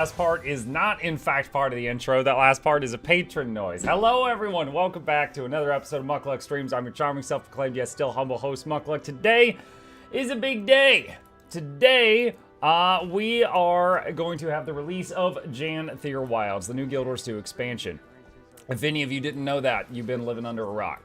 Last part is not, in fact, part of the intro. That last part is a patron noise. Hello, everyone. Welcome back to another episode of Mukluk Streams. I'm your charming, self-proclaimed, yet still humble host, Mukluk. Today is a big day. Today, we are going to have the release of Janthir Wilds, the new Guild Wars 2 expansion. If any of you didn't know that, you've been living under a rock.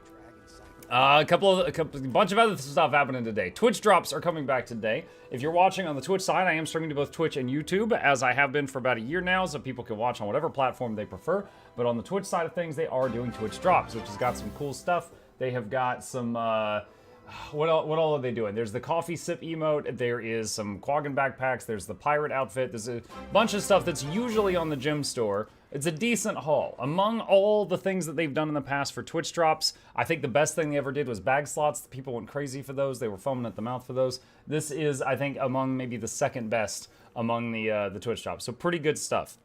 A bunch of other stuff happening today. Twitch drops are coming back today. If you're watching on the Twitch side, I am streaming to both Twitch and YouTube, as I have been for about a year now, so people can watch on whatever platform they prefer. But on the Twitch side of things, they are doing Twitch drops, which has got some cool stuff. They have got some, what all are they doing? There's the coffee sip emote, there is some Quaggan backpacks, there's the pirate outfit, there's a bunch of stuff that's usually on the gym store. It's a decent haul. Among all the things that they've done in the past for Twitch drops, I think the best thing they ever did was bag slots. People went crazy for those. They were foaming at the mouth for those. This is, I think, among maybe the second best among the Twitch drops. So pretty good stuff.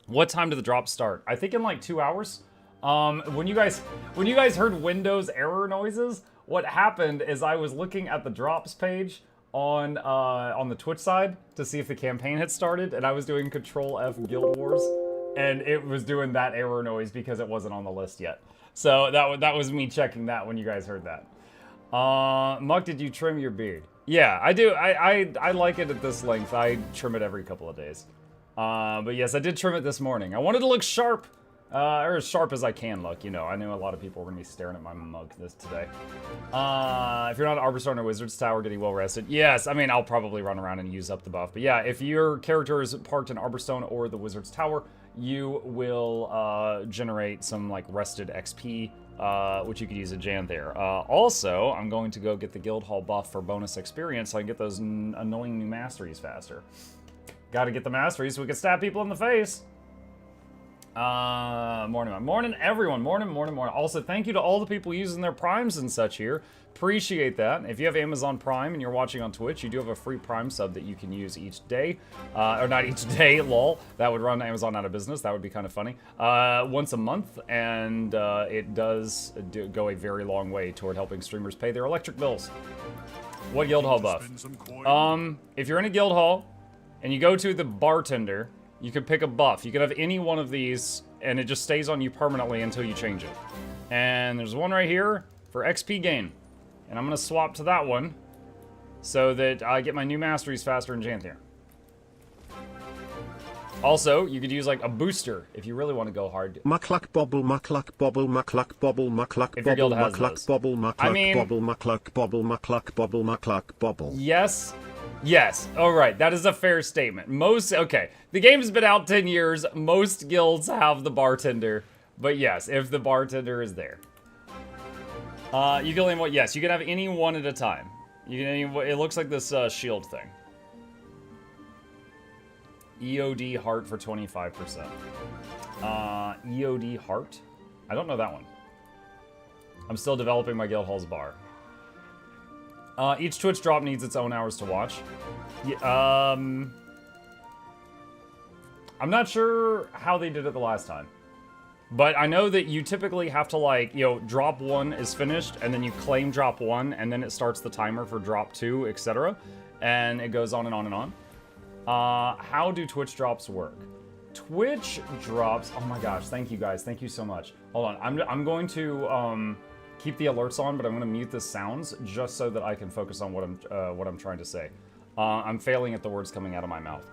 What time do the drops start? I think in like 2 hours. When you guys heard Windows error noises, what happened is I was looking at the drops page on the Twitch side to see if the campaign had started, and I was doing Control F Guild Wars. And it was doing that error noise because it wasn't on the list yet. So that was me checking that when you guys heard that. Muck, did you trim your beard? Yeah, I do. I like it at this length. I trim it every couple of days. But yes, I did trim it this morning. I wanted to look sharp. Or as sharp as I can look, you know. I know a lot of people are going to be staring at my mug today. If you're not Arborstone or Wizard's Tower getting well rested, yes, I mean, I'll probably run around and use up the buff. But yeah, if your character is parked in Arborstone or the Wizard's Tower, you will generate some like rested XP, which you could use at Janthir. Also, I'm going to go get the Guild Hall buff for bonus experience so I can get those annoying new masteries faster. Gotta get the masteries so we can stab people in the face. Morning everyone, morning. Also, thank you to all the people using their primes and such here. Appreciate that. If you have Amazon Prime and you're watching on Twitch, you do have a free Prime sub that you can use each day. Or not each day, lol. That would run Amazon out of business. That would be kind of funny. Once a month, and it does go a very long way toward helping streamers pay their electric bills. What Guild Hall buff? If you're in a Guild Hall, and you go to the bartender, you can pick a buff. You can have any one of these, and it just stays on you permanently until you change it. And there's one right here for XP gain. And I'm going to swap to that one so that I get my new masteries faster in Janthir. Also, you could use like a booster if you really want to go hard. Mukluk bobble, mukluk bobble, mukluk bobble, mukluk bobble, mukluk bobble, mukluk bobble, mukluk bobble, mukluk bobble, mukluk bobble. Yes. Yes, alright, that is a fair statement. Okay, the game's been out 10 years, most guilds have the bartender, but yes, if the bartender is there. You can only, yes, you can have any one at a time. You can, it looks like this shield thing. EOD heart for 25%. EOD heart? I don't know that one. I'm still developing my Guild Hall's bar. Each Twitch drop needs its own hours to watch. I'm not sure how they did it the last time. But I know that you typically have to, like, you know, drop 1 is finished, and then you claim drop 1, and then it starts the timer for drop 2, etc. And it goes on and on and on. How do Twitch drops work? Twitch drops... Oh my gosh, thank you guys. Thank you so much. Hold on. I'm going to... keep the alerts on, but I'm going to mute the sounds just so that I can focus on what I'm trying to say. I'm failing at the words coming out of my mouth.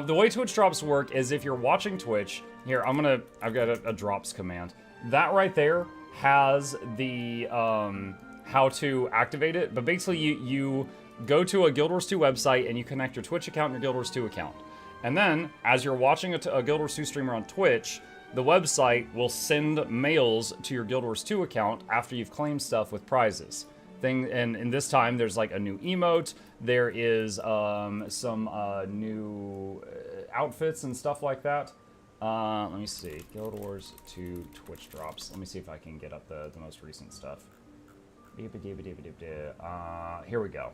The way Twitch drops work is if you're watching Twitch, here, I've got a drops command. That right there has the, how to activate it, but basically you go to a Guild Wars 2 website and you connect your Twitch account and your Guild Wars 2 account. And then, as you're watching a Guild Wars 2 streamer on Twitch, the website will send mails to your Guild Wars 2 account after you've claimed stuff with prizes. And this time, there's like a new emote, there is some new outfits and stuff like that. Let me see, Guild Wars 2 Twitch drops. Let me see if I can get up the most recent stuff. Here we go.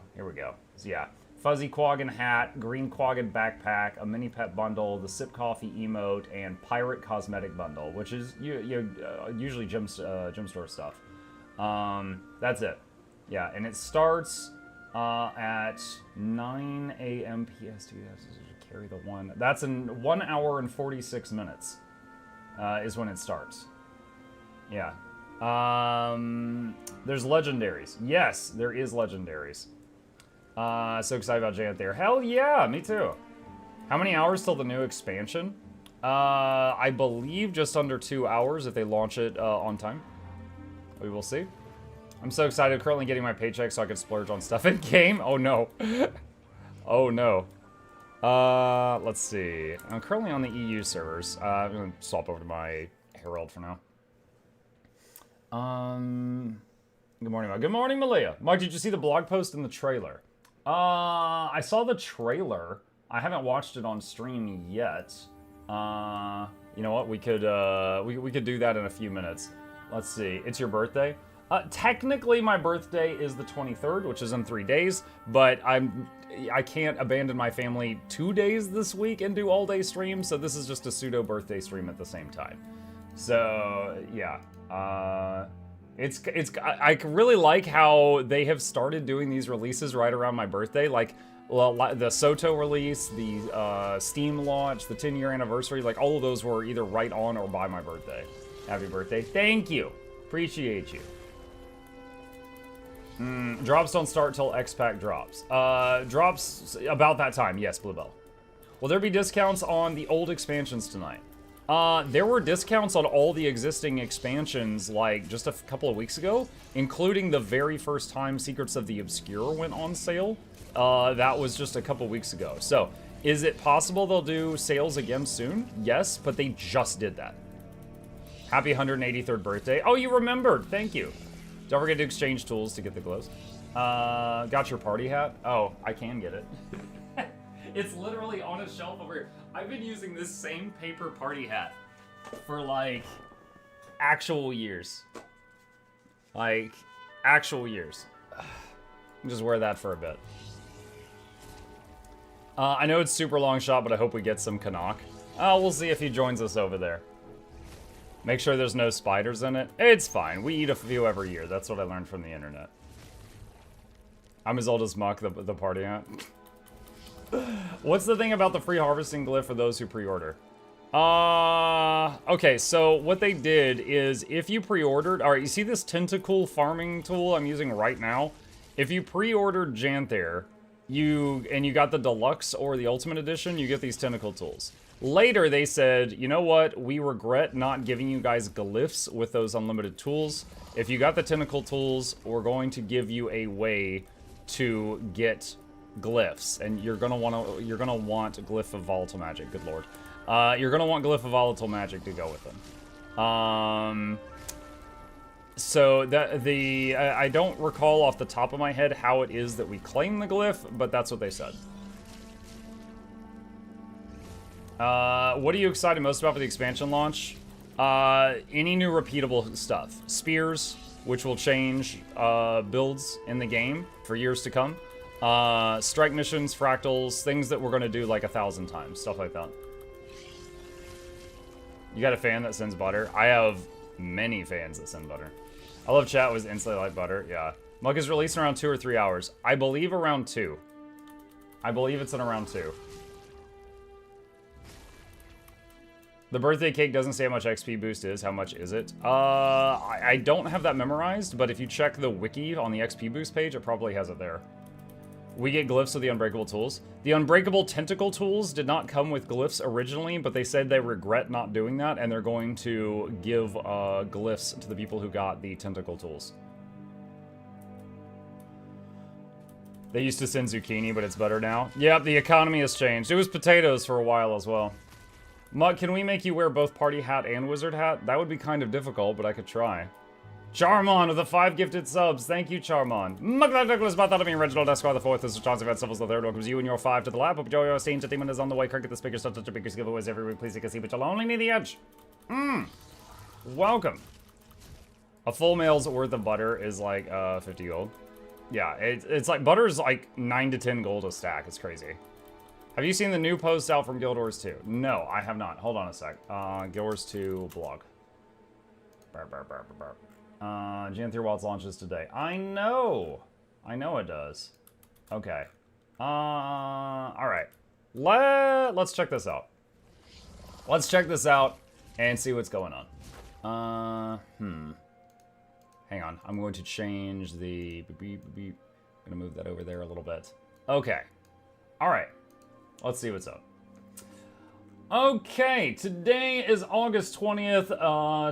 So yeah, fuzzy Quaggan hat, green Quaggan backpack, a mini pet bundle, the sip coffee emote, and pirate cosmetic bundle, which is usually gym store stuff. That's it. Yeah, and it starts at 9 a.m. PST. Carry the one. That's in 1 hour and 46 minutes is when it starts. Yeah. There's legendaries. Yes, there is legendaries. So excited about Janthir. Hell yeah, me too. How many hours till the new expansion? I believe just under 2 hours if they launch it on time. We will see. I'm so excited. Currently getting my paycheck so I can splurge on stuff in game. Oh no. Oh no. Let's see. I'm currently on the EU servers. I'm gonna swap over to my Herald for now. Good morning, Mike. Good morning, Malia. Mike, did you see the blog post in the trailer? I saw the trailer. I haven't watched it on stream yet. You know what? We could do that in a few minutes. Let's see. It's your birthday? Technically, my birthday is the 23rd, which is in 3 days, but I can't abandon my family 2 days this week and do all-day streams, so this is just a pseudo birthday stream at the same time. So, yeah. I really like how they have started doing these releases right around my birthday, like the Soto release, the Steam launch, the 10-year anniversary, like all of those were either right on or by my birthday. Happy birthday. Thank you. Appreciate you. Drops don't start till X-Pack drops. Drops about that time. Yes, Bluebell. Will there be discounts on the old expansions tonight? There were discounts on all the existing expansions like just a couple of weeks ago, including the very first time Secrets of the Obscure went on sale. That was just a couple weeks ago. So, is it possible they'll do sales again soon? Yes, but they just did that. Happy 183rd birthday. Oh, you remembered. Thank you. Don't forget to exchange tools to get the gloves. Got your party hat? Oh, I can get it. It's literally on a shelf over here. I've been using this same paper party hat for, like, actual years. Like, actual years. Just wear that for a bit. I know it's super long shot, but I hope we get some Canuck. We'll see if he joins us over there. Make sure there's no spiders in it. It's fine. We eat a few every year. That's what I learned from the internet. I'm as old as Muck, the party hat. What's the thing about the free harvesting glyph for those who pre-order? Okay, so what they did is if you pre-ordered... Alright, you see this tentacle farming tool I'm using right now? If you pre-ordered Janthir, and you got the deluxe or the ultimate edition, you get these tentacle tools. Later, they said, you know what? We regret not giving you guys glyphs with those unlimited tools. If you got the tentacle tools, we're going to give you a way to get glyphs, and you're gonna want Glyph of Volatile Magic. Good lord, you're gonna want Glyph of Volatile Magic to go with them. So that I don't recall off the top of my head how it is that we claim the glyph, but that's what they said. What are you excited most about for the expansion launch? Any new repeatable stuff. Spears, which will change builds in the game for years to come. Strike missions, fractals, things that we're going to do like 1,000 times. Stuff like that. You got a fan that sends butter? I have many fans that send butter. I love chat was instantly like butter. Yeah. Mug is released in around 2 or 3 hours. I believe around 2. I believe it's in around 2. The birthday cake doesn't say how much XP boost is. How much is it? I don't have that memorized, but if you check the wiki on the XP boost page, it probably has it there. We get glyphs of the unbreakable tools. The unbreakable tentacle tools did not come with glyphs originally, but they said they regret not doing that, and they're going to give glyphs to the people who got the tentacle tools. They used to send zucchini, but it's better now. Yep, the economy has changed. It was potatoes for a while as well. Mutt, can we make you wear both party hat and wizard hat? That would be kind of difficult, but I could try. Charmon with the 5 gifted subs. Thank you, Charmon. Mukluk Douglas, Bartholomew, Reginald Esquire the 4th, this is Chauncey Van Syphils the 3rd. Welcomes you and your 5 to the lab. Hope Joey Osteen, Demon is on the way. Cricket the speaker, such a bigger giveaways every week. Please take a seat, but you'll only need the edge. Welcome. A full mail's worth of butter is like 50 gold. Yeah, it's like butter's like 9 to 10 gold a stack. It's crazy. Have you seen the new post out from Guild Wars 2? No, I have not. Hold on a sec. Guild Wars 2 blog. Janthir Wilds launches today. I know it does. Okay. Alright. Let's check this out. Let's check this out and see what's going on. Hang on. I'm going to change the... I'm going to move that over there a little bit. Okay. Alright. Let's see what's up. Okay, today is August 20th,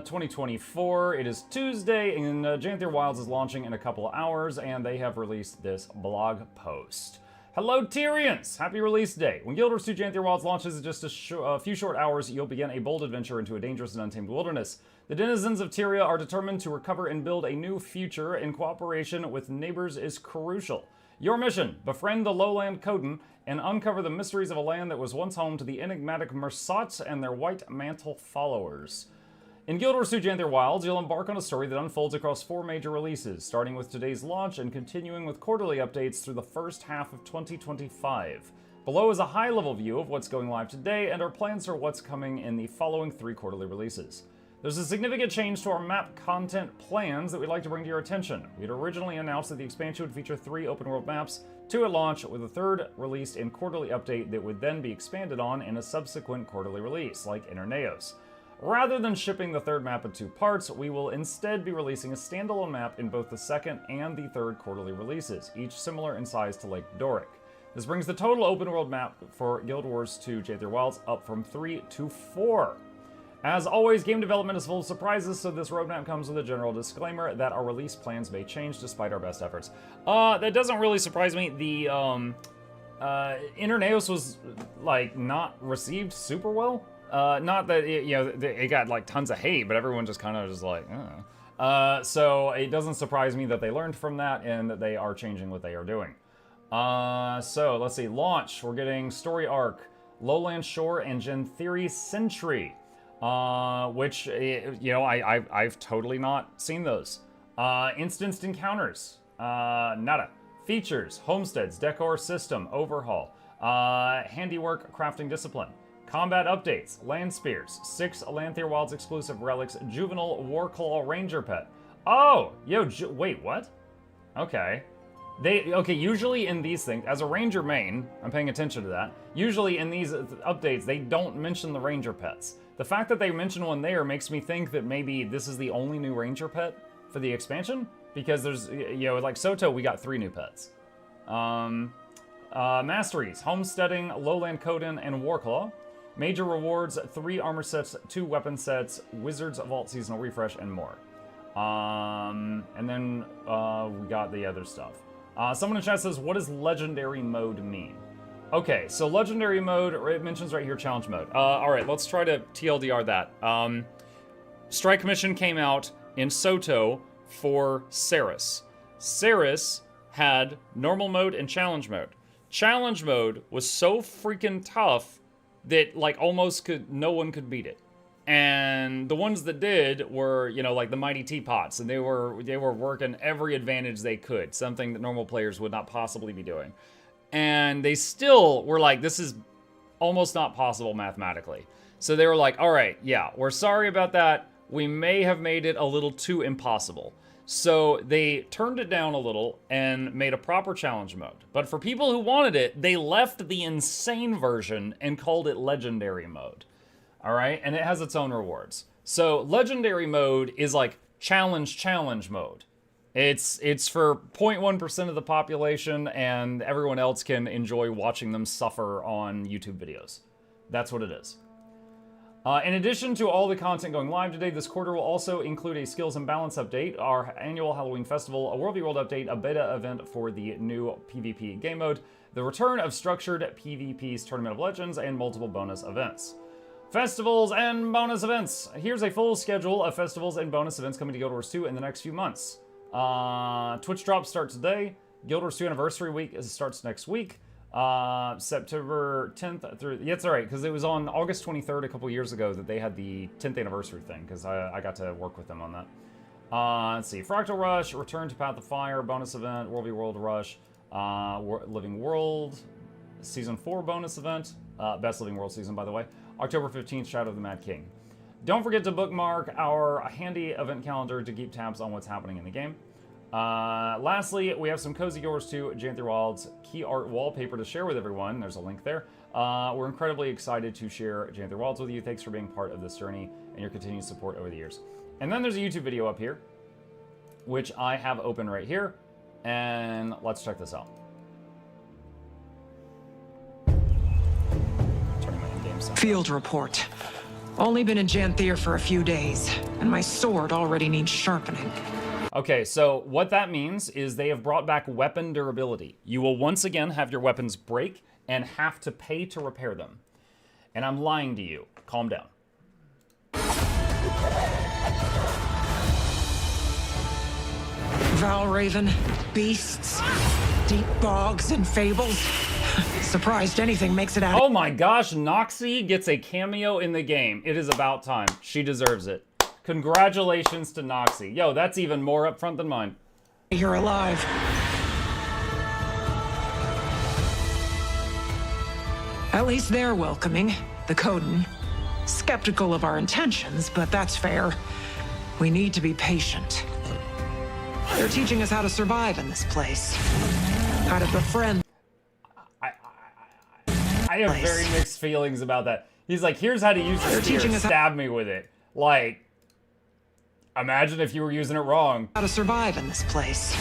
2024. It is Tuesday, and Janthir Wilds is launching in a couple of hours, and they have released this blog post. Hello, Tyrians! Happy release day. When Guild Wars 2 Janthir Wilds launches in just a few short hours, you'll begin a bold adventure into a dangerous and untamed wilderness. The denizens of Tyria are determined to recover and build a new future, and cooperation with neighbors is crucial. Your mission, befriend the lowland Coden and uncover the mysteries of a land that was once home to the enigmatic Mersats and their White Mantle followers. In Guild Wars 2 Janthir Wilds, you'll embark on a story that unfolds across 4 major releases, starting with today's launch and continuing with quarterly updates through the first half of 2025. Below is a high-level view of what's going live today and our plans for what's coming in the following 3 quarterly releases. There's a significant change to our map content plans that we'd like to bring to your attention. We had originally announced that the expansion would feature 3 open-world maps, 2 at launch, with a 3rd released in quarterly update that would then be expanded on in a subsequent quarterly release, like Interneos. Rather than shipping the 3rd map in 2 parts, we will instead be releasing a standalone map in both the 2nd and the 3rd quarterly releases, each similar in size to Lake Doric. This brings the total open-world map for Guild Wars 2 Janthir Wilds up from 3 to 4. As always, game development is full of surprises, so this roadmap comes with a general disclaimer that our release plans may change despite our best efforts. That doesn't really surprise me. The Interneos was like not received super well. Not that it got like tons of hate, but everyone just kind of just like, so it doesn't surprise me that they learned from that and that they are changing what they are doing. So let's see, launch. We're getting story arc, Lowland Shore, and Janthiri Sentry. Which, I've totally not seen those. Instanced encounters, nada. Features, homesteads, decor system, overhaul, handiwork, crafting discipline, combat updates, land spears, 6 Janthir Wilds exclusive relics, juvenile Warclaw ranger pet. Oh, wait, what? Okay. Usually in these things, as a ranger main, I'm paying attention to that, usually in these updates, they don't mention the ranger pets. The fact that they mention one there makes me think that maybe this is the only new ranger pet for the expansion, because there's, like Soto, we got 3 new pets. Masteries, homesteading, lowland Coden, and Warclaw. Major rewards, 3 armor sets, 2 weapon sets, Wizards Vault seasonal refresh, and more. And then we got the other stuff. Someone in chat says, what does legendary mode mean? Okay, so legendary mode, it mentions right here challenge mode. Alright, let's try to TLDR that. Strike Mission came out in Soto for Ceres. Ceres had normal mode and challenge mode. Challenge mode was so freaking tough that like almost no one could beat it. And the ones that did were, like the mighty teapots, and they were working every advantage they could, something that normal players would not possibly be doing. And they still were like, this is almost not possible mathematically. So they were like, all right, yeah, we're sorry about that. We may have made it a little too impossible. So they turned it down a little and made a proper challenge mode. But for people who wanted it, they left the insane version and called it legendary mode. All right, and it has its own rewards. So legendary mode is like challenge mode. It's for 0.1% of the population, and everyone else can enjoy watching them suffer on YouTube videos. That's what it is. In addition to all the content going live today, this quarter will also include a skills and balance update, our annual Halloween festival, a World v. World update, a beta event for the new PvP game mode, the return of structured PvP's Tournament of Legends, and multiple bonus events. Festivals and bonus events. Here's a full schedule of festivals and bonus events coming to Guild Wars 2 in the next few months. Twitch Drop starts today. Guild Wars 2 Anniversary Week starts next week. September 10th through... Yeah, it's alright, because it was on August 23rd a couple years ago that they had the 10th anniversary thing, because I got to work with them on that. Let's see. Fractal Rush, Return to Path of Fire, bonus event, World v. World Rush, Living World, Season 4 bonus event, Best Living World season, by the way. October 15th, Shadow of the Mad King. Don't forget to bookmark our handy event calendar to keep tabs on what's happening in the game. Lastly, we have some cozy yours to Janthir Wild's key art wallpaper to share with everyone. There's a link there. We're incredibly excited to share Janthir Wilds with you. Thanks for being part of this journey and your continued support over the years. And then there's a YouTube video up here, which I have open right here. And let's check this out. Turning my in-game sound. Field report. Only been in Janthir for a few days, and my sword already needs sharpening. Okay, so what that means is they have brought back weapon durability. You will once again have your weapons break and have to pay to repair them. And I'm lying to you. Calm down. Valraven, beasts, deep bogs, and fables. Surprised anything makes it out. Oh my gosh, Noxxi gets a cameo in the game. It is about time. She deserves it. Congratulations to Noxxi. Yo, that's even more upfront than mine. You're alive. At least they're welcoming, the Coden. Skeptical of our intentions, but that's fair. We need to be patient. They're teaching us how to survive in this place. How to befriend. I have very mixed feelings about that. He's like, here's how to use the spear, stab me with it. Like, imagine if you were using it wrong. How to survive in this place.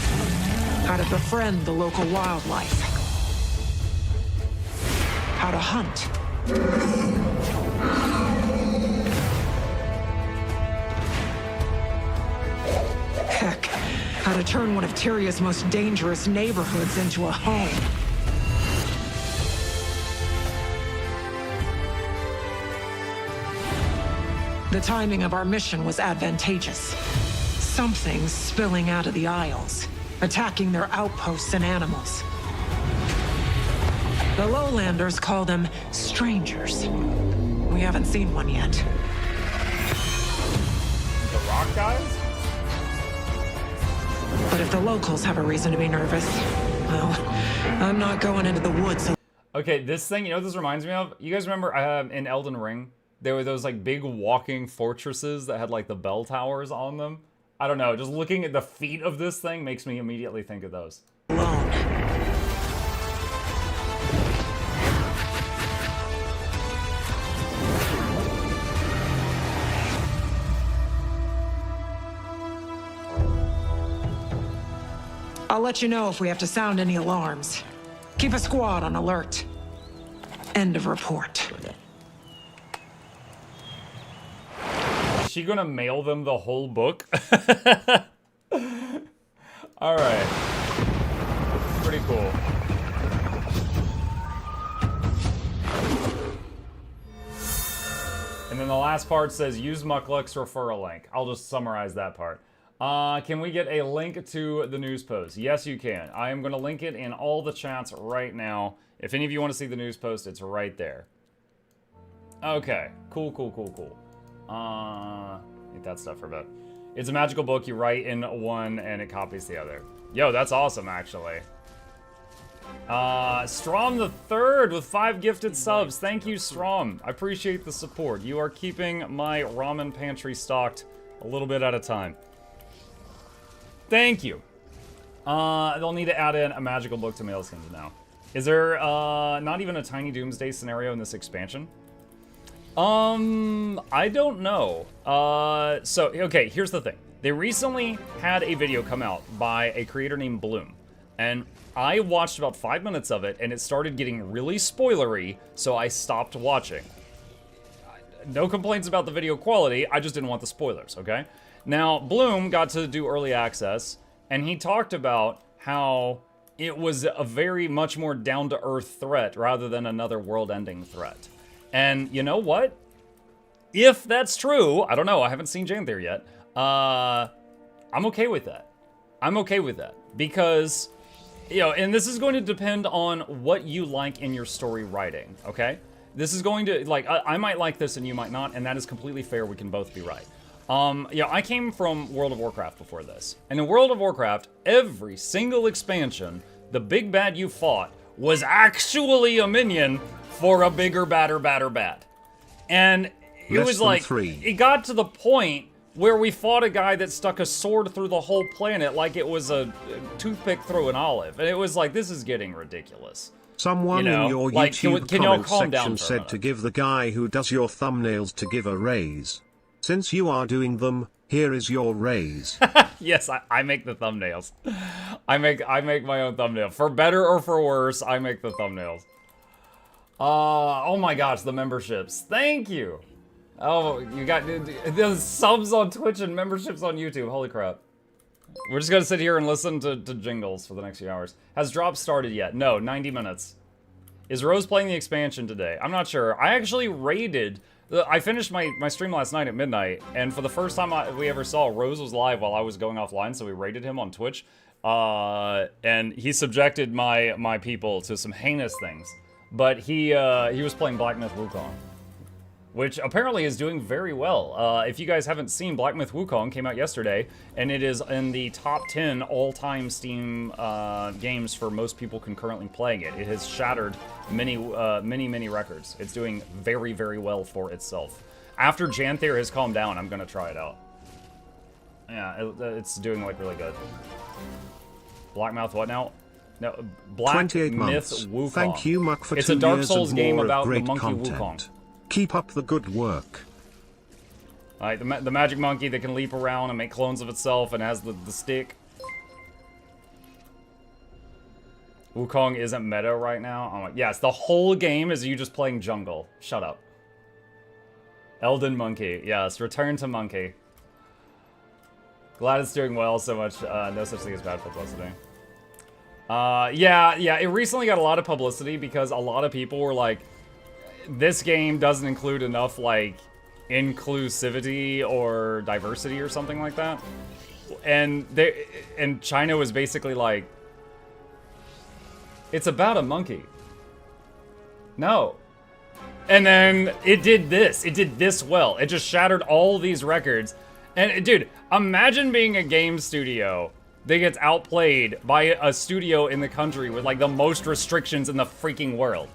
How to befriend the local wildlife. How to hunt. Heck, how to turn one of Tyria's most dangerous neighborhoods into a home. The timing of our mission was advantageous. Something's spilling out of the Isles, attacking their outposts and animals. The Lowlanders call them strangers. We haven't seen one yet. The rock guys? But if the locals have a reason to be nervous, well, I'm not going into the woods. Okay, this thing, you know what this reminds me of? You guys remember in Elden Ring, there were those like big walking fortresses that had like the bell towers on them? I don't know, just looking at the feet of this thing makes me immediately think of those. Alone. I'll let you know if we have to sound any alarms. Keep a squad on alert. End of report. Is she gonna mail them the whole book? Alright. Pretty cool. And then the last part says, use Mukluk's referral link. I'll just summarize that part. Can we get a link to the news post? Yes, you can. I am going to link it in all the chats right now. If any of you want to see the news post, it's right there. Okay. Cool, cool, cool, cool. Get that stuff for a bit. It's a magical book. You write in one and it copies the other. Yo, that's awesome, actually. Strom the Third with 5 gifted subs. Thank you, Strom. I appreciate the support. You are keeping my ramen pantry stocked a little bit at a time. Thank you. They'll need to add in a magical book to Mailskins now. Is there not even a tiny doomsday scenario in this expansion? I don't know. So, okay, here's the thing. They recently had a video come out by a creator named Bloom. And I watched about 5 minutes of it, and it started getting really spoilery, so I stopped watching. No complaints about the video quality, I just didn't want the spoilers, okay? Now, Bloom got to do early access, and he talked about how it was a very much more down-to-earth threat rather than another world-ending threat. And you know what? If that's true, I don't know, I haven't seen Janthir yet, I'm okay with that. I'm okay with that, because, you know, and this is going to depend on what you like in your story writing, okay? This is going to, like, I might like this and you might not, and that is completely fair, we can both be right. Yeah, I came from World of Warcraft before this. And in World of Warcraft, every single expansion, the big bad you fought was actually a minion for a bigger, badder bad. And it was like, it got to the point where we fought a guy that stuck a sword through the whole planet like it was a toothpick through an olive. And it was like, this is getting ridiculous. Someone in your like, YouTube can y'all comment calm down section for a said minute? to give the guy who does your thumbnails to give a raise. Since you are doing them, here is your raise. Yes, I make the thumbnails. I make my own thumbnail. For better or for worse, I make the thumbnails. Oh my gosh, the memberships. Thank you. Oh, you got the subs on Twitch and memberships on YouTube. Holy crap. We're just gonna sit here and listen to jingles for the next few hours. Has drop started yet? No, 90 minutes. Is Rose playing the expansion today? I'm not sure. I actually raided... I finished my stream last night at midnight, and for the first time we ever saw, Rose was live while I was going offline, so we raided him on Twitch. And he subjected my people to some heinous things. But he was playing Black Myth Wukong, which apparently is doing very well. If you guys haven't seen, Black Myth Wukong came out yesterday, and it is in the top 10 all-time Steam games for most people concurrently playing it. It has shattered many records. It's doing very, very well for itself. After Janthir has calmed down, I'm gonna try it out. Yeah, it's doing like really good. Blackmouth what now? No, Black Myth Wukong. Thank you, Muck, for it's 2 a Dark years Souls and game more about of the great monkey content. Wukong. Keep up the good work. Alright, the magic monkey that can leap around and make clones of itself and has the stick. Wukong isn't meta right now. Oh my, yes, the whole game is you just playing jungle. Shut up. Elden Monkey. Yes, return to monkey. Glad it's doing well so much. No such thing as bad publicity. Yeah, it recently got a lot of publicity because a lot of people were like, this game doesn't include enough, like, inclusivity or diversity or something like that. And China was basically like, it's about a monkey. No. And then it did this. It did this well. It just shattered all these records. And dude, imagine being a game studio that gets outplayed by a studio in the country with like the most restrictions in the freaking world.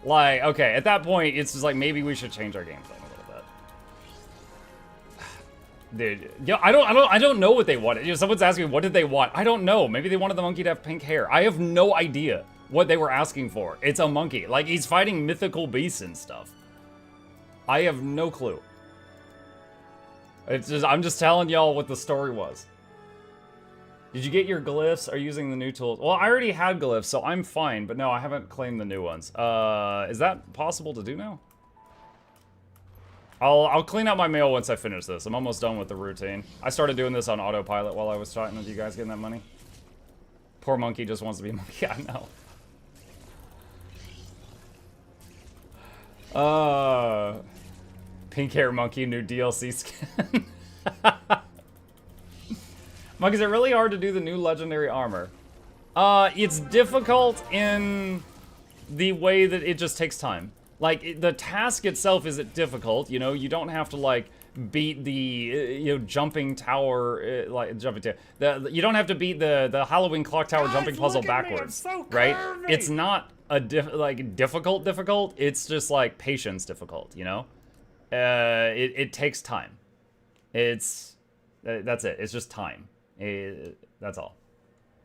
Like, okay, at that point, it's just like, maybe we should change our game plan a little bit. Dude, yeah, I don't know what they wanted. You know, someone's asking me, what did they want? I don't know. Maybe they wanted the monkey to have pink hair. I have no idea what they were asking for. It's a monkey. Like, he's fighting mythical beasts and stuff. I have no clue. It's just, I'm just telling y'all what the story was. Did you get your glyphs? Are you using the new tools? Well, I already had glyphs, so I'm fine. But no, I haven't claimed the new ones. Is that possible to do now? I'll clean out my mail once I finish this. I'm almost done with the routine. I started doing this on autopilot while I was chatting with you guys getting that money. Poor monkey just wants to be a monkey. I know. Pink hair monkey, new DLC skin. Mike, is it really hard to do the new legendary armor? It's difficult in the way that it just takes time. Like, the task itself isn't difficult, you know? You don't have to, like, beat the, you know, jumping tower, you don't have to beat the Halloween clock tower jumping puzzle backwards, so right? It's not a difficult, it's just, like, patience difficult, you know? It takes time. That's it, it's just time. That's all.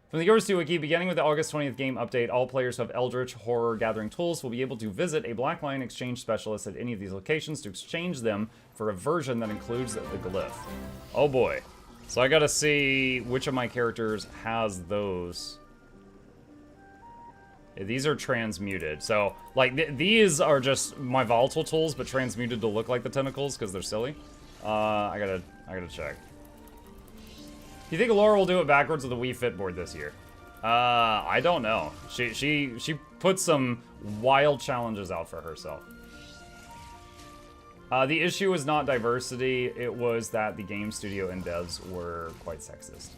From the Yours 2 Wiki, beginning with the August 20th game update, all players who have Eldritch Horror Gathering tools will be able to visit a Black Lion Exchange Specialist at any of these locations to exchange them for a version that includes the glyph. Oh boy. So I gotta see which of my characters has those. These are transmuted. So, like, these are just my volatile tools, but transmuted to look like the tentacles because they're silly. I gotta check. Do you think Laura will do it backwards with the Wii Fit board this year? I don't know. She put some wild challenges out for herself. The issue was not diversity, it was that the game studio and devs were quite sexist.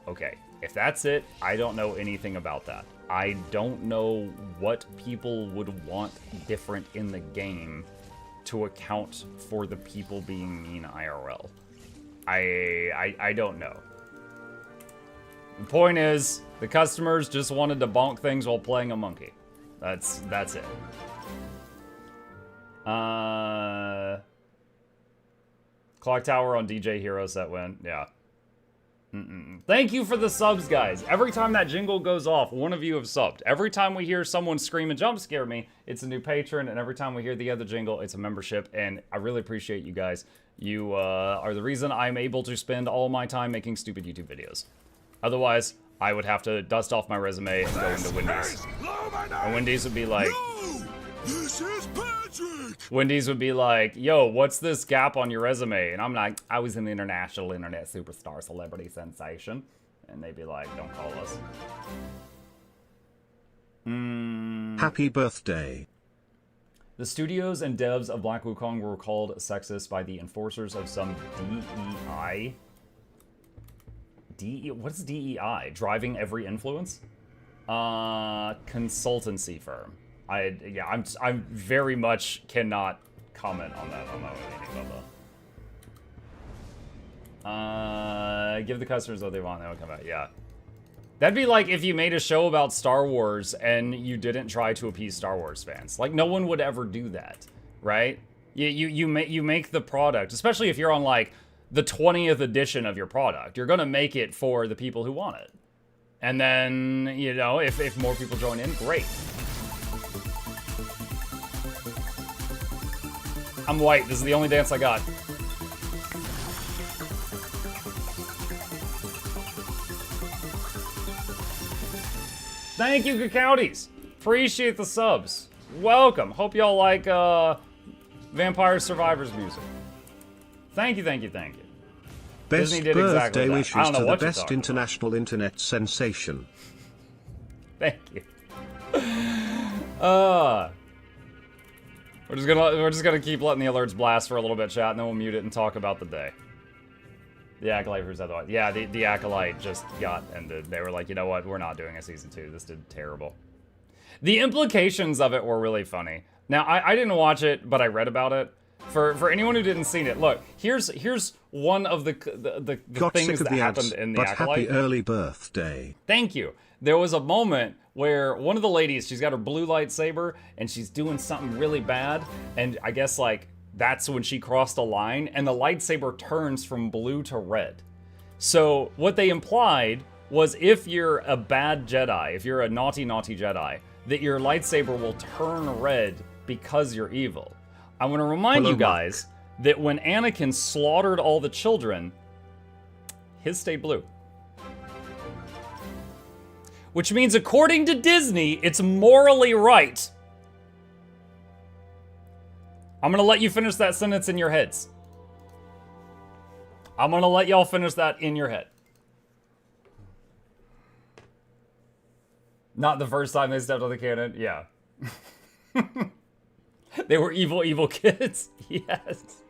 Okay, if that's it, I don't know anything about that. I don't know what people would want different in the game to account for the people being mean IRL. I don't know. The point is, the customers just wanted to bonk things while playing a monkey. That's it. Clock Tower on DJ Hero set win. Yeah. Thank you for the subs, guys. Every time that jingle goes off, one of you have subbed. Every time we hear someone scream and jump scare me, it's a new patron. And every time we hear the other jingle, it's a membership. And I really appreciate you guys. You are the reason I'm able to spend all my time making stupid YouTube videos. Otherwise, I would have to dust off my resume and go into Wendy's. And Wendy's would be like... This is Patrick! Wendy's would be like, yo, what's this gap on your resume? And I'm like, I was an international internet superstar celebrity sensation. And they'd be like, don't call us. Happy birthday. The studios and devs of Black Wukong were called sexist by the enforcers of some DEI. What is DEI? Driving every influence? Consultancy firm. I'm very much cannot comment on that. I don't know anything about that. Give the customers what they want, they will come out. Yeah. That'd be like if you made a show about Star Wars and you didn't try to appease Star Wars fans. Like, no one would ever do that, right? You make the product, especially if you're on, like, the 20th edition of your product. You're gonna make it for the people who want it. And then, you know, if more people join in, great. I'm white. This is the only dance I got. Thank you, Cacouties. Appreciate the subs. Welcome. Hope y'all like Vampire Survivors music. Thank you, thank you, thank you. Best Disney did birthday exactly that. wishes I don't know to the what you're best talking international internet sensation. Thank you. We're just gonna keep letting the alerts blast for a little bit, chat, and then we'll mute it and talk about the day. The Acolyte versus otherwise. Yeah, the Acolyte just got ended. They were like, you know what? We're not doing a season 2. This did terrible. The implications of it were really funny. Now, I didn't watch it, but I read about it. For anyone who didn't see it, look, here's one of the things that happened in the Acolyte. Happy early birthday. Thank you. There was a moment where one of the ladies, she's got her blue lightsaber, and she's doing something really bad, and I guess, like, that's when she crossed a line, and the lightsaber turns from blue to red. So what they implied was if you're a bad Jedi, if you're a naughty Jedi, that your lightsaber will turn red because you're evil. I want to remind you guys that when Anakin slaughtered all the children, his stayed blue. Which means, according to Disney, it's morally right. I'm gonna let you finish that sentence in your heads. I'm gonna let y'all finish that in your head. Not the first time they stepped on the cannon, yeah. They were evil kids, yes.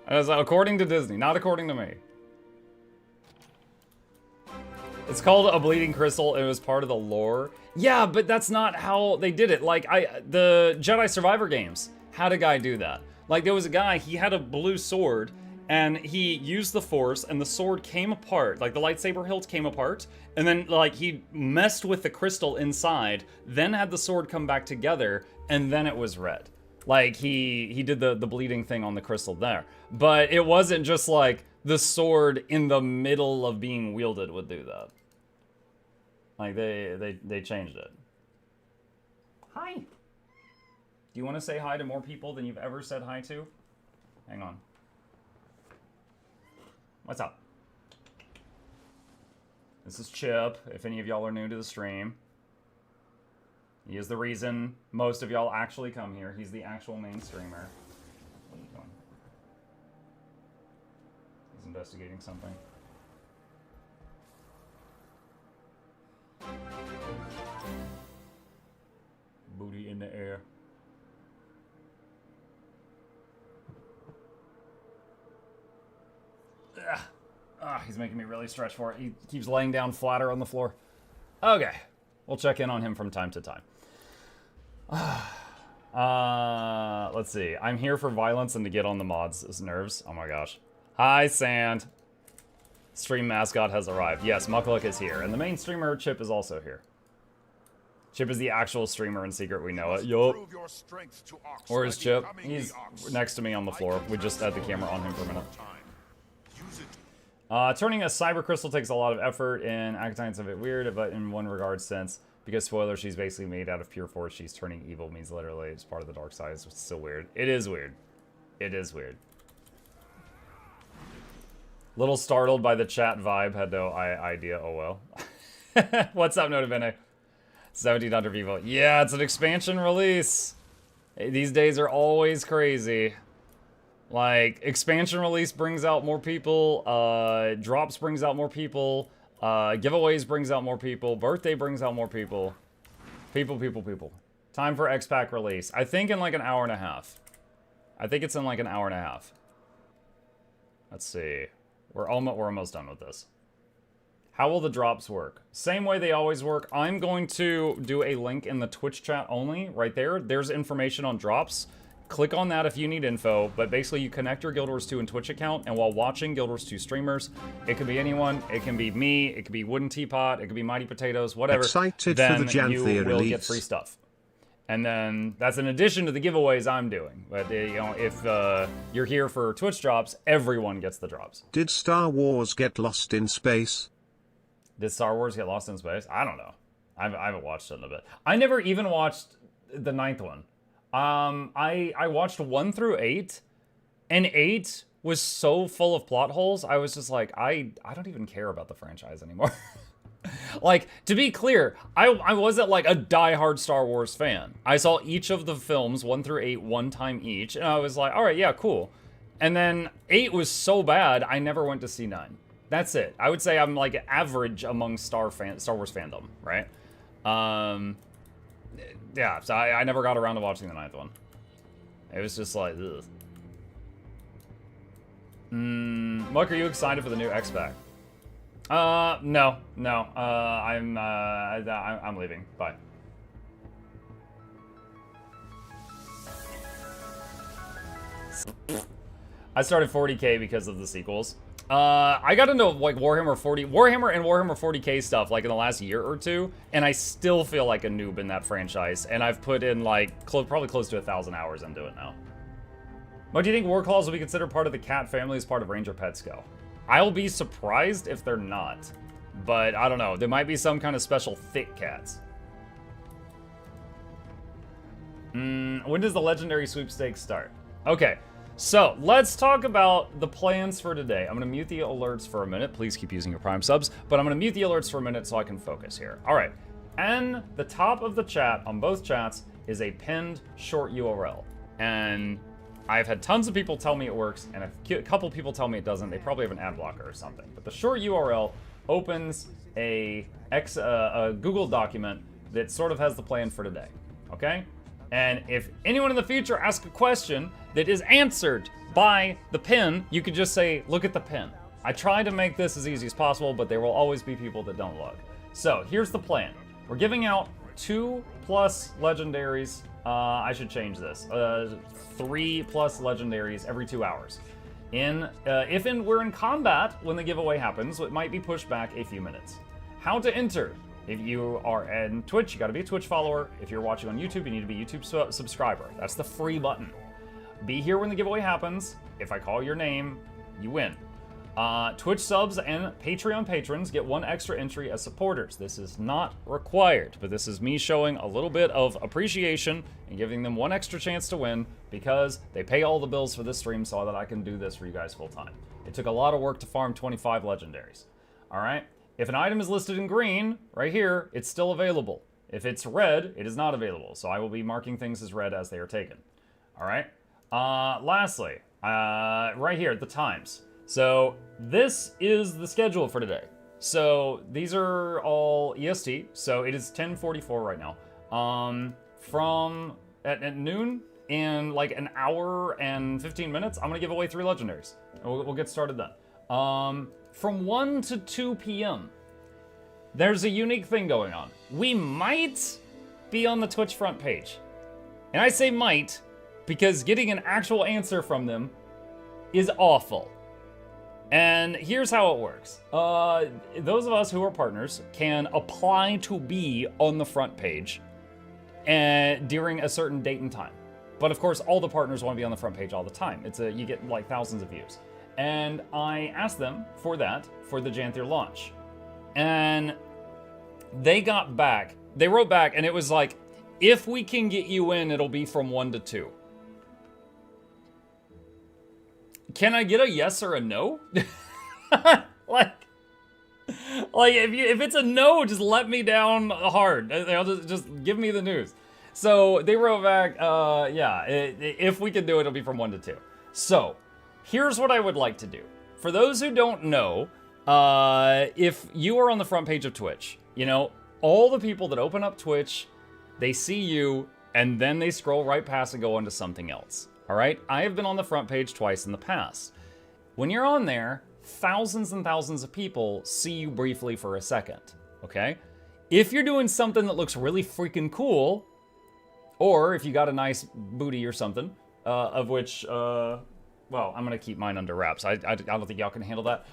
As according to Disney, not according to me. It's called a bleeding crystal. It was part of the lore. Yeah, but that's not how they did it. Like, the Jedi Survivor games had a guy do that. Like, there was a guy, he had a blue sword, and he used the Force, and the sword came apart. Like, the lightsaber hilt came apart, and then, like, he messed with the crystal inside, then had the sword come back together, and then it was red. Like, he did the bleeding thing on the crystal there. But it wasn't just, like, the sword in the middle of being wielded would do that. Like, they changed it. Hi. Do you want to say hi to more people than you've ever said hi to? Hang on. What's up? This is Chip, if any of y'all are new to the stream. He is the reason most of y'all actually come here. He's the actual main streamer. What are you doing? He's investigating something. Booty in the air. He's making me really stretch for it. He keeps laying down flatter on the floor. Okay. We'll check in on him from time to time. Let's see. I'm here for violence and to get on the mods' nerves. Oh my gosh. Hi, Sand. Stream mascot has arrived. Yes, Mukluk is here. And the main streamer, Chip, is also here. Chip is the actual streamer in secret, we know it. Yup. Where is Chip? He's next to me on the floor. We just had the camera on him for a minute. Turning a cyber crystal takes a lot of effort, and Akatine's a bit weird, but in one regard sense, because spoiler, she's basically made out of pure force. She's turning evil means literally it's part of the dark side. It's still weird. It is weird. It is weird. Little startled by the chat vibe. Had no idea. Oh well. What's up, Nota Bene? 1700 people. Yeah, it's an expansion release. These days are always crazy. Like, expansion release brings out more people, drops brings out more people, giveaways brings out more people, birthday brings out more people. People. Time for X-Pack release. I think in like an hour and a half. I think it's in like an hour and a half. Let's see. We're almost done with this. How will the drops work? Same way they always work. I'm going to do a link in the Twitch chat only, right there. There's information on drops. Click on that if you need info, but basically you connect your Guild Wars 2 and Twitch account, and while watching Guild Wars 2 streamers, it could be anyone, it can be me, it could be Wooden Teapot, it could be Mighty Potatoes, whatever, Excited then for the Janthir you will release. get free stuff. And then that's in addition to the giveaways I'm doing. But you know, if you're here for Twitch drops, everyone gets the drops. Did Star Wars get lost in space? Did Star Wars get lost in space? I don't know. I haven't watched it in a bit. I never even watched the 9th one. I watched 1 through 8, and 8 was so full of plot holes. I was just like, I don't even care about the franchise anymore. Like, to be clear, I wasn't like a diehard Star Wars fan. I saw each of the films, 1 through 8, 1 time each, and I was like, all right, yeah, cool. And then 8 was so bad, I never went to see 9. That's it. I would say I'm like average among Star Wars fandom, right? Yeah, so I never got around to watching the 9th one. It was just like, ugh. Muck, are you excited for the new X-Pack? No. I'm leaving. Bye. I started 40k because of the sequels. I got into like Warhammer and Warhammer 40k stuff like in the last year or two, and I still feel like a noob in that franchise, and I've put in like probably close to 1,000 hours into it now. What do you think Warclaws will be considered part of the cat family as part of Ranger Pets Go? I'll be surprised if they're not, but I don't know. There might be some kind of special thick cats. When does the legendary sweepstakes start? Okay. So, let's talk about the plans for today. I'm going to mute the alerts for a minute. Please keep using your Prime subs. But I'm going to mute the alerts for a minute so I can focus here. All right. And the top of the chat, on both chats, is a pinned short URL. And I've had tons of people tell me it works, and a couple people tell me it doesn't. They probably have an ad blocker or something. But the short URL opens a Google document that sort of has the plan for today. Okay? And if anyone in the future asks a question that is answered by the pin, you could just say, look at the pin. I try to make this as easy as possible, but there will always be people that don't look. So here's the plan. We're giving out 2+ legendaries. I should change this. 3+ legendaries every 2 hours. If we're in combat when the giveaway happens, it might be pushed back a few minutes. How to enter? If you are in Twitch, you gotta be a Twitch follower. If you're watching on YouTube, you need to be a YouTube subscriber. That's the free button. Be here when the giveaway happens. If I call your name, you win. Twitch subs and Patreon patrons get 1 extra entry as supporters. This is not required, but this is me showing a little bit of appreciation and giving them 1 extra chance to win because they pay all the bills for this stream so that I can do this for you guys full time. It took a lot of work to farm 25 legendaries. All right? If an item is listed in green, right here, it's still available. If it's red, it is not available. So I will be marking things as red as they are taken. All right? Lastly, right here, the times. So this is the schedule for today. So these are all EST. So it is 10:44 right now. From at noon, in like an hour and 15 minutes, I'm going to give away 3 legendaries. We'll get started then. From 1 to 2 p.m., there's a unique thing going on. We might be on the Twitch front page. And I say might because getting an actual answer from them is awful. And here's how it works. Those of us who are partners can apply to be on the front page during a certain date and time. But of course, all the partners want to be on the front page all the time. You get like thousands of views. And I asked them for that for the Janthir launch. And they got back. They wrote back and it was like, if we can get you in, it'll be from 1 to 2. Can I get a yes or a no? like if it's a no, just let me down hard. Just give me the news. So they wrote back, yeah, if we can do it, it'll be from 1 to 2. So here's what I would like to do. For those who don't know, if you are on the front page of Twitch, you know, all the people that open up Twitch, they see you and then they scroll right past and go on to something else. All right, I have been on the front page twice in the past. When you're on there, thousands and thousands of people see you briefly for a second, okay? If you're doing something that looks really freaking cool, or if you got a nice booty or something, of which, well, I'm gonna keep mine under wraps. I don't think y'all can handle that.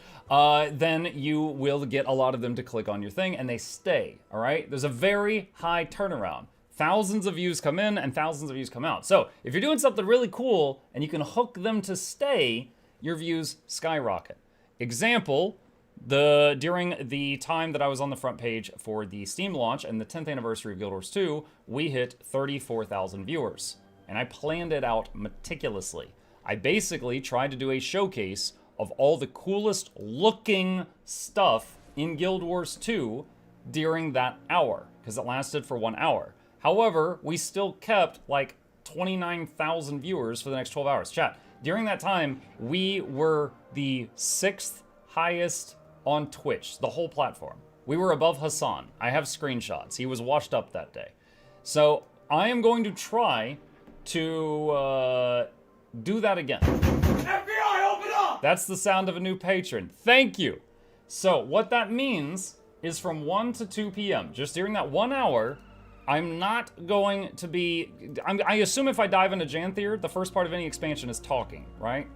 Then you will get a lot of them to click on your thing and they stay, all right? There's a very high turnaround. Thousands of views come in and thousands of views come out. So if you're doing something really cool and you can hook them to stay, your views skyrocket. Example, during the time that I was on the front page for the Steam launch and the 10th anniversary of Guild Wars 2, we hit 34,000 viewers. And I planned it out meticulously. I basically tried to do a showcase of all the coolest looking stuff in Guild Wars 2 during that hour, because it lasted for 1 hour. However, we still kept like 29,000 viewers for the next 12 hours. Chat, during that time, we were the 6th highest on Twitch, the whole platform. We were above Hassan. I have screenshots. He was washed up that day. So I am going to try to do that again. FBI, open up! That's the sound of a new patron. Thank you. So what that means is from 1 to 2 p.m., just during that 1 hour, I'm not going to be... I assume if I dive into Janthir, the first part of any expansion is talking, right?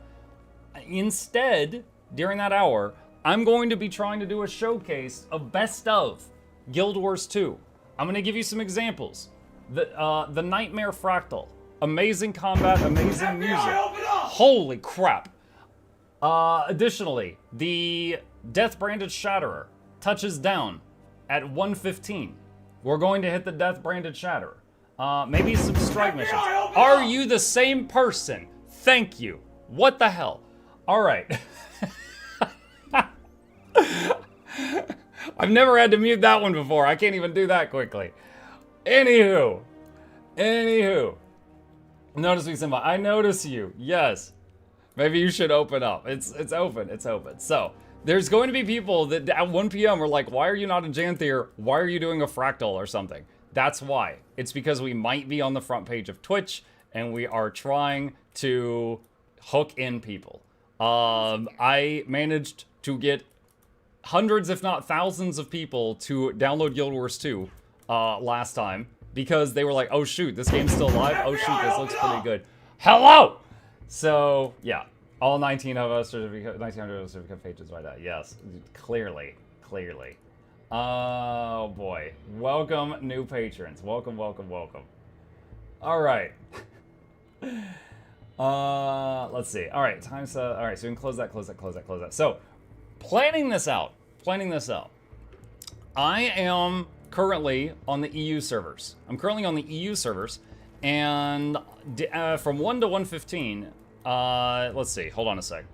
Instead, during that hour, I'm going to be trying to do a showcase of best of Guild Wars 2. I'm going to give you some examples. The Nightmare Fractal. Amazing combat, amazing music. Holy crap. Additionally, the Death Branded Shatterer touches down at 1:15. We're going to hit the Death Branded Shatterer. Maybe some strike missions. Are you the same person? Thank you. What the hell? All right. I've never had to mute that one before. I can't even do that quickly. Anywho. Notice me, Simba. I notice you. Yes. Maybe you should open up. It's open. So, there's going to be people that at 1 p.m. are like, why are you not in Janthir? Why are you doing a fractal or something? That's why. It's because we might be on the front page of Twitch and we are trying to hook in people. I managed to get hundreds, if not thousands of people to download Guild Wars 2 last time because they were like, oh shoot, this game's still live? Oh shoot, this looks pretty good. Hello! So, yeah. All 19 of us are 1900 of us have become patrons by that. Yes, clearly. Oh boy. Welcome, new patrons. Welcome. All right. Let's see. All right, time set. All right, so we can close that. So, planning this out. I am currently on the EU servers. And from 1 to 1:15. Let's see. Hold on a sec.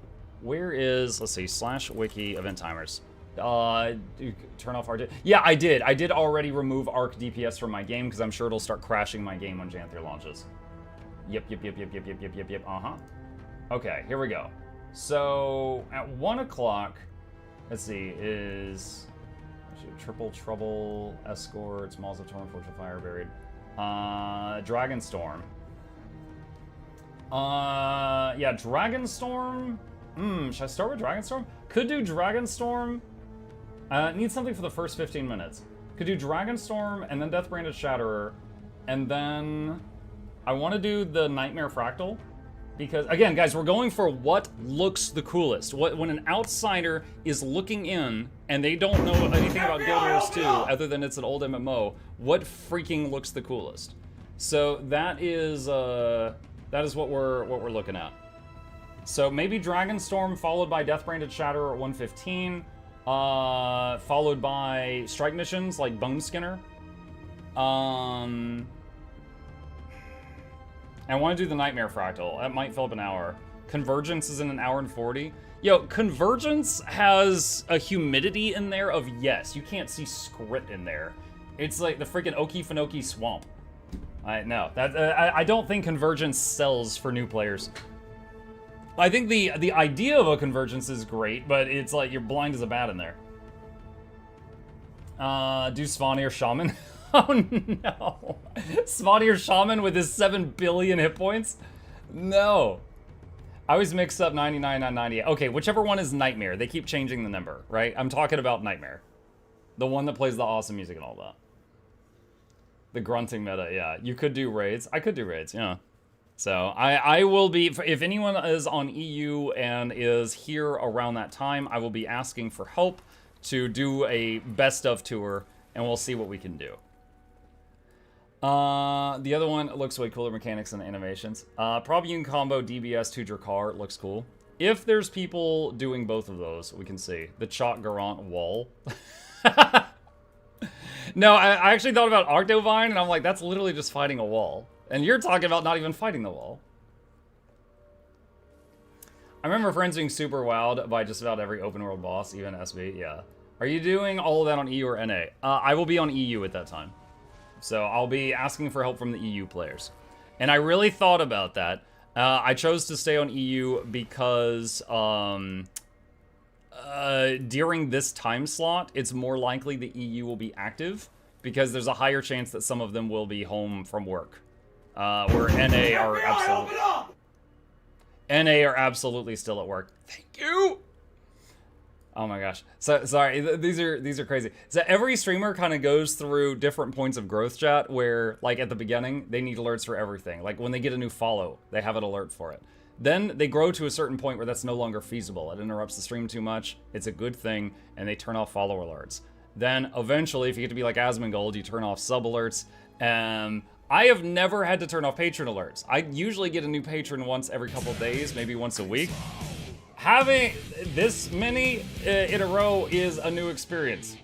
Where is, let's see, /wiki event timers. Turn off RD. Yeah, I did. I did already remove ARC DPS from my game because I'm sure it'll start crashing my game when Janthir launches. Yep. Okay, here we go. So at 1 o'clock, let's see, is Triple Trouble, Escorts, Malls of Torn, Fortune Fire, Buried, Dragonstorm. Yeah, Dragonstorm. Should I start with Dragonstorm? Could do Dragonstorm. Need something for the first 15 minutes. Could do Dragonstorm and then Death Branded Shatterer, and then I want to do the Nightmare Fractal Because, again, guys, we're going for what looks the coolest. When an outsider is looking in and they don't know anything about Guild Wars 2 other than it's an old MMO, what freaking looks the coolest? So that is what we're looking at. So maybe Dragonstorm followed by Death Branded Shatter at 115, followed by strike missions like Bone Skinner. I want to do the Nightmare Fractal. That might fill up an hour. Convergence is in an hour and 40. Yo, Convergence has a humidity in there of yes. You can't see script in there. It's like the freaking Okefenokee Swamp. No, I don't think Convergence sells for new players. I think the idea of a Convergence is great, but it's like you're blind as a bat in there. Do Svanir Shaman? Oh no. Svanir Shaman with his 7 billion hit points? No. I always mix up 99 on 98. Okay, whichever one is Nightmare. They keep changing the number, right? I'm talking about Nightmare. The one that plays the awesome music and all that. The grunting meta, yeah. You could do raids. I could do raids, yeah. So I will be, if anyone is on EU and is here around that time, I will be asking for help to do a best of tour, and we'll see what we can do. The other one looks way cooler mechanics and animations. Probably you can combo DBS to Drakkar, looks cool. If there's people doing both of those, we can see. The Chalk Garant wall. No, I actually thought about Octovine, and I'm like, that's literally just fighting a wall. And you're talking about not even fighting the wall. I remember friends being super wowed by just about every open world boss, even SB, yeah. Are you doing all of that on EU or NA? I will be on EU at that time. So I'll be asking for help from the EU players. And I really thought about that. I chose to stay on EU because during this time slot, it's more likely the EU will be active because there's a higher chance that some of them will be home from work. Where NA are absolutely still at work. Thank you! Oh my gosh. So sorry, these are crazy. So every streamer kind of goes through different points of growth, chat, where like at the beginning, they need alerts for everything. Like when they get a new follow, they have an alert for it. Then they grow to a certain point where that's no longer feasible. It interrupts the stream too much. It's a good thing, and they turn off follow alerts. Then eventually, if you get to be like Asmongold, you turn off sub alerts. I have never had to turn off patron alerts. I usually get a new patron once every couple days, maybe once a week. Having this many in a row is a new experience.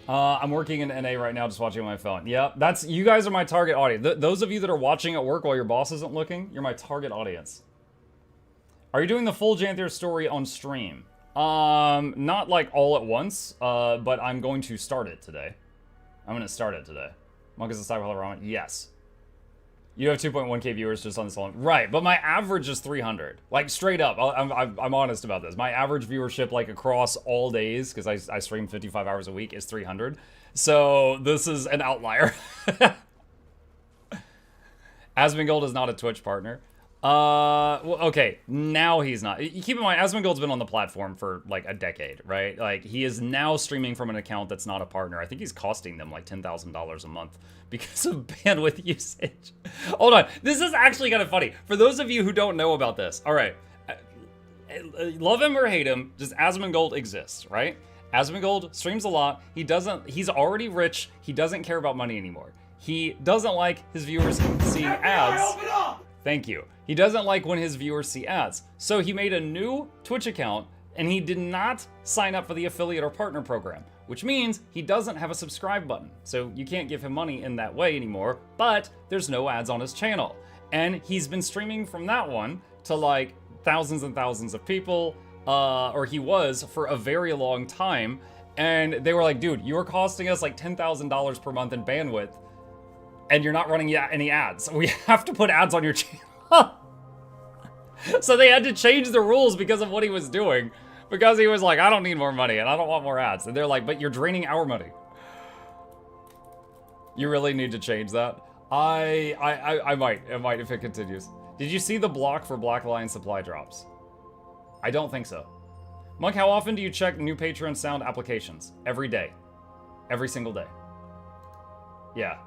I'm working in NA right now, just watching on my phone. Yep, you guys are my target audience. Those of you that are watching at work while your boss isn't looking, you're my target audience. Are you doing the full Janthir story on stream? Not like all at once, but I'm going to start it today. I'm going to start it today. Monk is a cyber ramen. Yes. You have 2.1k viewers just on this alone. Right, but my average is 300. Like, straight up, I'm honest about this. My average viewership, like, across all days, because I stream 55 hours a week, is 300. So, this is an outlier. Asmongold is not a Twitch partner. Well, okay, now he's not. Keep in mind, Asmongold's been on the platform for, like, a decade, right? Like, he is now streaming from an account that's not a partner. I think he's costing them, like, $10,000 a month because of bandwidth usage. Hold on, this is actually kind of funny. For those of you who don't know about this, all right, love him or hate him, just Asmongold exists, right? Asmongold streams a lot. He's already rich. He doesn't care about money anymore. He doesn't like his viewers seeing ads. Thank you. He doesn't like when his viewers see ads. So he made a new Twitch account and he did not sign up for the affiliate or partner program, which means he doesn't have a subscribe button. So you can't give him money in that way anymore, but there's no ads on his channel. And he's been streaming from that one to like thousands and thousands of people, or he was for a very long time. And they were like, dude, you are costing us like $10,000 per month in bandwidth and you're not running any ads. We have to put ads on your channel. So they had to change the rules because of what he was doing. Because he was like, I don't need more money and I don't want more ads. And they're like, but you're draining our money. You really need to change that. I might if it continues. Did you see the block for Black Lion supply drops? I don't think so. Monk, how often do you check new Patreon sound applications? Every day. Every single day. Yeah.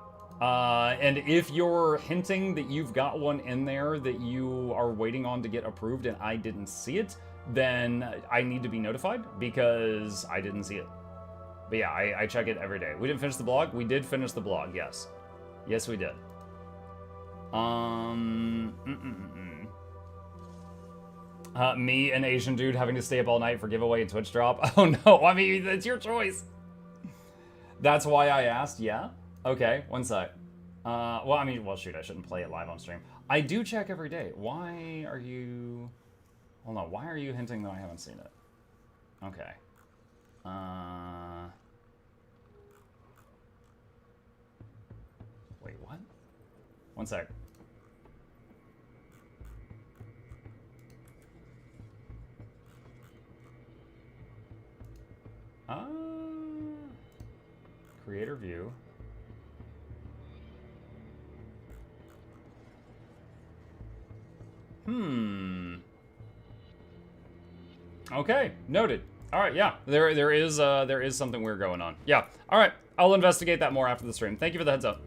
And if you're hinting that you've got one in there that you are waiting on to get approved and I didn't see it, then I need to be notified because I didn't see it. But yeah, I check it every day. We didn't finish the blog? We did finish the blog, yes. Yes, we did. Me, an Asian dude, having to stay up all night for giveaway and Twitch drop? Oh no, I mean, it's your choice. That's why I asked, yeah? Okay, one sec. Well, I mean, well, shoot, I shouldn't play it live on stream. I do check every day. Why are you... Hold on, why are you hinting that I haven't seen it? Okay. Wait, what? One sec. Creator view. Okay, noted. All right, yeah, there is something weird going on. Yeah, all right, I'll investigate that more after the stream. Thank you for the heads up.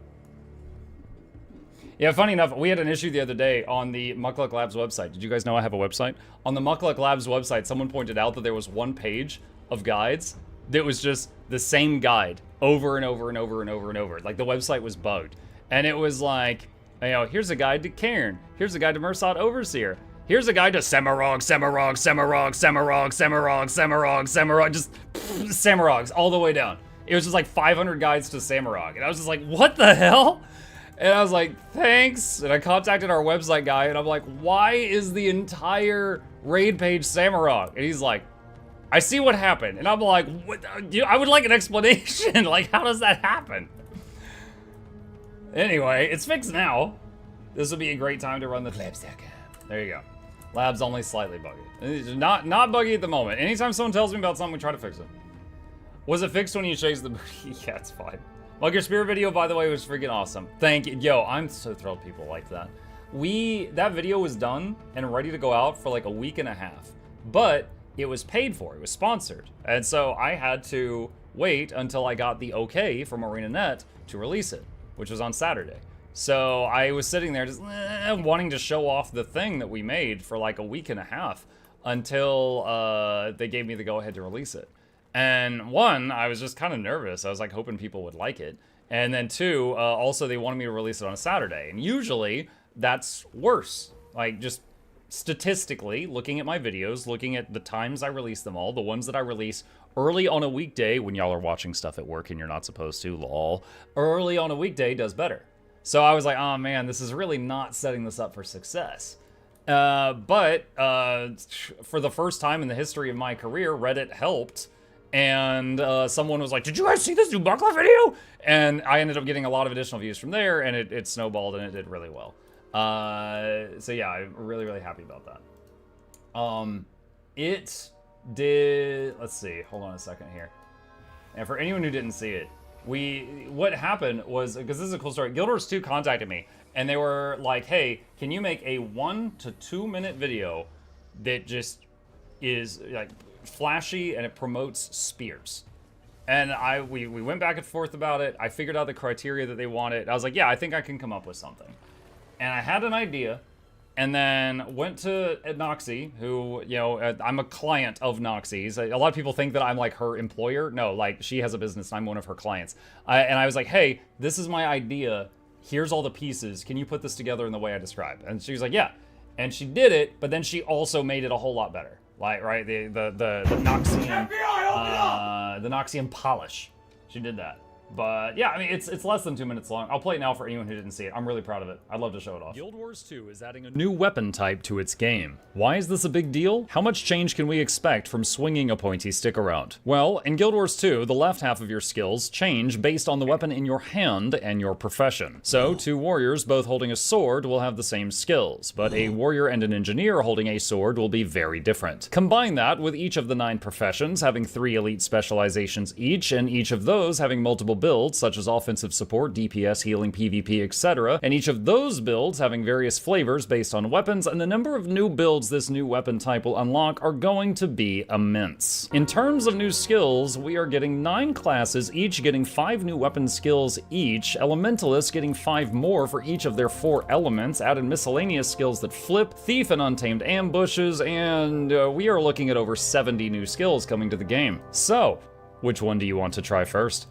Yeah, funny enough, we had an issue the other day on the Mukluk Labs website. Did you guys know I have a website? On the Mukluk Labs website, someone pointed out that there was one page of guides that was just the same guide over and over and over and over and over. Like, the website was bugged. And it was like, you know, here's a guide to Cairn. Here's a guide to Mursat Overseer. Here's a guide to Semirog, Semirog, Semirog, Semirog, Semirog, Semirog, Semirog, just Samirogs all the way down. It was just like 500 guides to Semirog. And I was just like, what the hell? And I was like, thanks. And I contacted our website guy and I'm like, why is the entire raid page Semirog? And he's like, I see what happened. And I'm like, what? I would like an explanation. Like, how does that happen? Anyway, it's fixed now. This would be a great time to run the labs. There you go. Labs only slightly buggy. It's not buggy at the moment. Anytime someone tells me about something, we try to fix it. Was it fixed when you chased the booty? Yeah, it's fine. Like, your Spirit video, by the way, was freaking awesome. Thank you. Yo, I'm so thrilled people like that. That video was done and ready to go out for like a week and a half. But it was paid for. It was sponsored. And so I had to wait until I got the okay from ArenaNet to release it, which was on Saturday. So I was sitting there just wanting to show off the thing that we made for like a week and a half until they gave me the go-ahead to release it. And one, I was just kind of nervous. I was like hoping people would like it. And then two, also they wanted me to release it on a Saturday. And usually that's worse. Like, just statistically, looking at my videos, looking at the times I release them all, the ones that I release early on a weekday when y'all are watching stuff at work and you're not supposed to, lol, early on a weekday does better. So I was like, oh man, this is really not setting this up for success. But for the first time in the history of my career, Reddit helped. And someone was like, did you guys see this new Mukluk video? And I ended up getting a lot of additional views from there, and it snowballed, and it did really well. So yeah, I'm really, really happy about that. It did, let's see, hold on a second here. And for anyone who didn't see it, what happened was, because this is a cool story, Guild Wars 2 contacted me, and they were like, hey, can you make a 1 to 2 minute video that just is like flashy and it promotes spears? And we went back and forth about it. I figured out the criteria that they wanted. I was like, yeah, I think I can come up with something. And I had an idea, and then went to Noxxi, who, you know, I'm a client of Noxxi's. A lot of people think that I'm like her employer. No, like, she has a business and I'm one of her clients. And I was like, hey, this is my idea. Here's all the pieces. Can you put this together in the way I described? And she was like, yeah. And she did it, but then she also made it a whole lot better. Like, right, the Noxian, the Noxian polish. She did that. But yeah, I mean, it's less than 2 minutes long. I'll play it now for anyone who didn't see it. I'm really proud of it. I'd love to show it off. Guild Wars 2 is adding a new weapon type to its game. Why is this a big deal? How much change can we expect from swinging a pointy stick around? Well, in Guild Wars 2, the left half of your skills change based on the weapon in your hand and your profession. So, 2 warriors both holding a sword will have the same skills, but a warrior and an engineer holding a sword will be very different. Combine that with each of the 9 professions having 3 elite specializations each, and each of those having multiple builds, such as offensive support, DPS, healing, PvP, etc., and each of those builds having various flavors based on weapons, and the number of new builds this new weapon type will unlock are going to be immense. In terms of new skills, we are getting 9 classes, each getting 5 new weapon skills each, Elementalists getting 5 more for each of their 4 elements, added miscellaneous skills that flip, Thief and Untamed Ambushes, and we are looking at over 70 new skills coming to the game. So, which one do you want to try first?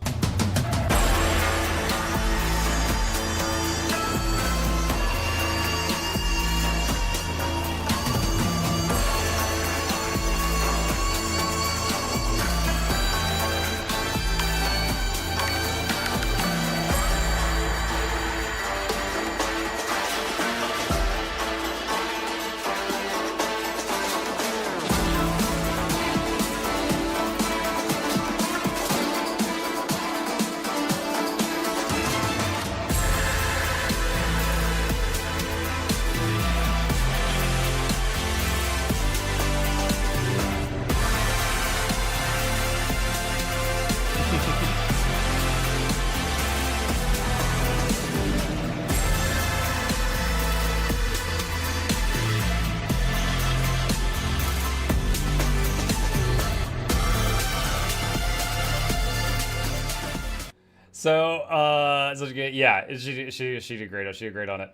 Yeah, she did great. She did great on it.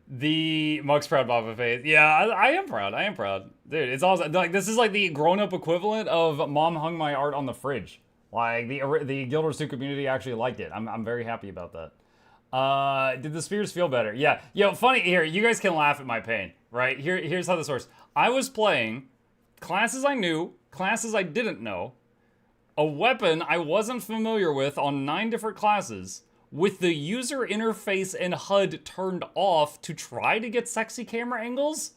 The Mug's proud Baba face. Yeah, I am proud, dude. It's awesome. Like, this is like the grown-up equivalent of Mom hung my art on the fridge. Like, the Guild Wars 2 community actually liked it. I'm very happy about that. Did the spears feel better? Yeah. Yo, funny here. You guys can laugh at my pain, right? Here's how this works. I was playing classes I knew, classes I didn't know, a weapon I wasn't familiar with on 9 different classes, with the user interface and HUD turned off to try to get sexy camera angles.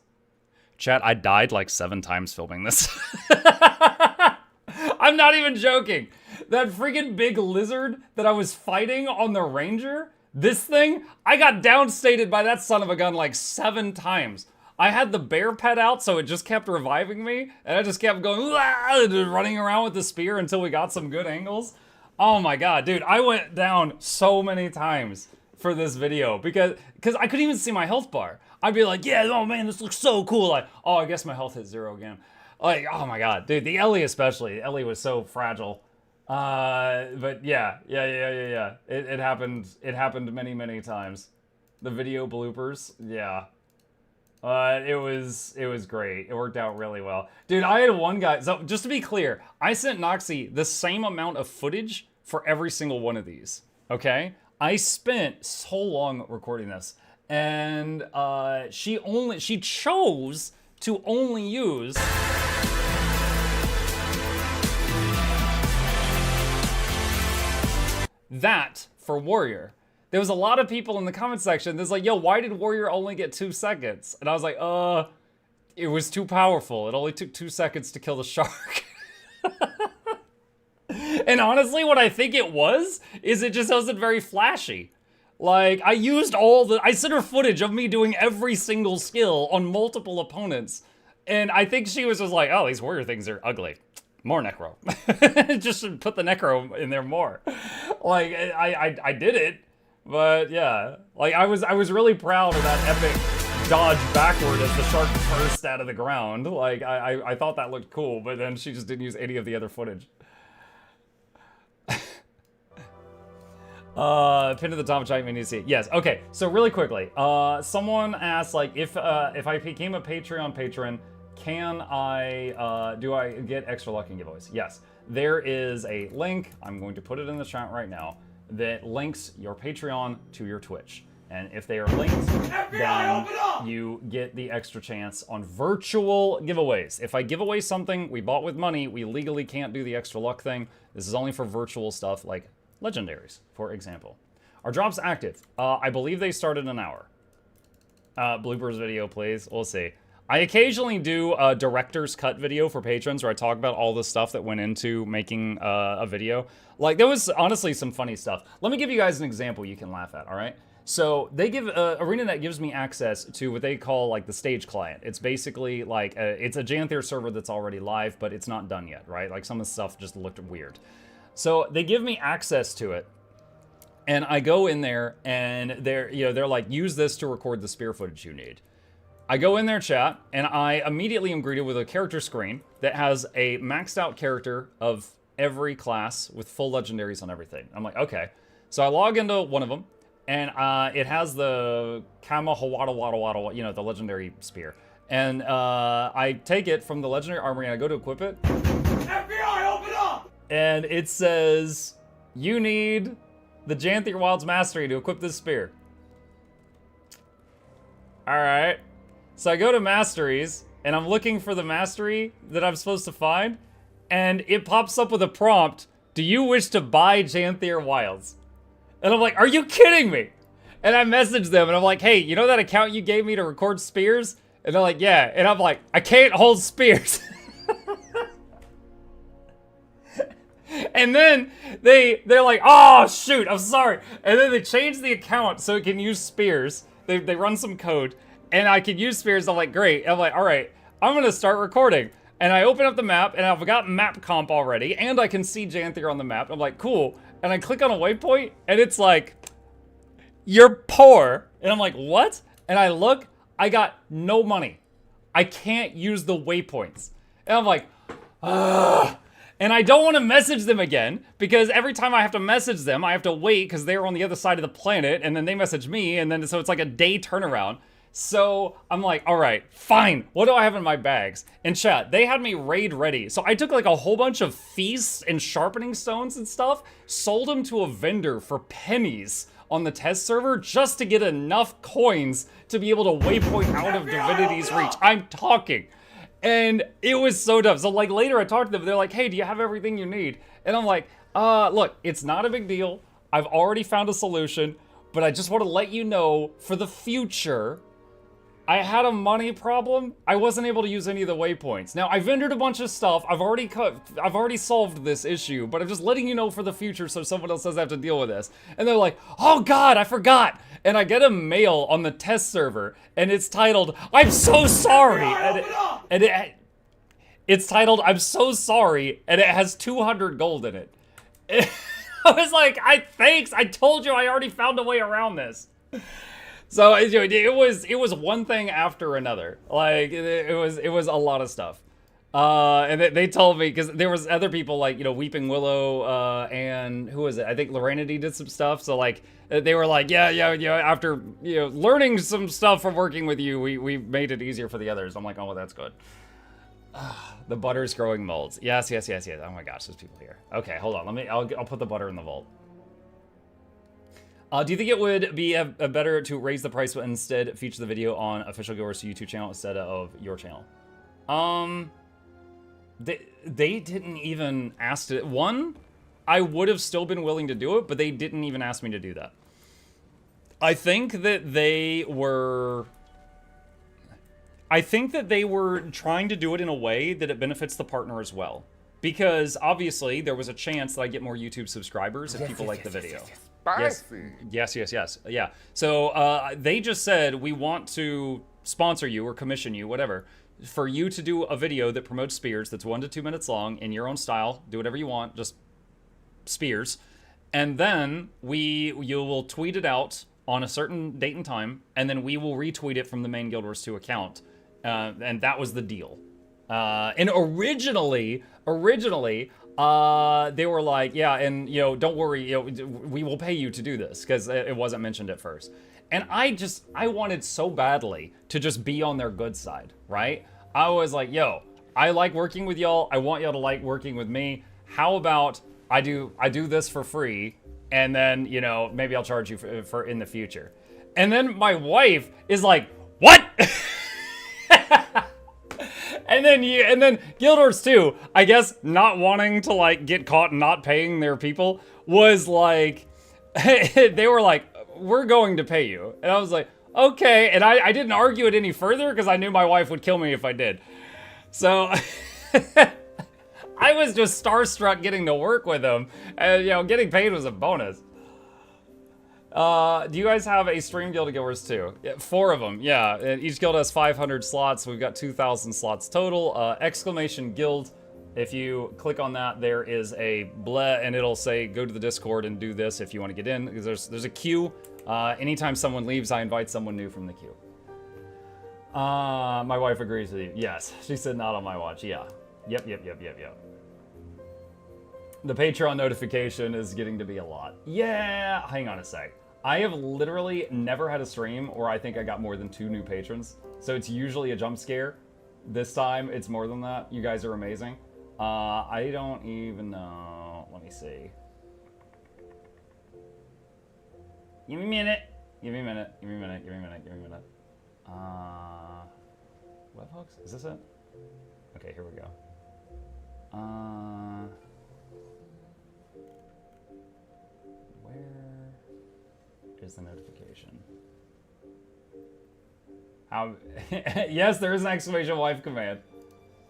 Chat, I died like 7 times filming this. I'm not even joking. That freaking big lizard that I was fighting on the Ranger, this thing, I got downstated by that son of a gun like 7 times. I had the bear pet out, so it just kept reviving me, and I just kept going, running around with the spear until we got some good angles. Oh my god, dude, I went down so many times for this video because I couldn't even see my health bar. I'd be like, yeah, oh man, this looks so cool. Like, oh, I guess my health hit 0 again. Like, oh my god, dude, the Ellie especially. Ellie was so fragile. But yeah. It happened many times. The video bloopers, yeah. It was great. It worked out really well. Dude, I had one guy, so just to be clear, I sent Noxxi the same amount of footage for every single one of these, okay? I spent so long recording this, and she chose to only use that for Warrior. There was a lot of people in the comment section that's like, yo, why did Warrior only get 2 seconds? And I was like, it was too powerful. It only took 2 seconds to kill the shark. And honestly, what I think it was, is it just wasn't very flashy. Like, I sent her footage of me doing every single skill on multiple opponents. And I think she was just like, oh, these Warrior things are ugly. More Necro. Just put the Necro in there more. Like, I did it. But yeah, like I was really proud of that epic dodge backward as the shark burst out of the ground. Like I thought that looked cool, but then she just didn't use any of the other footage. Pin to the top, which I need to see. Yes, okay. So really quickly, someone asked like if I became a Patreon patron, can do I get extra luck and giveaways? Yes, there is a link. I'm going to put it in the chat right now that links your Patreon to your Twitch. And if they are linked, then you get the extra chance on virtual giveaways. If I give away something we bought with money, we legally can't do the extra luck thing. This is only for virtual stuff like legendaries, for example. Are drops active? I believe they start in an hour. Bloopers video, please. We'll see. I occasionally do a director's cut video for patrons where I talk about all the stuff that went into making a video. Like, there was honestly some funny stuff. Let me give you guys an example you can laugh at, all right? So they give, ArenaNet gives me access to what they call like the stage client. It's basically like, it's a Janthir server that's already live, but it's not done yet, right? Like some of the stuff just looked weird. So they give me access to it. And I go in there and they're like, use this to record the spear footage you need. I go in their chat and I immediately am greeted with a character screen that has a maxed out character of every class with full legendaries on everything. I'm like, okay. So I log into one of them and it has the Kama Hawada Wada Wada, you know, the legendary spear. And I take it from the legendary armory and I go to equip it. FBI, open up! And it says, you need the Janthir Wild's Mastery to equip this spear. Alright. So I go to Masteries, and I'm looking for the Mastery that I'm supposed to find, and it pops up with a prompt, do you wish to buy Janthir Wilds? And I'm like, are you kidding me? And I message them, and I'm like, hey, you know that account you gave me to record spears? And they're like, yeah. And I'm like, I can't hold spears. And then they're like, oh shoot, I'm sorry. And then they change the account so it can use spears. They run some code and I can use spears. I'm like, great. And I'm like, all right, I'm gonna start recording. And I open up the map and I've got map comp already and I can see Janthir on the map. I'm like, cool. And I click on a waypoint and it's like, you're poor. And I'm like, what? And I look, I got no money. I can't use the waypoints. And I'm like, ugh. And I don't want to message them again, because every time I have to message them, I have to wait, because they're on the other side of the planet, and then they message me, and then so it's like a day turnaround. So I'm like, all right, fine. What do I have in my bags? And chat, they had me raid ready. So I took like a whole bunch of feasts and sharpening stones and stuff, sold them to a vendor for pennies on the test server just to get enough coins to be able to waypoint out of Divinity's reach. I'm talking. And it was so dumb. So like later I talked to them, they're like, hey, do you have everything you need? And I'm like, look, it's not a big deal. I've already found a solution, but I just want to let you know for the future, I had a money problem. I wasn't able to use any of the waypoints. Now I vendored a bunch of stuff. I've already solved this issue, but I'm just letting you know for the future so someone else doesn't have to deal with this. And they're like, oh God, I forgot. And I get a mail on the test server and it's titled, I'm so sorry. And it's titled, I'm so sorry. And it has 200 gold in it. I was like, thanks. I told you I already found a way around this. So it was one thing after another. Like it was a lot of stuff. And they told me, because there was other people like, you know, Weeping Willow, and who was it? I think Lorenity did some stuff. So like, they were like, yeah, after, you know, learning some stuff from working with you, we made it easier for the others. I'm like, oh, well, that's good. The butter's growing molds. Yes. Oh my gosh, there's people here. Okay, hold on. I'll put the butter in the vault. Do you think it would be a better to raise the price but instead feature the video on official Guilders YouTube channel instead of your channel? They didn't even ask it. One, I would have still been willing to do it, but they didn't even ask me to do that. I think that they were trying to do it in a way that it benefits the partner as well. Because obviously there was a chance that I get more YouTube subscribers if people like the video. Yes. Yeah. So they just said, we want to sponsor you or commission you, whatever, for you to do a video that promotes spears that's 1 to 2 minutes long in your own style. Do whatever you want, just spears. And then you will tweet it out on a certain date and time, and then we will retweet it from the main Guild Wars 2 account. And that was the deal. And originally, they were like, yeah, and, you know, don't worry, you know, we will pay you to do this, because it wasn't mentioned at first. And I wanted so badly to just be on their good side, right? I was like, yo, I like working with y'all. I want y'all to like working with me. How about I do this for free, and then, you know, maybe I'll charge you for in the future. And then my wife is like, what? And then Guild Wars 2, I guess not wanting to like get caught not paying their people, was like, they were like, we're going to pay you. And I was like, okay. And I didn't argue it any further because I knew my wife would kill me if I did. So I was just starstruck getting to work with them. And, you know, getting paid was a bonus. Do you guys have a stream guild of Guild Wars 2? Yeah, 4 of them, yeah. And each guild has 500 slots. We've got 2,000 slots total. Exclamation Guild If you click on that, there is a bleh, and it'll say go to the Discord and do this if you want to get in, because there's a queue. Anytime someone leaves, I invite someone new from the queue. My wife agrees with you. Yes, she said not on my watch. Yeah. Yep. The Patreon notification is getting to be a lot. Yeah, hang on a sec. I have literally never had a stream where I think I got more than 2 new patrons. So it's usually a jump scare. This time, it's more than that. You guys are amazing. I don't even know. Let me see. Give me a minute. Webhooks? Is this it? Okay, here we go. Where is the notification? How? Yes, there is an exclamation wife command.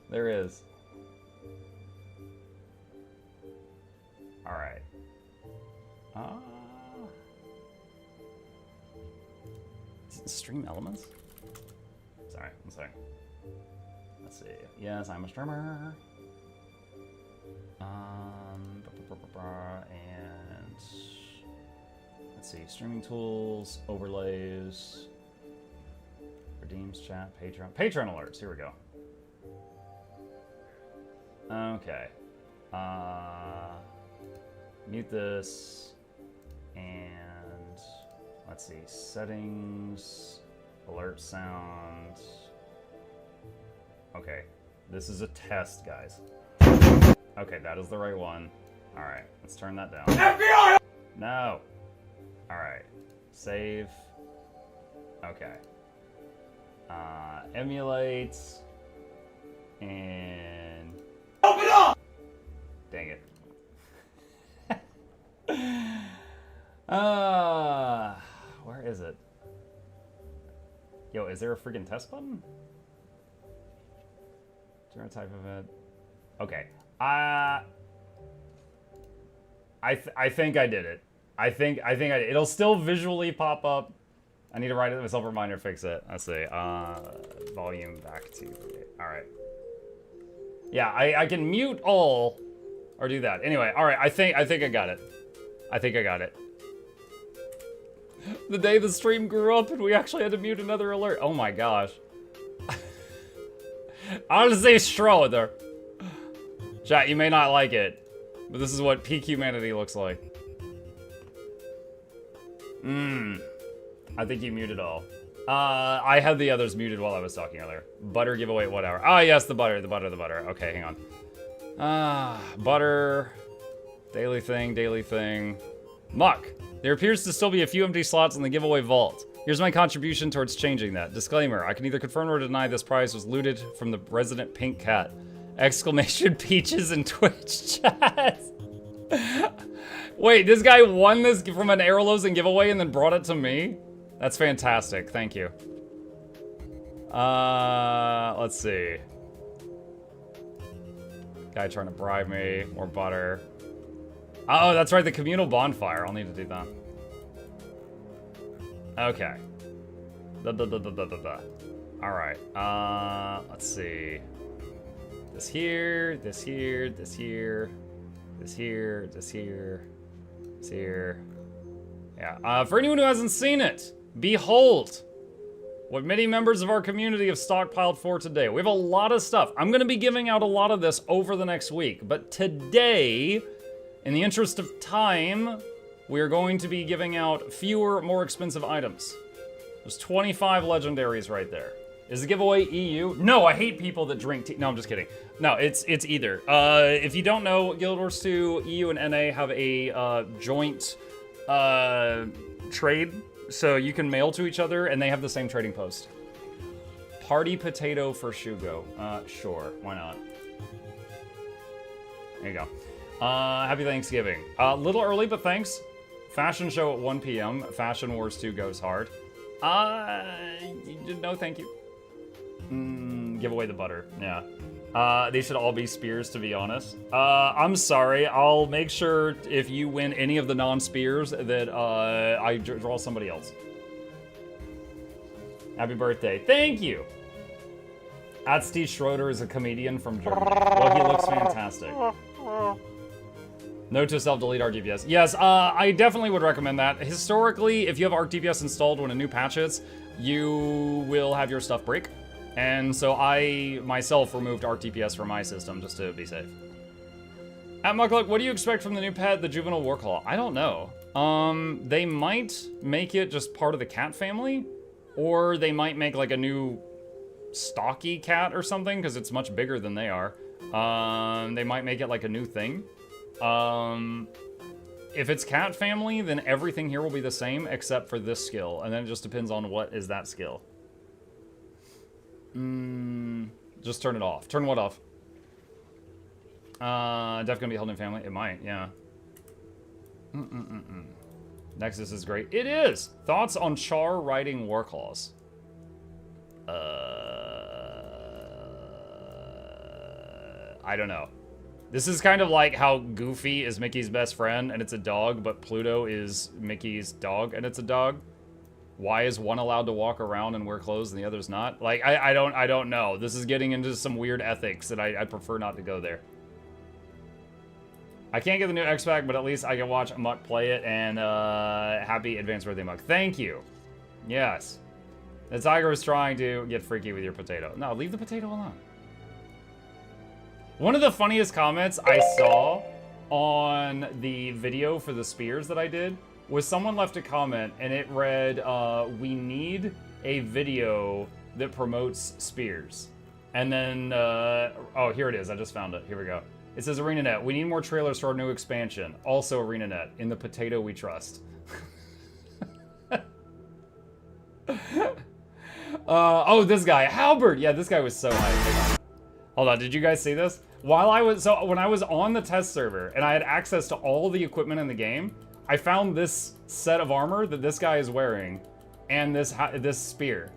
There is. All right. Stream elements? Sorry, one second. Let's see. Yes, I'm a streamer. And let's see. Streaming tools, overlays, redeems, chat, Patreon. Patreon alerts. Here we go. Okay. Mute this, and let's see, settings, alert sound. Okay, this is a test, guys. Okay, that is the right one. All right, let's turn that down. FBI! No. All right, save. Okay. Emulate, and Open up! dang it. Where is it? Yo, is there a freaking test button? General type event. Okay. I think I did it. I think I did. It'll still visually pop up. I need to write it myself a reminder, fix it. Let's see. Volume back to. All right. Yeah, I can mute all or do that. Anyway, all right. I think I got it. I think I got it. The day the stream grew up and we actually had to mute another alert. Oh my gosh. I'll just say Schroeder. Chat, you may not like it, but this is what peak humanity looks like. I think you muted all. I had the others muted while I was talking earlier. Butter giveaway, what hour? Ah, yes, the butter. Okay, hang on. Butter. Daily thing. Muck. There appears to still be a few empty slots in the giveaway vault. Here's my contribution towards changing that. Disclaimer, I can either confirm or deny this prize was looted from the resident pink cat. Exclamation peaches in Twitch chat. Wait, this guy won this from an Arrowlosing giveaway and then brought it to me? That's fantastic, thank you. Let's see. Guy trying to bribe me, more butter. Oh, that's right, the communal bonfire. I'll need to do that. Okay. All right. Let's see. This here. Yeah. For anyone who hasn't seen it, behold what many members of our community have stockpiled for today. We have a lot of stuff. I'm going to be giving out a lot of this over the next week, but today, in the interest of time, we're going to be giving out fewer, more expensive items. There's 25 legendaries right there. Is the giveaway EU? No, I hate people that drink tea. No, I'm just kidding. No, it's either. If you don't know, Guild Wars 2, EU and NA have a joint trade, so you can mail to each other, and they have the same trading post. Party potato for Shugo. Sure, why not? There you go. Happy Thanksgiving. Little early, but thanks. Fashion show at 1 p.m. Fashion Wars 2 goes hard. No, thank you. Give away the butter. Yeah. They should all be spears, to be honest. I'm sorry. I'll make sure if you win any of the non-spears that I draw somebody else. Happy birthday. Thank you. At Steve Schroeder is a comedian from Germany. Well, he looks fantastic. Note to self, delete ArcDPS. Yes, I definitely would recommend that. Historically, if you have ArcDPS installed when a new patch hits, you will have your stuff break. And so I, myself, removed ArcDPS from my system just to be safe. At Mukluk, what do you expect from the new pet, the Juvenile Warclaw? I don't know. They might make it just part of the cat family, or they might make like a new stocky cat or something, because it's much bigger than they are. They might make it like a new thing. If it's cat family, then everything here will be the same except for this skill, and then it just depends on what is that skill. Just turn it off. Turn what off? Def gonna be held in family? It might, yeah. Nexus is great. It is! Thoughts on Char riding Warclaws? I don't know. This is kind of like how Goofy is Mickey's best friend and it's a dog, but Pluto is Mickey's dog and it's a dog. Why is one allowed to walk around and wear clothes and the other's not? Like, I don't know. This is getting into some weird ethics that I prefer not to go there. I can't get the new X-Pack, but at least I can watch Muck play it, and happy advanced birthday, Muck. Thank you. Yes. The tiger was trying to get freaky with your potato. No, leave the potato alone. One of the funniest comments I saw on the video for the spears that I did was someone left a comment, and it read, we need a video that promotes spears. And then, oh, here it is. I just found it. Here we go. It says ArenaNet. We need more trailers for our new expansion. Also ArenaNet. In the potato we trust. Oh, this guy. Halberd. Yeah, this guy was so hyped. Hold on. Did you guys see this? When I was on the test server and I had access to all the equipment in the game, I found this set of armor that this guy is wearing and this spear.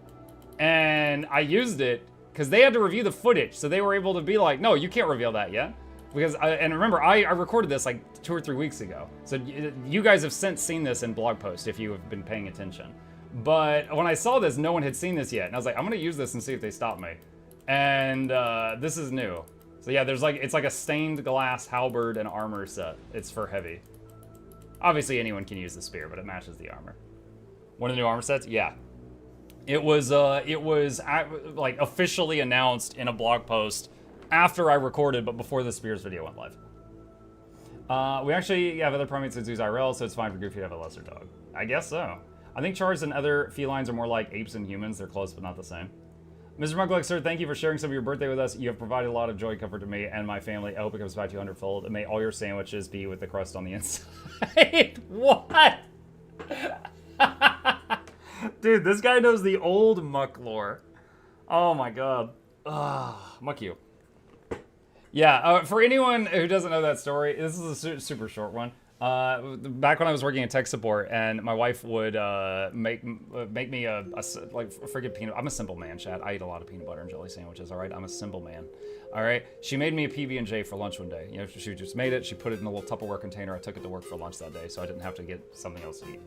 And I used it because they had to review the footage. So they were able to be like, no, you can't reveal that yet. Because, and remember, I recorded this like 2 or 3 weeks ago. So you guys have since seen this in blog posts if you have been paying attention. But when I saw this, no one had seen this yet. And I was like, I'm going to use this and see if they stop me. And this is new. So yeah, it's like a stained glass halberd and armor set. It's for heavy. Obviously anyone can use the spear, but it matches the armor. One of the new armor sets? Yeah. It was like officially announced in a blog post after I recorded, but before the Spears video went live. We actually have other primates that use IRL, so it's fine for Goofy to have a lesser dog. I guess so. I think Chars and other felines are more like apes and humans. They're close, but not the same. Mr. Mukluk, sir, thank you for sharing some of your birthday with us. You have provided a lot of joy and comfort to me and my family. I hope it comes back to you 100-fold. And may all your sandwiches be with the crust on the inside. What? Dude, this guy knows the old Muck lore. Oh my god. Muck you. Yeah, for anyone who doesn't know that story, this is a super short one. Back when I was working in tech support, and my wife would make me a freaking peanut. I'm a simple man, Chad. I eat a lot of peanut butter and jelly sandwiches. All right, I'm a simple man. All right. She made me a PB&J for lunch one day. You know, she just made it. She put it in a little Tupperware container. I took it to work for lunch that day, so I didn't have to get something else to eat.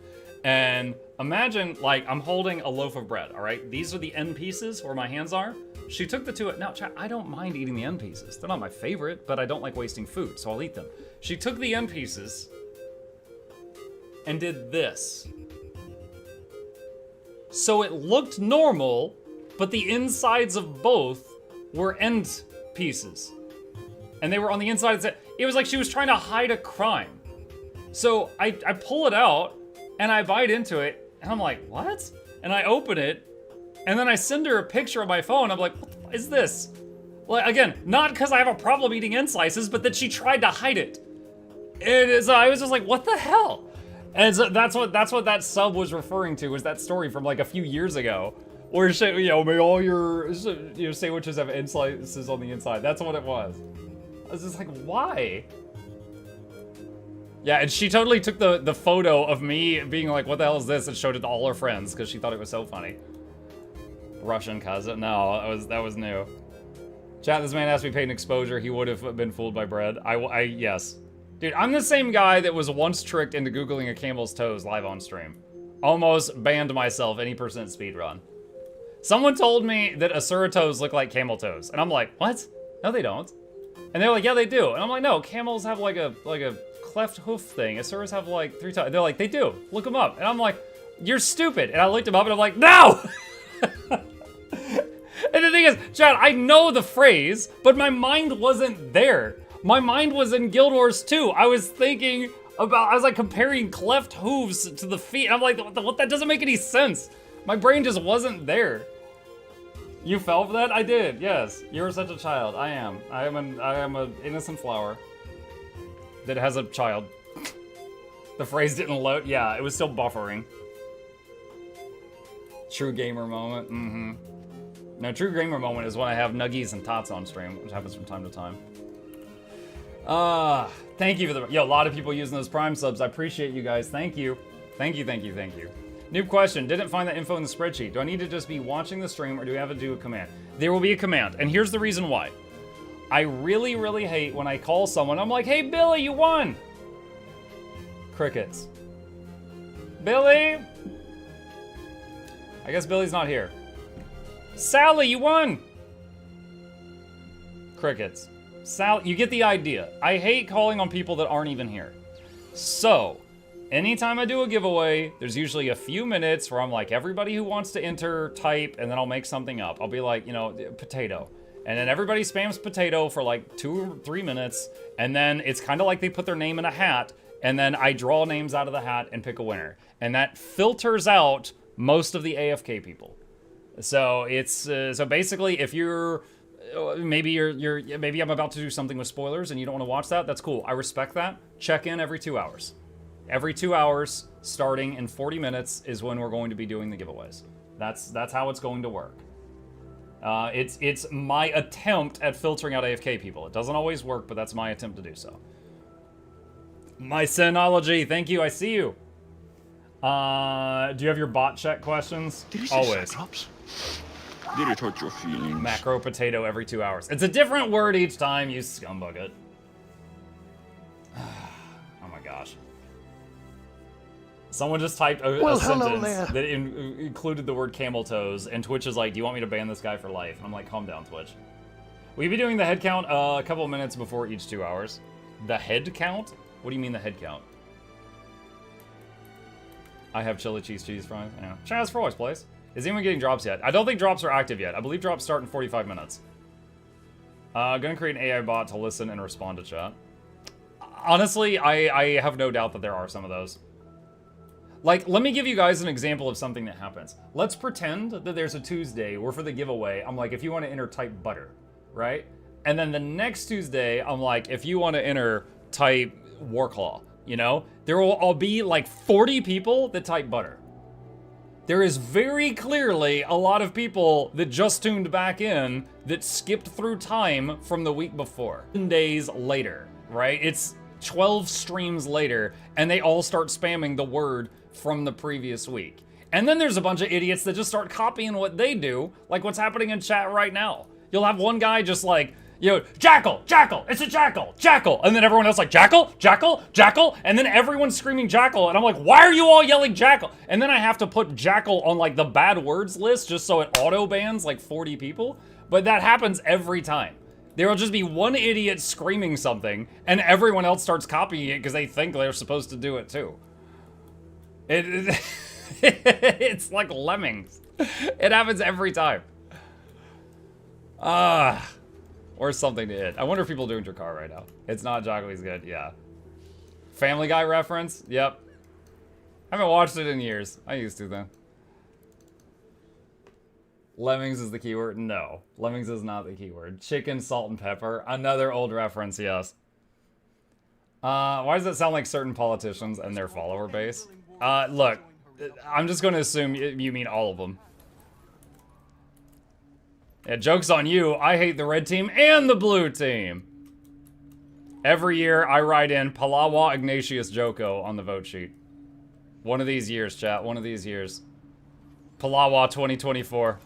And imagine, like, I'm holding a loaf of bread. All right, these are the end pieces where my hands are. She took the two. Now, Chad, I don't mind eating the end pieces. They're not my favorite, but I don't like wasting food, so I'll eat them. She took the end pieces and did this. So it looked normal, but the insides of both were end pieces. And they were on the inside. It was like she was trying to hide a crime. So I pull it out, and I bite into it, and I'm like, what? And I open it, and then I send her a picture on my phone. I'm like, what is this? Well, again, not because I have a problem eating end slices, but that she tried to hide it. And so I was just like, what the hell? And so that's what that sub was referring to, was that story from like a few years ago, where she, you know, may all your sandwiches have end slices on the inside. That's what it was. I was just like, why? Yeah, and she totally took the photo of me being like, what the hell is this? And showed it to all her friends because she thought it was so funny. Russian cousin. No, that was new. Chat, this man asked me paid an exposure. He would have been fooled by bread. Yes. Dude, I'm the same guy that was once tricked into Googling a camel's toes live on stream. Almost banned myself any % speedrun. Someone told me that Asura toes look like camel toes, and I'm like, what? No, they don't. And they're like, yeah, they do. And I'm like, no, camels have like a cleft hoof thing. Asuras have like 3 toes. They're like, they do. Look them up. And I'm like, you're stupid. And I looked them up, and I'm like, no. And the thing is, Chad, I know the phrase, but my mind wasn't there. My mind was in Guild Wars 2. I was thinking about, I was like comparing cleft hooves to the feet. And I'm like, what? That doesn't make any sense. My brain just wasn't there. You fell for that? I did, yes. You're such a child. I am. I am an innocent flower that has a child. The phrase didn't load. Yeah, it was still buffering. True gamer moment. Mm-hmm. No, true gamer moment is when I have nuggies and tots on stream, which happens from time to time. Thank you for the... Yo, a lot of people using those Prime subs. I appreciate you guys. Thank you. Thank you, thank you, thank you. Noob question. Didn't find that info in the spreadsheet. Do I need to just be watching the stream, or do we have to do a command? There will be a command, and here's the reason why. I really, really hate when I call someone. I'm like, hey, Billy, you won. Crickets. Billy? I guess Billy's not here. Sally, you won. Crickets. Sally, you get the idea. I hate calling on people that aren't even here. So, anytime I do a giveaway, there's usually a few minutes where I'm like, everybody who wants to enter, type, and then I'll make something up. I'll be like, you know, potato. And then everybody spams potato for like 2 or 3 minutes, and then it's kind of like they put their name in a hat, and then I draw names out of the hat and pick a winner. And that filters out most of the AFK people. So it's, so basically if you're, maybe I'm about to do something with spoilers and you don't want to watch that, that's cool. I respect that. Check in every 2 hours. Every 2 hours, starting in 40 minutes, is when we're going to be doing the giveaways. That's how it's going to work. It's my attempt at filtering out AFK people. It doesn't always work, but that's my attempt to do so. My Synology, thank you, I see you. Do you have your bot check questions? Always. Did it hurt your feelings? Macro potato every 2 hours. It's a different word each time, you scumbucket. Oh my gosh. Someone just typed a sentence that included the word camel toes, and Twitch is like, do you want me to ban this guy for life? And I'm like, calm down, Twitch. We'll be doing the head count a couple of minutes before each 2 hours. The head count? What do you mean the head count? I have chili cheese fries. Yeah. Chaz for always, place. Is anyone getting drops yet? I don't think drops are active yet. I believe drops start in 45 minutes. Gonna create an AI bot to listen and respond to chat. Honestly, I have no doubt that there are some of those. Like, let me give you guys an example of something that happens. Let's pretend that there's a Tuesday where for the giveaway, I'm like, if you want to enter, type butter, right? And then the next Tuesday, I'm like, if you want to enter, type Warclaw, you know? There will all be like 40 people that type butter. There is very clearly a lot of people that just tuned back in that skipped through time from the week before. 10 days later, right? It's 12 streams later, and they all start spamming the word from the previous week. And then there's a bunch of idiots that just start copying what they do, like what's happening in chat right now. You'll have one guy just like, you know, jackal, jackal, it's a jackal, jackal. And then everyone else like, jackal, jackal, jackal. And then everyone's screaming jackal. And I'm like, why are you all yelling jackal? And then I have to put jackal on like the bad words list just so it auto bans like 40 people. But that happens every time. There will just be one idiot screaming something and everyone else starts copying it because they think they're supposed to do it too. It's like lemmings. It happens every time. Or something to hit. I wonder if people are doing Drakkar right now. It's not Joggly's good, yeah. Family Guy reference? Yep. Haven't watched it in years. I used to though. Lemmings is the keyword? No. Lemmings is not the keyword. Chicken, salt, and pepper. Another old reference, yes. Why does it sound like certain politicians and their follower base? Look, I'm just going to assume you mean all of them. Yeah, joke's on you. I hate the red team and the blue team. Every year, I write in Palawa Ignatius Joko on the vote sheet. One of these years, chat. One of these years. Palawa 2024.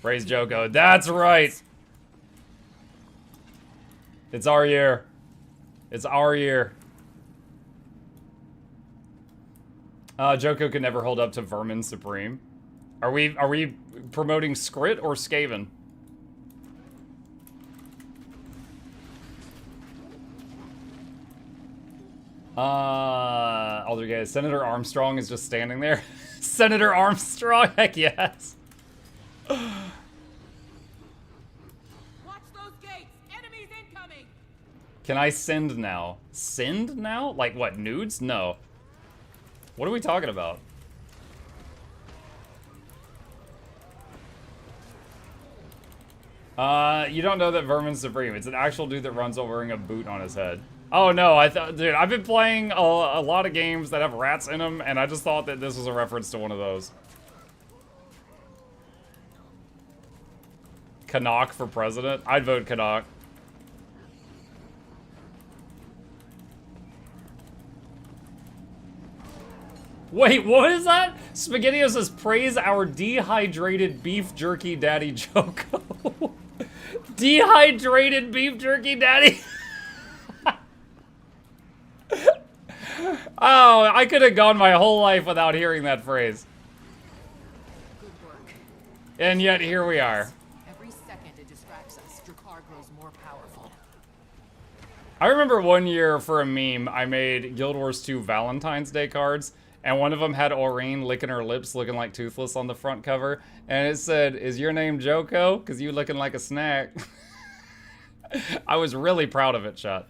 Praise Joko. That's right. It's our year. It's our year. Joko could never hold up to Vermin Supreme. Are we promoting Skrit or Skaven? Alder guys, Senator Armstrong is just standing there. Senator Armstrong, heck yes. Watch those gates. Enemies incoming. Can I send now? Send now? Like what, nudes? No. What are we talking about? You don't know that Vermin Supreme. It's an actual dude that runs while wearing a boot on his head. Oh no, I thought, dude, I've been playing a lot of games that have rats in them, and I just thought that this was a reference to one of those. Canuck for president? I'd vote Canuck. Wait, what is that? SpaghettiO says, praise our dehydrated beef jerky daddy Joko. Dehydrated beef jerky daddy? Oh, I could have gone my whole life without hearing that phrase. Good work. And yet, here we are. Every second it distracts us, Drakkar grows more powerful. I remember one year for a meme, I made Guild Wars 2 Valentine's Day cards, and one of them had Aurene licking her lips looking like Toothless on the front cover, and it said, is your name Joko? Because you looking like a snack. I was really proud of it, chat.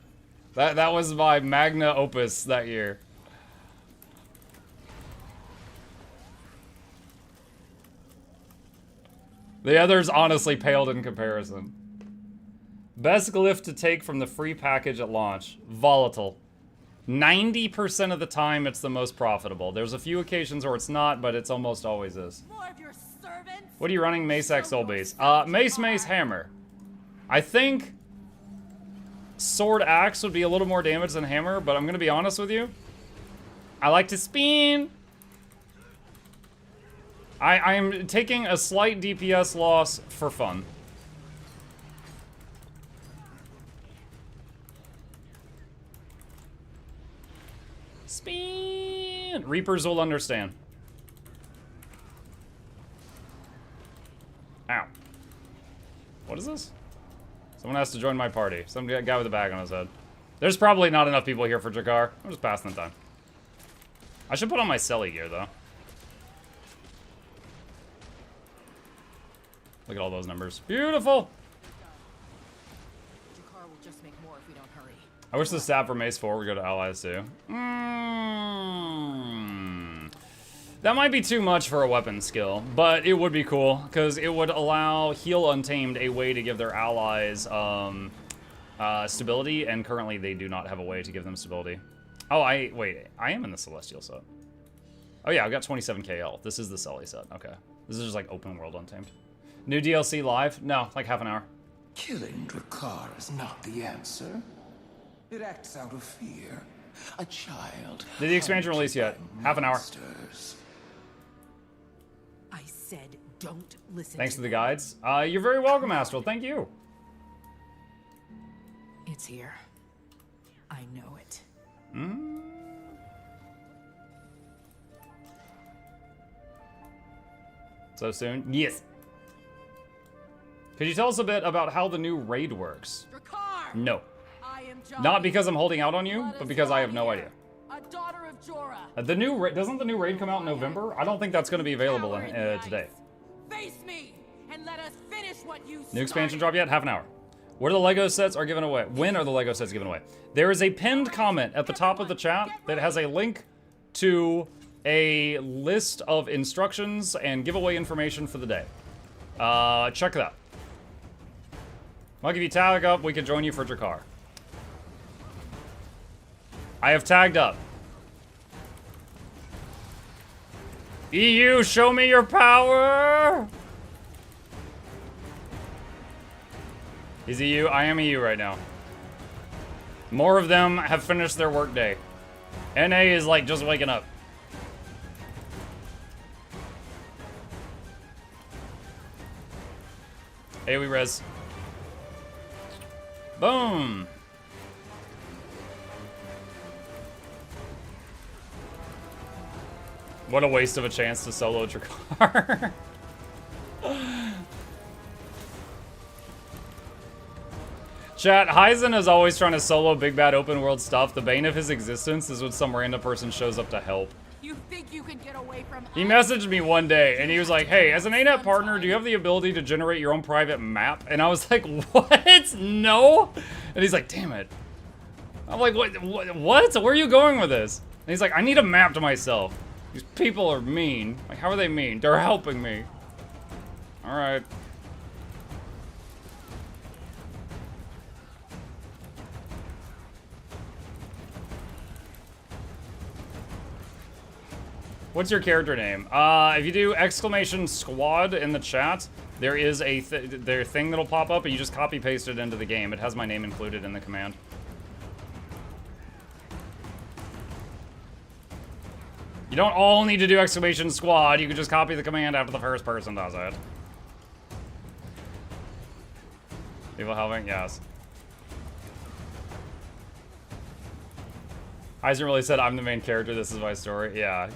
That was my magna opus that year. The others honestly paled in comparison. Best glyph to take from the free package at launch. Volatile. 90% of the time, it's the most profitable. There's a few occasions where it's not, but it's almost always is. More of your servants. What are you running? Mace X Soul Base. Mace Hammer. I think Sword Axe would be a little more damage than Hammer, but I'm gonna be honest with you. I like to spin. I'm taking a slight DPS loss for fun. Spin. Reapers will understand. Ow. What is this? Someone has to join my party. Some guy with a bag on his head. There's probably not enough people here for Drakkar. I'm just passing the time. I should put on my Selly gear, though. Look at all those numbers. Beautiful! Drakkar will just make more if we don't hurry. I wish the stab for Mace 4 would go to allies, too. That might be too much for a weapon skill, but it would be cool, because it would allow Heal Untamed a way to give their allies stability, and currently they do not have a way to give them stability. Oh, wait, I am in the Celestial set. Oh yeah, I've got 27k health. This is the Sully set, okay. This is just like open world Untamed. New DLC live? No, like half an hour. Killing Drakkar is not the answer. It acts out of fear. A child. Did the expansion release yet? Half an hour. I said don't listen. Thanks to the guides. You're very welcome, Astral. Thank you. It's here. I know it. So soon? Yes. Could you tell us a bit about how the new raid works? Drakkar! No. I am Not because I'm holding out on you, but because I have no idea. A daughter of Jorah. Doesn't the new raid come out in November? I don't think that's going to be available today. Face me and let us finish what you New expansion drop yet? Half an hour. What are the Lego sets are given away? When are the Lego sets given away? There is a pinned comment at the top of the chat that has a link to a list of instructions and giveaway information for the day. Check that. Well, if you tag up, we can join you for Drakkar. I have tagged up. EU, show me your power! Is EU? I am EU right now. More of them have finished their workday. NA is like just waking up. Hey, we res. Boom! What a waste of a chance to solo Drakkar. Chat, Hyzen is always trying to solo big bad open world stuff. The bane of his existence is when some random person shows up to help. You think you can get away from He messaged me one day and he was like, hey, as an ANET partner, do you have the ability to generate your own private map? And I was like, what? No? And he's like, damn it. I'm like, what? Where are you going with this? And he's like, I need a map to myself. These people are mean. Like, how are they mean? They're helping me. All right. What's your character name? If you do exclamation squad in the chat, there is a their thing that'll pop up, and you just copy paste it into the game. It has my name included in the command. You don't all need to do exclamation squad. You can just copy the command after the first person does it. People helping? Yes. Eisen really said, I'm the main character, this is my story. Yeah.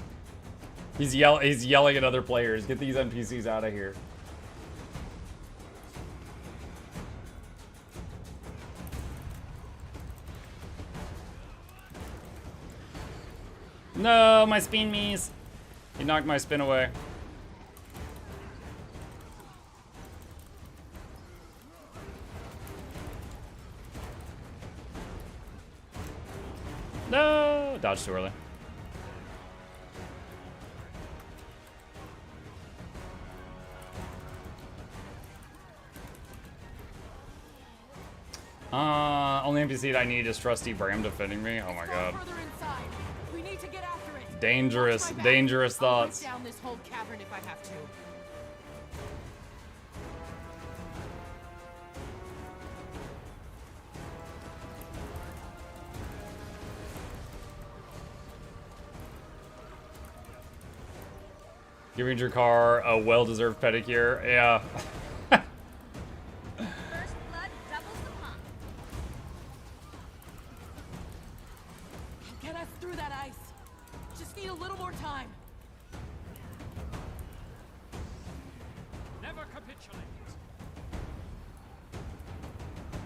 He's yelling at other players. Get these NPCs out of here. No, my spin me's. He knocked my spin away. No, dodge too early. Only NPC that I need is Trusty Bram defending me. Oh my god. We need to get after it. Dangerous, dangerous thoughts. I'll break down this whole cavern if I have to. Giving your car a well-deserved pedicure. Yeah. First blood doubles the pump. Get us through that ice. Just need a little more time. Never capitulate.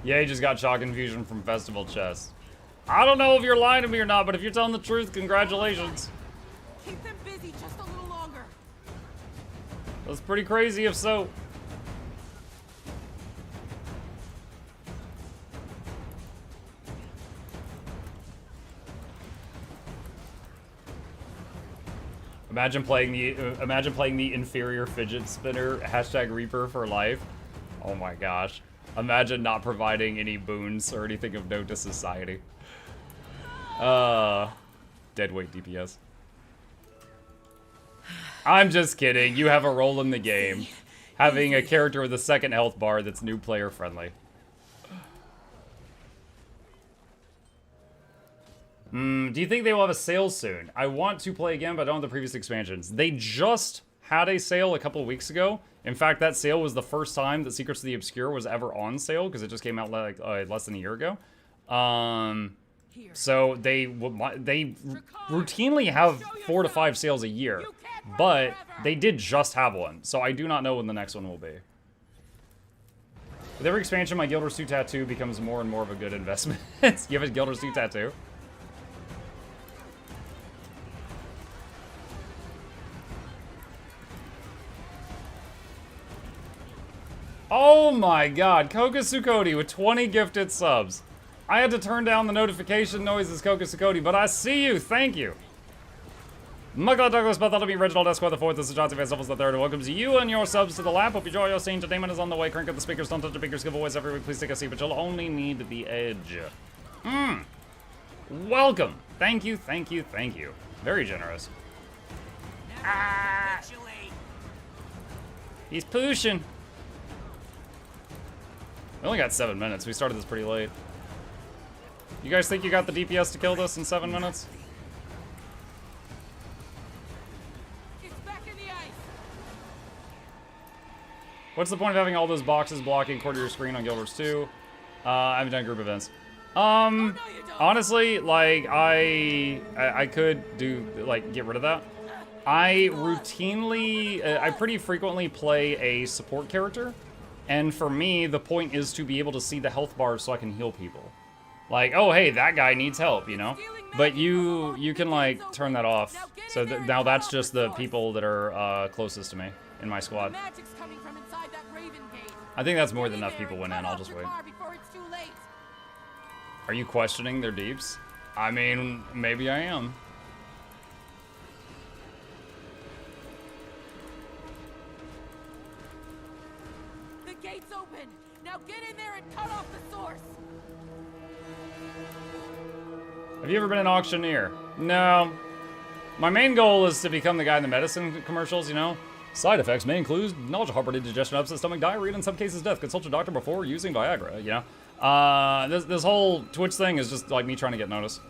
Yeah, he just got shock infusion from Festival Chess. I don't know if you're lying to me or not, but if you're telling the truth, congratulations. Keep them busy just a little longer. That's pretty crazy if so. Imagine playing the inferior fidget spinner # Reaper for life. Oh my gosh. Imagine not providing any boons or anything of note to society. Deadweight DPS. I'm just kidding. You have a role in the game. Having a character with a second health bar that's new player friendly. Do you think they will have a sale soon? I want to play again, but I don't have the previous expansions. They just had a sale a couple of weeks ago. In fact, that sale was the first time that Secrets of the Obscure was ever on sale, because it just came out like less than a year ago. So they routinely have 4 to 5 sales a year, but they did just have one. So I do not know when the next one will be. With every expansion, my Guild Wars 2 tattoo becomes more and more of a good investment. You have a Guild Wars 2 tattoo? Oh my god, Kokosukoti with 20 gifted subs. I had to turn down the notification noises, Kokosukoti, but I see you, thank you. Michael Douglas, Bartholomew, Reginald Esquire the 4th, this is Johnson Van Suffles the 3rd, and welcomes you and your subs to the lap. Hope you enjoy your scene. Entertainment is on the way. Crank up the speakers, don't touch the speakers, giveaways every week. Please take a seat, but you'll only need the edge. Welcome. Thank you, thank you, thank you. Very generous. He's pushing. We only got 7 minutes. We started this pretty late. You guys think you got the DPS to kill this in 7 minutes? It's back in the ice. What's the point of having all those boxes blocking quarter of your screen on Guild Wars 2? I haven't done group events. Honestly, like, I could do, like, get rid of that. I I pretty frequently play a support character. And for me, the point is to be able to see the health bars so I can heal people. Like, oh, hey, that guy needs help, you know? But you can, like, turn that off. So now that's just the people that are closest to me in my squad. I think that's more than enough people went in. I'll just wait. Are you questioning their deeps? I mean, maybe I am. The gate's open. Now get in there and cut off the source. Have you ever been an auctioneer? No. My main goal is to become the guy in the medicine commercials, you know? Side effects may include nausea, heartburn, indigestion, upset stomach, diarrhea, and in some cases death. Consult your doctor before using Viagra, you know? This whole Twitch thing is just like me trying to get noticed.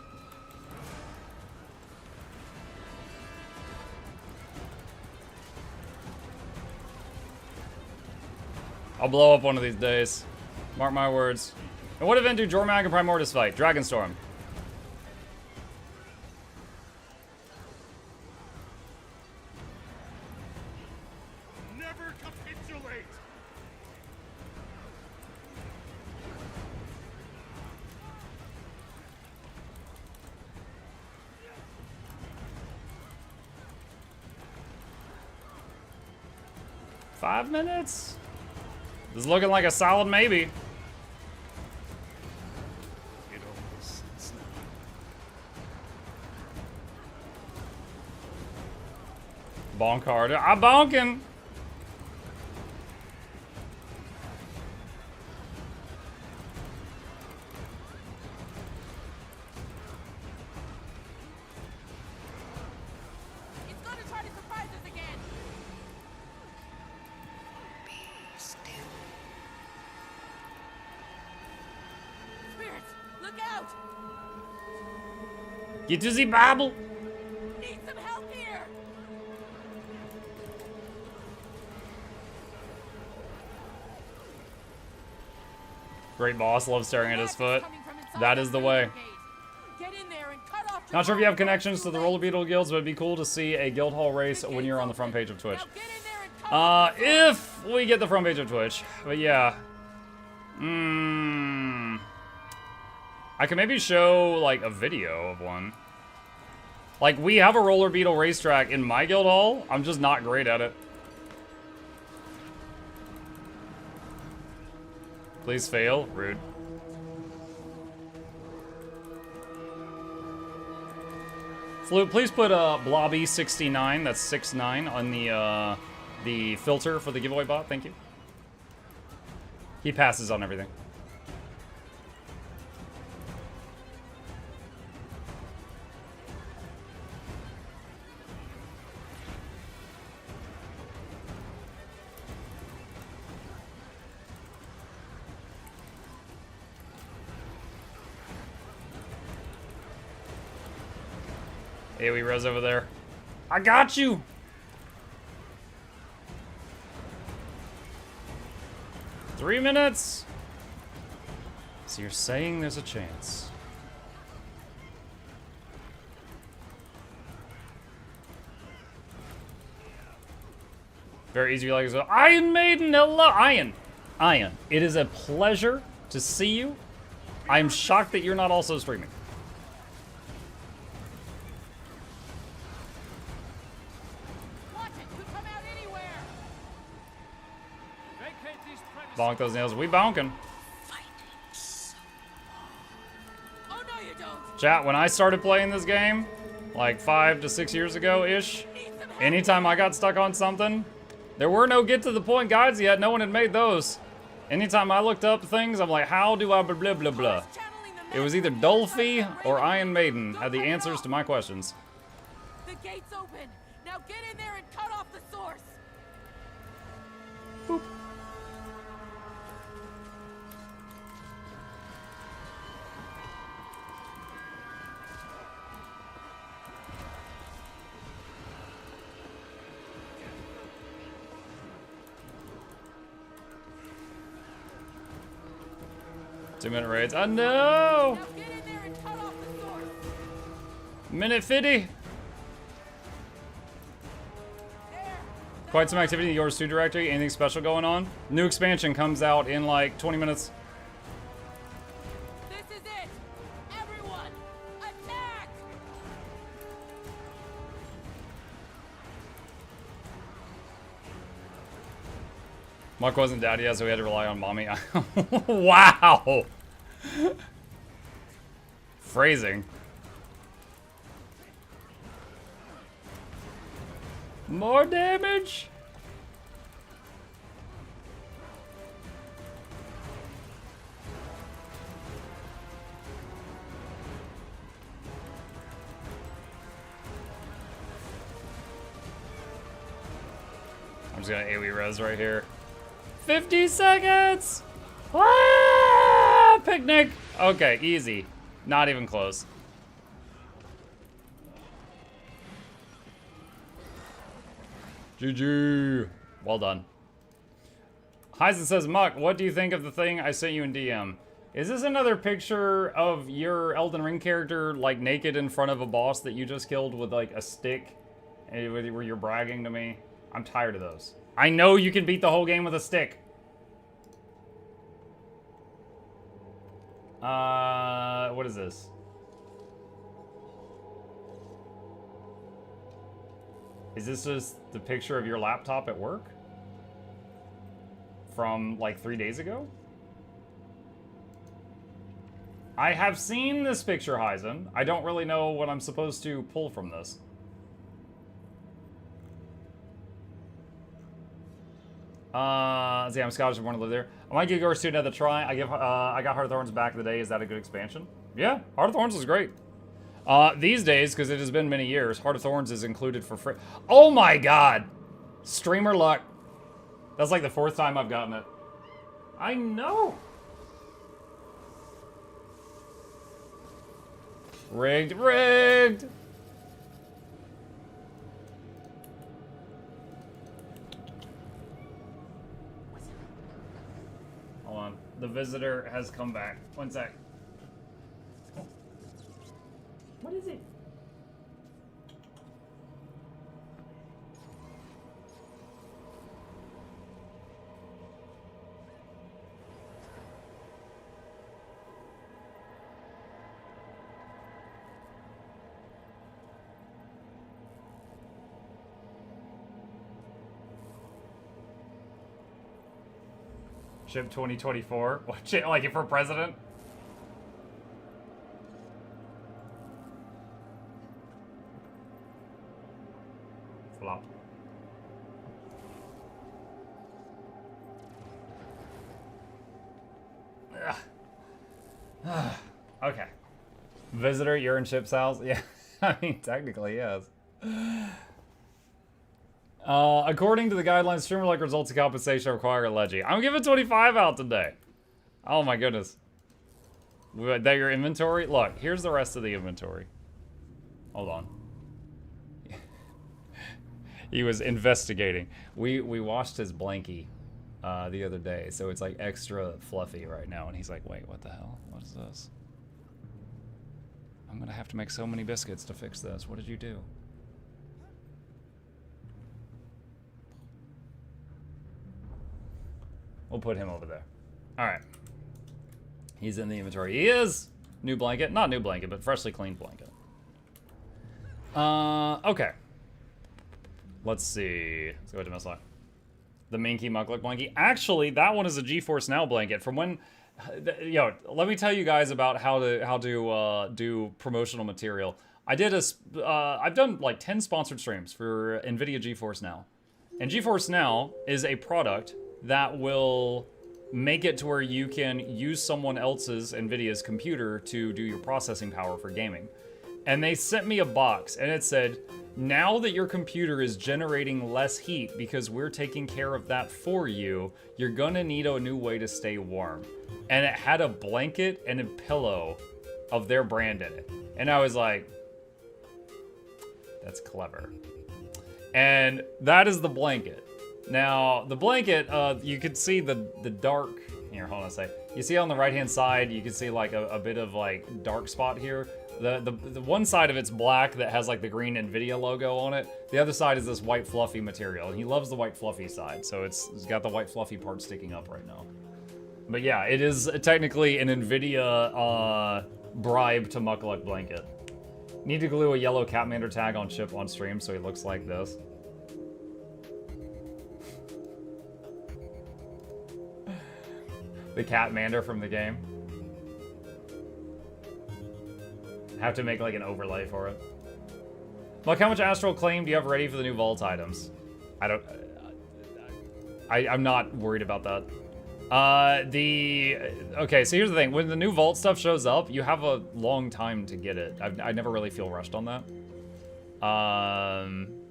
I'll blow up one of these days. Mark my words. And what event do Jormag and Primordus fight? Dragonstorm. Never capitulate. Five minutes? This is looking like a solid maybe. It all makes sense now. Bonk hard. I'm bonking. It's gonna try to surprise us again. Spirits, look out! Get to the Bible. Need some help here! Great boss. Love staring at his foot. That is the way. Get in there and cut off. Not sure if you have connections to the Roller Beetle guilds, but it'd be cool to see a guild hall race when you're on the front page of Twitch. If we get the front page of Twitch. But yeah. I can maybe show, like, a video of one. Like, we have a Roller Beetle racetrack in my guild hall. I'm just not great at it. Please fail. Rude. Flute, please put Blobby69, that's 69, on the filter for the giveaway bot. Thank you. He passes on everything. AoE res over there. I got you! Three minutes! So you're saying there's a chance. Very easy, like so. Iron Maiden, hello! Iron, it is a pleasure to see you. I'm shocked that you're not also streaming. Bonk those nails. We bonking. Oh, no, you don't. Chat, when I started playing this game, like 5 to 6 years ago-ish, anytime I got stuck on something, there were no get to the point guides yet. No one had made those. Anytime I looked up things, I'm like, how do I blah, blah, blah, blah. It was either Dolphy or Iron Maiden had the answers to my questions. The gate's open. Now get in there and cut off the source. Boop. 2-minute raids. Oh no! Minute 50. Quite some activity in the Yours 2 directory. Anything special going on? New expansion comes out in like 20 minutes. This is it! Everyone, attack! Muck wasn't daddy yet, so we had to rely on mommy. Wow! Phrasing. More damage? I'm just gonna AoE res right here. 50 seconds! Ah! Picnic! Okay, easy. Not even close. GG. Well done. Heisen says, Muck, what do you think of the thing I sent you in DM? Is this another picture of your Elden Ring character, like, naked in front of a boss that you just killed with, like, a stick? Where you're bragging to me? I'm tired of those. I know you can beat the whole game with a stick. What is this? Is this just the picture of your laptop at work? From like 3 days ago? I have seen this picture, Heisen. I don't really know what I'm supposed to pull from this. See, I'm Scottish and want to live there. I might give Yours 2 another try. I got Heart of Thorns back in the day. Is that a good expansion? Yeah, Heart of Thorns is great. These days, because it has been many years, Heart of Thorns is included for free. Oh my god! Streamer luck. That's like the 4th time I've gotten it. I know! Rigged, rigged! Hold on. The visitor has come back. One sec. What is it? Ship 2024? What shit, like it for president? Flop. Okay. Visitor, you're in ship's house? Yeah, I mean, technically, yes. According to the guidelines, streamer-like results of compensation require a leggy. I'm giving 25 out today. Oh my goodness. That your inventory? Look, here's the rest of the inventory. Hold on. He was investigating. We washed his blankie the other day, so it's like extra fluffy right now. And he's like, wait, what the hell? What is this? I'm gonna have to make so many biscuits to fix this. What did you do? We'll put him over there. All right. He's in the inventory. He is! New blanket. Not new blanket, but freshly cleaned blanket. Okay. Let's see. Let's go to Missile. The Minky Mukluk blankie. Actually, that one is a GeForce Now blanket. From when... Yo, let me tell you guys about how to do promotional material. I've done like 10 sponsored streams for NVIDIA GeForce Now. And GeForce Now is a product that will make it to where you can use someone else's, NVIDIA's computer to do your processing power for gaming. And they sent me a box and it said, now that your computer is generating less heat because we're taking care of that for you, you're gonna need a new way to stay warm. And it had a blanket and a pillow of their brand in it. And I was like, that's clever. And that is the blanket. Now, the blanket, you can see the dark, here, hold on a sec. You see on the right-hand side, you can see like a bit of like dark spot here. The one side of it's black that has like the green NVIDIA logo on it. The other side is this white fluffy material, and he loves the white fluffy side, so it's got the white fluffy part sticking up right now. But yeah, it is technically an NVIDIA bribe to Mukluk blanket. Need to glue a yellow Catmander tag on Chip on stream so he looks like this. The Catmander from the game. Have to make like an overlay for it. Look, how much astral claim do you have ready for the new vault items? I'm not worried about that. Okay, so here's the thing. When the new vault stuff shows up, you have a long time to get it. I never really feel rushed on that.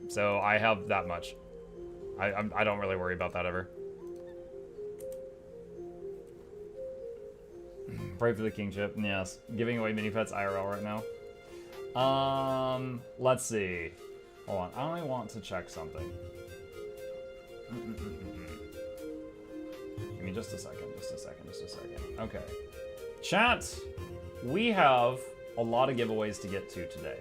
So I have that much. I don't really worry about that ever. Pray for the kingship. Yes. Giving away mini pets IRL right now. Let's see. Hold on. I want to check something. Give me just a second. Okay. Chat, we have a lot of giveaways to get to today.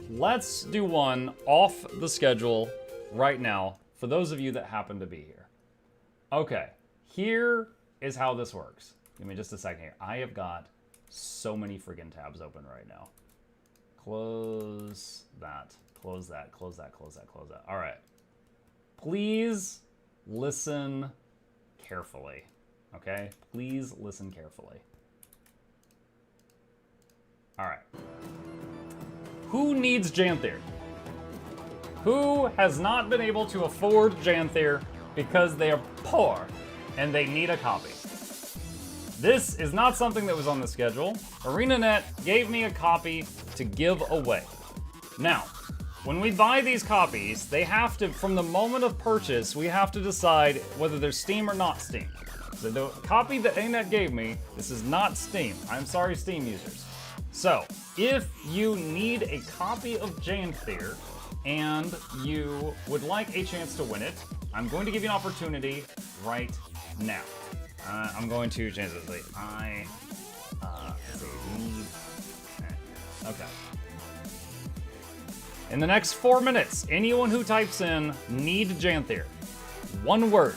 Let's do one off the schedule right now for those of you that happen to be here. Okay. Here is how this works. Give me just a second here. I have got so many friggin' tabs open right now. Close that. Close that. Close that. Close that. Close that. All right. Please listen carefully. Okay? Please listen carefully. All right. Who needs Janthir? Who has not been able to afford Janthir because they are poor and they need a copy? This is not something that was on the schedule. ArenaNet gave me a copy to give away. Now, when we buy these copies, they have to, from the moment of purchase, we have to decide whether they're Steam or not Steam. So the copy that ArenaNet gave me, this is not Steam. I'm sorry, Steam users. So, if you need a copy of Janthir and you would like a chance to win it, I'm going to give you an opportunity right now. I'm going to change this. Need. Okay. In the next 4 minutes, anyone who types in "need Janthir," one word,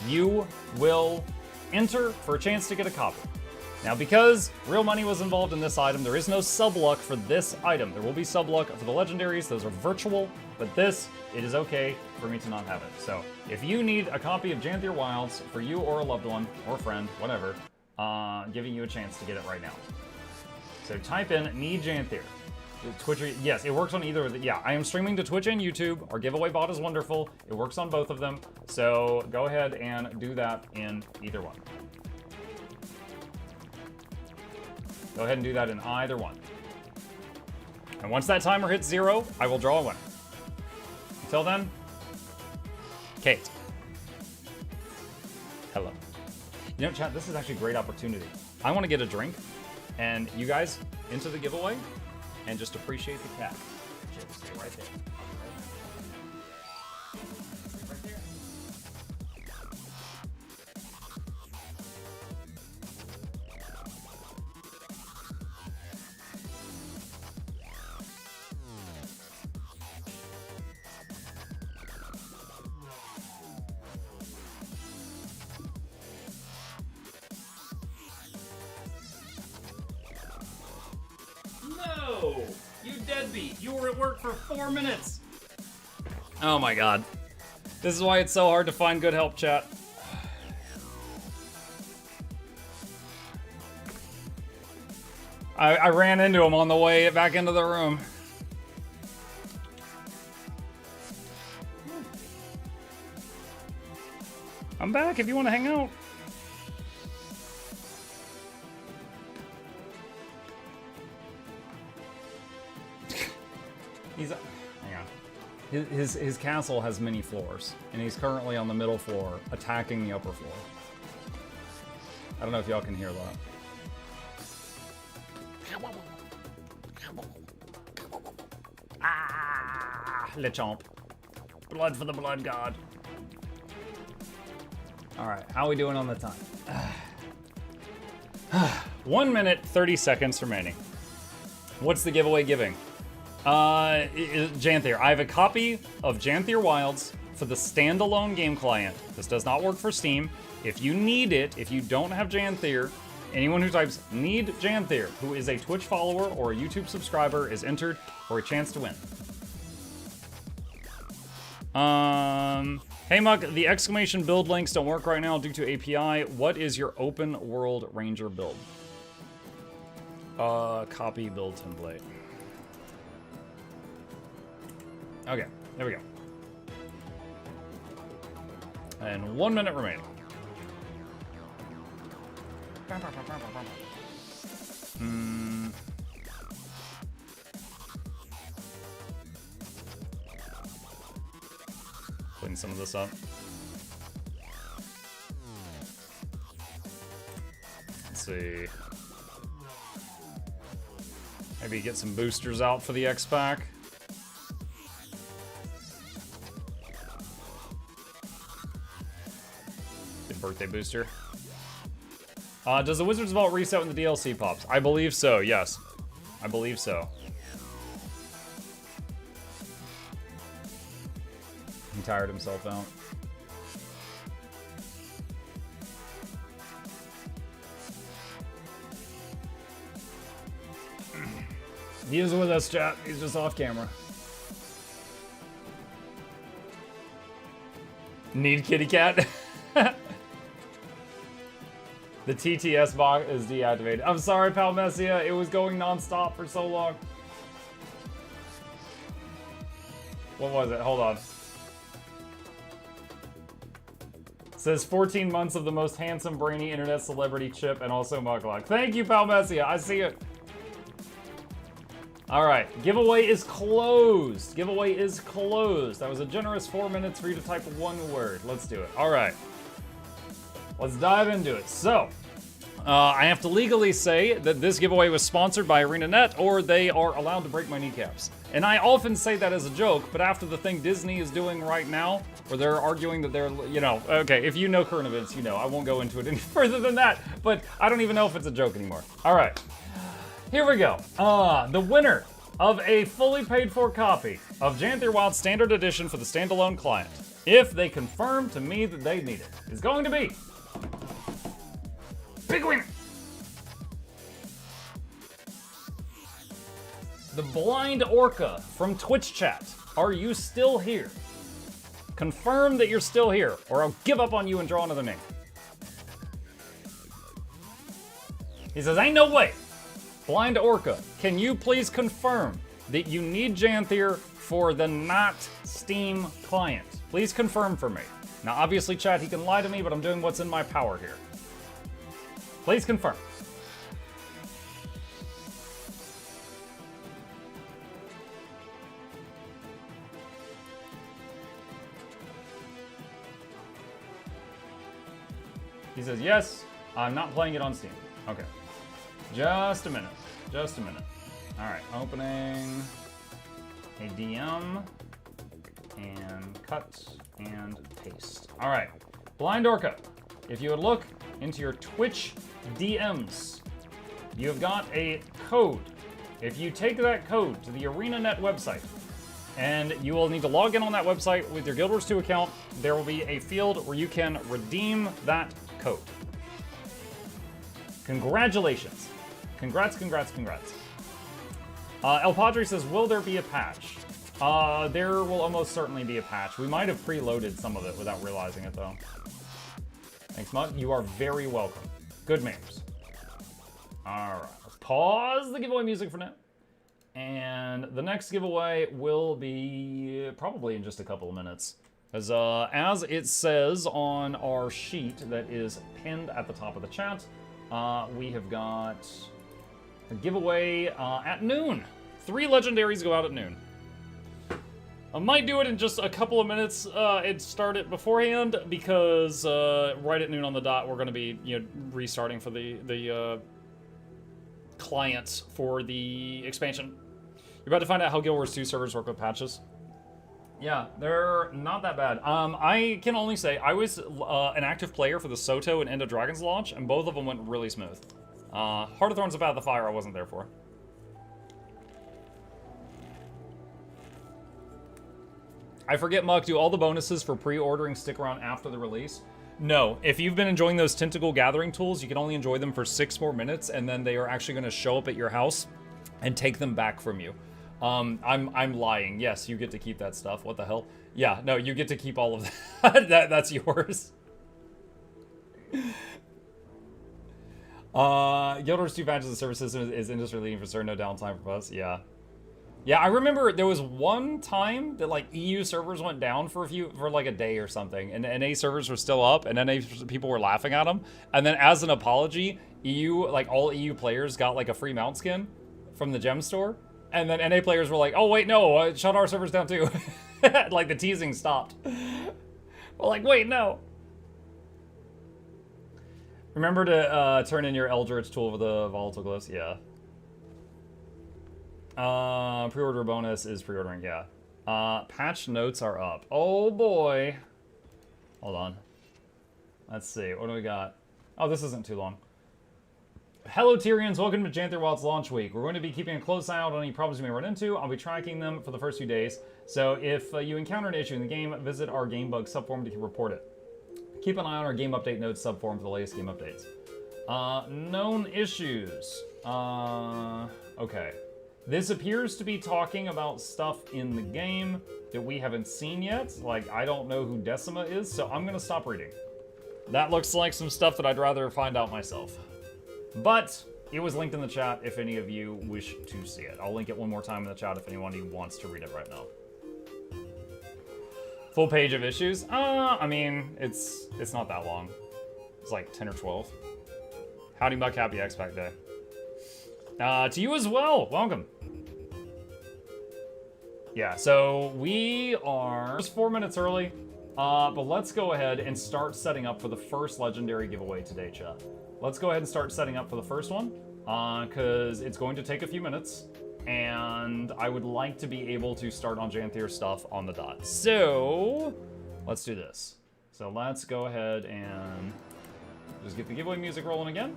you will enter for a chance to get a copy. Now, because real money was involved in this item, there is no sub-luck for this item. There will be sub-luck for the legendaries. Those are virtual, but this, it is okay for me to not have it. So, if you need a copy of Janthir Wilds for you or a loved one or friend, whatever, giving you a chance to get it right now. So type in "need Janthir." Twitch, yes, it works on either of the, yeah, I am streaming to Twitch and YouTube. Our giveaway bot is wonderful. It works on both of them. So go ahead and do that in either one. Go ahead and do that in either one. And once that timer hits 0, I will draw a winner. Until then, Kate. Hello. You know, chat, this is actually a great opportunity. I want to get a drink, and you guys into the giveaway, and just appreciate the cat. Just stay right there. Right there. No! You deadbeat! You were at work for 4 minutes! Oh my god. This is why it's so hard to find good help, chat. I ran into him on the way back into the room. I'm back if you want to hang out. Hang on. His castle has many floors, and he's currently on the middle floor, attacking the upper floor. I don't know if y'all can hear that. Ah, Lechomp. Blood for the blood god. Alright, how are we doing on the time? 1 minute, 30 seconds remaining. What's the giveaway giving? Janthir. I have a copy of Janthir Wilds for the standalone game client. This does not work for Steam. If you need it, if you don't have Janthir, anyone who types "need Janthir," who is a Twitch follower or a YouTube subscriber, is entered for a chance to win. Hey Muck, the exclamation build links don't work right now due to API. What is your open world ranger build? Copy build template. Okay, there we go. And 1 minute remaining. Clean some of this up. Let's see. Maybe get some boosters out for the X-Pack. Good birthday booster. Does the Wizard's Vault reset when the DLC pops? I believe so, yes. I believe so. He tired himself out. He is with us, chat. He's just off camera. Need kitty cat? The TTS box is deactivated. I'm sorry, Palmesia. It was going non-stop for so long. What was it? Hold on. It says 14 months of the most handsome, brainy internet celebrity Chip and also Mukluk. Thank you, Palmesia. I see it. All right. Giveaway is closed. Giveaway is closed. That was a generous 4 minutes for you to type one word. Let's do it. All right. Let's dive into it. So, I have to legally say that this giveaway was sponsored by ArenaNet, or they are allowed to break my kneecaps. And I often say that as a joke, but after the thing Disney is doing right now, where they're arguing that they're, you know, okay, if you know current events, you know, I won't go into it any further than that, but I don't even know if it's a joke anymore. All right, here we go. The winner of a fully paid for copy of Janthir Wild Standard Edition for the standalone client, if they confirm to me that they need it, is going to be big winner. The Blind Orca from Twitch chat. Are you still here? Confirm that you're still here, or I'll give up on you and draw another name. He says, ain't no way. Blind Orca, can you please confirm that you need Janthir for the not Steam client? Please confirm for me. Now, obviously, chat, he can lie to me, but I'm doing what's in my power here. Please confirm. He says, yes, I'm not playing it on Steam. Okay. Just a minute. Just a minute. All right, opening a DM and cut and paste. All right, Blind Orca, if you would look into your Twitch DMs, you have got a code. If you take that code to the ArenaNet website, and you will need to log in on that website with your Guild Wars 2 account, there will be a field where you can redeem that code. Congratulations. Congrats, congrats, congrats. El Padre says, will there be a patch? There will almost certainly be a patch. We might have preloaded some of it without realizing it, though. Thanks, Mutt. You are very welcome. Good manners. All right, let's pause the giveaway music for now. And the next giveaway will be probably in just a couple of minutes. As it says on our sheet that is pinned at the top of the chat, we have got a giveaway at noon. 3 legendaries go out at noon. I might do it in just a couple of minutes and start it beforehand because right at noon on the dot we're going to be restarting for the clients for the expansion. You're about to find out how Guild Wars 2 servers work with patches. Yeah, they're not that bad. I can only say I was an active player for the Soto and End of Dragons launch, and both of them went really smooth. Heart of Thorns of Path of Fire I wasn't there for. I forget, Muck, do all the bonuses for pre-ordering stick around after the release? No. If you've been enjoying those tentacle gathering tools, you can only enjoy them for 6 more minutes, and then they are actually going to show up at your house and take them back from you. I'm lying. Yes, you get to keep that stuff. What the hell? Yeah, no, you get to keep all of that. That's yours. Guild Wars 2 patches and service system is industry leading for certain, no downtime for us. Yeah. Yeah, I remember there was one time that like EU servers went down for like a day or something, and NA servers were still up, and NA people were laughing at them. And then as an apology, all EU players got like a free mount skin from the gem store, and then NA players were like, "Oh wait, no, shut our servers down too." Like the teasing stopped. We're like, wait, no. Remember to turn in your Eldritch tool for the volatile glyphs. Yeah. Pre-order bonus is pre-ordering, yeah. Patch notes are up. Oh boy. Hold on. Let's see, what do we got? Oh, this isn't too long. Hello Tyrians, welcome to Janthir while it's launch week. We're going to be keeping a close eye out on any problems you may run into. I'll be tracking them for the first few days. So if you encounter an issue in the game, visit our game bug subforum to report it. Keep an eye on our game update notes subforum for the latest game updates. Known issues. Okay. This appears to be talking about stuff in the game that we haven't seen yet. Like, I don't know who Decima is, so I'm gonna stop reading. That looks like some stuff that I'd rather find out myself. But it was linked in the chat if any of you wish to see it. I'll link it one more time in the chat if anyone wants to read it right now. Full page of issues? I mean, it's not that long. It's like 10 or 12. Howdy Muck, happy X-Pac Day. To you as well, welcome. Yeah, so we are just 4 minutes early, but let's go ahead and start setting up for the first legendary giveaway today, chat. Let's go ahead and start setting up for the first one, because it's going to take a few minutes, and I would like to be able to start on Janthir stuff on the dot. So, let's do this. So let's go ahead and just get the giveaway music rolling again.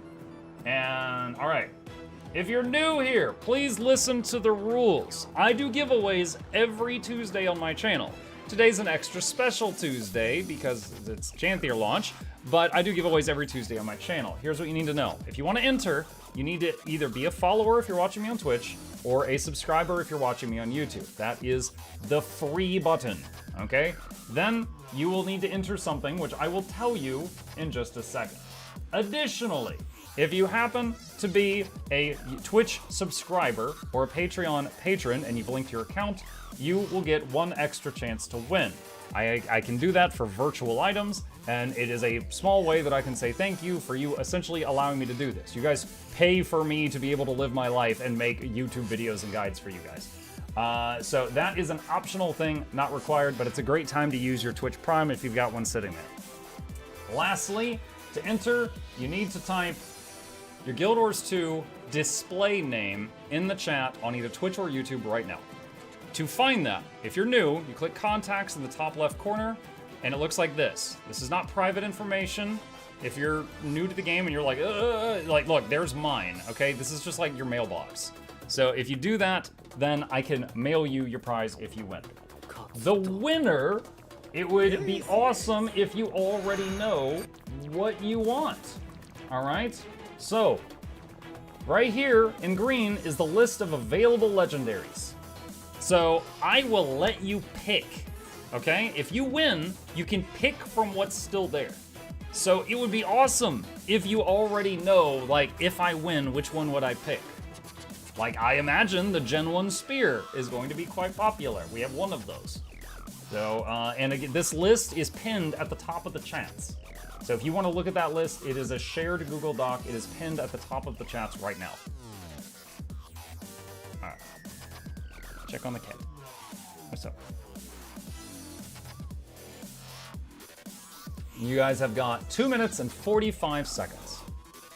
And, all right. If you're new here, please listen to the rules. I do giveaways every Tuesday on my channel. Today's an extra special Tuesday because it's Janthir launch, but I do giveaways every Tuesday on my channel. Here's what you need to know. If you want to enter, you need to either be a follower if you're watching me on Twitch, or a subscriber if you're watching me on YouTube. That is the free button, okay? Then you will need to enter something, which I will tell you in just a second. Additionally, if you happen to be a Twitch subscriber or a Patreon patron and you've linked your account, you will get one extra chance to win. I can do that for virtual items, and it is a small way that I can say thank you for you essentially allowing me to do this. You guys pay for me to be able to live my life and make YouTube videos and guides for you guys. So that is an optional thing, not required, but it's a great time to use your Twitch Prime if you've got one sitting there. Lastly, to enter, you need to type your Guild Wars 2 display name in the chat on either Twitch or YouTube right now. To find that, if you're new, you click contacts in the top left corner, and it looks like this. This is not private information. If you're new to the game and you're like, look, there's mine, okay? This is just like your mailbox. So if you do that, then I can mail you your prize if you win. The winner, it would be awesome if you already know what you want, all right? So, right here in green is the list of available legendaries. So, I will let you pick, okay? If you win, you can pick from what's still there. So, it would be awesome if you already know, like, if I win, which one would I pick? Like, I imagine the Gen 1 Spear is going to be quite popular. We have one of those. So, and again, this list is pinned at the top of the chats. So if you want to look at that list, it is a shared Google Doc. It is pinned at the top of the chats right now. All right. Check on the cat. What's up? You guys have got 2 minutes and 45 seconds.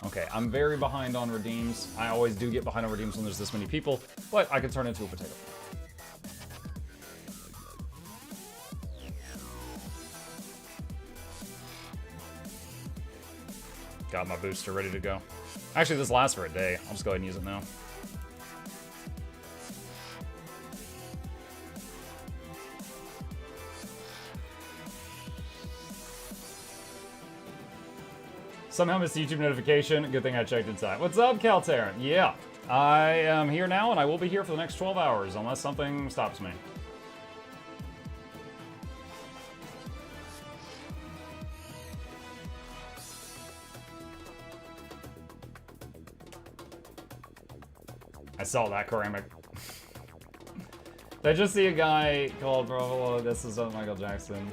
Okay, I'm very behind on redeems. I always do get behind on redeems when there's this many people, but I can turn into a potato. Got my booster ready to go. Actually, this lasts for a day. I'll just go ahead and use it now. Somehow missed the YouTube notification. Good thing I checked inside. What's up, Caltarin? Yeah, I am here now, and I will be here for the next 12 hours, unless something stops me. I saw that ceramic. Did I just see a guy called Bro? This is Michael Jackson.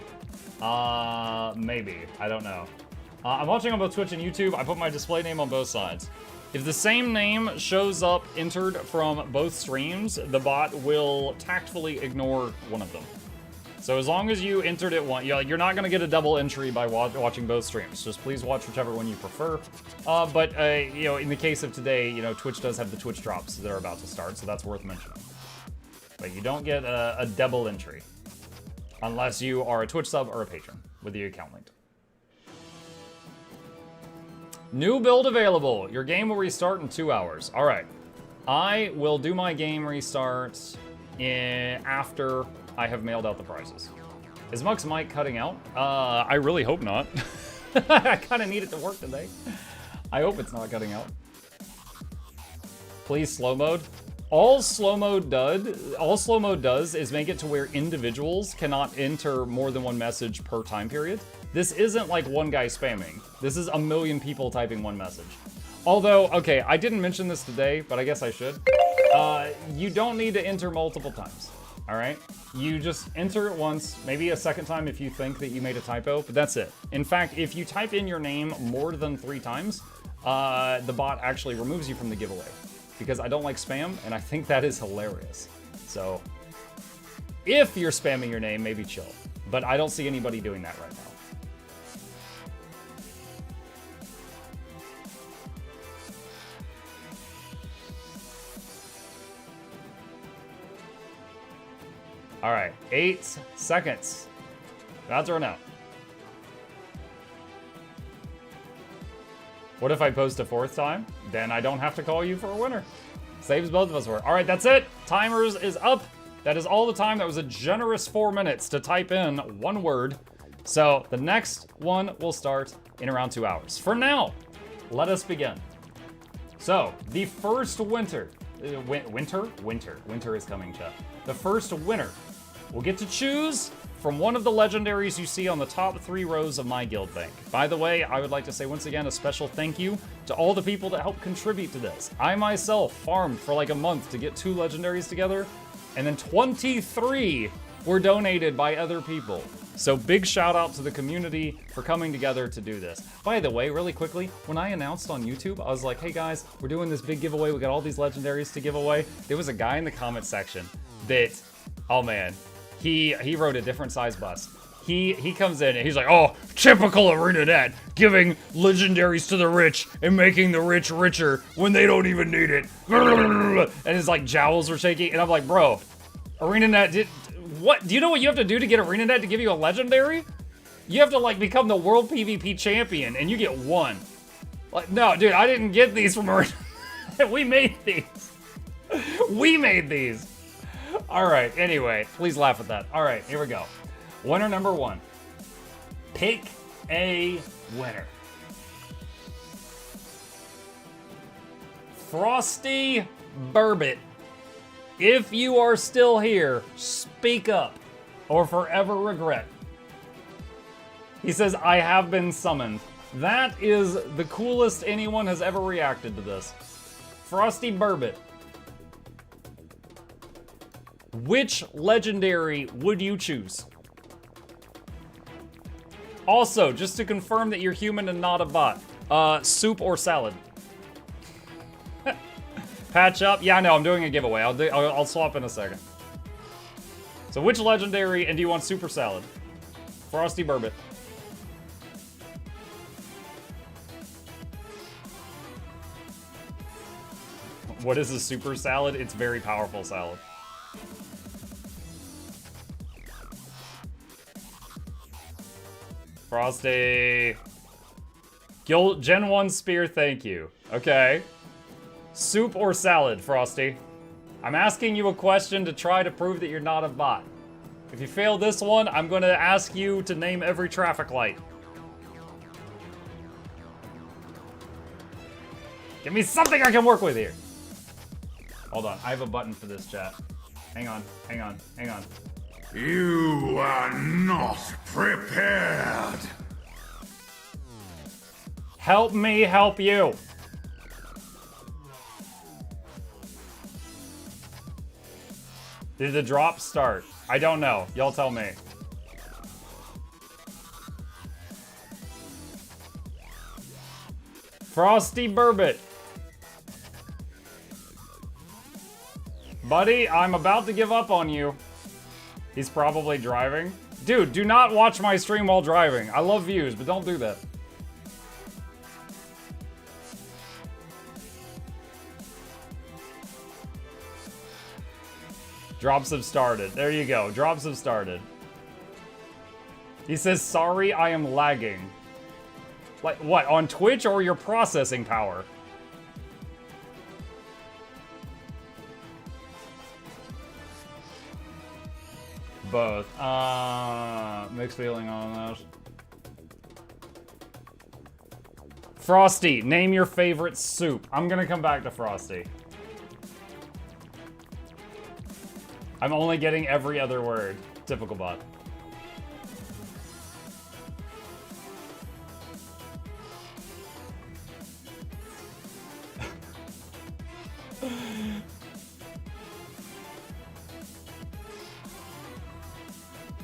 Maybe. I don't know. I'm watching on both Twitch and YouTube. I put my display name on both sides. If the same name shows up entered from both streams, the bot will tactfully ignore one of them. So as long as you entered it once, you're not going to get a double entry by watching both streams. Just please watch whichever one you prefer. But you know, in the case of today, you know, Twitch does have the Twitch drops that are about to start, so that's worth mentioning. But you don't get a double entry unless you are a Twitch sub or a patron with the account linked. New build available. Your game will restart in 2 hours. All right. I will do my game restart after I have mailed out the prizes. Is Muck's mic cutting out? I really hope not. I kind of need it to work today. I hope it's not cutting out. Please slow mode. All slow mode does is make it to where individuals cannot enter more than one message per time period. This isn't like one guy spamming. This is a million people typing one message. Although, okay, I didn't mention this today, but I guess I should. You don't need to enter multiple times, all right? You just enter it once, maybe a second time if you think that you made a typo, but that's it. In fact, if you type in your name more than 3 times, the bot actually removes you from the giveaway. Because I don't like spam, and I think that is hilarious. So, if you're spamming your name, maybe chill. But I don't see anybody doing that right now. All right, 8 seconds. About to run out. What if I post a 4th time? Then I don't have to call you for a winner. Saves both of us work. All right, that's it. Timers is up. That is all the time. That was a generous 4 minutes to type in one word. So the next one will start in around 2 hours. For now, let us begin. So the first winter is coming, chat. The first winner will get to choose from one of the legendaries you see on the top 3 rows of my guild bank. By the way, I would like to say once again a special thank you to all the people that helped contribute to this. I myself farmed for like a month to get 2 legendaries together, and then 23 were donated by other people. So big shout out to the community for coming together to do this. By the way, really quickly, when I announced on YouTube, I was like, hey guys, we're doing this big giveaway. We got all these legendaries to give away. There was a guy in the comment section that, oh man, he wrote a different size bus. He comes in and he's like, oh, typical ArenaNet, giving legendaries to the rich and making the rich richer when they don't even need it. And his like jowls were shaking, and I'm like, bro, ArenaNet what? Do you know what you have to do to get ArenaNet to give you a legendary? You have to like become the world PvP champion, and you get 1. Like, no, dude, I didn't get these from ArenaNet. We made these. We made these. All right, anyway, please laugh at that. All right, here we go. Winner number 1. Pick a winner. Frosty Burbot. If you are still here, speak up or forever regret. He says, I have been summoned. That is the coolest anyone has ever reacted to this. Frosty Burbot. Which legendary would you choose? Also, just to confirm that you're human and not a bot, soup or salad? Patch up? Yeah, I know, I'm doing a giveaway. I'll swap in a second. So which legendary, and do you want soup or salad? Frosty Burbot. What is a super salad? It's very powerful salad. Frosty. Gen 1 spear, thank you. Okay. Soup or salad, Frosty? I'm asking you a question to try to prove that you're not a bot. If you fail this one, I'm going to ask you to name every traffic light. Give me something I can work with here. Hold on, I have a button for this, chat. Hang on, hang on, hang on. You are not prepared. Help me help you. Did the drop start? I don't know. Y'all tell me. Frosty Burbot. Buddy, I'm about to give up on you. He's probably driving. Dude, do not watch my stream while driving. I love views, but don't do that. Drops have started. There you go. Drops have started. He says, sorry, I am lagging. Like, what, on Twitch or your processing power? Both. Mixed feeling on those. Frosty, name your favorite soup. I'm gonna come back to Frosty. I'm only getting every other word. Typical bot.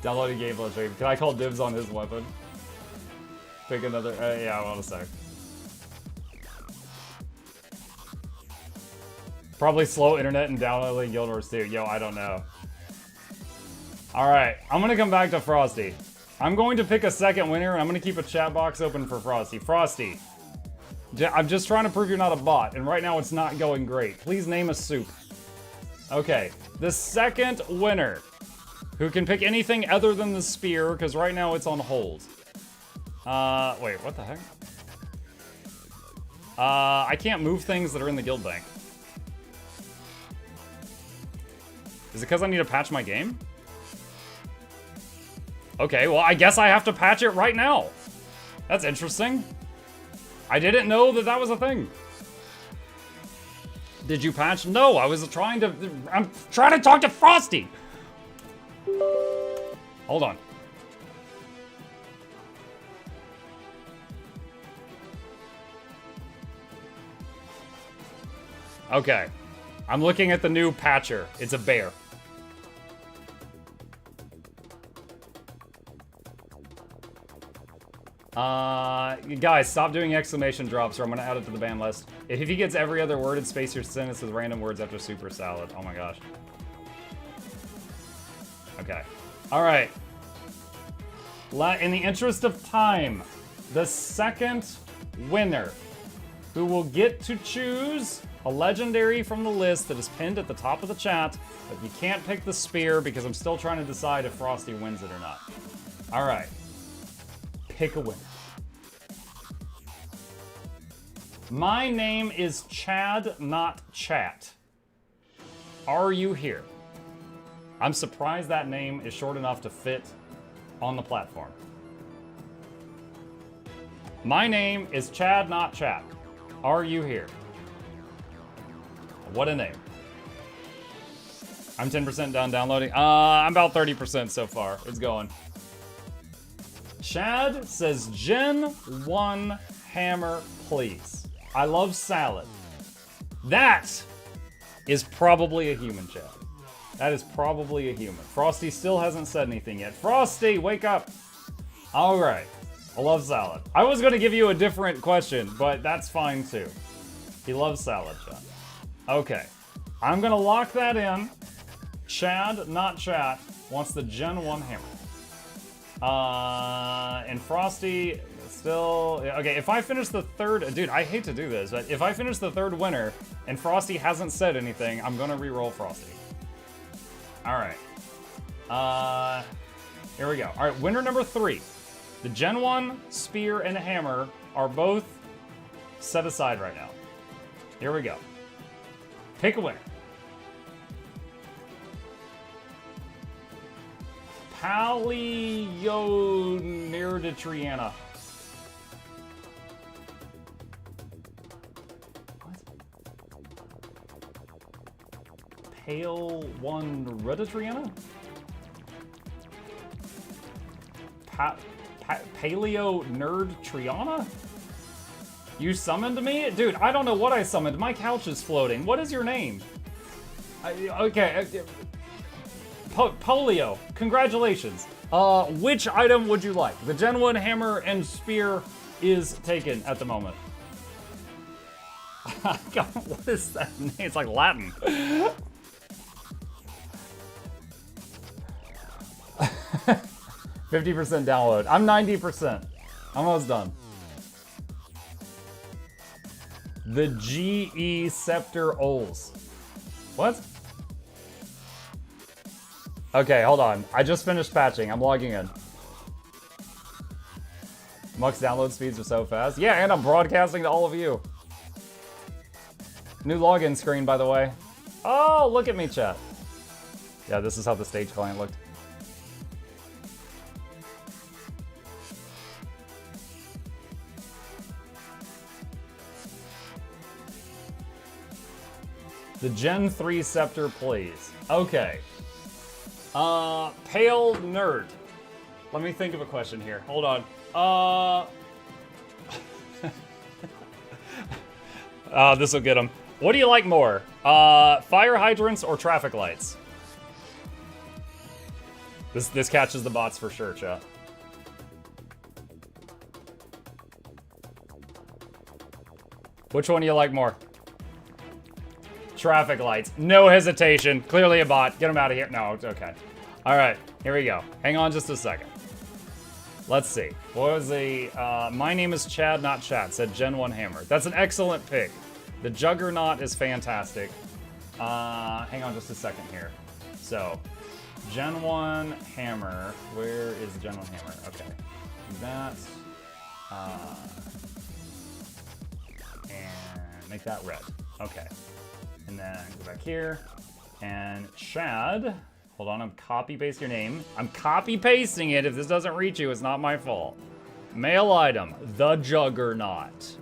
Downloading gameplay stream. Can I call dibs on his weapon? Pick another. Yeah, I want a sec. Probably slow internet and downloading Guild Wars 2. Yo, I don't know. Alright, I'm gonna come back to Frosty. I'm going to pick a second winner and I'm gonna keep a chat box open for Frosty. Frosty, I'm just trying to prove you're not a bot, and right now it's not going great. Please name a soup. Okay, the second winner, who can pick anything other than the spear, because right now it's on hold. Wait, what the heck? I can't move things that are in the guild bank. Is it because I need to patch my game? Okay, well, I guess I have to patch it right now. That's interesting. I didn't know that that was a thing. Did you patch? No, I'm trying to talk to Frosty. Hold on. Okay. I'm looking at the new patcher. It's a bear. Guys, stop doing exclamation drops or I'm gonna add it to the ban list. If he gets every other word, space your sentence with random words after super salad. Oh my gosh. Okay. Alright. In the interest of time, the second winner, who will get to choose a legendary from the list that is pinned at the top of the chat, but you can't pick the spear because I'm still trying to decide if Frosty wins it or not. Alright. Pick a winner. My name is Chad, not Chat. Are you here? I'm surprised that name is short enough to fit on the platform. My name is Chad, not Chat. Are you here? What a name. I'm 10% done downloading. I'm about 30% so far. It's going. Chad says, Gen 1 hammer, please. I love salad. That is probably a human, Chad. That is probably a human. Frosty still hasn't said anything yet. Frosty, wake up. All right. I love salad. I was going to give you a different question, but that's fine too. He loves salad, Chad. Okay. I'm going to lock that in. Chad, not Chat, wants the Gen 1 hammer. And Frosty still... Okay, if I finish the third... Dude, I hate to do this, but if I finish the third winner and Frosty hasn't said anything, I'm going to re-roll Frosty. Alright. Here we go. Alright, winner number 3. The Gen 1 spear and hammer are both set aside right now. Here we go. Pick a winner. Paleo-Nerditriana. What? Pale One Ruditriana? Paleo Nerd Triana? You summoned me? Dude, I don't know what I summoned. My couch is floating. What is your name? Okay. Polio. Congratulations. Which item would you like? The Gen 1 hammer and spear is taken at the moment. God, what is that name? It's like Latin. 50% download. I'm 90%. I'm almost done. The GE Scepter Ols. What? Okay, hold on. I just finished patching. I'm logging in. Muck's download speeds are so fast. Yeah, and I'm broadcasting to all of you. New login screen, by the way. Oh, look at me, chat. Yeah, this is how the stage client looked. The Gen 3 Scepter, please. Okay. Pale Nerd. Let me think of a question here. Hold on. This will get him. What do you like more? Fire hydrants or traffic lights? This catches the bots for sure, chat. Which one do you like more? Traffic lights. No hesitation. Clearly a bot. Get him out of here. No, it's okay. All right, here we go. Hang on just a second. Let's see. What was the... my name is Chad, not Chat, said Gen 1 Hammer. That's an excellent pick. The Juggernaut is fantastic. Hang on just a second here. So, Gen 1 Hammer. Where is Gen 1 Hammer? Okay. That. And make that red. Okay. And then go back here. And Chad. Hold on, I'm copy-paste your name. I'm copy-pasting it. If this doesn't reach you, it's not my fault. Mail item, the Juggernaut.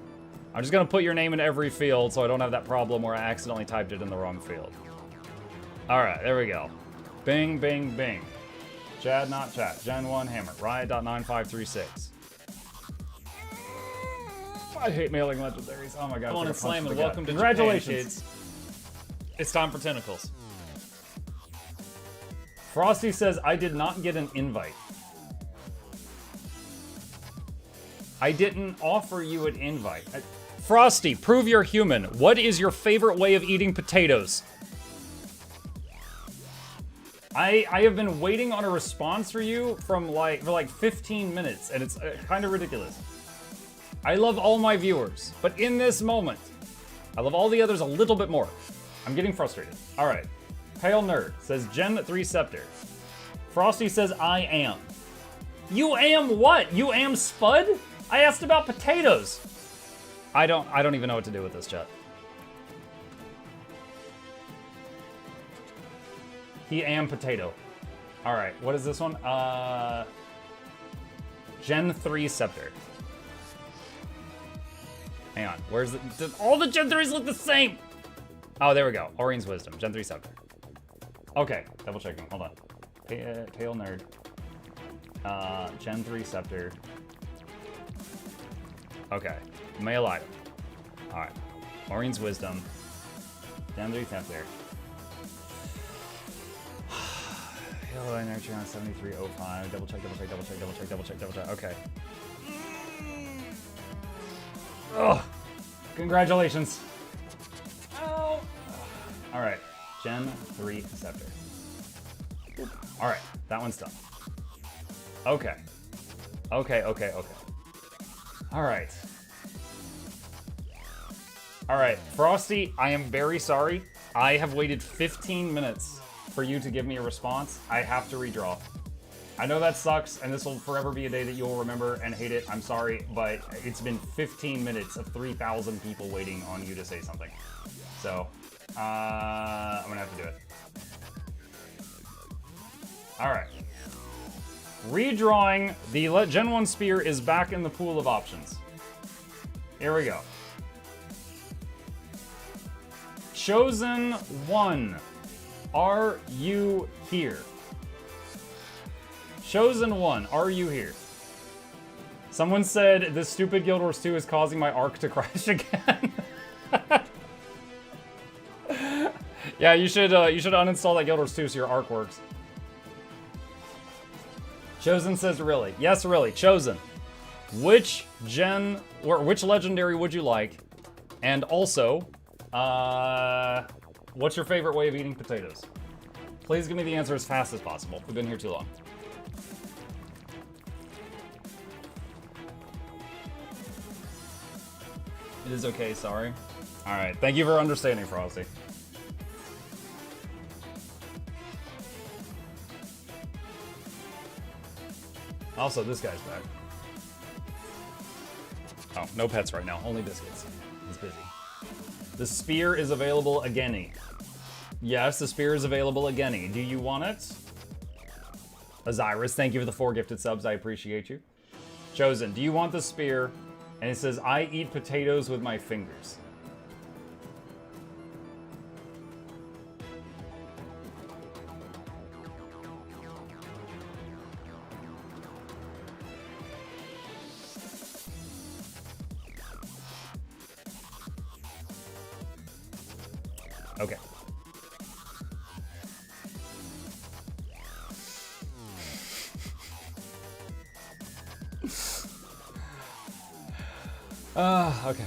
I'm just gonna put your name in every field so I don't have that problem where I accidentally typed it in the wrong field. All right, there we go. Bing, bing, bing. Chad, not chat. Gen 1 Hammer. Riot.9536. I hate mailing legendaries. Oh my god. Come on and slam and welcome to Congratulations. Japan, kids. It's time for tentacles. Frosty says, I did not get an invite. I didn't offer you an invite. Frosty, prove you're human. What is your favorite way of eating potatoes? I have been waiting on a response for you for like 15 minutes, and it's kind of ridiculous. I love all my viewers, but in this moment, I love all the others a little bit more. I'm getting frustrated. All right. Pale Nerd says Gen 3 Scepter. Frosty says I am. You am what? You am Spud? I asked about potatoes. I don't even know what to do with this, chat. He am potato. All right, what is this one? Gen 3 Scepter. Hang on, where's the... all the Gen 3s look the same! Oh, there we go. Orien's Wisdom, Gen 3 Scepter. Okay, double checking, hold on. Pale Nerd. Gen 3 Scepter. Okay, mail item. All right, Orien's Wisdom. Gen 3 Scepter. Hello, Energy on 7305. Double check, double check, double check, double check, double check, double check. Okay. Ugh. Congratulations. Ow. All right, Gen 3 Scepter. All right, that one's done. Okay. Okay, okay, okay. All right. All right, Frosty, I am very sorry. I have waited 15 minutes for you to give me a response. I have to redraw. I know that sucks, and this will forever be a day that you'll remember and hate it. I'm sorry, but it's been 15 minutes of 3,000 people waiting on you to say something. So, I'm gonna have to do it. All right. Redrawing the Gen 1 Spear is back in the pool of options. Here we go. Chosen 1. are you here? Chosen one, are you here? Someone said this stupid Guild Wars 2 is causing my arc to crash again. Yeah, you should uninstall that Guild Wars 2 so your arc works. Chosen says really. Yes, really. Chosen. Which legendary would you like? And also, what's your favorite way of eating potatoes? Please give me the answer as fast as possible. We've been here too long. It is okay, sorry. Alright, thank you for understanding, Frosty. Also, this guy's back. Oh, no pets right now, only biscuits. He's busy. The spear is available again. Yes, the spear is available again. Do you want it? Osiris, thank you for the 4 gifted subs, I appreciate you. Chosen, do you want the spear? And it says, I eat potatoes with my fingers. Okay. Okay.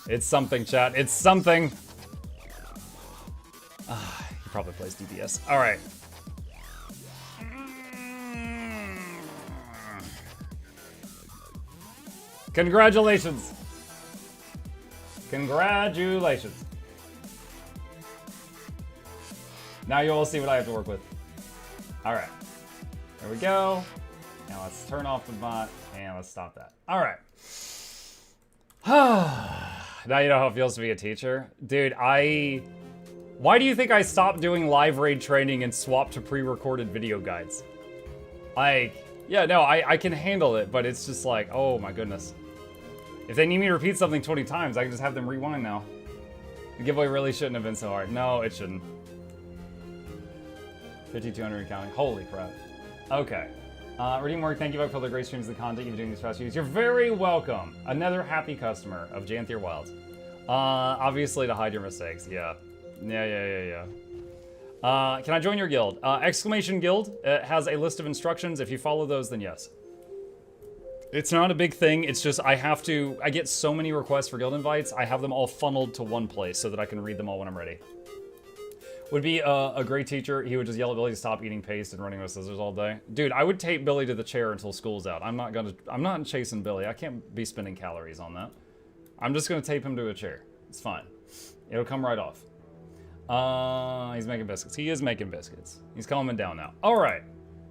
It's something, chat. It's something. He probably plays DPS. All right. Congratulations. Congratulations. Now you all see what I have to work with. All right. There we go. Now let's turn off the bot and let's stop that. All right. Now you know how it feels to be a teacher. Dude, why do you think I stopped doing live raid training and swapped to pre-recorded video guides? Like, yeah, no, I can handle it, but it's just like, oh my goodness. If they need me to repeat something 20 times, I can just have them rewind now. The giveaway really shouldn't have been so hard. No, it shouldn't. 5,200 counting. Holy crap. Okay. Redeem work, thank you for the great streams and the content you've been doing these past years. You're very welcome. Another happy customer of Janthir Wilds. Obviously to hide your mistakes. Yeah. Yeah. Can I join your guild? Exclamation guild. It has a list of instructions. If you follow those, then yes. It's not a big thing. It's just I get so many requests for guild invites. I have them all funneled to one place so that I can read them all when I'm ready. Would be a great teacher. He would just yell at Billy to stop eating paste and running with scissors all day. Dude, I would tape Billy to the chair until school's out. I'm not chasing Billy. I can't be spending calories on that. I'm just gonna tape him to a chair. It's fine. It'll come right off. He's making biscuits. He is making biscuits. He's calming down now. All right.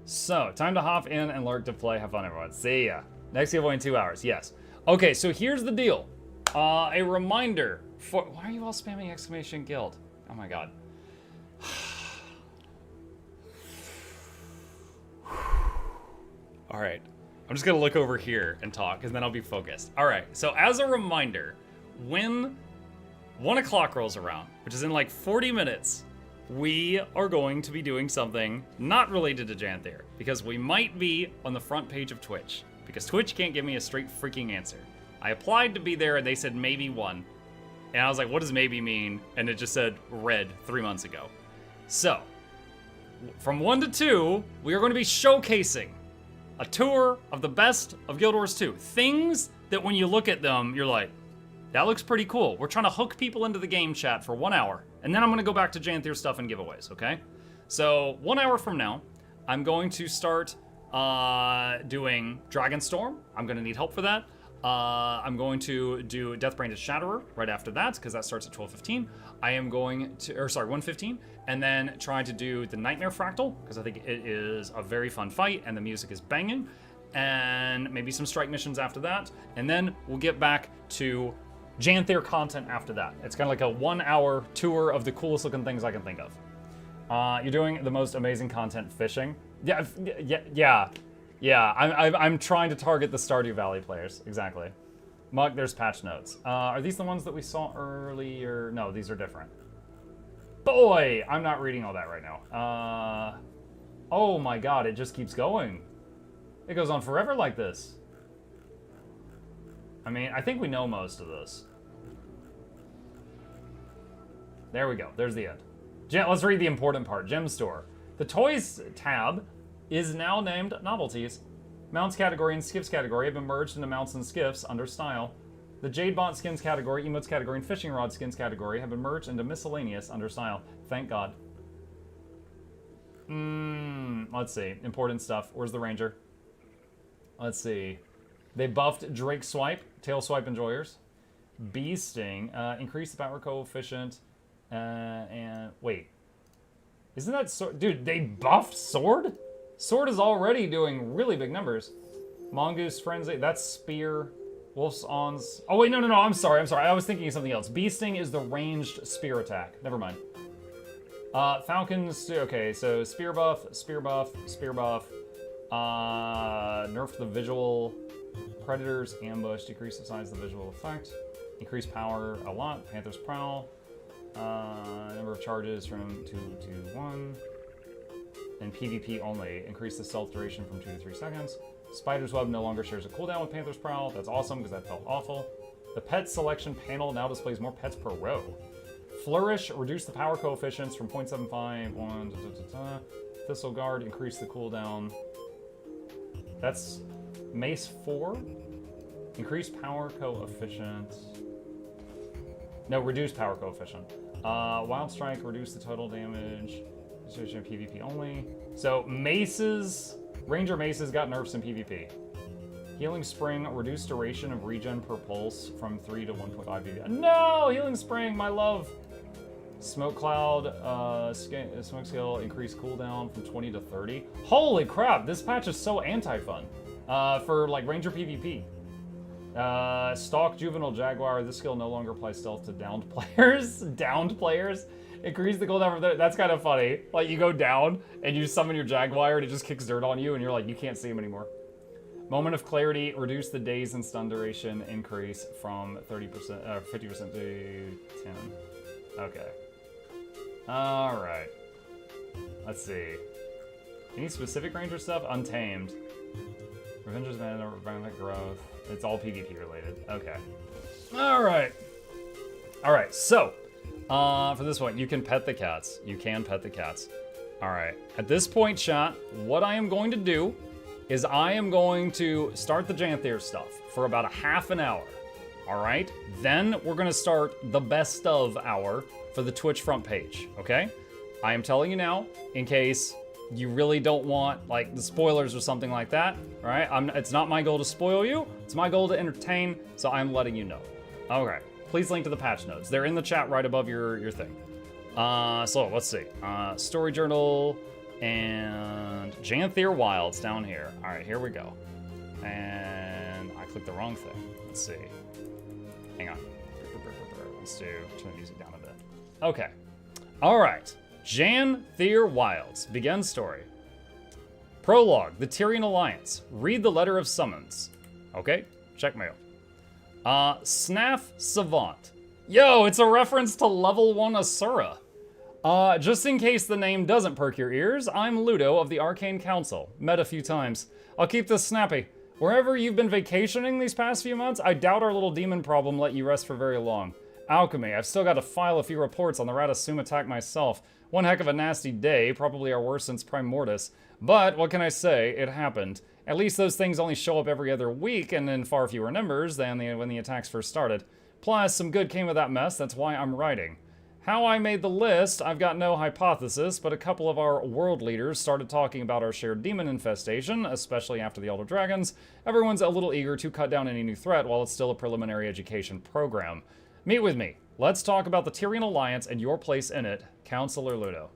So, time to hop in and lurk to play. Have fun, everyone. See ya. Next giveaway in 2 hours. Yes. Okay, so here's the deal. A reminder for... Why are you all spamming exclamation guild? Oh my god. All right. I'm just going to look over here and talk, and then I'll be focused. All right. So as a reminder, when 1 o'clock rolls around, which is in like 40 minutes, we are going to be doing something not related to Janthir, because we might be on the front page of Twitch, because Twitch can't give me a straight freaking answer. I applied to be there, and they said maybe 1. And I was like, what does maybe mean? And it just said red 3 months ago. So, from 1 to 2, we are going to be showcasing a tour of the best of Guild Wars 2. Things that when you look at them, you're like, that looks pretty cool. We're trying to hook people into the game chat for 1 hour. And then I'm going to go back to Janthir stuff and giveaways, okay? So, 1 hour from now, I'm going to start doing Dragonstorm. I'm going to need help for that. I'm going to do Deathbranded Shatterer right after that, because that starts at 12:15. I am going to, 1:15, and then try to do the Nightmare Fractal, because I think it is a very fun fight, and the music is banging, and maybe some strike missions after that, and then we'll get back to Janthir content after that. It's kind of like a 1 hour tour of the coolest looking things I can think of. You're doing the most amazing content fishing. Yeah, I'm trying to target the Stardew Valley players, exactly. Mug, there's patch notes. Are these the ones that we saw earlier? No, these are different. boy! I'm not reading all that right now. Oh my god, it just keeps going. It goes on forever like this. I mean, I think we know most of this. There we go. There's the end. Let's read the important part. Gem store. The toys tab is now named Novelties. Mounts category and skiffs category have been merged into mounts and skiffs under style. The Jade Bot skins category, emotes category, and fishing rod skins category have been merged into miscellaneous under style. Thank God. Let's see. Important stuff. Where's the ranger? Let's see. They buffed Drake Swipe, Tail Swipe Enjoyers. Bee Sting, increase the power coefficient, and wait. Isn't that sword? Dude, they buffed Sword? Sword is already doing really big numbers. Mongoose Frenzy, that's Spear. Wolf's Ons. Oh, wait, no, I'm sorry. I was thinking of something else. Bee Sting is the ranged spear attack. Never mind. Falcons, okay, so Spear buff, Spear buff, Spear buff. Nerf the visual. Predators, Ambush, decrease the size of the visual effect. Increase power a lot. Panther's Prowl. Number of charges from 2 to 1. And PvP only. Increase the stealth duration from 2 to 3 seconds. Spider's Web no longer shares a cooldown with Panther's Prowl. That's awesome because that felt awful. The pet selection panel now displays more pets per row. Flourish, reduce the power coefficients from 0.75, 1, Thistle Guard, increase the cooldown. That's Mace 4. Increase power coefficient. No, reduce power coefficient. Wild Strike, reduce the total damage. PvP only. So maces, Ranger maces got nerfs in PvP. Healing Spring, reduced duration of regen per pulse from 3 to 1.5 PvP. No! Healing Spring, my love! Smoke Cloud, Smoke Skill, increased cooldown from 20 to 30. Holy crap, this patch is so anti-fun. For like Ranger PvP. Stalk Juvenile Jaguar, this skill no longer applies stealth to downed players. Downed players? Increase the cooldown from there. That's kind of funny. Like you go down and you summon your Jaguar and it just kicks dirt on you and you're like, you can't see him anymore. Moment of Clarity, reduce the daze and stun duration increase from 30%, 50% to 10. Okay. Alright. Let's see. Any specific Ranger stuff? Untamed. Revenge's mana, environment growth. It's all PvP related. Okay. Alright. Alright, so. For this one, you can pet the cats. You can pet the cats. Alright. At this point, chat, what I am going to do is I am going to start the Janthir stuff for about a half an hour. Alright? Then we're going to start the best of hour for the Twitch front page. Okay? I am telling you now, in case you really don't want like the spoilers or something like that, all right? It's not my goal to spoil you. It's my goal to entertain, so I'm letting you know. Okay, please link to the patch notes. They're in the chat right above your thing. So let's see. Story journal and Janthir Wilds down here. All right, here we go. And I clicked the wrong thing. Let's see. Hang on. Let's turn the music down a bit. Okay. All right. Janthir Wilds. Begin story. Prologue. The Tyrian Alliance. Read the letter of summons. Okay. Checkmail. Snaf Savant. Yo, it's a reference to level 1 Asura. Just in case the name doesn't perk your ears, I'm Ludo of the Arcane Council. Met a few times. I'll keep this snappy. Wherever you've been vacationing these past few months, I doubt our little demon problem let you rest for very long. Alchemy. I've still got to file a few reports on the Radasum attack myself. One heck of a nasty day, probably our worst since Prime Mortis. But what can I say? It happened. At least those things only show up every other week and in far fewer numbers than when the attacks first started. Plus, some good came of that mess, that's why I'm writing. How I made the list, I've got no hypothesis, but a couple of our world leaders started talking about our shared demon infestation, especially after the Elder Dragons. Everyone's a little eager to cut down any new threat while it's still a preliminary education program. Meet with me. Let's talk about the Tyrian Alliance and your place in it, Counselor Ludo.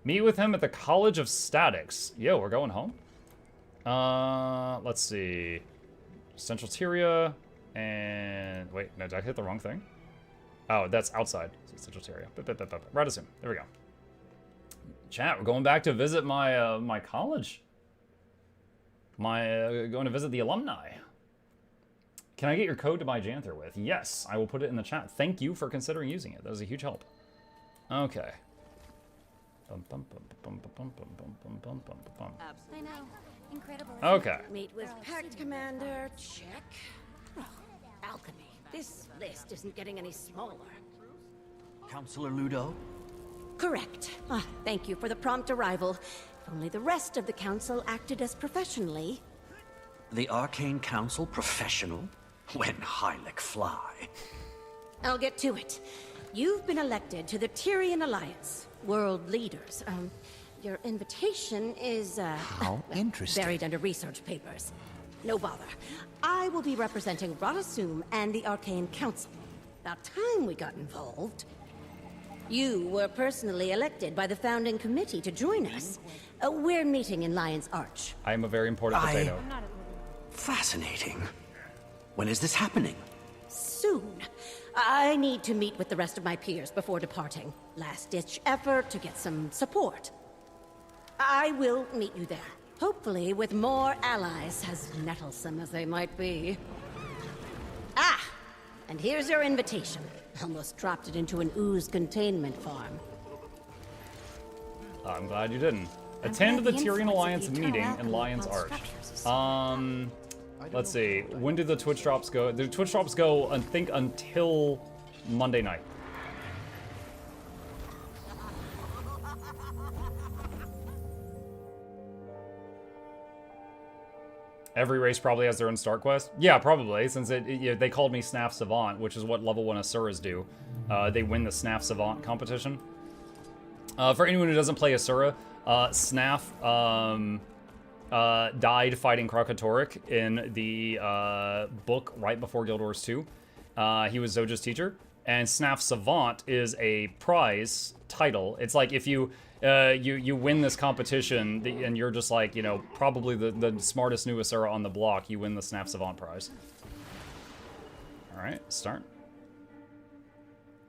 Meet with him at the College of Statics. Yo, we're going home? Let's see. Central Tyria, and... Wait, no, did I hit the wrong thing? Oh, that's outside. Central Tyria. Radasum. There we go. Chat, we're going back to visit my, my college. Going to visit the alumni. Can I get your code to buy Janthir with? Yes, I will put it in the chat. Thank you for considering using it. That was a huge help. Okay. I know. Incredible. Okay. Meet with Pact Commander, check. Oh, alchemy. This list isn't getting any smaller. Counselor Ludo? Correct. Thank you for the prompt arrival. If only the rest of the council acted as professionally. The Arcane Council professional? When Hylic fly. I'll get to it. You've been elected to the Tyrian Alliance, world leaders. Your invitation is, How interesting. buried under research papers. No bother. I will be representing Radasum and the Arcane Council. About time we got involved. You were personally elected by the founding committee to join us. We're meeting in Lion's Arch. I am a very important potato. Fascinating. When is this happening? Soon. I need to meet with the rest of my peers before departing. Last-ditch effort to get some support. I will meet you there. Hopefully with more allies, as nettlesome as they might be. Ah! And here's your invitation. Almost dropped it into an ooze containment farm. I'm glad you didn't. Attend the Tyrian Alliance meeting in Lion's Arch. Let's see. When do the Twitch drops go? The Twitch drops go, I think, until Monday night. Every race probably has their own start quest. Yeah, probably, since they called me Snaf Savant, which is what level 1 Asuras do. They win the Snaf Savant competition. For anyone who doesn't play Asura, Snaf died fighting Krakatoric in the book right before Guild Wars 2. He was Zoja's teacher. And Snaf Savant is a prize title. It's like if you you win this competition and you're just like, you know, probably the smartest new Asura on the block, you win the Snaf Savant prize. Alright, start.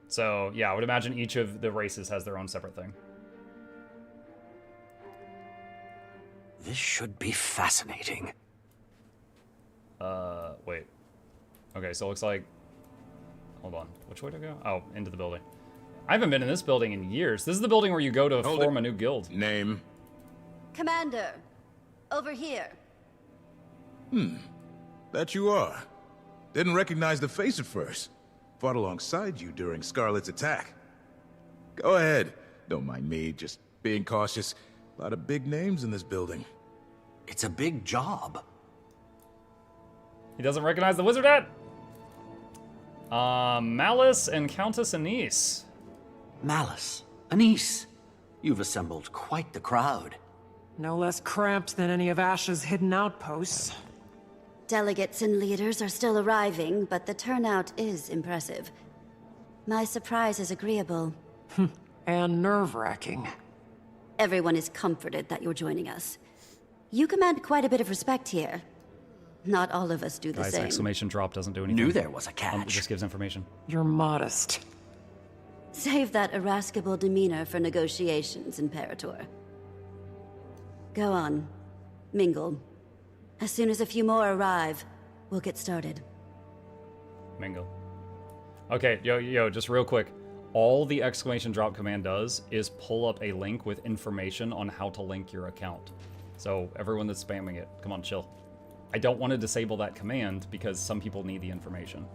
So, yeah, I would imagine each of the races has their own separate thing. This should be fascinating. Wait. Okay, so it looks like... Hold on. Which way to go? Oh, into the building. I haven't been in this building in years. This is the building where you go to form a new guild. Name? Commander, over here. That you are. Didn't recognize the face at first. Fought alongside you during Scarlet's attack. Go ahead. Don't mind me, just being cautious. A lot of big names in this building. It's a big job. He doesn't recognize the Wizardette? Malice and Countess Anise. Malice, Anise, you've assembled quite the crowd. No less cramped than any of Ash's hidden outposts. Delegates and leaders are still arriving, but the turnout is impressive. My surprise is agreeable. And nerve-wracking. Everyone is comforted that you're joining us. You command quite a bit of respect here. Not all of us do the Guys, same. exclamation drop doesn't do anything. Knew there was a catch. It just gives information. You're modest. Save that irascible demeanor for negotiations, Imperator. Go on. Mingle. As soon as a few more arrive, we'll get started. Mingle. Okay, yo, just real quick. All the exclamation drop command does is pull up a link with information on how to link your account. So everyone that's spamming it, come on, chill. I don't want to disable that command because some people need the information.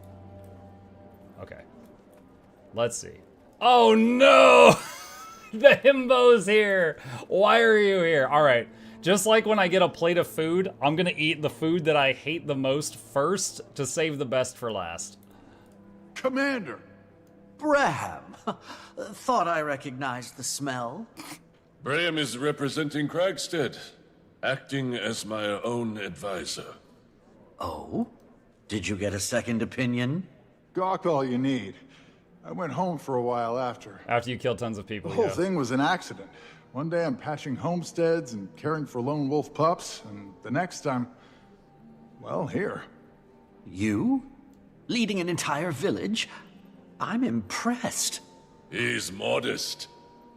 Okay. Let's see. Oh no! The himbo's here! Why are you here? Alright. Just like when I get a plate of food, I'm gonna eat the food that I hate the most first to save the best for last. Commander! Braham! Thought I recognized the smell. Braham is representing Kragstead, acting as my own advisor. Oh? Did you get a second opinion? Gawk all you need. I went home for a while after. After you kill tons of people, The whole thing was an accident. One day I'm patching homesteads and caring for lone wolf pups, and the next I'm, well, here. You? Leading an entire village? I'm impressed. He's modest.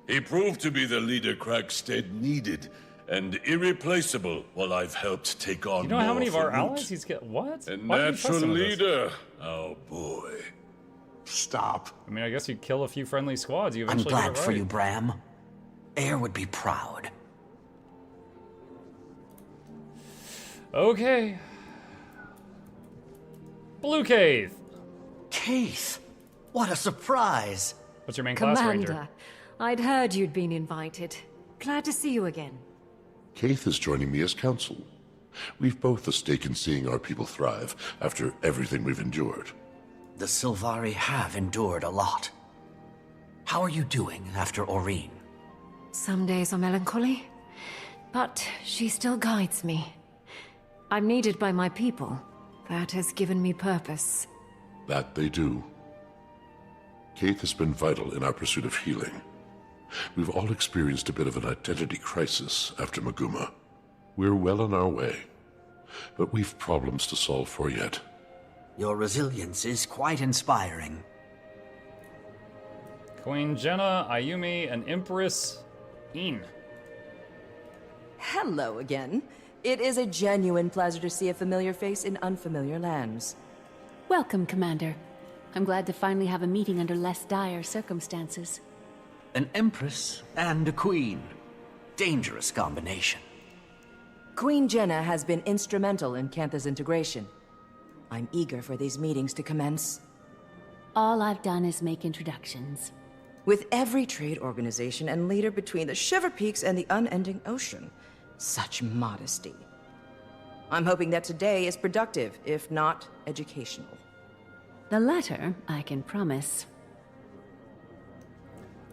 He proved to be the leader Kragstead needed, and irreplaceable while I've helped take on You know how many of our more allies he's killed? What? A Why do you trust natural him with this? leader, oh boy. Stop. I mean, I guess you kill a few friendly squads, you I'm eventually get glad it right. for you, Bram. Air would be proud. Okay. Blue Cave. Keith, what a surprise. What's your main class, Ranger? Commander, I'd heard you'd been invited. Glad to see you again. Keith is joining me as counsel. We've both a stake in seeing our people thrive after everything we've endured. The Sylvari have endured a lot. How are you doing after Aurene? Some days are melancholy, but she still guides me. I'm needed by my people. That has given me purpose. That they do. Keith has been vital in our pursuit of healing. We've all experienced a bit of an identity crisis after Maguma. We're well on our way, but we've problems to solve for yet. Your resilience is quite inspiring. Queen Jenna, Ayumi, and Empress Een. Hello again. It is a genuine pleasure to see a familiar face in unfamiliar lands. Welcome, Commander. I'm glad to finally have a meeting under less dire circumstances. An empress and a queen. Dangerous combination. Queen Jenna has been instrumental in Cantha's integration. I'm eager for these meetings to commence. All I've done is make introductions. With every trade organization and leader between the Shiver Peaks and the unending ocean. Such modesty. I'm hoping that today is productive, if not educational. The latter, I can promise.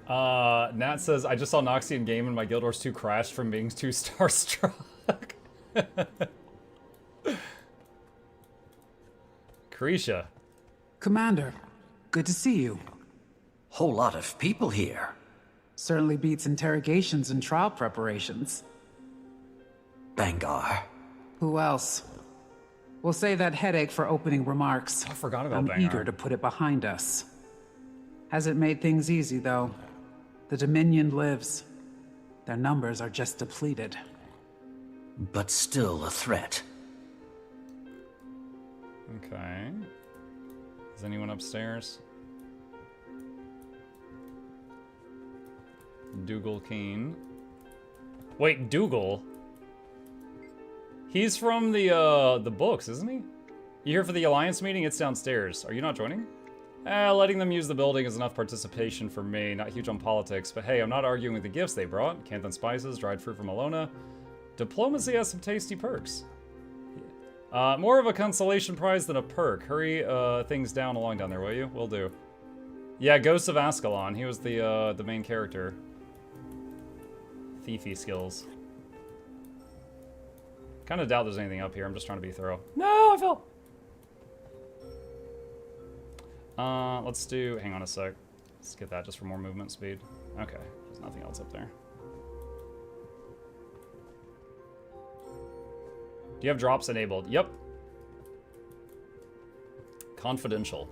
Nat says, I just saw Noxxi in game and my Guild Wars 2 crashed from being too starstruck. Carisha. Commander, good to see you. Whole lot of people here. Certainly beats interrogations and trial preparations. Bangar. Who else? We'll save that headache for opening remarks. I forgot about I'm Bangar. eager to put it behind us. Hasn't made things easy, though. The Dominion lives. Their numbers are just depleted. But still a threat. Okay. Is anyone upstairs? Dougal Keen. Wait, Dougal? He's from the books, isn't he? You here for the Alliance meeting? It's downstairs. Are you not joining? Letting them use the building is enough participation for me. Not huge on politics, but hey, I'm not arguing with the gifts they brought. Canthan spices, dried fruit from Alona. Diplomacy has some tasty perks. More of a consolation prize than a perk. Hurry things down along down there, will you? Will do. Yeah, Ghost of Ascalon. He was the main character. Thiefy skills. Kind of doubt there's anything up here. I'm just trying to be thorough. No, I fell. Let's do. Hang on a sec. Let's get that just for more movement speed. Okay, there's nothing else up there. Do you have drops enabled? Yep. Confidential.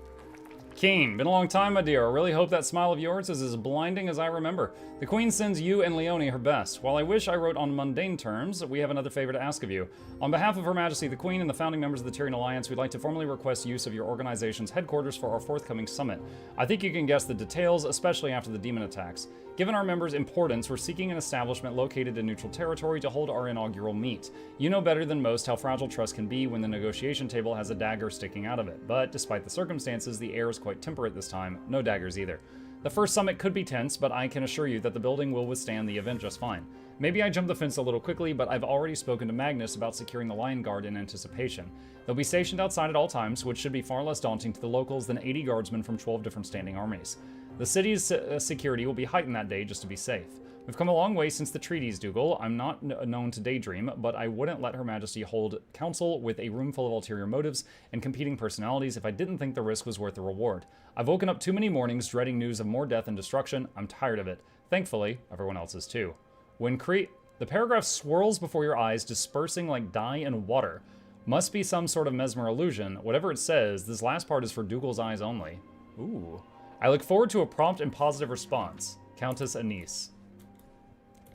Keen, been a long time, my dear. I really hope that smile of yours is as blinding as I remember. The Queen sends you and Leone her best. While I wish I wrote on mundane terms, we have another favor to ask of you. On behalf of Her Majesty the Queen and the founding members of the Tyrian Alliance, we'd like to formally request use of your organization's headquarters for our forthcoming summit. I think you can guess the details, especially after the demon attacks. Given our members' importance, we're seeking an establishment located in neutral territory to hold our inaugural meet. You know better than most how fragile trust can be when the negotiation table has a dagger sticking out of it, but despite the circumstances, the air is quite temperate this time. No daggers either. The first summit could be tense, but I can assure you that the building will withstand the event just fine. Maybe I jumped the fence a little quickly, but I've already spoken to Magnus about securing the Lion Guard in anticipation. They'll be stationed outside at all times, which should be far less daunting to the locals than 80 guardsmen from 12 different standing armies. The city's security will be heightened that day just to be safe. We've come a long way since the treaties, Dougal. I'm not known to daydream, but I wouldn't let Her Majesty hold council with a room full of ulterior motives and competing personalities if I didn't think the risk was worth the reward. I've woken up too many mornings dreading news of more death and destruction. I'm tired of it. Thankfully, everyone else is too. When the paragraph swirls before your eyes, dispersing like dye in water. Must be some sort of mesmer illusion. Whatever it says, this last part is for Dougal's eyes only. Ooh. I look forward to a prompt and positive response. Countess Anise.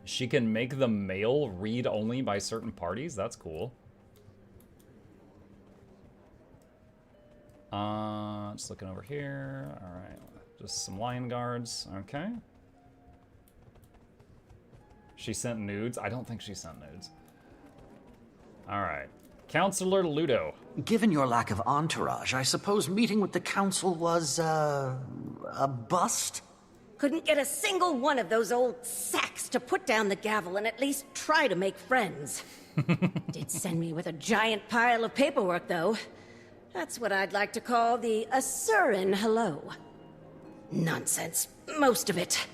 She can make the mail read only by certain parties? That's cool. Just looking over here. All right, just some lion guards. Okay. She sent nudes? I don't think she sent nudes. All right. Counselor Ludo. Given your lack of entourage, I suppose meeting with the council was, a bust? Couldn't get a single one of those old sacks to put down the gavel and at least try to make friends. Did send me with a giant pile of paperwork, though. That's what I'd like to call the Asuran hello. Nonsense, most of it.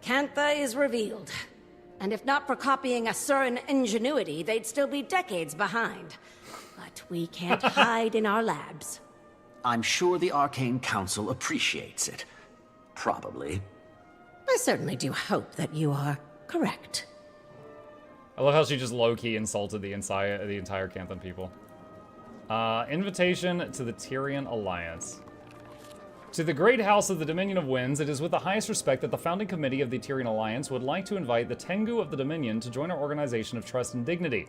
Cantha is revealed. And if not for copying Asuran ingenuity, they'd still be decades behind. But we can't hide in our labs. I'm sure the Arcane Council appreciates it. Probably. I certainly do hope that you are correct. I love how she just low-key insulted the entire Canthan people. Invitation to the Tyrian Alliance. To the great house of the Dominion of Winds, it is with the highest respect that the founding committee of the Tyrian Alliance would like to invite the Tengu of the Dominion to join our organization of trust and dignity.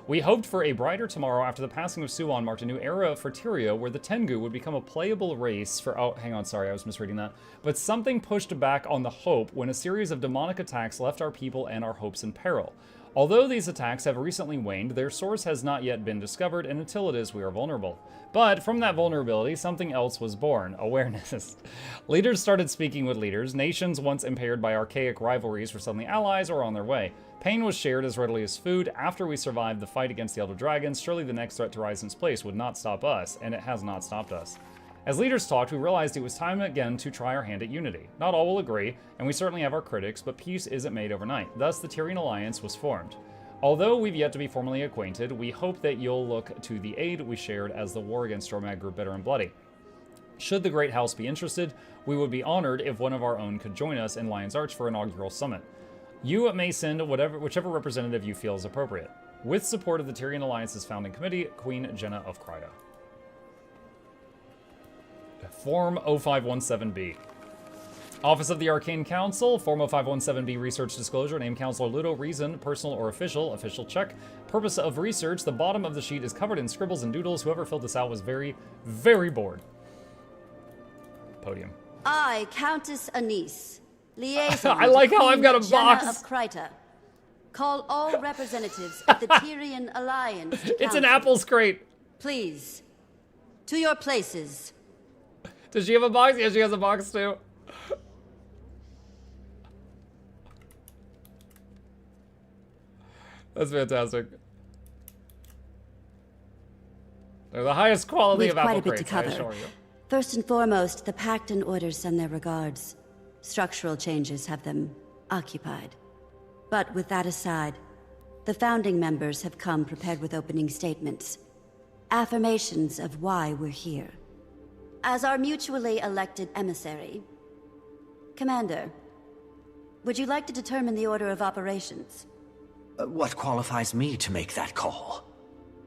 We hoped for a brighter tomorrow after the passing of Suon marked a new era for Tyria, where the Tengu would become a playable race for— oh, hang on, sorry, I was misreading that. But something pushed back on the hope when a series of demonic attacks left our people and our hopes in peril. Although these attacks have recently waned, their source has not yet been discovered, and until it is, we are vulnerable. But from that vulnerability, something else was born: awareness. Leaders started speaking with leaders. Nations once impaired by archaic rivalries were suddenly allies or on their way. Pain was shared as readily as food. After we survived the fight against the Elder Dragons, surely the next threat to Ryzen's place would not stop us, and it has not stopped us. As leaders talked, we realized it was time again to try our hand at unity. Not all will agree, and we certainly have our critics, but peace isn't made overnight. Thus, the Tyrian Alliance was formed. Although we've yet to be formally acquainted, we hope that you'll look to the aid we shared as the war against Stormag grew bitter and bloody. Should the Great House be interested, we would be honored if one of our own could join us in Lion's Arch for inaugural summit. You may send whichever representative you feel is appropriate. With support of the Tyrian Alliance's founding committee, Queen Jenna of Kryda. Form 0517B. Office of the Arcane Council, Form 0517B research disclosure, name Counselor Ludo, reason, personal or official check. Purpose of research, the bottom of the sheet is covered in scribbles and doodles. Whoever filled this out was very, very bored. Podium. I, Countess Anise, liaison I like how I've got a Jenna box. of Kryta, call all representatives of the Tyrian Alliance to It's an council. apples crate. Please, to your places. Does she have a box? Yeah, she has a box too. That's fantastic. They're the highest quality We've of apple quite a bit to crates, I cover. assure you. First and foremost, the Pact and Orders send their regards. Structural changes have them occupied. But with that aside, the founding members have come prepared with opening statements. Affirmations of why we're here. As our mutually elected emissary, Commander, would you like to determine the order of operations? What qualifies me to make that call?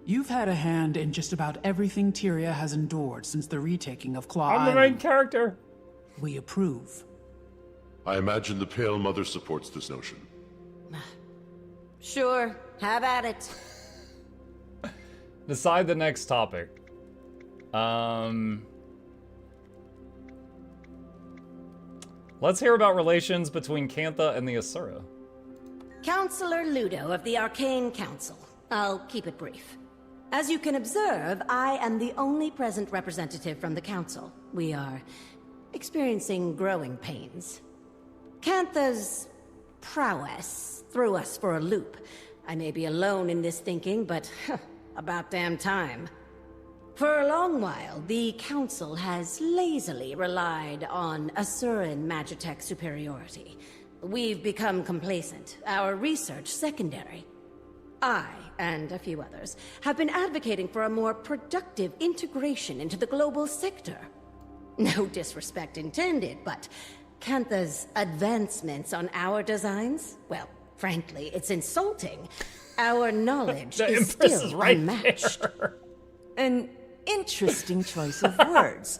You've had a hand in just about everything Tyria has endured since the retaking of Claw I'm the main character. We approve. I imagine the Pale Mother supports this notion. Sure, have at it. Decide the next topic. Let's hear about relations between Cantha and the Asura. Counselor Ludo of the Arcane Council. I'll keep it brief. As you can observe, I am the only present representative from the Council. We are experiencing growing pains. Cantha's prowess threw us for a loop. I may be alone in this thinking, but about damn time. For a long while, the Council has lazily relied on Asuran Magitech superiority. We've become complacent, our research secondary. I, and a few others, have been advocating for a more productive integration into the global sector. No disrespect intended, but Cantha's advancements on our designs? Well, frankly, it's insulting. Our knowledge is still unmatched. An interesting choice of words.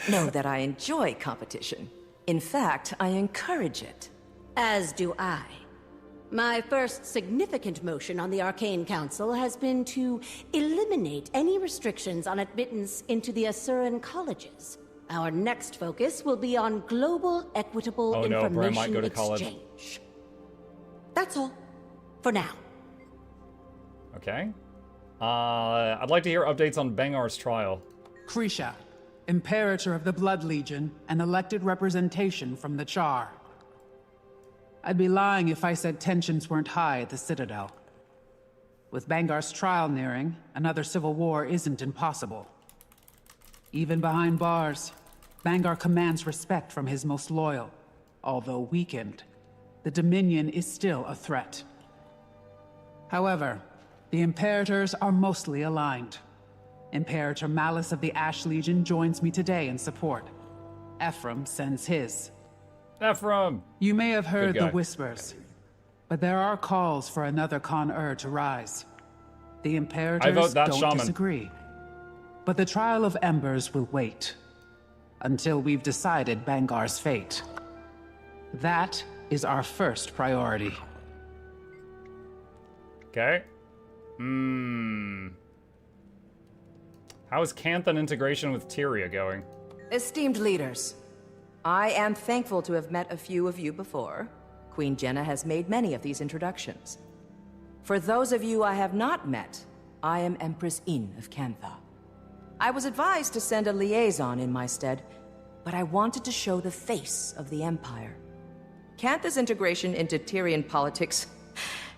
Know that I enjoy competition. In fact, I encourage it. As do I. My first significant motion on the Arcane Council has been to eliminate any restrictions on admittance into the Asuran colleges. Our next focus will be on global equitable information exchange. That's all. For now. Okay. I'd like to hear updates on Bengar's trial. Krisha, Imperator of the Blood Legion and elected representation from the Char. I'd be lying if I said tensions weren't high at the Citadel. With Bengar's trial nearing, another civil war isn't impossible. Even behind bars, Bengar commands respect from his most loyal. Although weakened, the Dominion is still a threat. However, the Imperators are mostly aligned. Imperator Malice of the Ash Legion joins me today in support. Ephraim sends his. Ephraim! You may have heard the whispers, but there are calls for another Con-Ur to rise. The Imperators don't disagree. But the Trial of Embers will wait until we've decided Bengar's fate. That is our first priority. Okay. How is Canthan integration with Tyria going? Esteemed leaders, I am thankful to have met a few of you before. Queen Jenna has made many of these introductions. For those of you I have not met, I am Empress In of Cantha. I was advised to send a liaison in my stead, but I wanted to show the face of the Empire. Cantha's integration into Tyrian politics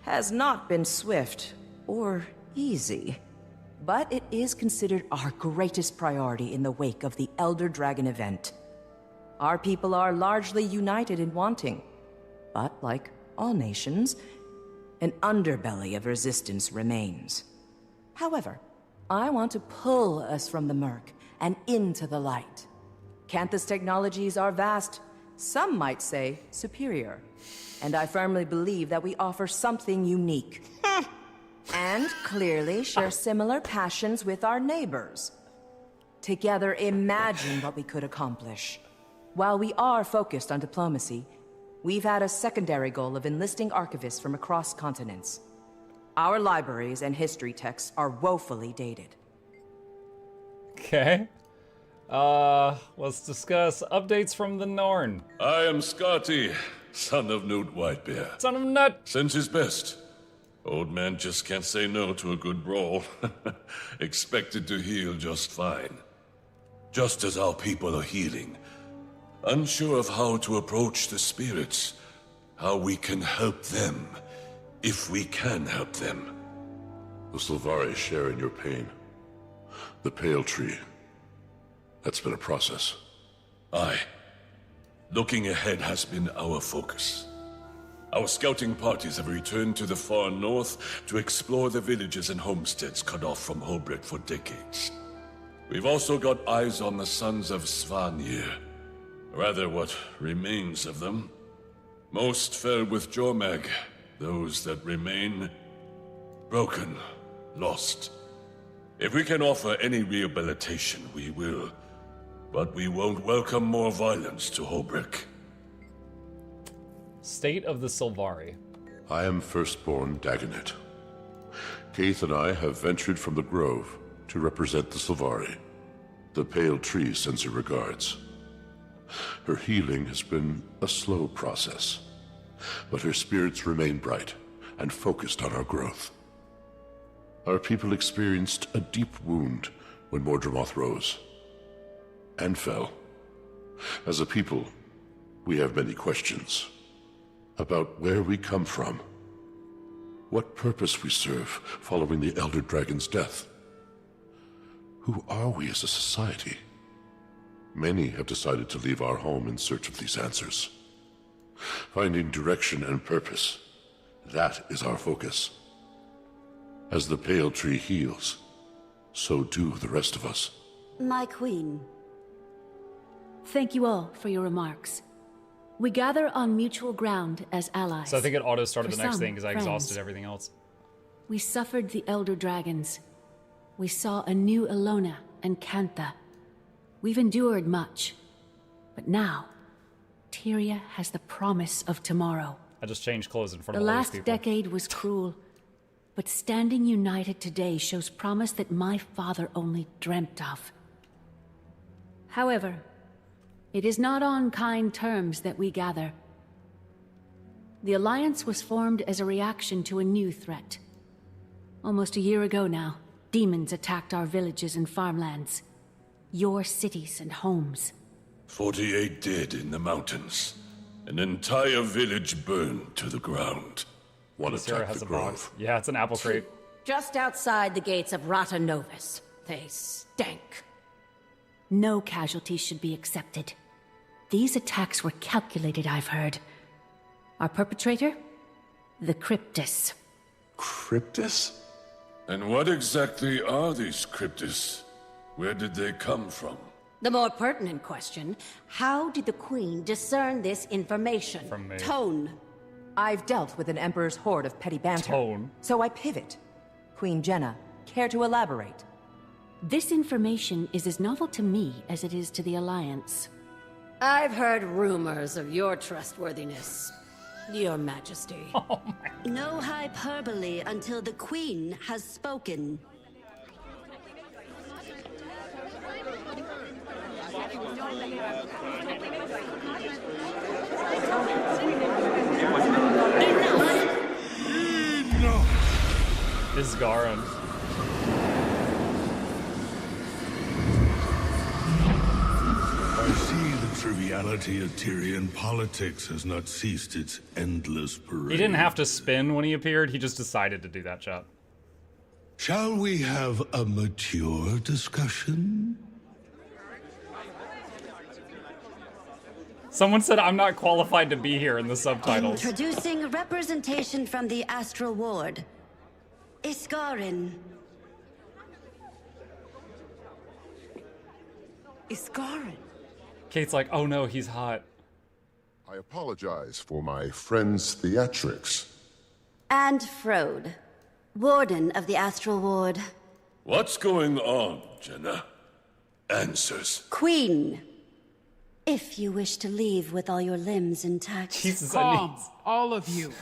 has not been swift or easy. But it is considered our greatest priority in the wake of the Elder Dragon event. Our people are largely united in wanting, but like all nations, an underbelly of resistance remains. However, I want to pull us from the murk and into the light. Cantha's technologies are vast, some might say superior, and I firmly believe that we offer something unique. And clearly share similar passions with our neighbors. Together, imagine what we could accomplish. While we are focused on diplomacy, we've had a secondary goal of enlisting archivists from across continents. Our libraries and history texts are woefully dated. Okay. Let's discuss updates from the Norn. I am Scotty, son of Newt Whitebear. Son of Nut! Sends his best. Old man just can't say no to a good brawl. Expected to heal just fine. Just as our people are healing. Unsure of how to approach the spirits. How we can help them. If we can help them. The Sylvari share in your pain. The Pale Tree. That's been a process. Aye. Looking ahead has been our focus. Our scouting parties have returned to the far north to explore the villages and homesteads cut off from Holbrook for decades. We've also got eyes on the sons of Svanir. Rather, what remains of them. Most fell with Jormag. Those that remain, broken, lost. If we can offer any rehabilitation, we will. But we won't welcome more violence to Holbrook. State of the Sylvari. I am firstborn Dagonet. Kaith and I have ventured from the Grove to represent the Sylvari. The Pale Tree sends her regards. Her healing has been a slow process, but her spirits remain bright and focused on our growth. Our people experienced a deep wound when Mordramoth rose and fell. As a people, we have many questions about where we come from, what purpose we serve following the Elder Dragon's death. Who are we as a society? Many have decided to leave our home in search of these answers. Finding direction and purpose, that is our focus. As the Pale Tree heals, so do the rest of us. My queen. Thank you all for your remarks. We gather on mutual ground as allies. So I think it auto-started For the next some, thing because I friends. exhausted everything else. We suffered the Elder Dragons. We saw a new Ilona and Cantha. We've endured much. But now, Tyria has the promise of tomorrow. I just changed clothes in front The of all these last people. decade was cruel, but standing united today shows promise that my father only dreamt of. However, it is not on kind terms that we gather. The Alliance was formed as a reaction to a new threat. Almost a year ago now, demons attacked our villages and farmlands. Your cities and homes. 48 dead in the mountains. An entire village burned to the ground. One Sarah attacked has the a box. grove. Yeah, it's an apple crate. Just outside the gates of Rata Novus. They stank. No casualties should be accepted. These attacks were calculated, I've heard. Our perpetrator? The Cryptus. Cryptus? And what exactly are these cryptis? Where did they come from? The more pertinent question, how did the Queen discern this information? From me. Tone. I've dealt with an Emperor's horde of petty banter. Tone. So I pivot. Queen Jenna, care to elaborate? This information is as novel to me as it is to the Alliance. I've heard rumors of your trustworthiness, Your Majesty. No hyperbole until the Queen has spoken. This is Garin. I see the triviality of Tyrian politics has not ceased its endless parade. He didn't have to spin when he appeared, he just decided to do that, chat. Shall we have a mature discussion? Someone said I'm not qualified to be here in the subtitles. Introducing representation from the Astral Ward. Iskarin. Iskarin. Kate's like, oh no, he's hot. I apologize for my friend's theatrics. And Frode, Warden of the Astral Ward. What's going on, Jenna? Answers. Queen. If you wish to leave with all your limbs intact. Calm, all of you.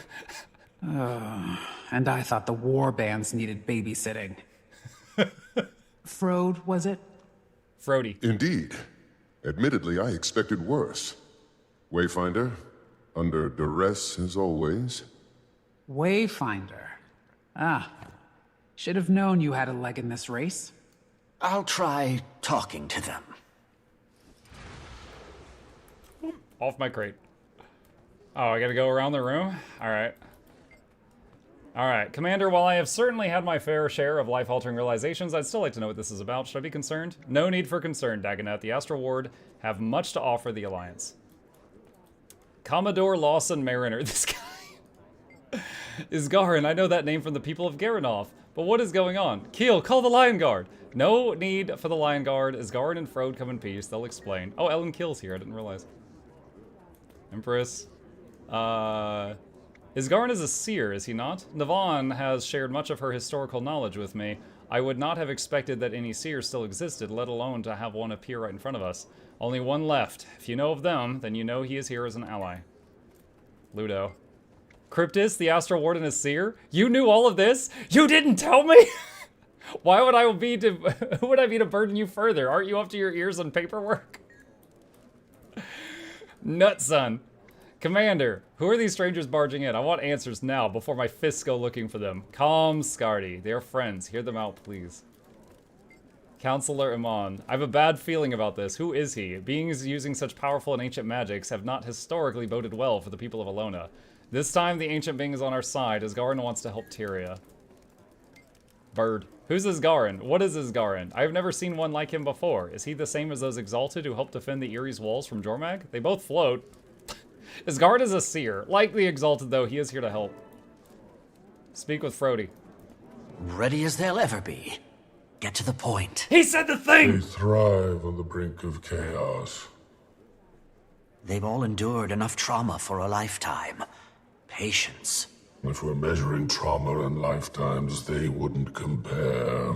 And I thought the war bands needed babysitting. Frode, was it? Frody. Indeed. Admittedly, I expected worse. Wayfinder, under duress as always. Wayfinder. Ah. Should have known you had a leg in this race. I'll try talking to them. Off my crate. Oh, I gotta go around the room? Alright. Alright, Commander, while I have certainly had my fair share of life-altering realizations, I'd still like to know what this is about. Should I be concerned? No need for concern, Dagonet. The Astral Ward have much to offer the Alliance. Commodore Lawson Mariner. This guy is Garin. I know that name from the people of Garanov. But what is going on? Keel, call the Lion Guard. No need for the Lion Guard. As Garin and Frode come in peace, they'll explain. Oh, Ellen Keel's here. I didn't realize. Empress. Isgarin is a seer, is he not? Navon has shared much of her historical knowledge with me. I would not have expected that any seer still existed, let alone to have one appear right in front of us. Only one left. If you know of them, then you know he is here as an ally. Ludo. Cryptus, the Astral Warden, is seer? You knew all of this? You didn't tell me? Why would I be to... Who would I be to burden you further? Aren't you up to your ears on paperwork? Nut, son. Commander, who are these strangers barging in? I want answers now, before my fists go looking for them. Calm, Scardy. They are friends. Hear them out, please. Counselor Iman. I have a bad feeling about this. Who is he? Beings using such powerful and ancient magics have not historically boded well for the people of Alona. This time, the ancient being is on our side, as Garin wants to help Tyria. Bird. Who's Isgarin? What is Isgarin? I have never seen one like him before. Is he the same as those Exalted who helped defend the Erie's walls from Jormag? They both float. Isgarin is a seer. Like the Exalted, though, he is here to help. Speak with Frody. Ready as they'll ever be. Get to the point. He said the thing! They thrive on the brink of chaos. They've all endured enough trauma for a lifetime. Patience. If we're measuring trauma and lifetimes, they wouldn't compare.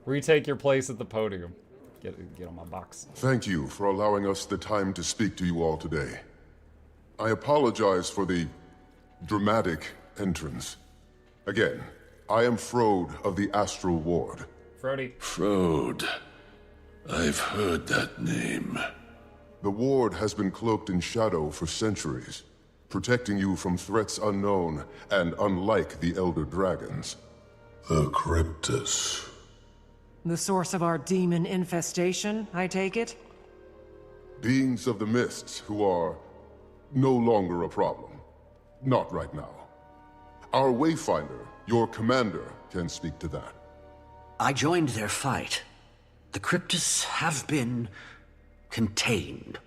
Retake your place at the podium. Get on my box. Thank you for allowing us the time to speak to you all today. I apologize for the dramatic entrance. Again, I am Frode of the Astral Ward. Frody. Frode. I've heard that name. The Ward has been cloaked in shadow for centuries, protecting you from threats unknown and unlike the Elder Dragons. The Cryptus. The source of our demon infestation, I take it? Beings of the Mists who are no longer a problem. Not right now. Our Wayfinder, your commander, can speak to that. I joined their fight. The Cryptus have been contained.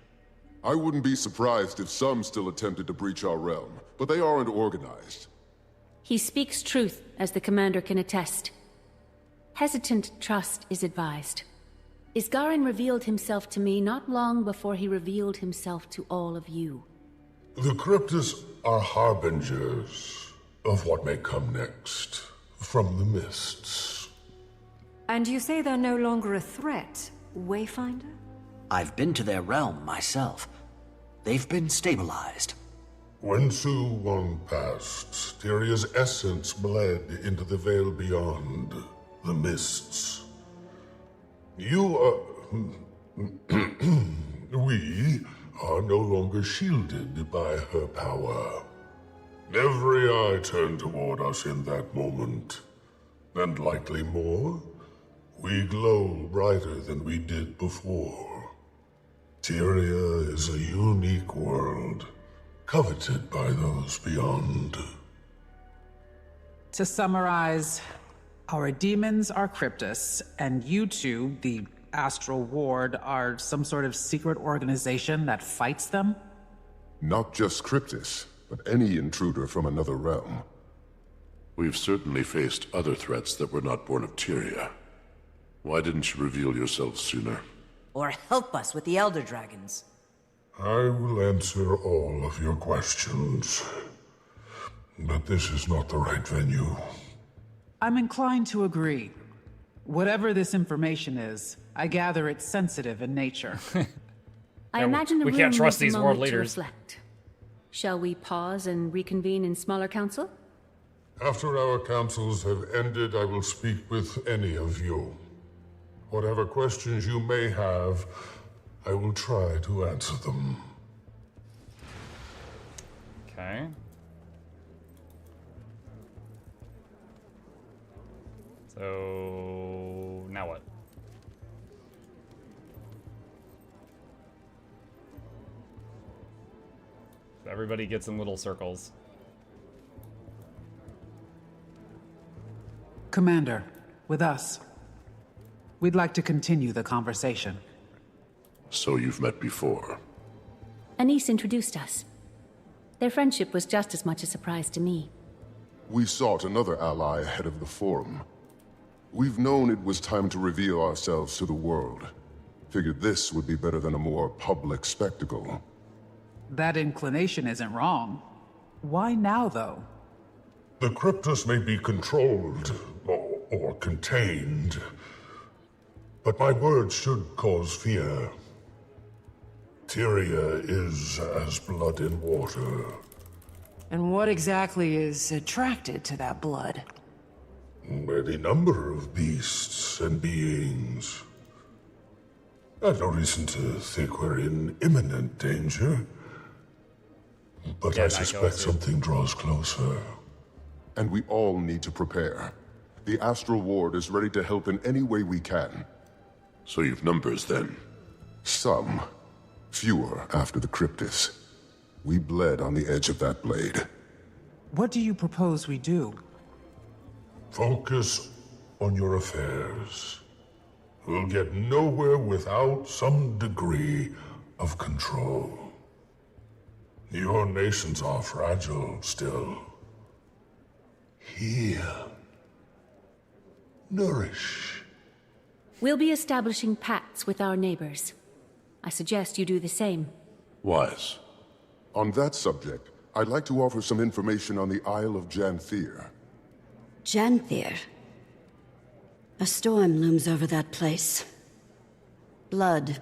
I wouldn't be surprised if some still attempted to breach our realm, but they aren't organized. He speaks truth, as the commander can attest. Hesitant trust is advised. Isgarin revealed himself to me not long before he revealed himself to all of you. The Cryptus are harbingers of what may come next from the Mists. And you say they're no longer a threat, Wayfinder? I've been to their realm myself. They've been stabilized. When Su Wang passed, Tyria's essence bled into the veil beyond, the Mists. We are no longer shielded by her power. Every eye turned toward us in that moment, and likely more. We glow brighter than we did before. Tyria is a unique world, coveted by those beyond. To summarize, our demons are Cryptus, and you two, the Astral Ward, are some sort of secret organization that fights them? Not just Cryptus, but any intruder from another realm. We've certainly faced other threats that were not born of Tyria. Why didn't you reveal yourself sooner? Or help us with the Elder Dragons. I will answer all of your questions, but this is not the right venue. I'm inclined to agree. Whatever this information is, I gather it's sensitive in nature. I imagine the we room can't trust needs these a world moment to leaders. reflect. Shall we pause and reconvene in smaller council? After our councils have ended, I will speak with any of you. Whatever questions you may have, I will try to answer them. Okay. So now what? So everybody gets in little circles. Commander, with us. We'd like to continue the conversation. So you've met before? Anise introduced us. Their friendship was just as much a surprise to me. We sought another ally ahead of the Forum. We've known it was time to reveal ourselves to the world. Figured this would be better than a more public spectacle. That inclination isn't wrong. Why now, though? The Cryptus may be controlled, or contained. But my words should cause fear. Tyria is as blood in water. And what exactly is attracted to that blood? Any number of beasts and beings. I've no reason to think we're in imminent danger. But Yeah, I suspect Nico, something draws closer. And we all need to prepare. The Astral Ward is ready to help in any way we can. So you've numbers then? Some. Fewer after the Cryptus. We bled on the edge of that blade. What do you propose we do? Focus on your affairs. We'll get nowhere without some degree of control. Your nations are fragile still. Heal. Nourish. We'll be establishing pacts with our neighbors. I suggest you do the same. Wise. On that subject, I'd like to offer some information on the Isle of Janthir. Janthir. A storm looms over that place. Blood.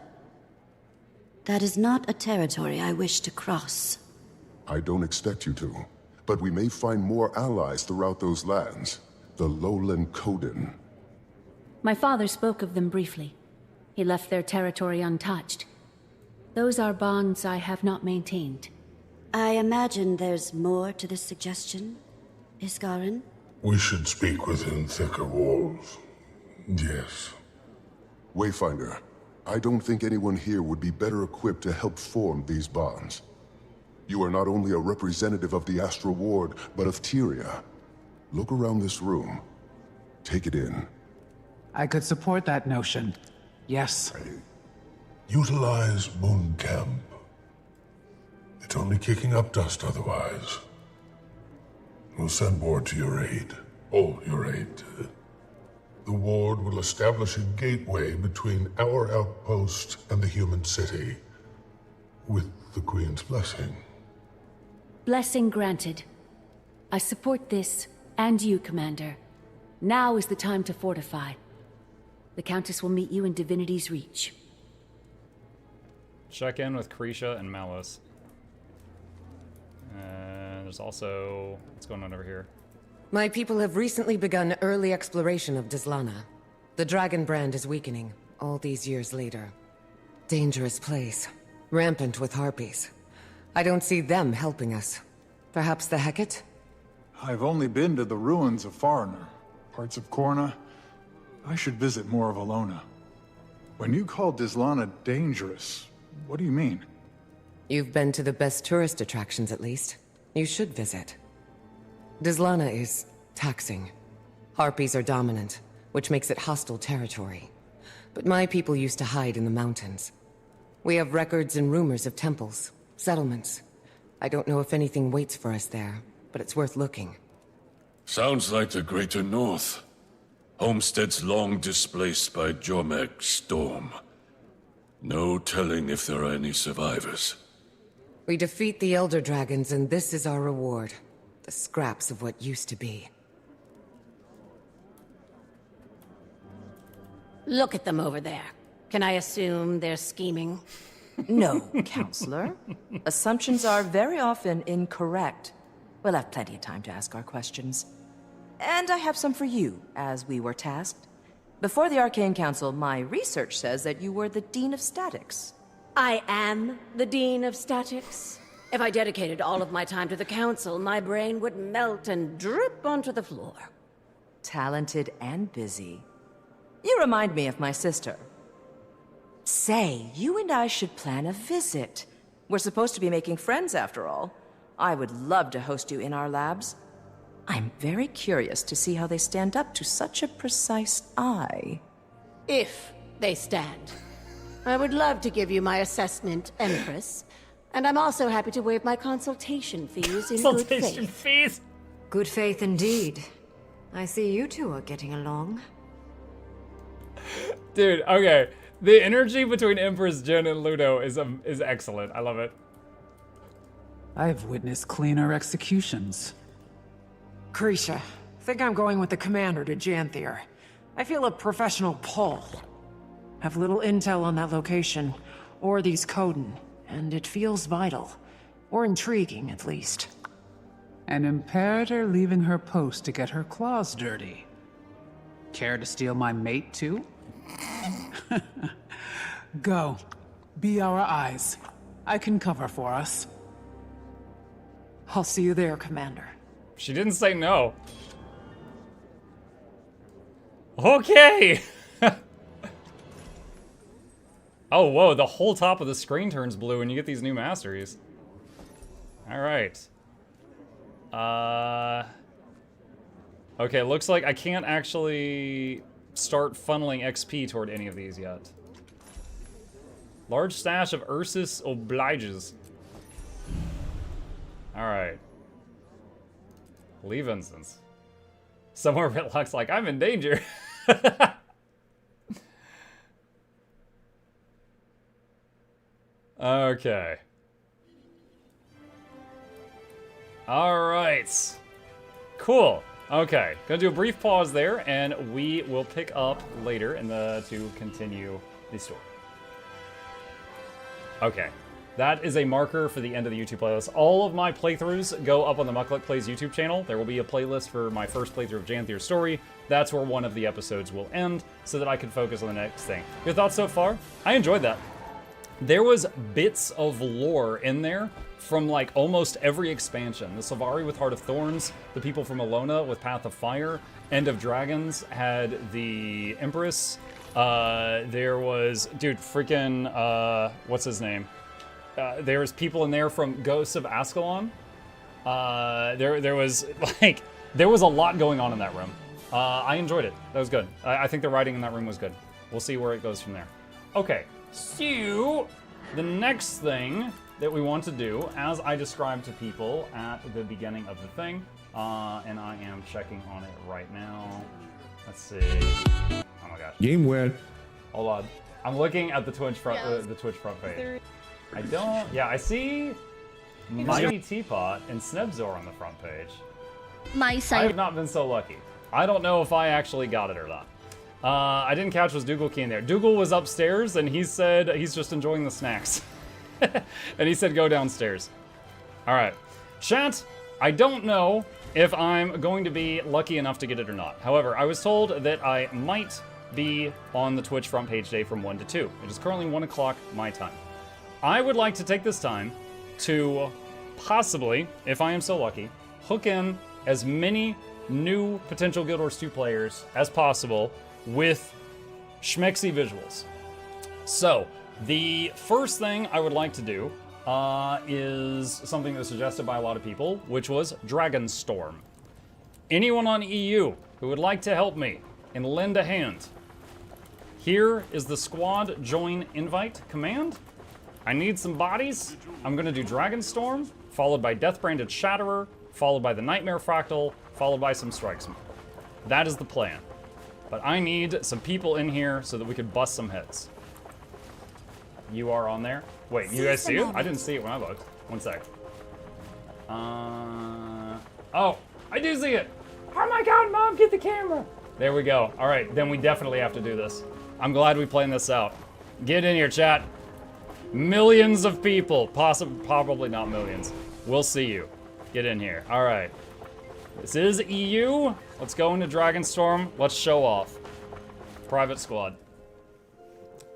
That is not a territory I wish to cross. I don't expect you to, but we may find more allies throughout those lands. The lowland Coden. My father spoke of them briefly. He left their territory untouched. Those are bonds I have not maintained. I imagine there's more to this suggestion, Iskarin? We should speak within thicker walls. Yes. Wayfinder, I don't think anyone here would be better equipped to help form these bonds. You are not only a representative of the Astral Ward, but of Tyria. Look around this room. Take it in. I could support that notion. Yes. Utilize Moon Camp. It's only kicking up dust otherwise. We'll send ward to your aid. All your aid. The ward will establish a gateway between our outpost and the human city. With the Queen's blessing. Blessing granted. I support this, and you, Commander. Now is the time to fortify. The Countess will meet you in Divinity's Reach. Check in with Krisha and Malus. And there's also... what's going on over here? My people have recently begun early exploration of Dislana. The dragon brand is weakening, all these years later. Dangerous place. Rampant with harpies. I don't see them helping us. Perhaps the Hecate? I've only been to the ruins of Foreigner, parts of Korna. I should visit more of Alona. When you call Dislana dangerous, what do you mean? You've been to the best tourist attractions, at least. You should visit. Dislana is taxing. Harpies are dominant, which makes it hostile territory. But my people used to hide in the mountains. We have records and rumors of temples, settlements. I don't know if anything waits for us there, but it's worth looking. Sounds like the Greater North. Homesteads long displaced by Jormag's storm. No telling if there are any survivors. We defeat the Elder Dragons, and this is our reward. The scraps of what used to be. Look at them over there. Can I assume they're scheming? No, Counselor. Assumptions are very often incorrect. We'll have plenty of time to ask our questions. And I have some for you, as we were tasked. Before the Arcane Council, my research says that you were the Dean of Statics. I am the Dean of Statics. If I dedicated all of my time to the Council, my brain would melt and drip onto the floor. Talented and busy. You remind me of my sister. Say, you and I should plan a visit. We're supposed to be making friends, after all. I would love to host you in our labs. I'm very curious to see how they stand up to such a precise eye. If they stand. I would love to give you my assessment, Empress. And I'm also happy to waive my consultation fees in good faith. Fees? Good faith indeed. I see you two are getting along. Dude, okay. The energy between Empress Jen and Ludo is excellent. I love it. I've witnessed cleaner executions. Krisha, think I'm going with the commander to Janthir. I feel a professional pull. Have little intel on that location, or these Coden, and it feels vital. Or intriguing, at least. An Imperator leaving her post to get her claws dirty. Care to steal my mate, too? Go. Be our eyes. I can cover for us. I'll see you there, Commander. She didn't say no. Okay. Oh, whoa, the whole top of the screen turns blue when you get these new masteries. All right. Okay, looks like I can't actually start funneling XP toward any of these yet. Large stash of Ursus obliges. All right. Leave instance. Somewhere it looks like I'm in danger. Okay. All right. Cool. Okay, gonna do a brief pause there, and we will pick up later to continue the story. Okay. That is a marker for the end of the YouTube playlist. All of my playthroughs go up on the Mukluk Plays YouTube channel. There will be a playlist for my first playthrough of Janthir's story. That's where one of the episodes will end so that I can focus on the next thing. Your thoughts so far? I enjoyed that. There was bits of lore in there from like almost every expansion. The Sylvari with Heart of Thorns, the people from Alona with Path of Fire, End of Dragons had the Empress. There was, dude, freaking, what's his name? There was people in there from Ghosts of Ascalon. There was like, there was a lot going on in that room. I enjoyed it. That was good. I think the writing in that room was good. We'll see where it goes from there. Okay, so the next thing that we want to do, as I described to people at the beginning of the thing, and I am checking on it right now. Let's see. Oh my gosh. Game win. Hold on. I'm looking at the Twitch front page. I don't. Yeah, I see Mighty Teapot and Snebzor on the front page. My side. I have not been so lucky. I don't know if I actually got it or not. I didn't catch was Dougal Key in there. Dougal was upstairs and he said he's just enjoying the snacks. And he said go downstairs. All right. Chat, I don't know if I'm going to be lucky enough to get it or not. However, I was told that I might be on the Twitch front page day from 1 to 2. It is currently 1 o'clock my time. I would like to take this time to possibly, if I am so lucky, hook in as many new potential Guild Wars 2 players as possible with schmexy visuals. So, the first thing I would like to do is something that was suggested by a lot of people, which was Dragonstorm. Anyone on EU who would like to help me and lend a hand, here is the squad join invite command. I need some bodies. I'm gonna do Dragonstorm, followed by Deathbranded Shatterer, followed by the Nightmare Fractal, followed by some Strikesmen. That is the plan. But I need some people in here so that we could bust some heads. You are on there? Wait, you guys see it? I didn't see it when I looked. One sec. Oh, I do see it. Oh my God, Mom, get the camera. There we go. All right, then we definitely have to do this. I'm glad we planned this out. Get in here, chat. Millions of people, probably not millions. We'll see you. Get in here. All right. This is EU. Let's go into Dragonstorm. Let's show off. Private squad.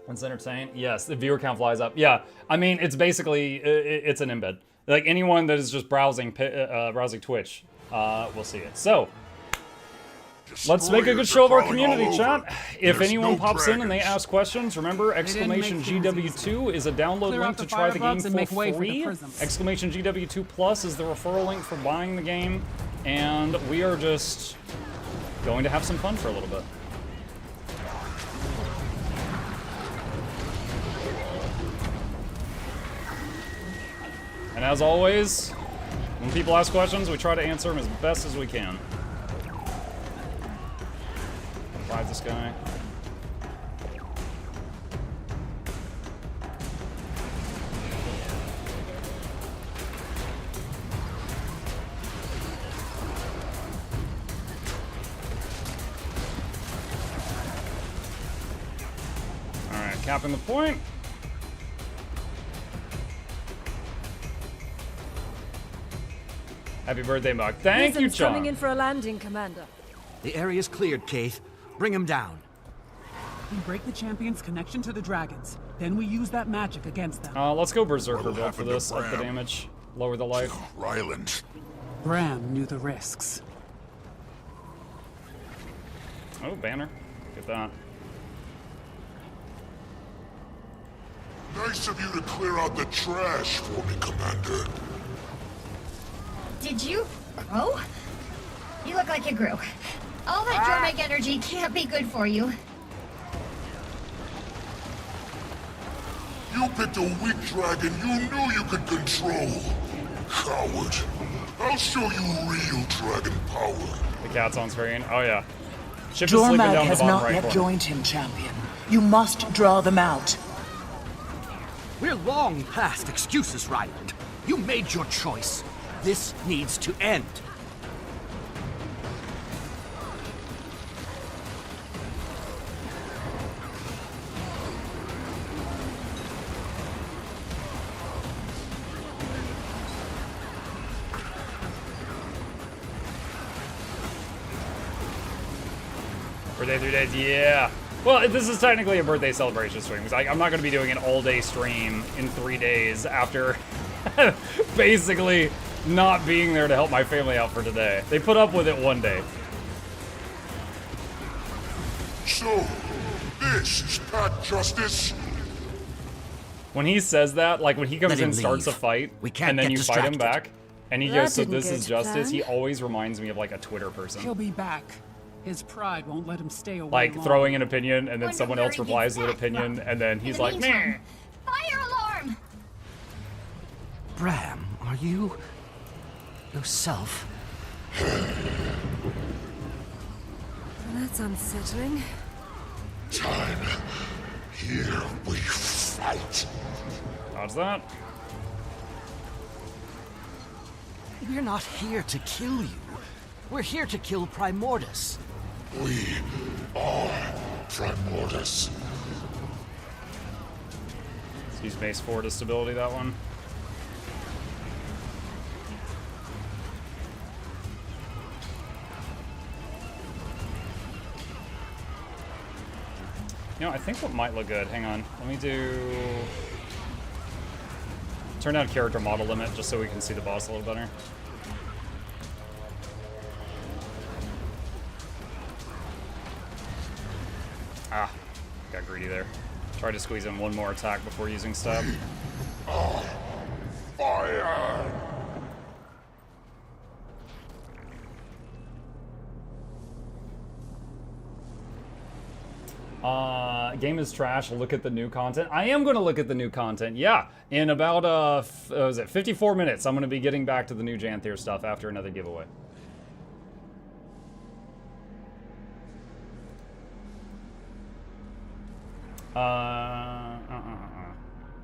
Let's entertain. Yes, the viewer count flies up. Yeah, I mean, it's basically, it's an embed. Like anyone that is just browsing Twitch will see it. So, let's make a good show of our community, chat. If anyone pops in and they ask questions, remember, exclamation GW2 is a download link to try the game for free. Exclamation GW2 Plus is the referral link for buying the game. And we are just going to have some fun for a little bit. And as always, when people ask questions, we try to answer them as best as we can. Revive this guy. Alright, capping the point. Happy birthday, Mark. Thank you, John. Coming in for a landing, Commander. The area's cleared, Keith. Bring him down. We break the champion's connection to the dragons. Then we use that magic against them. Let's go Berserker build for this. Up the damage. Lower the life. Ryland. Bram knew the risks. Oh, banner. Get that. Nice of you to clear out the trash for me, Commander. Did you grow? You look like you grew. All that Jormag energy can't be good for you. You picked a weak dragon you knew you could control. Coward. I'll show you real dragon power. The cat's on screen. Oh, yeah. Ship is sleeping down the bottom right corner. Joined him, champion. You must draw them out. We're long past excuses, Ryland. You made your choice. This needs to end. Birthday 3 days, yeah. Well, this is technically a birthday celebration stream. Because I'm not going to be doing an all-day stream in 3 days after basically not being there to help my family out for today. They put up with it one day. So, this is Pat Justice? When he says that, like when he comes Let him in, starts a leave. fight, We can't and then get you fight him distracted. back, and he That goes, so didn't this go is to justice, plan. he always reminds me of like a Twitter person. He'll be back. His pride won't let him stay away Like long. throwing an opinion, and then Wonder someone where else he replies gets with an that opinion, from. and then In he's the like, meantime, meh. Fire alarm! Bram, are you yourself? That's unsettling. Time. Here we fight. Dodge that. We're not here to kill you. We're here to kill Primordus. We are Primordus. Let's use base 4 to stability that one. You know, I think what might look good, hang on. Let me turn down character model limit just so we can see the boss a little better. Ah, got greedy there. Try to squeeze in one more attack before using stab. Fire! Game is trash. Look at the new content. I am going to look at the new content. Yeah, in about 54 minutes, I'm going to be getting back to the new Janthir stuff after another giveaway.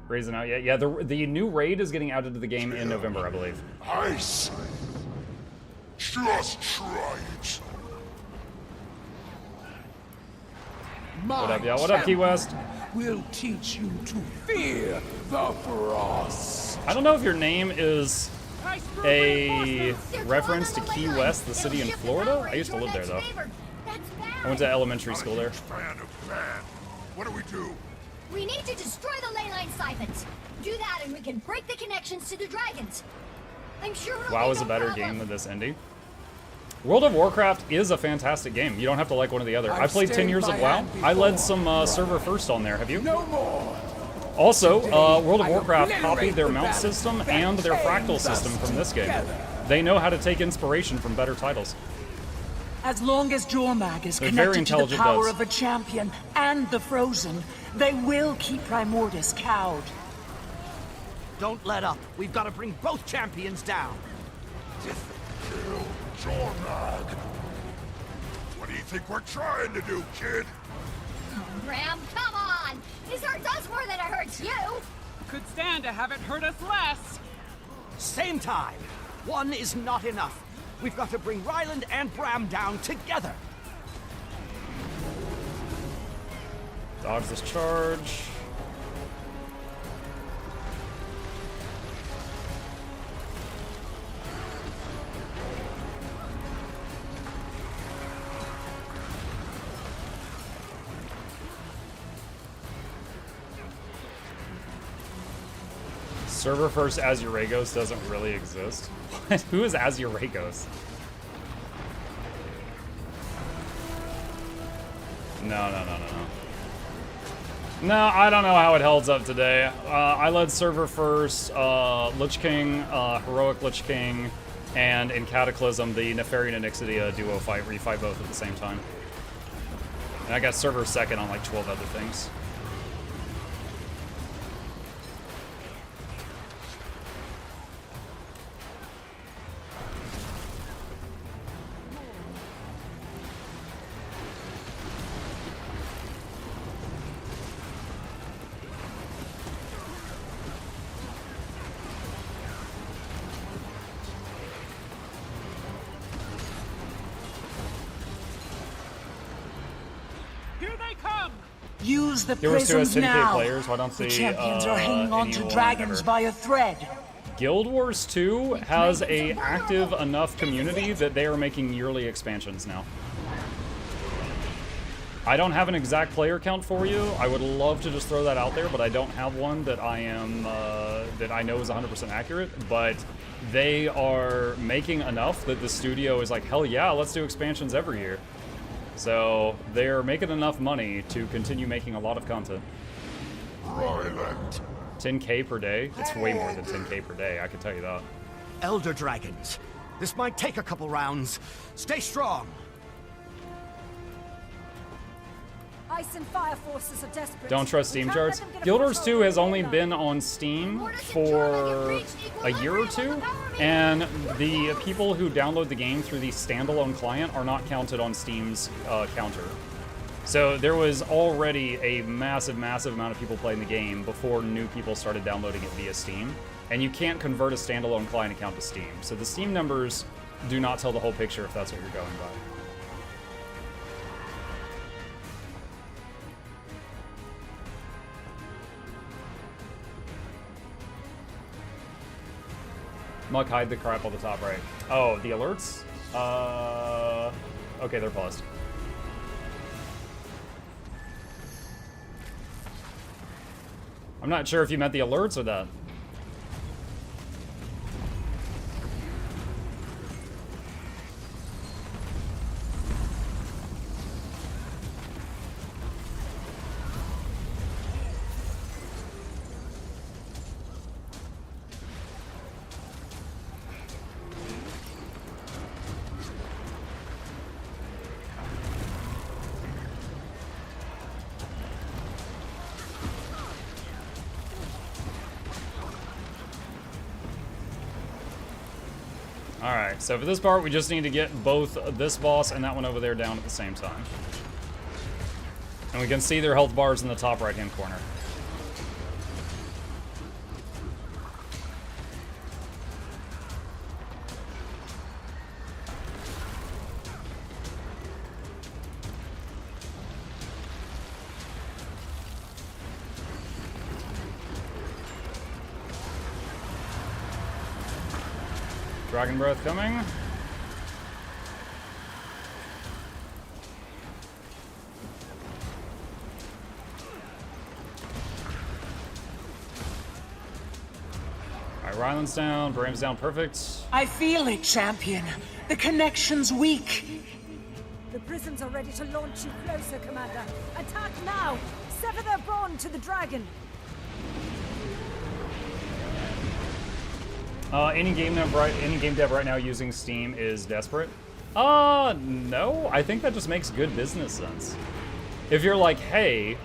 Raising out, yeah, yeah. The new raid is getting added to the game in November, I believe. Ice. Just try it. What up, y'all? What up, Key West? Will teach you to fear the frost. I don't know if your name is a reference to Key West, the city in Florida. I used to live there, though. I went to elementary school there. What do we do? We need to destroy the ley line siphons. Do that and we can break the connections to the dragons. I'm sure it'll WoW be is a no better problem. game than this indie. World of Warcraft is a fantastic game. You don't have to like one or the other. I played 10 years of WoW. I led some server first on there. Have you? No more. Also, World of Warcraft copied their mount system and their fractal system from this game. They know how to take inspiration from better titles. As long as Jormag is They're very connected to the intelligent power devs. of the champion and the Frozen, they will keep Primordus cowed. Don't let up. We've got to bring both champions down. Kill Jormag. What do you think we're trying to do, kid? Graham, come on! This hurts us more than it hurts you! Could stand to have it hurt us less. Same time. One is not enough. We've got to bring Ryland and Bram down together. Dodge this charge. Server first Azuragos doesn't really exist. What? Who is Azuragos? No. No, I don't know how it holds up today. I led server first, Lich King, Heroic Lich King, and in Cataclysm, the Nefarian and Ixodia duo fight, where you fight both at the same time. And I got server second on like 12 other things. Here they come! Use the There was two prisms 10K now. players. Why don't The see champions are hanging on to anyone dragons ever? by a thread. Guild Wars 2 has a active enough community that they are making yearly expansions now. I don't have an exact player count for you. I would love to just throw that out there, but I don't have one that I am that I know is 100% accurate. But they are making enough that the studio is like, hell yeah, let's do expansions every year. So they're making enough money to continue making a lot of content. Ryland. 10K per day? It's way more than 10K per day, I can tell you that. Elder dragons. This might take a couple rounds. Stay strong. Ice and fire forces are desperate. Don't trust Steam charts. Guild Wars 2 has only been on Steam for a year or two, and the people who download the game through the standalone client are not counted on Steam's counter. So there was already a massive, massive amount of people playing the game before new people started downloading it via Steam, and you can't convert a standalone client account to Steam. So the Steam numbers do not tell the whole picture if that's what you're going by. Muck, hide the crap on the top right. Oh, the alerts? Okay, they're paused. I'm not sure if you meant the alerts or that. Alright, so for this part, we just need to get both this boss and that one over there down at the same time. And we can see their health bars in the top right-hand corner. Dragon Breath coming. Alright, Ryland's down, Bram's down, perfect. I feel it, champion. The connection's weak. The prisms are ready to launch you closer, Commander. Attack now! Sever their bond to the dragon! Any game dev right now using Steam is desperate. No. I think that just makes good business sense. If you're like, hey,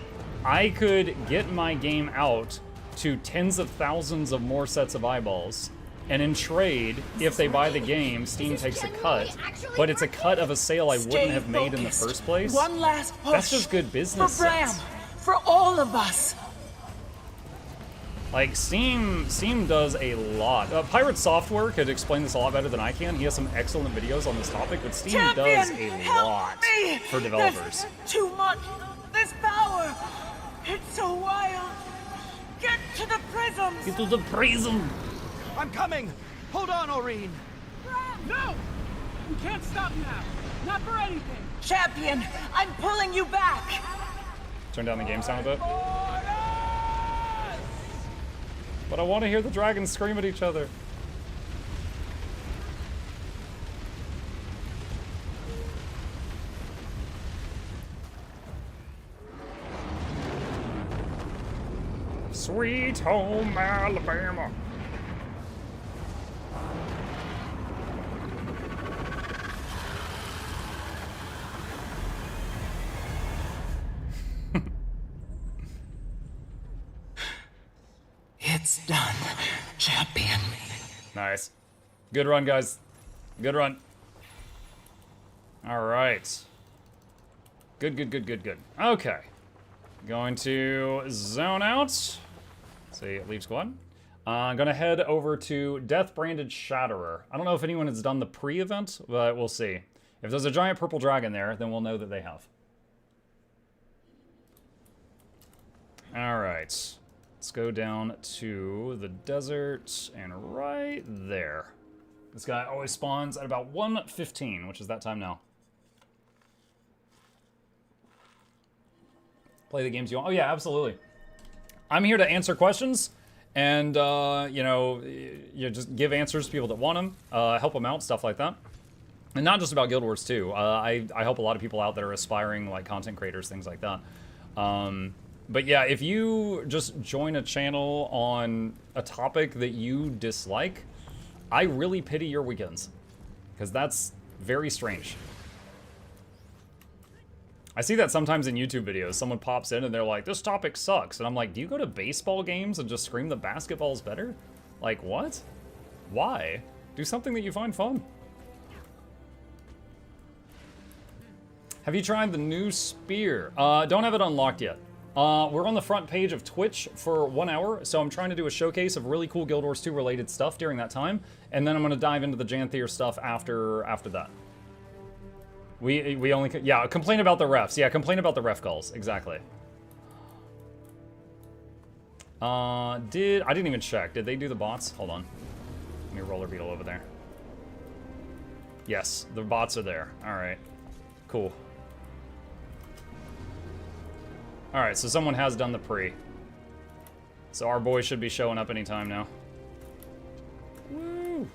I could get my game out to tens of thousands of more sets of eyeballs, and in trade, if they buy the game, Steam takes a cut, but it's a cut of a sale I wouldn't have made in the first place. One last push. That's just good business for Bram, sense. for all of us. Like, Steam does a lot. Pirate Software could explain this a lot better than I can. He has some excellent videos on this topic, but Steam does a lot for developers. There's too much. This power. It's so wild. Get to the prisms. Get to the prism. I'm coming. Hold on, Aurene. No! We can't stop now. Not for anything. Champion, I'm pulling you back. Turn down the game sound a bit. But I want to hear the dragons scream at each other. Sweet home Alabama. It's done, champion. Nice. Good run, guys. Good run. All right. Good. Okay. Going to zone out. See, leave squad. I'm gonna head over to Death Branded Shatterer. I don't know if anyone has done the pre-event, but we'll see. If there's a giant purple dragon there, then we'll know that they have. All right. Let's go down to the desert and right there. This guy always spawns at about 1:15, which is that time now. Play the games you want. Oh yeah, absolutely. I'm here to answer questions and, you know, just give answers to people that want them, help them out, stuff like that. And not just about Guild Wars 2. I help a lot of people out that are aspiring, like, content creators, things like that. But yeah, if you just join a channel on a topic that you dislike, I really pity your weekends. Because that's very strange. I see that sometimes in YouTube videos. Someone pops in and they're like, this topic sucks. And I'm like, do you go to baseball games and just scream that basketball's better? Like, what? Why? Do something that you find fun. Have you tried the new spear? Don't have it unlocked yet. We're on the front page of Twitch for 1 hour, so I'm trying to do a showcase of really cool Guild Wars 2 related stuff during that time, and then I'm gonna dive into the Janthir stuff after that. We only, yeah, complain about the refs. Yeah, complain about the ref calls, exactly. I didn't even check. Did they do the bots? Hold on. Let me roller beetle over there. Yes, the bots are there. All right, cool. All right, so someone has done the pre. So our boy should be showing up anytime now. Woo!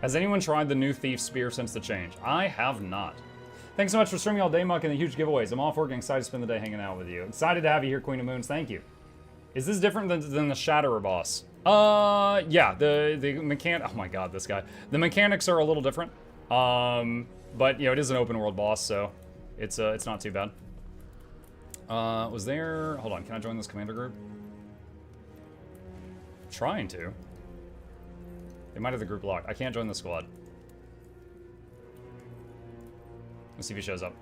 Has anyone tried the new Thief Spear since the change? I have not. Thanks so much for streaming all day, Muck, and the huge giveaways. I'm off work and excited to spend the day hanging out with you. Excited to have you here, Queen of Moons. Thank you. Is this different than the Shatterer boss? Yeah, the oh my god, this guy. The mechanics are a little different. But, you know, it is an open world boss, so it's not too bad. Was there... Hold on, can I join this commander group? I'm trying to. They might have the group locked. I can't join the squad. Let's see if he shows up.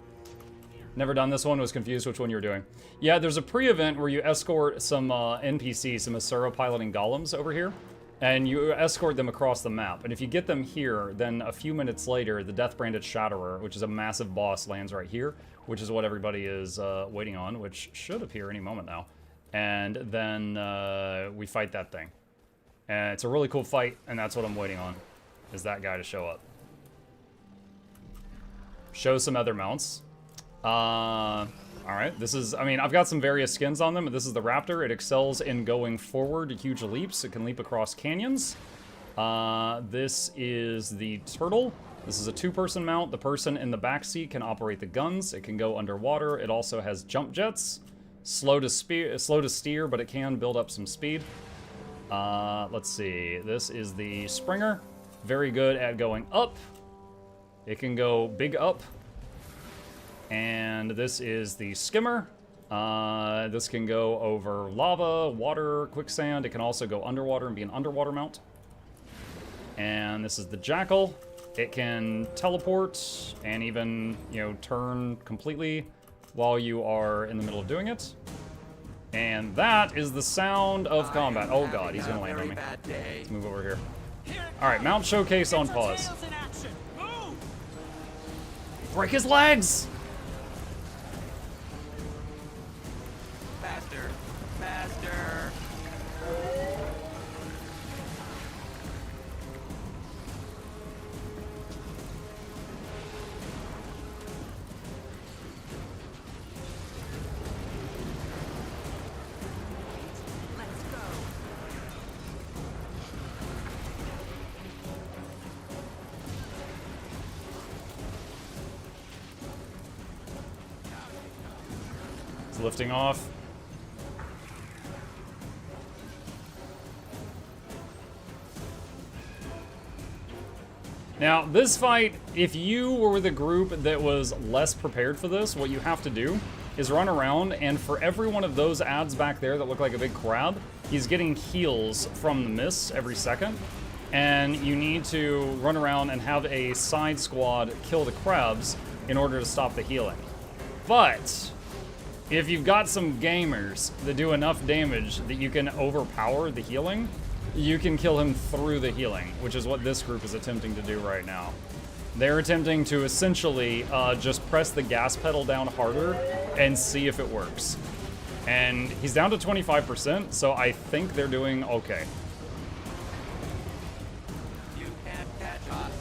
Never done this one, was confused which one you were doing. Yeah, there's a pre-event where you escort some NPCs, some Asura piloting golems over here, and you escort them across the map. And if you get them here, then a few minutes later, the Death-Branded Shatterer, which is a massive boss, lands right here, which is what everybody is waiting on, which should appear any moment now. And then we fight that thing. And it's a really cool fight, and that's what I'm waiting on, is that guy to show up. Show some other mounts. Alright, this is, I mean, I've got some various skins on them, but this is the Raptor. It excels in going forward huge leaps. It can leap across canyons. This is the Turtle. This is a two-person mount. The person in the back seat can operate the guns. It can go underwater. It also has jump jets. Slow to steer, but it can build up some speed. Let's see. This is the Springer. Very good at going up. It can go big up. And this is the Skimmer. This can go over lava, water, quicksand. It can also go underwater and be an underwater mount. And this is the Jackal. It can teleport and even, you know, turn completely while you are in the middle of doing it. And that is the sound of combat. Oh god, he's gonna land on me. Let's move over here. Alright, mount showcase on pause. Break his legs! Faster, faster. Lifting off. Now, this fight, if you were the group that was less prepared for this, what you have to do is run around, and for every one of those ads back there that look like a big crab, he's getting heals from the mist every second. And you need to run around and have a side squad kill the crabs in order to stop the healing. But if you've got some gamers that do enough damage that you can overpower the healing, you can kill him through the healing, which is what this group is attempting to do right now. They're attempting to essentially just press the gas pedal down harder and see if it works. And he's down to 25%, so I think they're doing okay. You can't catch us.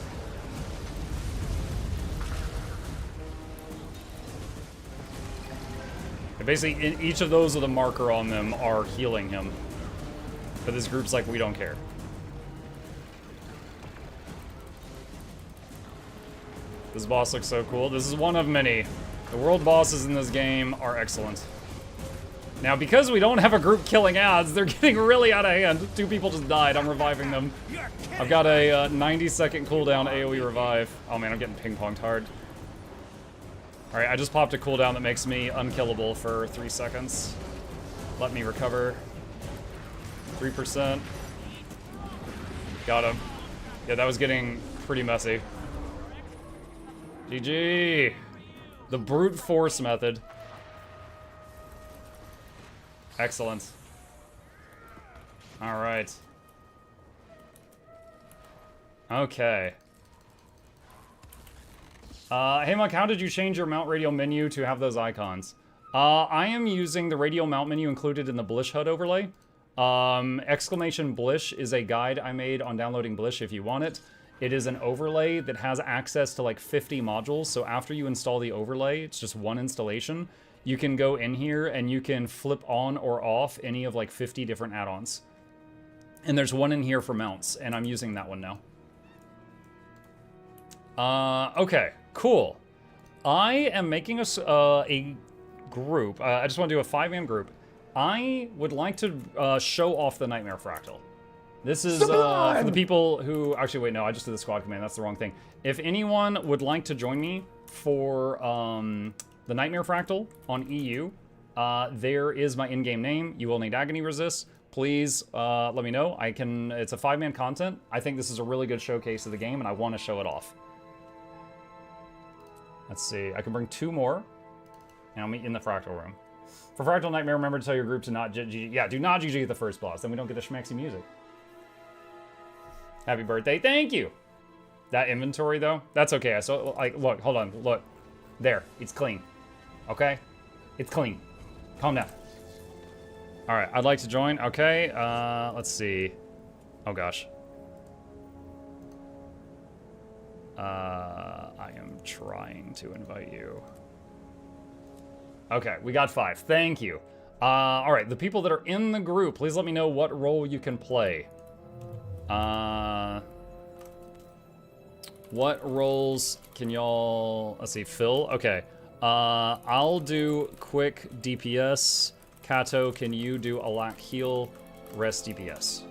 And basically, in each of those with a marker on them are healing him. But this group's like, we don't care. This boss looks so cool. This is one of many. The world bosses in this game are excellent. Now, because we don't have a group killing ads, they're getting really out of hand. 2 people just died. I'm reviving them. I've got a 90-second cooldown AoE revive. Oh man, I'm getting ping-ponged hard. Alright, I just popped a cooldown that makes me unkillable for 3 seconds. Let me recover. 3%. Got him. Yeah, that was getting pretty messy. GG! The brute force method. Excellent. Alright. Okay. Hey Monk, how did you change your mount radio menu to have those icons? I am using the radio mount menu included in the Blish HUD overlay. Exclamation Blish is a guide I made on downloading Blish if you want it. It is an overlay that has access to like 50 modules, so after you install the overlay, it's just one installation. You can go in here and you can flip on or off any of like 50 different add-ons. And there's one in here for mounts, and I'm using that one now. Okay, cool. I am making a group. I just want to do a 5-man group. I would like to show off the Nightmare Fractal. This is for the people who... Actually, wait, no, I just did the squad command. That's the wrong thing. If anyone would like to join me for the Nightmare Fractal on EU, there is my in-game name. You will need Agony Resist. Please let me know. I can... It's a 5-man content. I think this is a really good showcase of the game, and I want to show it off. Let's see. I can bring 2 more, and I'll meet you in the Fractal room. For Fractal Nightmare, remember to tell your group to not GG. Yeah, do not GG at the first boss. Then we don't get the schmexy music. Happy birthday. Thank you. That inventory, though, that's okay. So, like, look, hold on. Look. There. It's clean. Okay? It's clean. Calm down. All right. I'd like to join. Okay. Let's see. Oh, gosh. I am trying to invite you. Okay, we got 5. Thank you. All right, the people that are in the group, please let me know what role you can play. What roles can y'all... Let's see, Phil? Okay. I'll do quick DPS. Kato, can you do Alak heal? Rest DPS.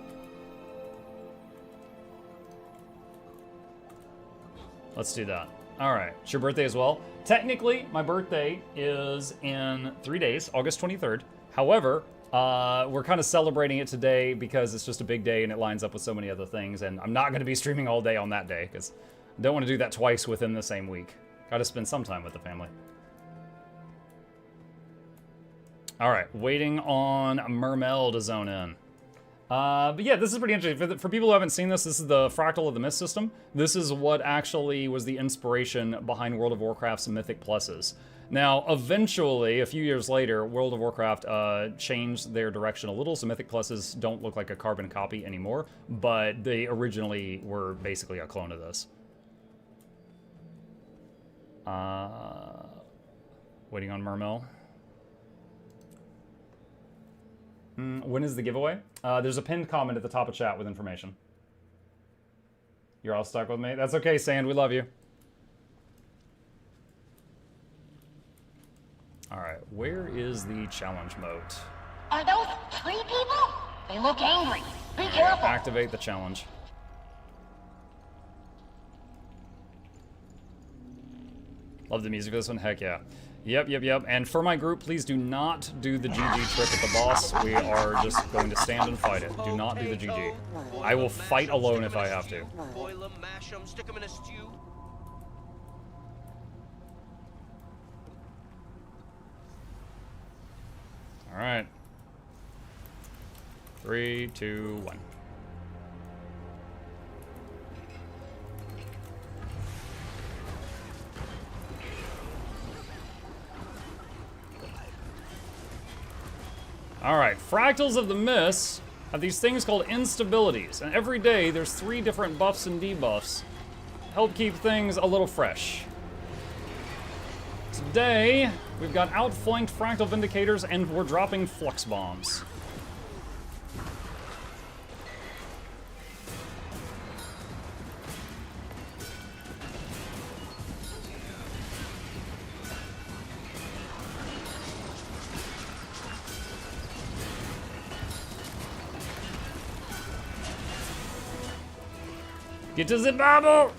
Let's do that. All right, it's your birthday as well. Technically, my birthday is in 3 days, August 23rd. However, we're kind of celebrating it today because it's just a big day and it lines up with so many other things, and I'm not going to be streaming all day on that day because I don't want to do that twice within the same week. Got to spend some time with the family. All right, waiting on Mermel to zone in. But yeah, this is pretty interesting. For people who haven't seen this, this is the Fractal of the Myth system. This is what actually was the inspiration behind World of Warcraft's Mythic Pluses. Now, eventually, a few years later, World of Warcraft changed their direction a little, so Mythic Pluses don't look like a carbon copy anymore, but they originally were basically a clone of this. Waiting on Mermel. When is the giveaway? There's a pinned comment at the top of chat with information. You're all stuck with me? That's okay, Sand. We love you. All right, where is the challenge moat? Are those tree people? They look angry. Be careful. Activate the challenge. Love the music of this one. Heck yeah. Yep. And for my group, please do not do the GG trick at the boss. We are just going to stand and fight it. Do not do the GG. I will fight alone if I have to. Boil them, mash them, stick them in a stew. All right. 3, 2, 1. Alright, fractals of the mist have these things called instabilities, and every day there's 3 different buffs and debuffs. Help keep things a little fresh. Today, we've got outflanked fractal vindicators and we're dropping flux bombs. Get to the bubble!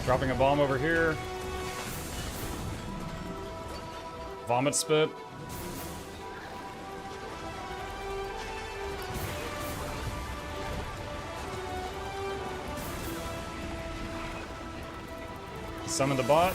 Dropping a bomb over here. Vomit spit. Summon the bot.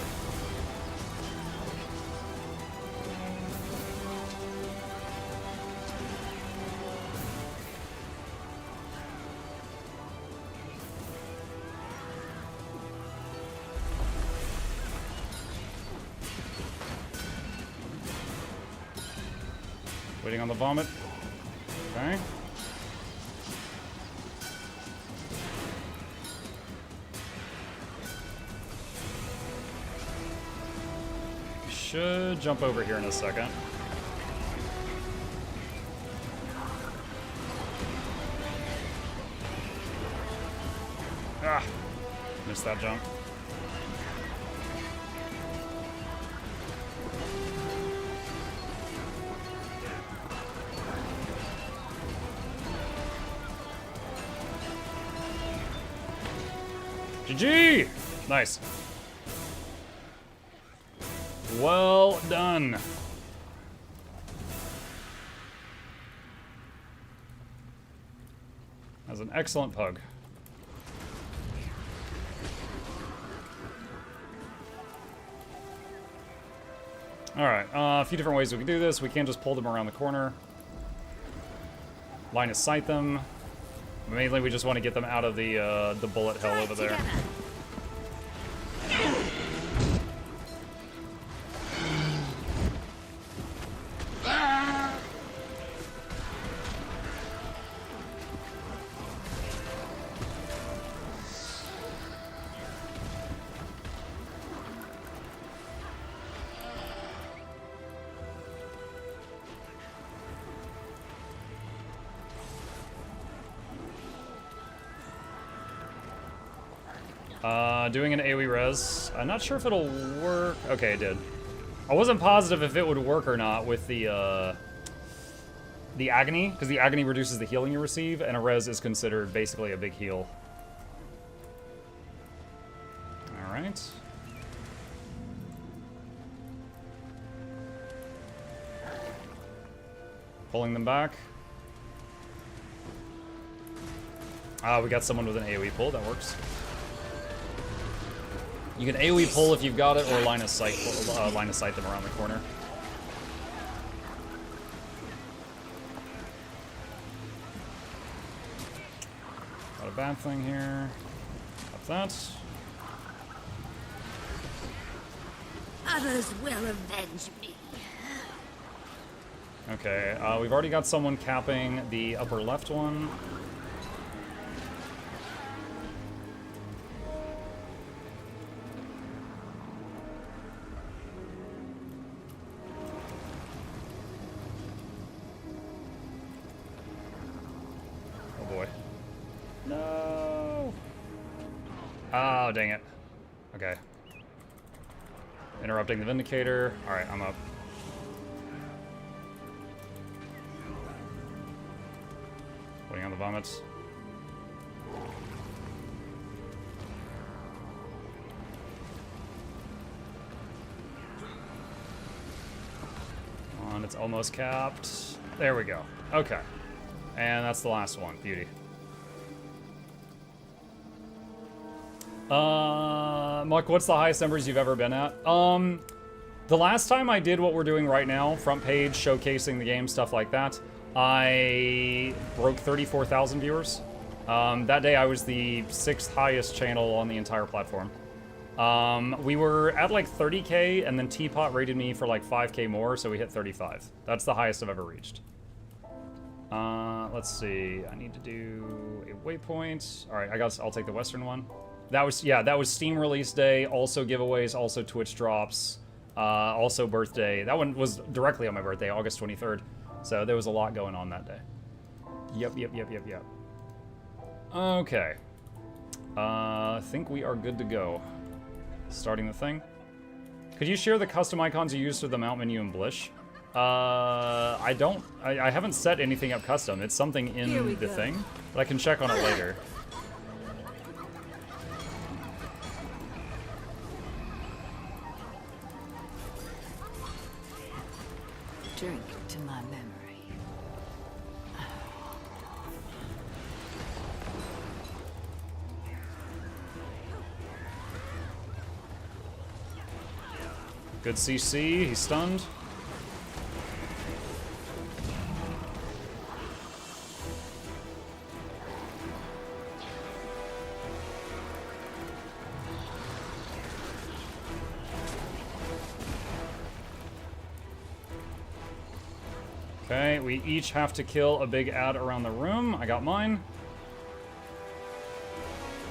Waiting on the vomit. Okay. Should jump over here in a second. Ah! Missed that jump. GG! Nice. Well done. That's an excellent pug. Alright, a few different ways we can do this. We can just pull them around the corner. Line of sight them. Mainly we just want to get them out of the bullet hell over there. Doing an AoE res. I'm not sure if it'll work. Okay, it did. I wasn't positive if it would work or not with the agony, because the agony reduces the healing you receive, and a res is considered basically a big heal. All right. Pulling them back. Ah, we got someone with an AoE pull. That works. You can AoE pull if you've got it, or line of sight them around the corner. Not a bad thing here. Got that. Others will avenge me. Okay, we've already got someone capping the upper left one. Oh, dang it. Okay. Interrupting the Vindicator. Alright, I'm up. Waiting on the vomits. Come on, it's almost capped. There we go. Okay. And that's the last one. Beauty. Muck, what's the highest numbers you've ever been at? The last time I did what we're doing right now, front page, showcasing the game, stuff like that, I broke 34,000 viewers. That day I was the 6th highest channel on the entire platform. We were at like 30K, and then Teapot rated me for like 5K more, so we hit 35. That's the highest I've ever reached. Let's see. I need to do a waypoint. All right, I'll take the Western one. That was Steam release day, also giveaways, also Twitch drops, also birthday. That one was directly on my birthday, August 23rd. So there was a lot going on that day. Yep. Okay. I think we are good to go. Starting the thing. Could you share the custom icons you use for the mount menu in Blish? I haven't set anything up custom. It's something in the thing, but I can check on it later. Drink to my memory. Good CC, he's stunned. Okay, we each have to kill a big ad around the room. I got mine.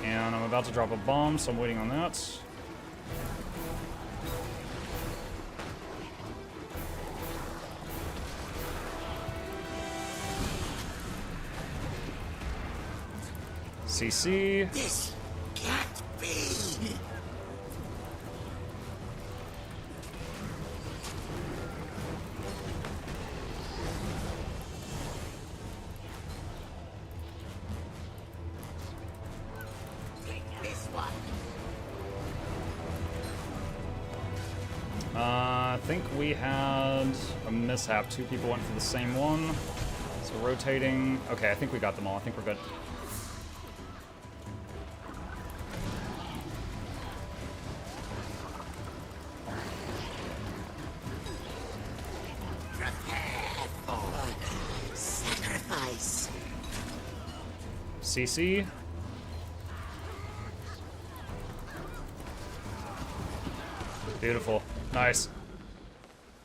And I'm about to drop a bomb, so I'm waiting on that. CC. This can't be. This one. I think we had a mishap. 2 people went for the same one. So rotating. Okay, I think we got them all. I think we're good. CC. Beautiful. Nice.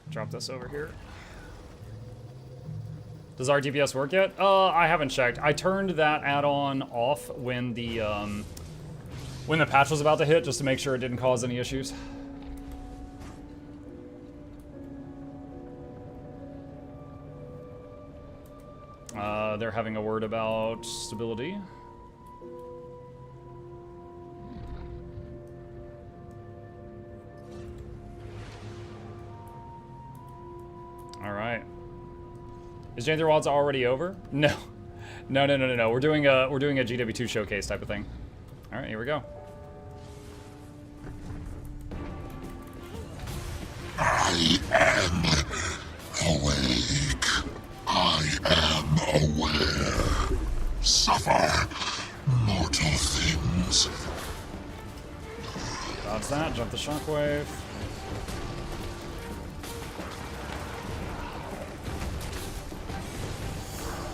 Drop this over here. Does our DPS work yet? I haven't checked. I turned that add-on off when the patch was about to hit, just to make sure it didn't cause any issues. They're having a word about stability. All right. Is Janthir Wad's already over? No. No. We're doing a GW2 showcase type of thing. All right, here we go. I am awake. I am aware. Suffer, mortal things. Dodge that, jump the shockwave.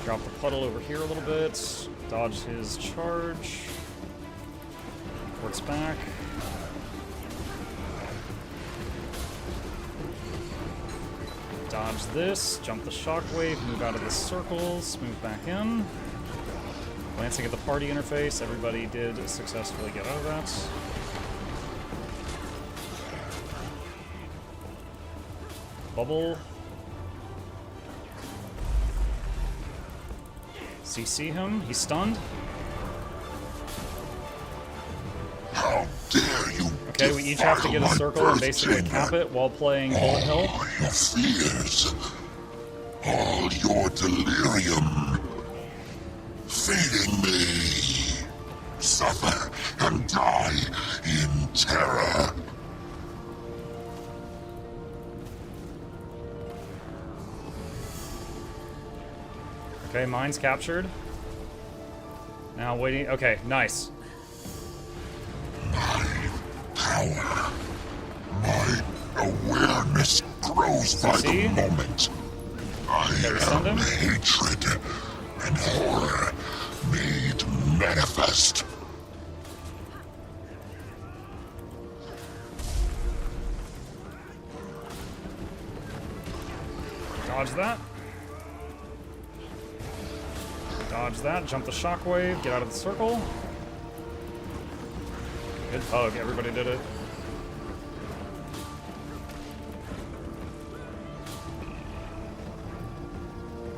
Drop the puddle over here a little bit. Dodge his charge. Works back. Dodge this, jump the shockwave, move out of the circles, move back in. Glancing at the party interface, everybody did successfully get out of that. Bubble. CC him, he's stunned. How dare you? Okay, we each have to get a circle and basically cap it while playing Bullet Hill. All your fears, all your delirium, feeding me. Suffer and die in terror. Okay, mine's captured. Now waiting. Okay, nice. Power. My awareness grows by the moment. I am hatred and horror made manifest. Dodge that. Dodge that. Jump the shockwave. Get out of the circle. Good hug. Everybody did it.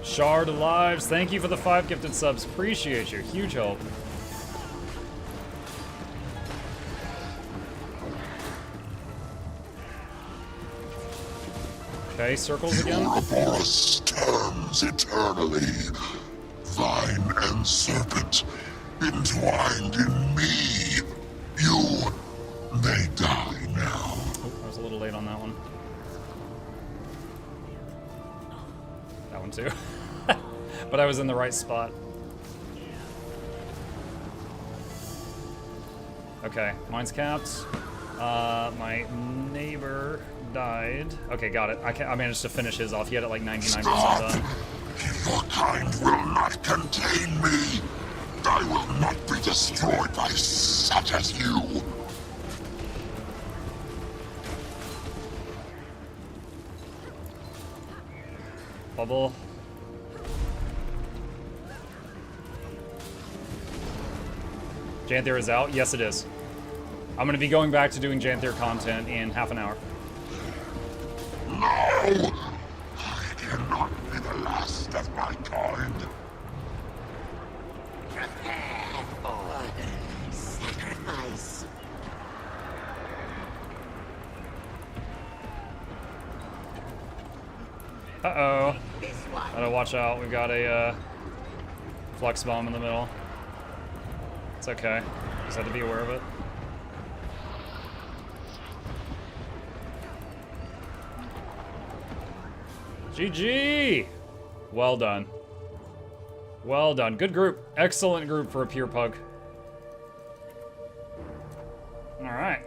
Shard Lives. Thank you for the 5 gifted subs. Appreciate you. Huge help. Okay, circles again. Ouroboros turns eternally. Vine and serpent entwined in me. You may die now. Oh, I was a little late on that one. That one too. But I was in the right spot. Okay, mine's capped. My neighbor died. Okay, got it. I managed to finish his off. He had it like 99% done. Your kind will not contain me. I will not be destroyed by such as you. Bubble. Janthir is out? Yes, it is. I'm gonna be going back to doing Janthir content in half an hour. No! I cannot be the last of my kind. Prepare for sacrifice. Uh-oh. Gotta watch out. We've got a flux bomb in the middle. It's okay. Just had to be aware of it. GG! Well done. Well done. Good group. Excellent group for a pure pug. Alright.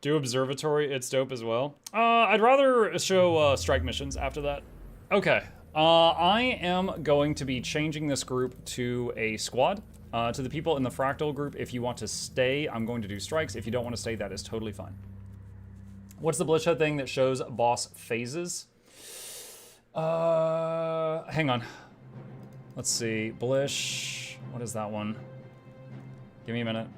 Do observatory, it's dope as well. I'd rather show strike missions after that. Okay. I am going to be changing this group to a squad. To the people in the fractal group, if you want to stay, I'm going to do strikes. If you don't want to stay, that is totally fine. What's the Bloodshed thing that shows boss phases? Hang on. Let's see. Blish. What is that one? Give me a minute.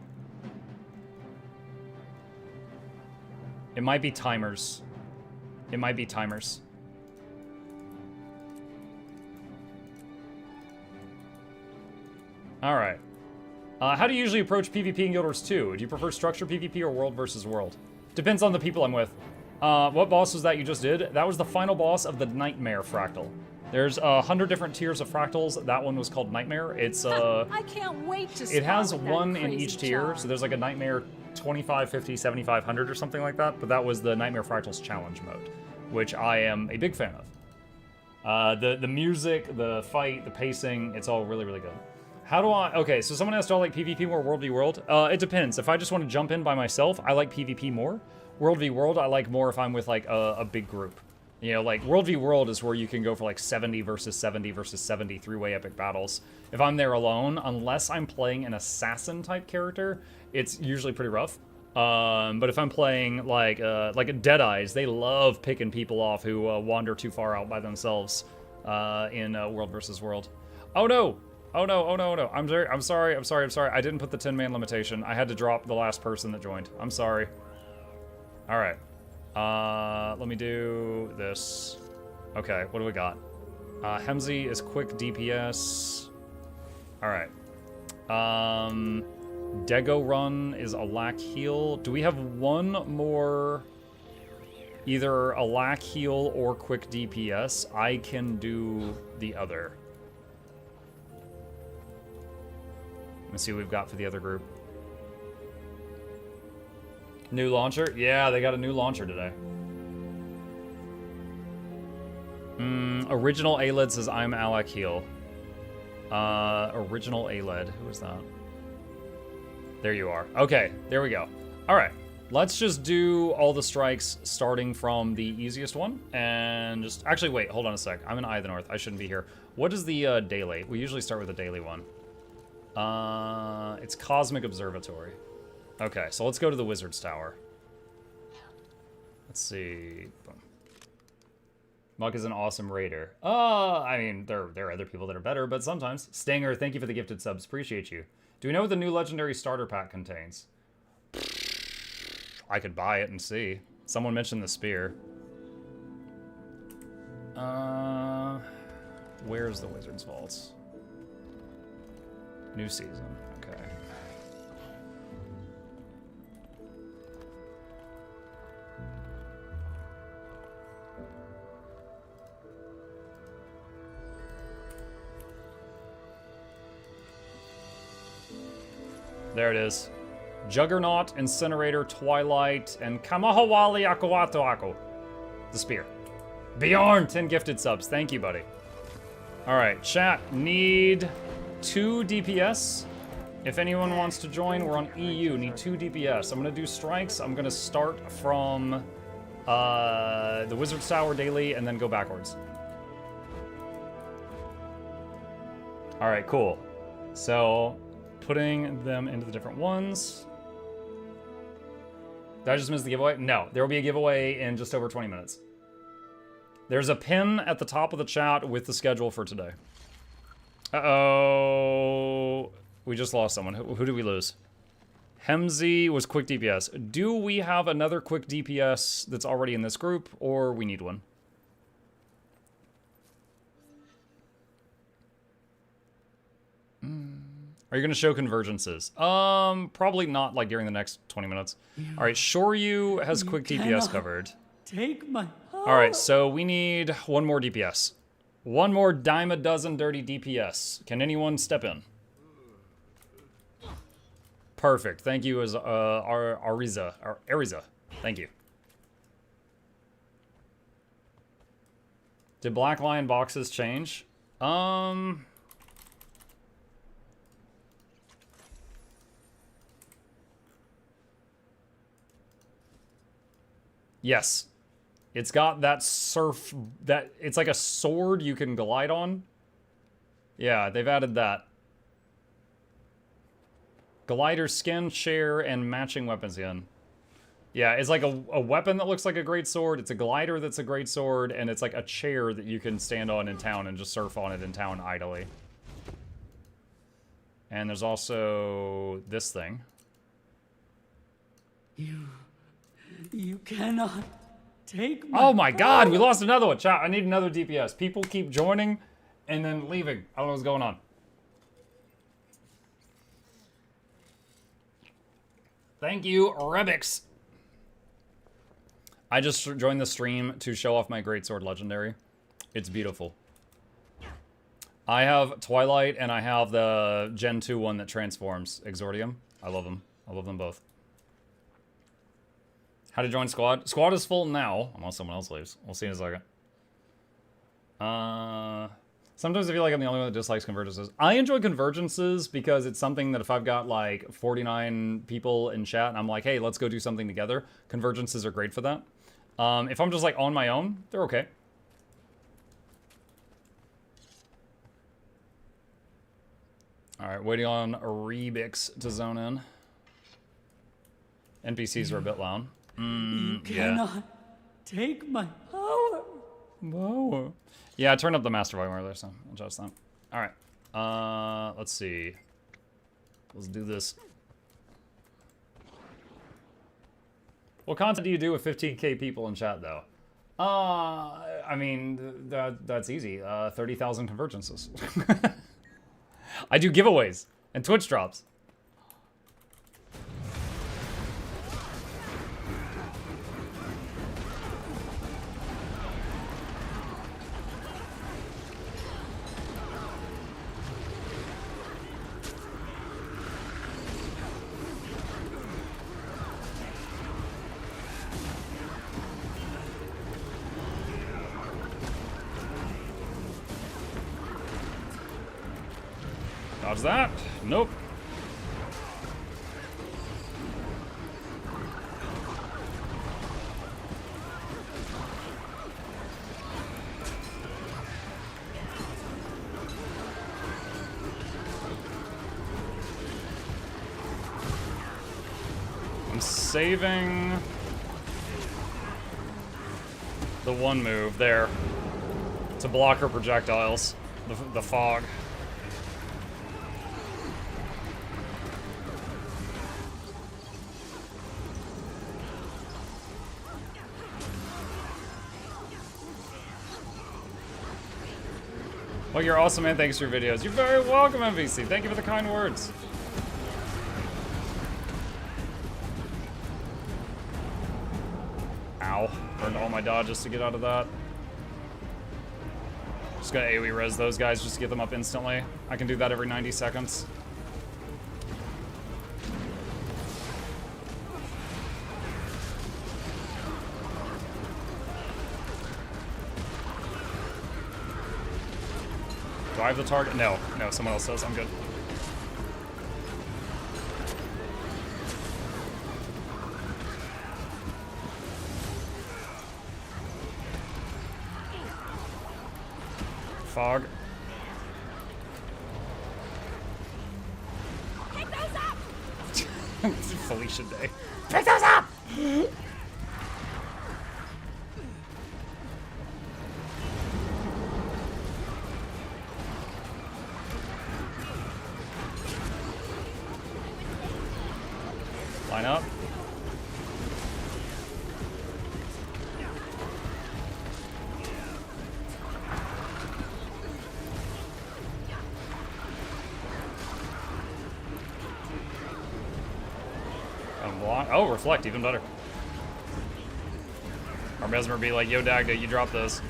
It might be timers. It might be timers. Alright. How do you usually approach PvP in Guild Wars 2? Do you prefer structure PvP or world versus world? Depends on the people I'm with. What boss was that you just did? That was the final boss of the Nightmare Fractal. There's 100 different tiers of fractals. That one was called Nightmare. It's I can't wait to it has spar with that one in crazy each tier. charm. So there's like a Nightmare 25, 50, 75, 100 or something like that. But that was the Nightmare Fractals challenge mode, which I am a big fan of. The music, the fight, the pacing, it's all really, really good. How do I... Okay, so someone asked, do I like PvP more, World v World? It depends. If I just want to jump in by myself, I like PvP more. World v World, I like more if I'm with, like, a big group. You know, like, World v World is where you can go for, like, 70 versus 70 versus 70 three-way epic battles. If I'm there alone, unless I'm playing an assassin-type character, it's usually pretty rough. But if I'm playing, like Deadeyes, they love picking people off who wander too far out by themselves in World versus World. Oh, no! Oh no, oh no, oh no. I'm sorry. I didn't put the 10-man limitation. I had to drop the last person that joined. I'm sorry. Alright. Let me do this. Okay, what do we got? Hemsey is quick DPS. Alright. Dego Run is a lack heal. Do we have one more... either a lack heal or quick DPS? I can do the other. Let's see what we've got for the other group. New launcher? Yeah, they got a new launcher today. Original Alid says, I'm Alak Heal. Original ALED. Who is that? There you are. Okay, there we go. All right, let's just do all the strikes starting from the easiest one. And just, actually, wait, hold on a sec. I'm in Eye of the North. I shouldn't be here. What is the daily? We usually start with the daily one. It's Cosmic Observatory. Okay, so let's go to the Wizard's Tower. Let's see. Boom. Muck is an awesome raider. I mean, there are other people that are better, but sometimes. Stinger, thank you for the gifted subs. Appreciate you. Do we know what the new legendary starter pack contains? I could buy it and see. Someone mentioned the spear. Where's the Wizard's Vaults? New season. Okay. There it is. Juggernaut, Incinerator, Twilight, and Kamahawali Akuato Aku. The spear. Bjorn, 10 gifted subs. Thank you, buddy. Alright, chat. Need 2 DPS. If anyone wants to join, we're on EU. Need 2 DPS. I'm going to do strikes. I'm going to start from the Wizard's Tower daily and then go backwards. Alright, cool. So, putting them into the different ones. Did I just miss the giveaway? No, there will be a giveaway in just over 20 minutes. There's a pin at the top of the chat with the schedule for today. Uh-oh. We just lost someone. Who did we lose? Hemsey was quick DPS. Do we have another quick DPS that's already in this group, or we need one? Are you going to show convergences? Probably not, like, during the next 20 minutes. All right, Shoryu has quick DPS covered. Take my... All right, so we need one more DPS. One more dime a dozen dirty DPS. Can anyone step in? Perfect. Thank you, as Ariza. Thank you. Did Black Lion boxes change? Yes. It's got that surf, it's like a sword you can glide on. Yeah, they've added that. Glider skin, share, and matching weapons in. Yeah, it's like a weapon that looks like a great sword. It's a glider that's a great sword, and it's like a chair that you can stand on in town and just surf on it in town idly. And there's also this thing. You cannot take my... Oh my god, we lost another one. Chat, I need another DPS. People keep joining and then leaving. I don't know what's going on. Thank you, Rebix. I just joined the stream to show off my Greatsword Legendary. It's beautiful. I have Twilight and I have the Gen 2 one that transforms, Exordium. I love them. I love them both. How to join squad? Squad is full now, unless someone else leaves. We'll see in a second. Sometimes I feel like I'm the only one that dislikes convergences. I enjoy convergences because it's something that if I've got like 49 people in chat and I'm like, hey, let's go do something together, convergences are great for that. If I'm just like on my own, they're okay. All right, waiting on Rebix to zone in. NPCs are a bit loud. You cannot take my power. Whoa. Yeah, I turned up the master volume earlier, so I'll adjust that. Alright. Let's see. Let's do this. What content do you do with 15k people in chat, though? I mean, that's easy. 30,000 convergences. I do giveaways and Twitch drops. Dodge that. Nope. I'm saving the one move there to block her projectiles. The fog. Well, you're awesome, man. Thanks for your videos. You're very welcome, MVC. Thank you for the kind words. Ow. Burned all my dodges to get out of that. Just gonna AoE res those guys just to get them up instantly. I can do that every 90 seconds. Do I have the target? No, someone else does. I'm good. Fog. Pick those up! Felicia Day. Pick those up! Line up. Oh, reflect, even better. Or Mesmer be like, yo, Dagda, you drop this.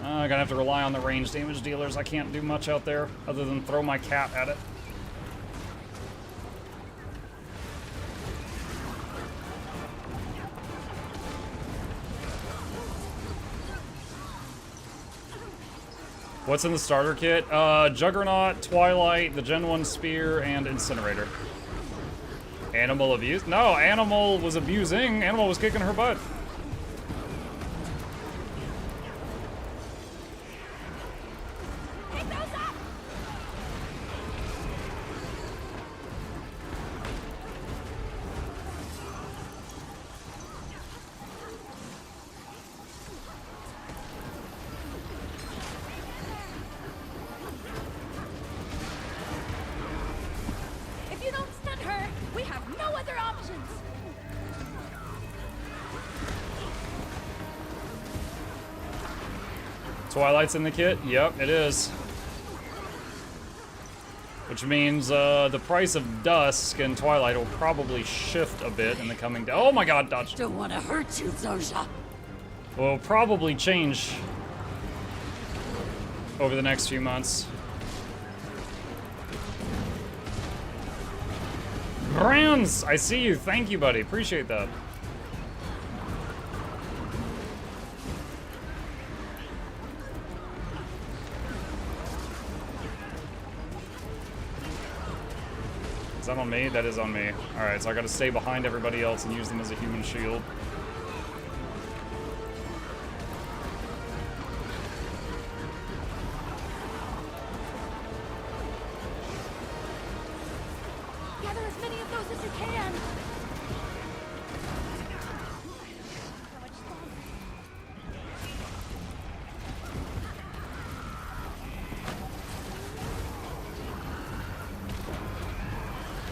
I'm gonna have to rely on the range damage dealers. I can't do much out there other than throw my cat at it. What's in the starter kit? Juggernaut, Twilight, the Gen 1 Spear, and Incinerator. Animal abuse? No, Animal was abusing. Animal was kicking her butt. If you don't stun her, we have no other options. Twilight's in the kit? Yep, it is. Which means the price of Dusk and Twilight will probably shift a bit in the coming day. Oh my god, dodge. Don't want to hurt you, Zosha. Will probably change over the next few months. Brands, I see you. Thank you, buddy. Appreciate that. Is that on me? That is on me. Alright, so I gotta stay behind everybody else and use them as a human shield. Gather as many of those as you can.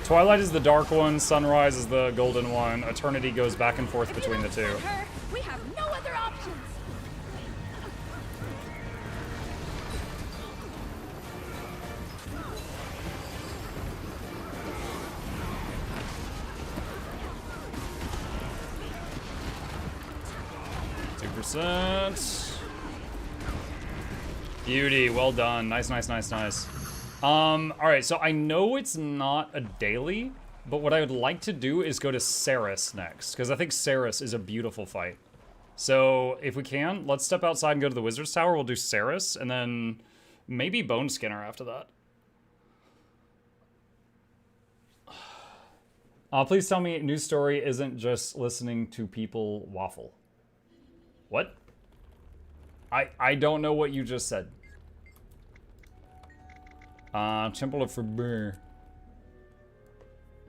Twilight is the dark one, Sunrise is the golden one, Eternity goes back and forth between the two. Her, we have no other options. %. Beauty, well done. Nice, nice, nice, nice. Alright, so I know it's not a daily, but what I would like to do is go to Saris next, because I think Saris is a beautiful fight. So, if we can, let's step outside and go to the Wizard's Tower. We'll do Saris, and then maybe Bone Skinner after that. Please tell me news story isn't just listening to people waffle. What? I don't know what you just said. Temple of Forbir.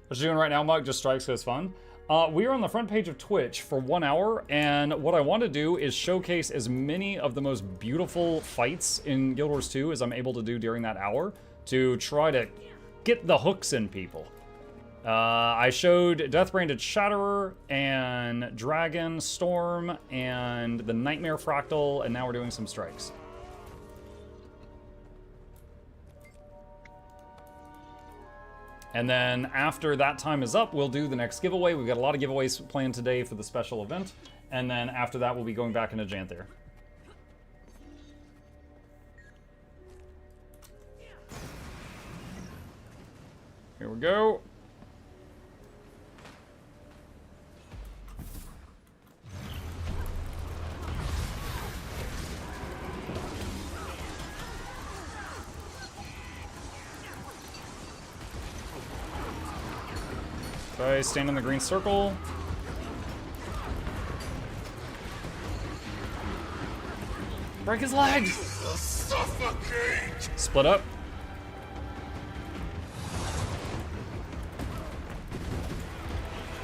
What you doing right now, Mug? Just strikes goes fun. We are on the front page of Twitch for 1 hour, and what I want to do is showcase as many of the most beautiful fights in Guild Wars 2 as I'm able to do during that hour to try to get the hooks in people. I showed Deathbranded Shatterer and Dragon, Storm, and the Nightmare Fractal, and now we're doing some strikes. And then after that time is up, we'll do the next giveaway. We've got a lot of giveaways planned today for the special event. And then after that, we'll be going back into Janthir. Here we go. Okay, stand in the green circle. Break his legs! Suffocate! Split up.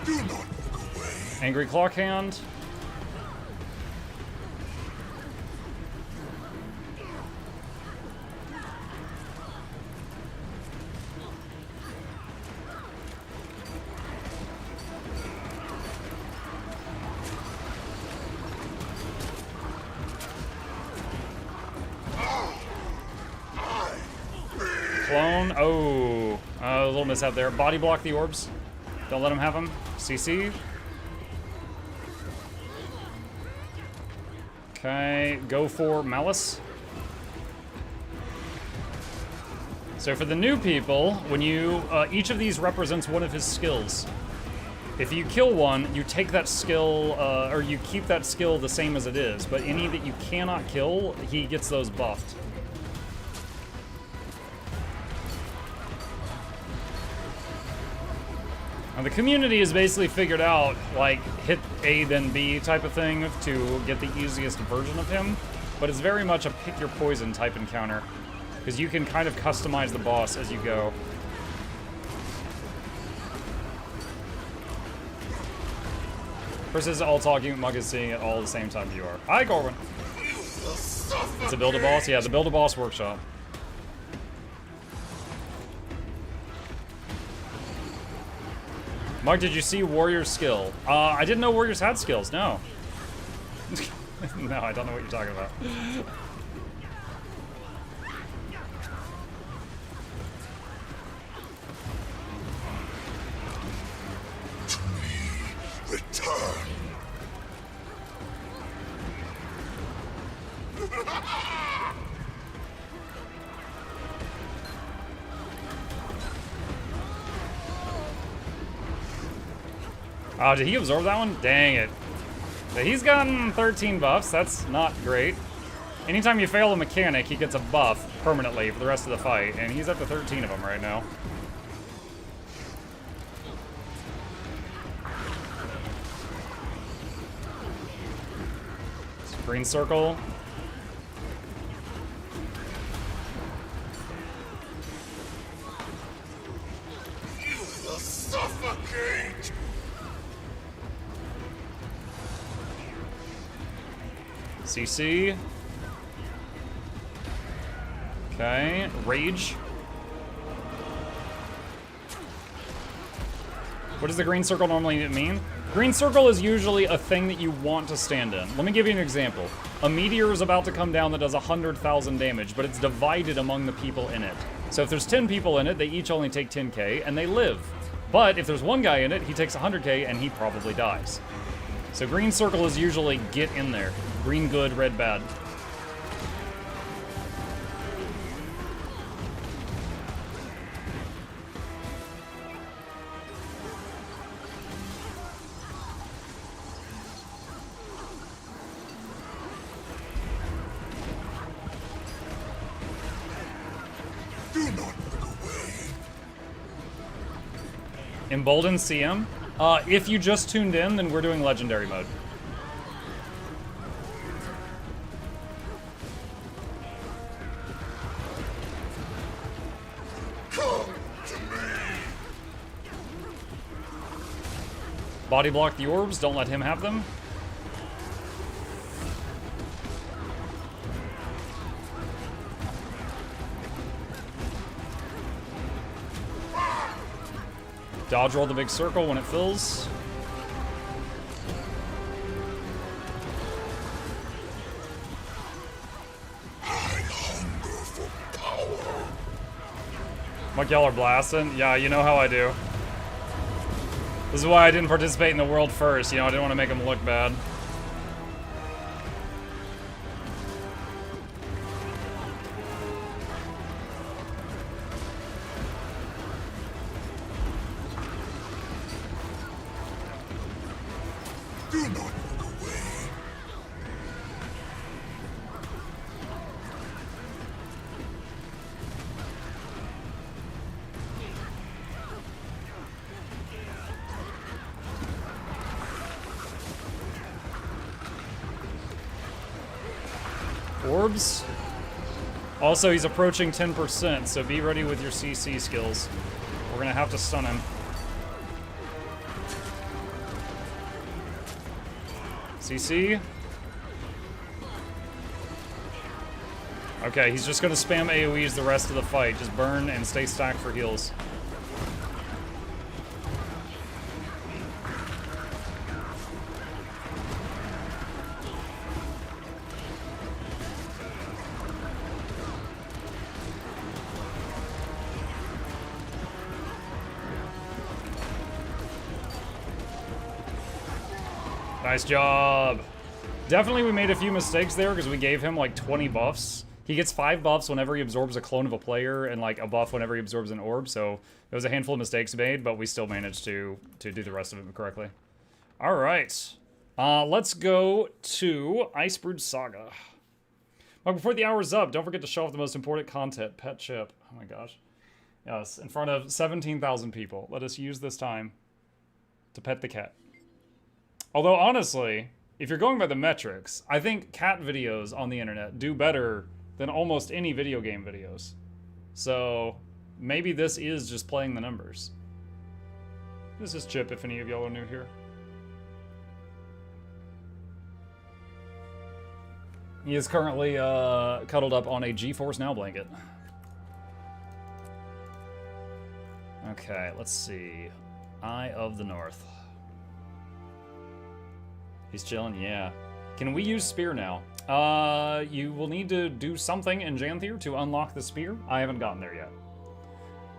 Do not look away. Angry Clock Hand. Clone. Oh, a little mishap there. Body block the orbs. Don't let him have them. CC. Okay, go for Malice. So for the new people, when you, each of these represents one of his skills. If you kill one, you take that skill, or you keep that skill the same as it is, but any that you cannot kill, he gets those buffed. Now, the community has basically figured out, like, hit A then B type of thing to get the easiest version of him, but it's very much a pick your poison type encounter, because you can kind of customize the boss as you go. Versus all talking, Mug is seeing it all at the same time you are. Hi, Corwin. It's a Build-A-Boss? Yeah, the Build-A-Boss workshop. Mug, did you see Warrior's skill? I didn't know Warriors had skills, no. No, I don't know what you're talking about. Return. Oh, did he absorb that one? Dang it. But he's gotten 13 buffs. That's not great. Anytime you fail a mechanic, he gets a buff permanently for the rest of the fight, and he's up to 13 of them right now. Green circle. You will suffocate. CC. Okay, Rage. What does the green circle normally mean? Green circle is usually a thing that you want to stand in. Let me give you an example. A meteor is about to come down that does 100,000 damage, but it's divided among the people in it. So if there's 10 people in it, they each only take 10k, and they live. But if there's one guy in it, he takes 100k, and he probably dies. So green circle is usually get in there. Green good, red bad. Emboldened CM? If you just tuned in, then we're doing legendary mode. Body block the orbs, don't let him have them. Dodge roll the big circle when it fills. Like y'all are blasting? Yeah, you know how I do. This is why I didn't participate in the world first. You know, I didn't want to make them look bad. Do not look away. Orbs. Also, he's approaching 10%, so be ready with your CC skills. We're gonna have to stun him. CC. Okay, he's just gonna spam AoEs the rest of the fight. Just burn and stay stacked for heals. Nice job. Definitely we made a few mistakes there because we gave him like 20 buffs. He gets 5 buffs whenever he absorbs a clone of a player and like a buff whenever he absorbs an orb. So there was a handful of mistakes made, but we still managed to do the rest of it correctly. All right. Let's go to Icebrood Saga. But before the hour's up, don't forget to show off the most important content, Pet Chip. Oh my gosh. Yes, in front of 17,000 people. Let us use this time to pet the cat. Although, honestly, if you're going by the metrics, I think cat videos on the internet do better than almost any video game videos. So, maybe this is just playing the numbers. This is Chip, if any of y'all are new here. He is currently cuddled up on a GeForce Now blanket. Okay, let's see. Eye of the North. He's chilling, yeah. Can we use Spear now? You will need to do something in Janthir to unlock the Spear. I haven't gotten there yet.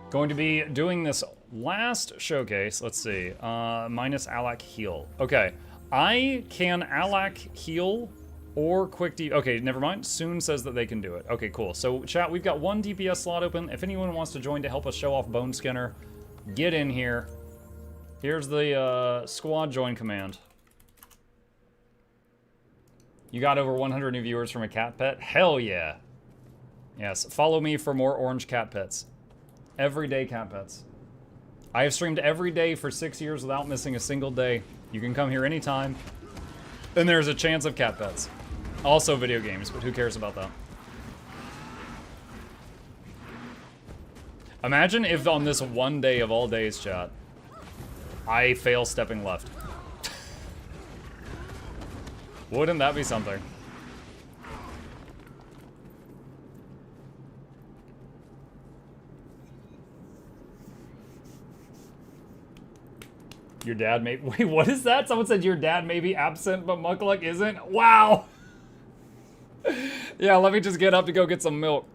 Going to be doing this last showcase. Let's see. Minus Alak heal. Okay. I can Alak heal or quick D. Okay, never mind. Soon says that they can do it. Okay, cool. So, chat, we've got one DPS slot open. If anyone wants to join to help us show off Bone Skinner, get in here. Here's the squad join command. You got over 100 new viewers from a cat pet? Hell yeah. Yes, follow me for more orange cat pets. Everyday cat pets. I have streamed every day for 6 years without missing a single day. You can come here anytime. And there's a chance of cat pets. Also video games, but who cares about that? Imagine if on this one day of all days, chat, I fail stepping left. Wouldn't that be something? Your dad may— wait, what is that? Someone said your dad may be absent, but Mukluk isn't? Wow! Yeah, let me just get up to go get some milk.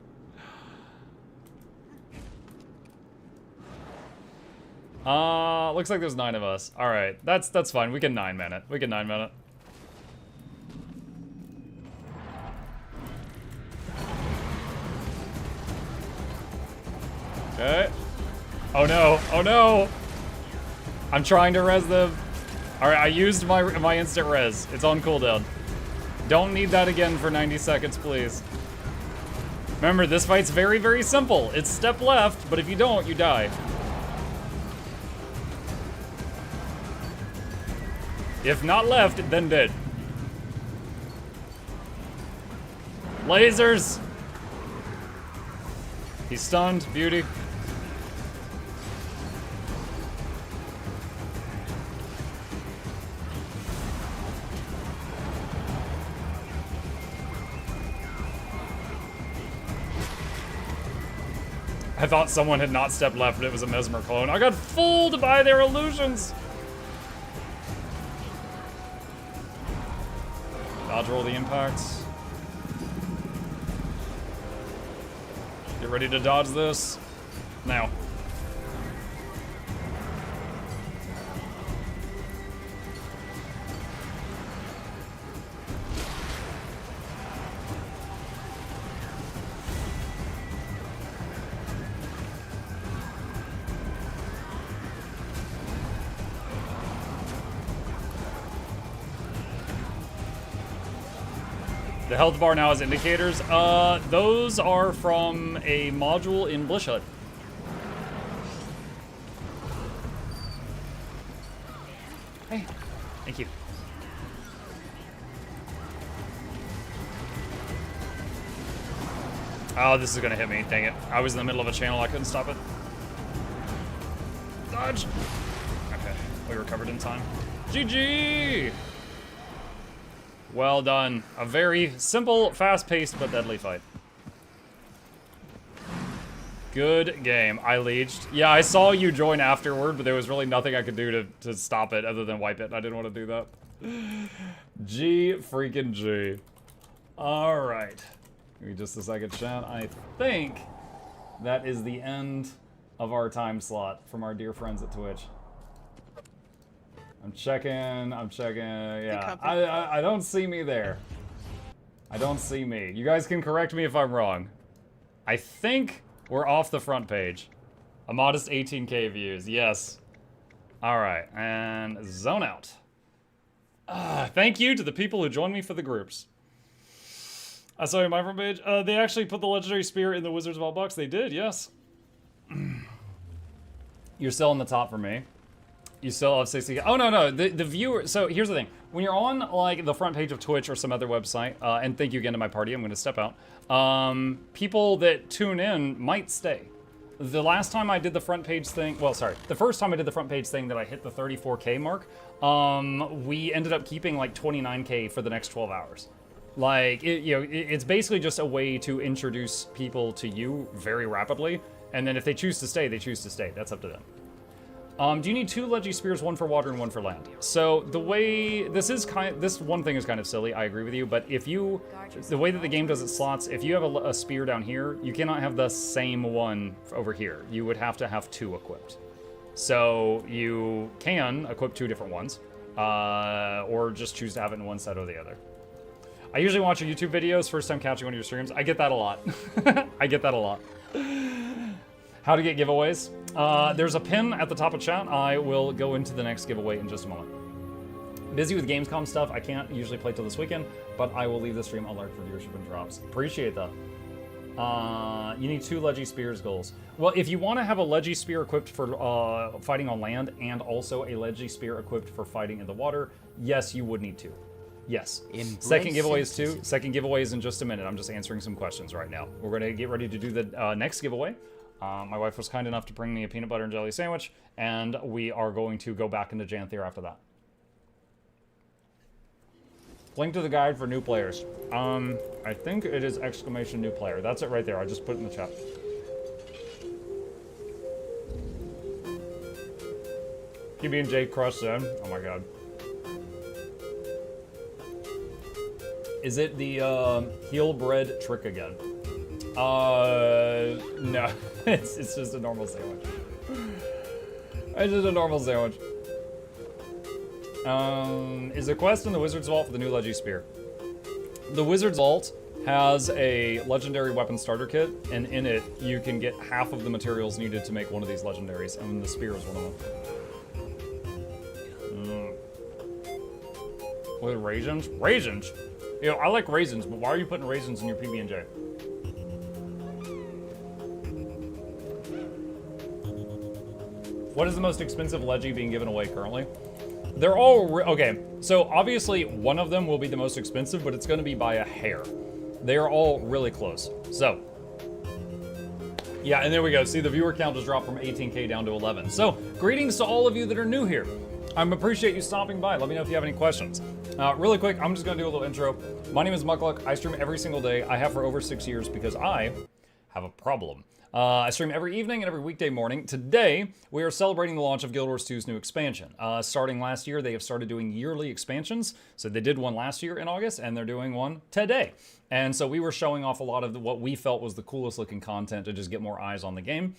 Looks like there's 9 of us. Alright, that's fine. We can 9-man it. We can 9-man it. Okay. Oh no, oh no! I'm trying to res them. Alright, I used my instant res. It's on cooldown. Don't need that again for 90 seconds, please. Remember, this fight's very, very simple. It's step left, but if you don't, you die. If not left, then dead. Lasers! He's stunned. Beauty. I thought someone had not stepped left, but it was a Mesmer clone. I got fooled by their illusions! Dodge roll the impacts. Get ready to dodge this. Now. The health bar now has indicators. Those are from a module in Blish Hut. Hey, thank you. Oh, this is gonna hit me, dang it. I was in the middle of a channel, I couldn't stop it. Dodge! Okay, we recovered in time. GG! Well done. A very simple, fast-paced, but deadly fight. Good game. I leeched. Yeah, I saw you join afterward, but there was really nothing I could do to stop it other than wipe it. I didn't want to do that. G freaking G. Alright. Give me just a second, chat. I think that is the end of our time slot from our dear friends at Twitch. I'm checking, yeah. I don't see me there. I don't see me. You guys can correct me if I'm wrong. I think we're off the front page. A modest 18K views, yes. All right, and zone out. Thank you to the people who joined me for the groups. I saw you my front page. They actually put the legendary spear in the Wizard's Vault box. They did, yes. You're still on the top for me. You still have 60. Oh, no. The viewer. So here's the thing. When you're on like the front page of Twitch or some other website, and thank you again to my party, I'm going to step out. People that tune in might stay. The last time I did the front page thing, well, sorry, the first time I did the front page thing that I hit the 34K mark, we ended up keeping like 29K for the next 12 hours. Like, it's basically just a way to introduce people to you very rapidly, and then if they choose to stay, they choose to stay. That's up to them. Do you need 2 Leggy Spears, 1 for water and 1 for land? So the way, this one thing is kind of silly, I agree with you, but if you, the way that the game does its slots, if you have a spear down here, you cannot have the same one over here. You would have to have 2 equipped. So you can equip 2 different ones, or just choose to have it in one set or the other. I usually watch your YouTube videos, first time catching one of your streams. I get that a lot. I get that a lot. How to get giveaways. There's a pin at the top of chat. I will go into the next giveaway in just a moment. Busy with Gamescom stuff. I can't usually play till this weekend, but I will leave the stream alert for viewership and drops. Appreciate that. You need 2 Leggy Spears goals. Well, if you want to have a Leggy Spear equipped for fighting on land and also a Leggy Spear equipped for fighting in the water, yes, you would need 2. Yes. Second giveaway is 2. Second giveaway is in just a minute. I'm just answering some questions right now. We're going to get ready to do the next giveaway. My wife was kind enough to bring me a peanut butter and jelly sandwich, and we are going to go back into Janthir after that. Link to the guide for new players. I think it is exclamation new player. That's it right there. I just put it in the chat. PB&J Crush Zone. Oh my god. Is it the heel bread trick again? No. It's just a normal sandwich. It's just a normal sandwich. Is a quest in the Wizard's Vault for the new Leggy Spear. The Wizard's Vault has a legendary weapon starter kit, and in it you can get half of the materials needed to make one of these legendaries, and the spear is one of them. With raisins? Raisins? You know, I like raisins, but why are you putting raisins in your PB&J? What is the most expensive Leggy being given away currently? They're all, okay, so obviously one of them will be the most expensive, but it's gonna be by a hair. They are all really close. So, yeah, and there we go. See, the viewer count just dropped from 18K down to 11. So, greetings to all of you that are new here. I appreciate you stopping by. Let me know if you have any questions. Really quick, I'm just gonna do a little intro. My name is Mukluk. I stream every single day. I have for over 6 years because I have a problem. I stream every evening and every weekday morning. Today, we are celebrating the launch of Guild Wars 2's new expansion. Starting last year, they have started doing yearly expansions. So they did one last year in August, and they're doing one today. And so we were showing off a lot of what we felt was the coolest looking content to just get more eyes on the game,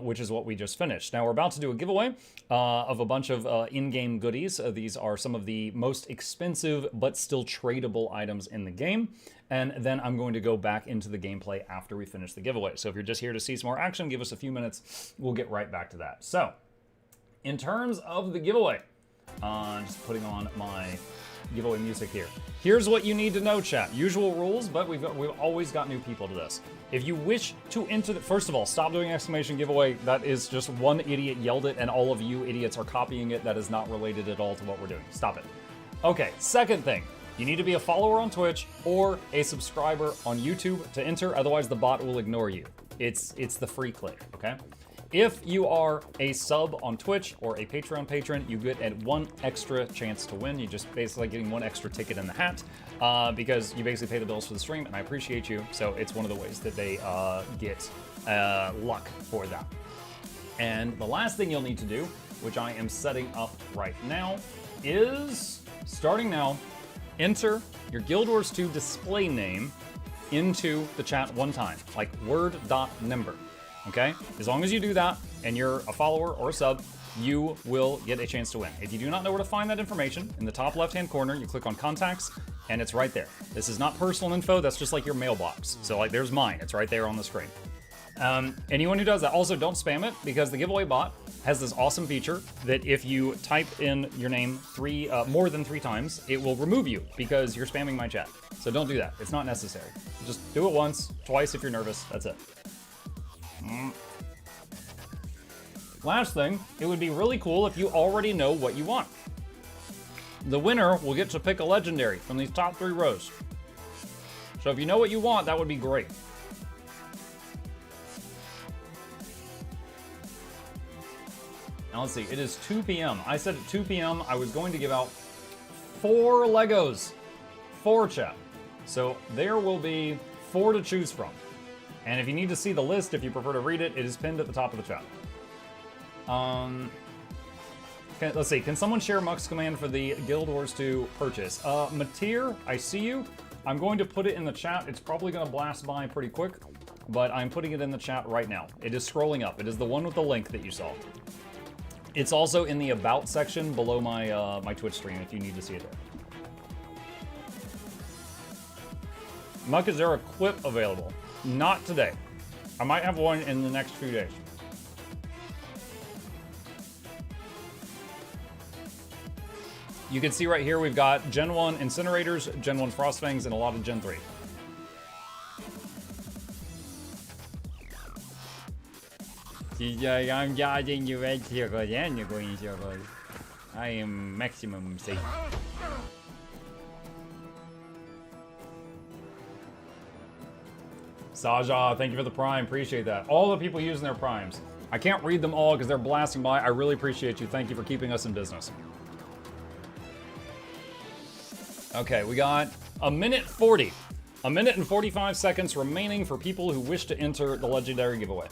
which is what we just finished. Now we're about to do a giveaway of a bunch of in-game goodies. These are some of the most expensive but still tradable items in the game. And then I'm going to go back into the gameplay after we finish the giveaway. So if you're just here to see some more action, give us a few minutes. We'll get right back to that. So, in terms of the giveaway, just putting on my giveaway music here. Here's what you need to know, chat. Usual rules, but we've always got new people to this. If you wish to enter the, first of all, stop doing exclamation giveaway. That is just one idiot yelled it, and all of you idiots are copying it. That is not related at all to what we're doing. Stop it. Okay, second thing. You need to be a follower on Twitch or a subscriber on YouTube to enter, otherwise the bot will ignore you. It's the free click, okay? If you are a sub on Twitch or a Patreon patron, you get one extra chance to win. You're just basically getting one extra ticket in the hat because you basically pay the bills for the stream, and I appreciate you. So it's one of the ways that they get luck for that. And the last thing you'll need to do, which I am setting up right now, is, starting now, enter your Guild Wars 2 display name into the chat one time, like word.number, okay? As long as you do that and you're a follower or a sub, you will get a chance to win. If you do not know where to find that information, in the top left-hand corner, you click on contacts and it's right there. This is not personal info, that's just like your mailbox. So like there's mine, it's right there on the screen. Anyone who does that, also don't spam it because the giveaway bot has this awesome feature that if you type in your name more than three times, it will remove you because you're spamming my chat. So don't do that. It's not necessary. Just do it once, twice if you're nervous. That's it. Last thing, it would be really cool if you already know what you want. The winner will get to pick a legendary from these top 3 rows. So if you know what you want, that would be great. Now let's see, it is 2 p.m. I said at 2 p.m. I was going to give out 4 Legos. 4, chat. So there will be 4 to choose from. And if you need to see the list, if you prefer to read it, it is pinned at the top of the chat. Let's see, can someone share Muck's command for the Guild Wars 2 purchase? Matir, I see you. I'm going to put it in the chat. It's probably going to blast by pretty quick, but I'm putting it in the chat right now. It is scrolling up. It is the one with the link that you saw. It's also in the About section below my my Twitch stream if you need to see it there. Muck, is there a quip available? Not today. I might have one in the next few days. You can see right here we've got Gen 1 Incinerators, Gen 1 Frostfangs, and a lot of Gen 3. I am maximum safe. Saja, thank you for the Prime. Appreciate that. All the people using their Primes. I can't read them all because they're blasting by. I really appreciate you. Thank you for keeping us in business. Okay, we got a minute 40. A minute and 45 seconds remaining for people who wish to enter the Legendary giveaway.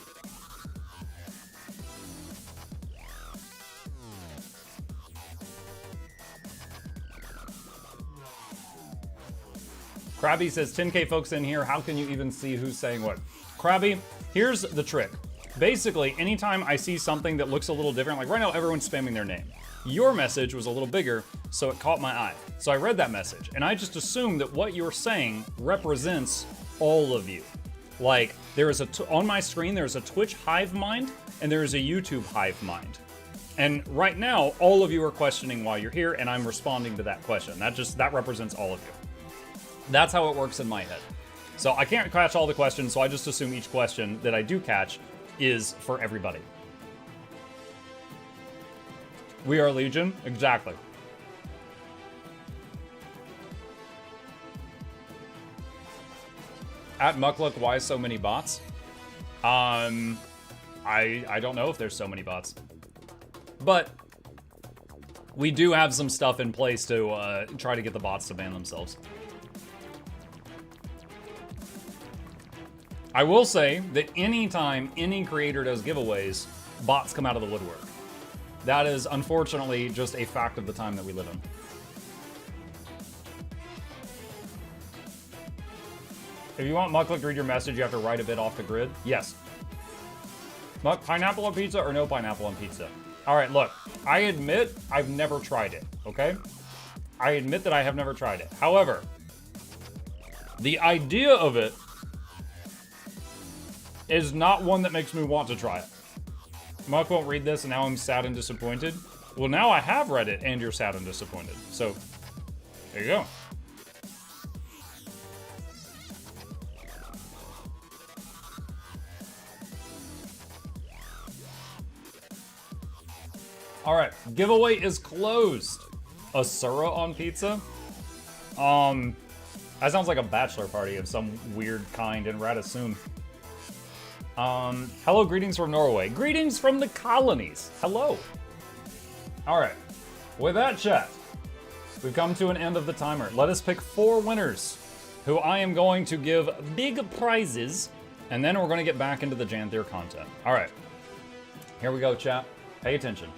Krabby says, 10K folks in here, how can you even see who's saying what? Krabby, here's the trick. Basically, anytime I see something that looks a little different, like right now everyone's spamming their name. Your message was a little bigger, so it caught my eye. So I read that message, and I just assumed that what you're saying represents all of you. Like, there is on my screen, there's a Twitch hive mind, and there is a YouTube hive mind. And right now, all of you are questioning why you're here, and I'm responding to that question. That represents all of you. That's how it works in my head. So I can't catch all the questions, so I just assume each question that I do catch is for everybody. We are Legion, exactly. At Mukluk, why so many bots? I don't know if there's so many bots. But we do have some stuff in place to try to get the bots to ban themselves. I will say that anytime any creator does giveaways, bots come out of the woodwork. That is unfortunately just a fact of the time that we live in. If you want Mukluk to read your message, you have to write a bit off the grid. Yes. Pineapple on pizza or no pineapple on pizza? All right, look, I admit I've never tried it, okay? I admit that I have never tried it. However, the idea of it is not one that makes me want to try it. Muck won't read this and now I'm sad and disappointed. Well, now I have read it and you're sad and disappointed. So, there you go. All right, giveaway is closed. Asura on pizza? That sounds like a bachelor party of some weird kind in Radisson. Hello, greetings from Norway. Greetings from the colonies. Hello. All right, with that, chat, we've come to an end of the timer. Let us pick 4 winners who I am going to give big prizes, and then we're gonna get back into the Janthir content. All right, here we go, chat. Pay attention.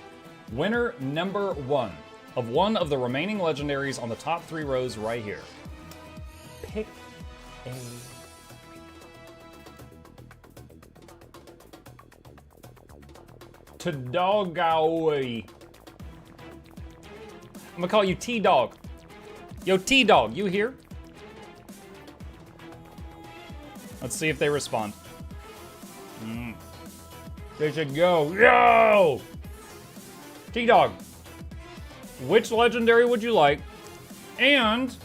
Winner number 1 of one of the remaining legendaries on the top 3 rows right here. Pick a... T-Dog-Owie. I'm gonna call you T-Dog. Yo, T-Dog, you here? Let's see if they respond. They should go. Yo! T-Dog, which legendary would you like? And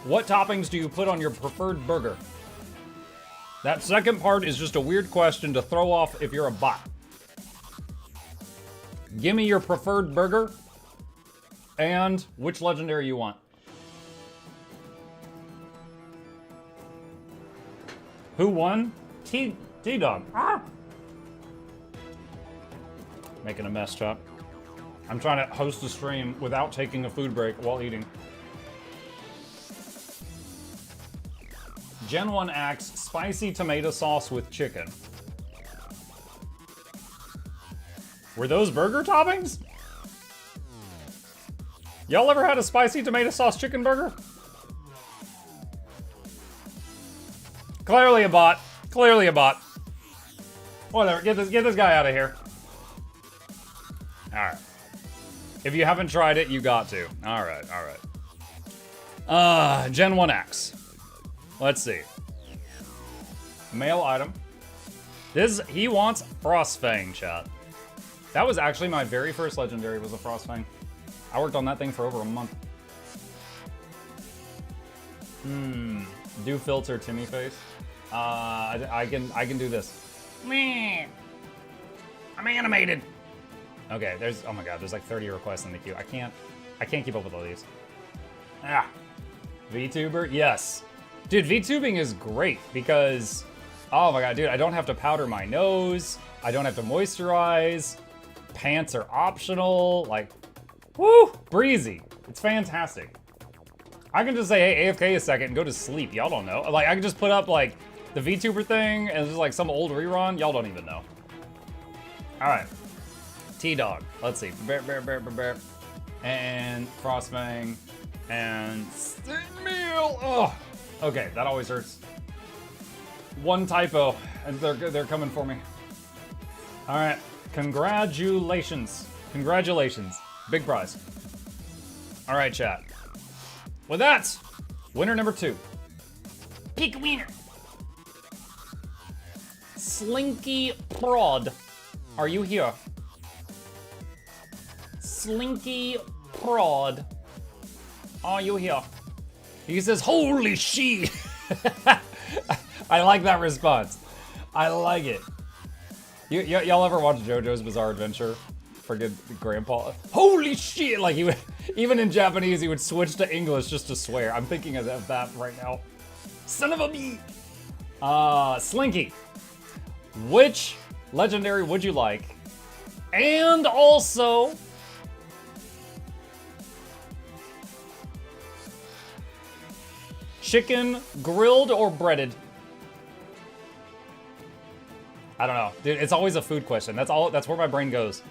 what toppings do you put on your preferred burger? That second part is just a weird question to throw off if you're a bot. Give me your preferred burger and which legendary you want. Who won? T-Dog. Ah! Making a mess, Chop. I'm trying to host a stream without taking a food break while eating. Gen 1 asks, spicy tomato sauce with chicken. Were those burger toppings? Y'all ever had a spicy tomato sauce chicken burger? Clearly a bot. Clearly a bot. Whatever, get this guy out of here. Alright. If you haven't tried it, you got to. Alright, alright. Gen 1X. Let's see. Male item. He wants Frostfang, chat. That was actually my very first legendary, was a Frostfang. I worked on that thing for over a month. Do filter Timmy face. I can do this. Meh. I'm animated. Okay, oh my god, there's like 30 requests in the queue. I can't keep up with all these. Ah. VTuber? Yes. Dude, VTubing is great because, oh my god, dude, I don't have to powder my nose. I don't have to moisturize. Pants are optional. Like, woo, breezy. It's fantastic. I can just say, hey, AFK a second and go to sleep. Y'all don't know. Like, I can just put up like the VTuber thing and just like some old rerun. Y'all don't even know. All right. T-Dog. Let's see. Bear. And Frostfang. And Meal. Oh. Okay, that always hurts. One typo, and they're coming for me. All right. Congratulations. Congratulations. Big prize. All right, chat. With that, winner number 2. Pick a winner. Slinky Prod. Are you here? Slinky Prod. Are you here? He says, holy shit. I like that response. I like it. Y'all ever watch JoJo's Bizarre Adventure? Friggin' Grandpa. Holy shit! Like, he would, even in Japanese, he would switch to English just to swear. I'm thinking of that right now. Son of a bee! Slinky. Which legendary would you like? And also, chicken grilled or breaded? I don't know. Dude, it's always a food question. That's where my brain goes.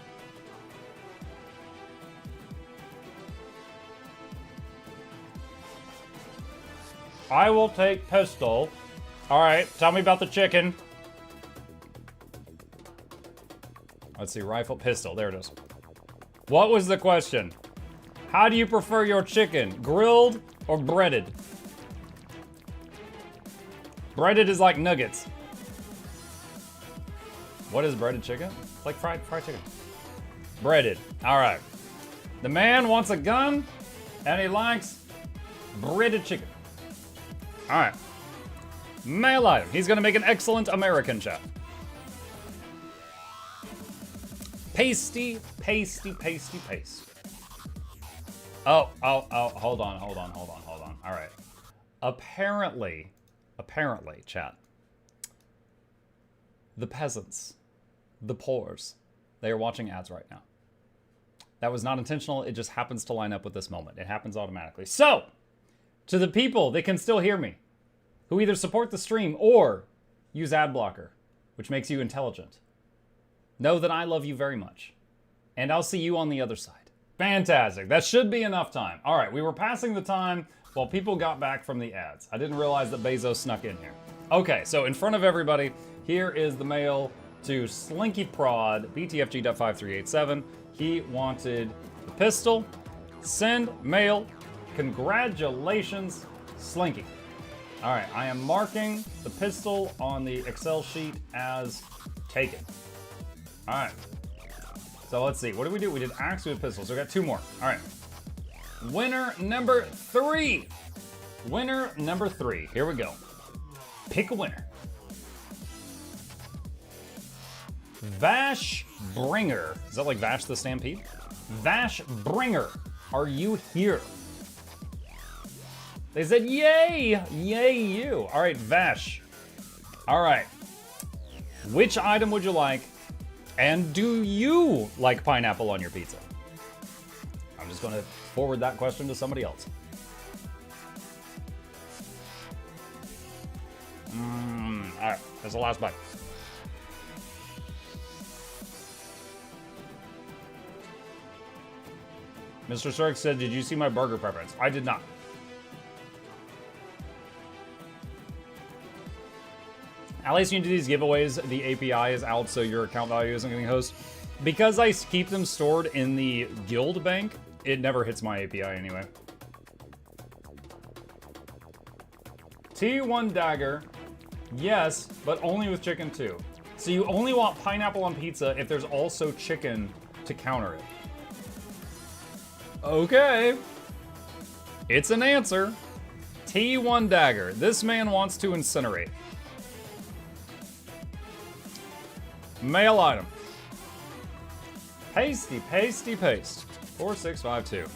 I will take pistol. All right, tell me about the chicken. Let's see, rifle, pistol. There it is. What was the question? How do you prefer your chicken? Grilled or breaded? Breaded is like nuggets. What is breaded chicken? It's like fried chicken. Breaded. All right. The man wants a gun, and he likes breaded chicken. All right. Mail item. He's gonna make an excellent American chat. Pasty, pasty, pasty, paste. Oh, hold on. All right. Apparently, chat. The peasants, the poors, they are watching ads right now. That was not intentional. It just happens to line up with this moment. It happens automatically. So, to the people that can still hear me, who either support the stream or use ad blocker, which makes you intelligent, know that I love you very much. And I'll see you on the other side. Fantastic. That should be enough time. All right, we were passing the time while people got back from the ads. I didn't realize that Bezos snuck in here. Okay, so in front of everybody, here is the mail to Slinky Prod, BTFG.5387. He wanted the pistol. Send mail. Congratulations, Slinky. All right, I am marking the pistol on the Excel sheet as taken. All right, so let's see. What did we do? We did axe, we did pistol, so we got 2 more. All right, winner number 3. Winner number 3, here we go. Pick a winner. Vash Bringer. Is that like Vash the Stampede? Vash Bringer, are you here? They said, yay! Yay you. All right, Vash. All right. Which item would you like? And do you like pineapple on your pizza? I'm just gonna forward that question to somebody else. All right, that's the last bite. Mr. Stark said, did you see my burger preference? I did not. At least you do these giveaways, the API is out, so your account value isn't getting host. Because I keep them stored in the guild bank, it never hits my API anyway. T1 dagger, yes, but only with chicken too. So you only want pineapple on pizza if there's also chicken to counter it. Okay. It's an answer. T1 dagger. This man wants to incinerate. Mail item. Pasty, pasty, paste. 4652.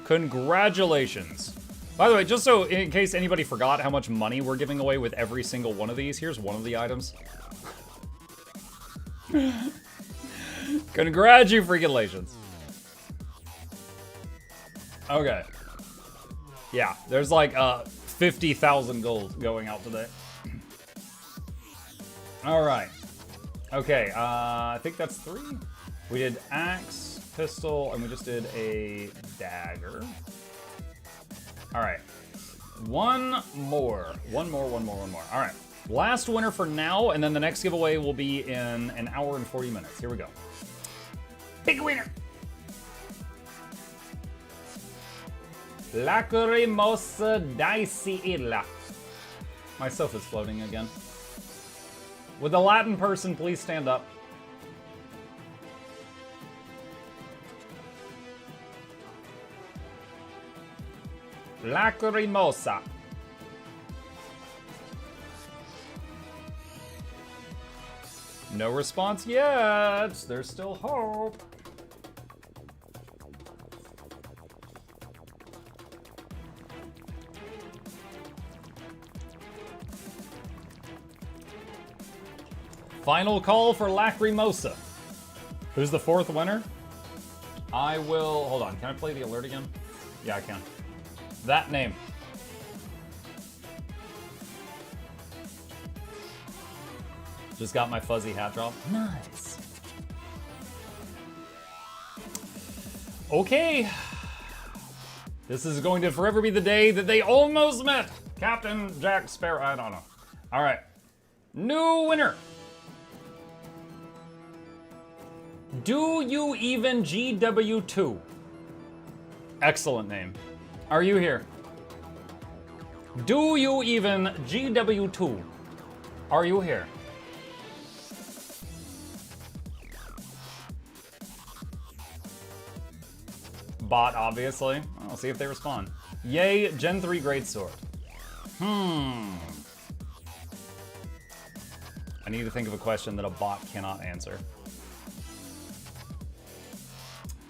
Congratulations. By the way, just so in case anybody forgot how much money we're giving away with every single one of these, here's one of the items. Congratulations. Okay. Yeah, there's like 50,000 gold going out today. All right. Okay, I think that's 3. We did axe, pistol, and we just did a dagger. All right. One more. All right. Last winner for now, and then the next giveaway will be in an hour and 40 minutes. Here we go. Big winner. Lacrimosa Daisiilla. My sofa's floating again. Would the Latin person please stand up? Lacrimosa. No response yet. There's still hope. Final call for Lacrimosa. Who's the fourth winner? I will... Hold on. Can I play the alert again? Yeah, I can. That name. Just got my fuzzy hat drop. Nice. Okay. This is going to forever be the day that they almost met Captain Jack Sparrow. I don't know. All right. New winner. Do you even GW2? Excellent name. Are you here? Do you even GW2? Are you here? Bot, obviously. I'll see if they respond. Yay, Gen 3 Greatsword. I need to think of a question that a bot cannot answer.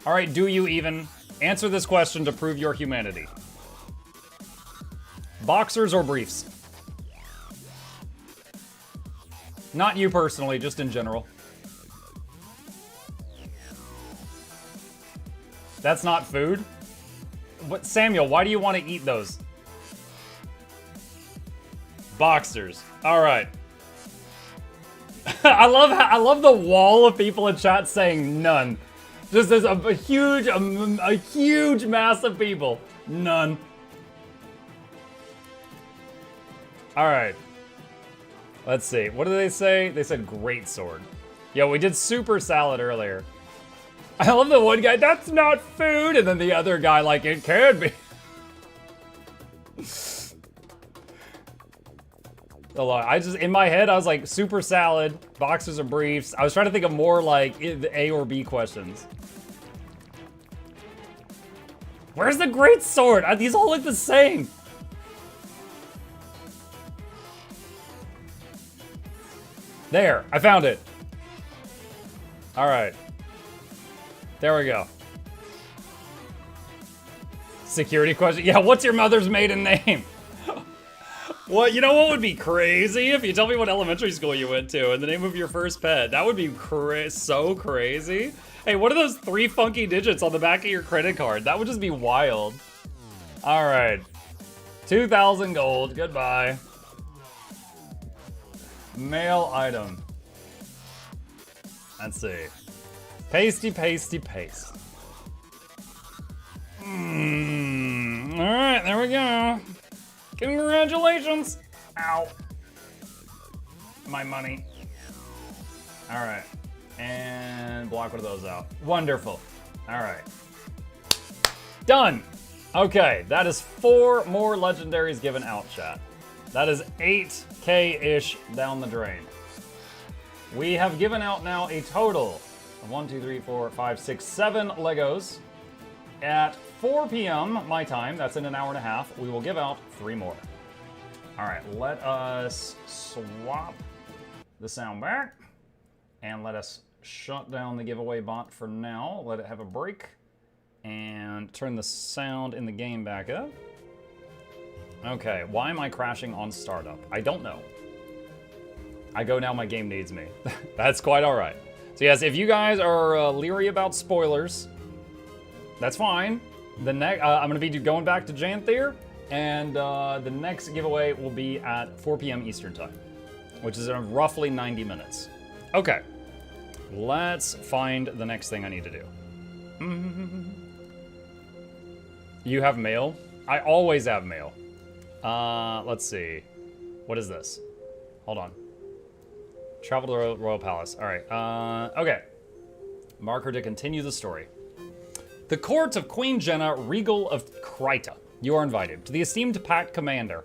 All right, do you even answer this question to prove your humanity? Boxers or briefs? Not you personally, just in general. That's not food? But Samuel, why do you want to eat those? Boxers. All right. I love the wall of people in chat saying none. Just as a huge mass of people. None. All right. Let's see. What did they say? They said great sword. Yeah, we did super salad earlier. I love the one guy, that's not food, and then the other guy, like, it can be. I just, in my head, I was like, super salad, boxers or briefs. I was trying to think of more, like, the A or B questions. Where's the great sword? These all look the same. There, I found it. All right. There we go. Security question. Yeah, what's your mother's maiden name? What? You know what would be crazy? If you tell me what elementary school you went to and the name of your first pet. That would be so crazy. Hey, what are those 3 funky digits on the back of your credit card? That would just be wild. All right. 2,000 gold. Goodbye. Mail item. Let's see. Pasty, pasty, paste. Alright, there we go. Congratulations. Ow. My money. Alright. And block one of those out. Wonderful. Alright. Done. Okay, that is 4 more legendaries given out, chat. That is 8K-ish down the drain. We have given out now a total of 1, 2, 3, 4, 5, 6, 7 Legos. At 4 p.m. my time, that's in an hour and a half, we will give out 3 more. All right, let us swap the sound back and let us shut down the giveaway bot for now. Let it have a break and turn the sound in the game back up. Okay, why am I crashing on startup? I don't know. I go now, my game needs me. That's quite all right. So yes, if you guys are leery about spoilers, that's fine. I'm gonna be going back to Janthir, and the next giveaway will be at 4 p.m. Eastern time, which is in roughly 90 minutes. Okay, let's find the next thing I need to do. You have mail? I always have mail. Let's see. What is this? Hold on. Travel to the Royal Palace. All right. Okay. Marker to continue the story. The court of Queen Jenna, Regal of Kryta. You are invited. To the esteemed Pact Commander.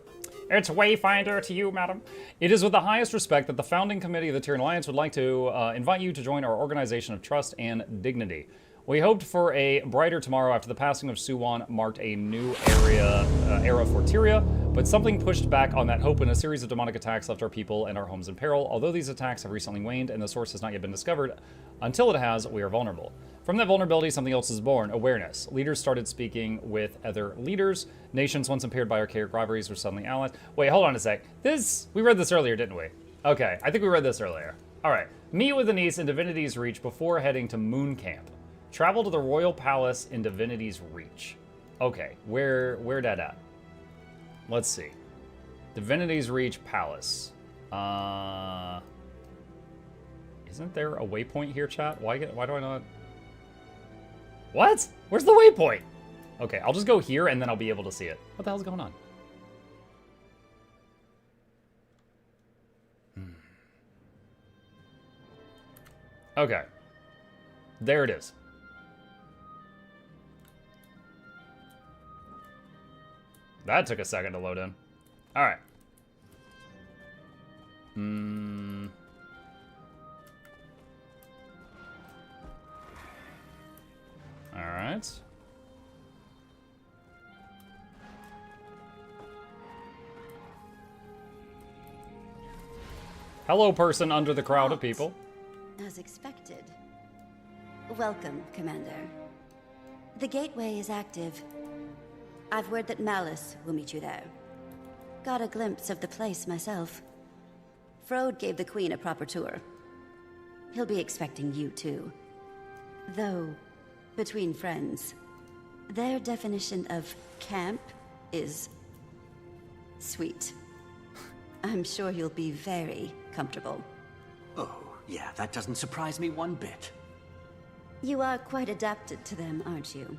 It's Wayfinder to you, madam. It is with the highest respect that the founding committee of the Tyrian Alliance would like to invite you to join our organization of trust and dignity. We hoped for a brighter tomorrow after the passing of Suwon marked a new era for Tyria, but something pushed back on that hope when a series of demonic attacks left our people and our homes in peril. Although these attacks have recently waned and the source has not yet been discovered, until it has, we are vulnerable. From that vulnerability, something else is born, awareness. Leaders started speaking with other leaders. Nations once impaired by archaic rivalries were suddenly allies. Wait, hold on a sec. We read this earlier, didn't we? Okay, I think we read this earlier. All right, meet with Anise in Divinity's Reach before heading to Moon Camp. Travel to the Royal Palace in Divinity's Reach. Okay, where that at? Let's see. Divinity's Reach Palace. Isn't there a waypoint here, chat? Why do I not? What? Where's the waypoint? Okay, I'll just go here and then I'll be able to see it. What the hell's going on? Okay. There it is. That took a second to load in. All right. All right. Hello, person under the crowd of people. As expected. Welcome, Commander. The gateway is active. I've word that Malice will meet you there. Got a glimpse of the place myself. Frode gave the Queen a proper tour. He'll be expecting you too. Though, between friends, their definition of camp is sweet. I'm sure you'll be very comfortable. Oh, yeah, that doesn't surprise me one bit. You are quite adapted to them, aren't you?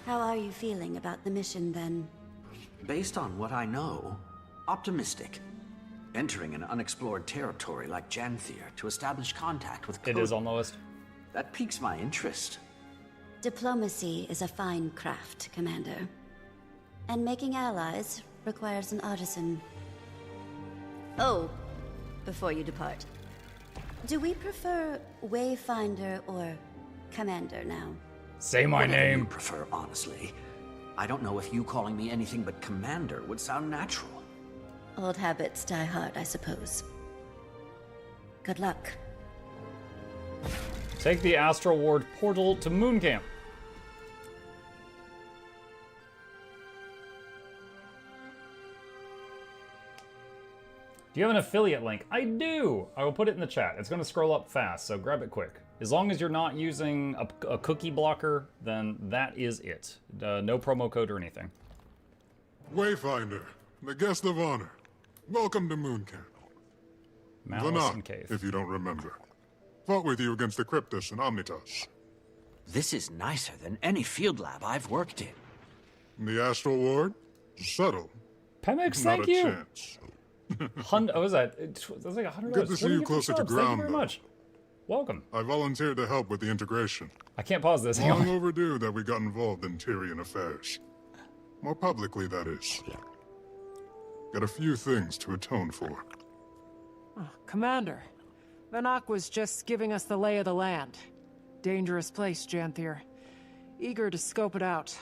How are you feeling about the mission, then? Based on what I know, optimistic. Entering an unexplored territory like Janthir to establish contact with It is on the list. That piques my interest. Diplomacy is a fine craft, Commander. And making allies requires an artisan. Oh, before you depart, do we prefer Wayfinder or Commander now? Say my Whatever name. You prefer, honestly. I don't know if you calling me anything but Commander would sound natural. Old habits die hard, I suppose. Good luck. Take the Astral Ward portal to Moon Camp. Do you have an affiliate link? I do! I will put it in the chat. It's going to scroll up fast, so grab it quick. As long as you're not using a cookie blocker, then that is it. No promo code or anything. Wayfinder, the guest of honor. Welcome to Moon Camp. Malice and Cave. If you don't remember. Fought with you against the Cryptus and Omnitas. This is nicer than any field lab I've worked in. The Astral Ward? Subtle. Pemex, Not thank a you. chance. What was that? That was like 100. Good to see you closer to ground, Thank you very though. much. Welcome. I volunteered to help with the integration. I can't pause this. Hang Long on. overdue that we got involved in Tyrian affairs. More publicly, that is. Got a few things to atone for. Oh, Commander, Vanak was just giving us the lay of the land. Dangerous place, Janthir. Eager to scope it out.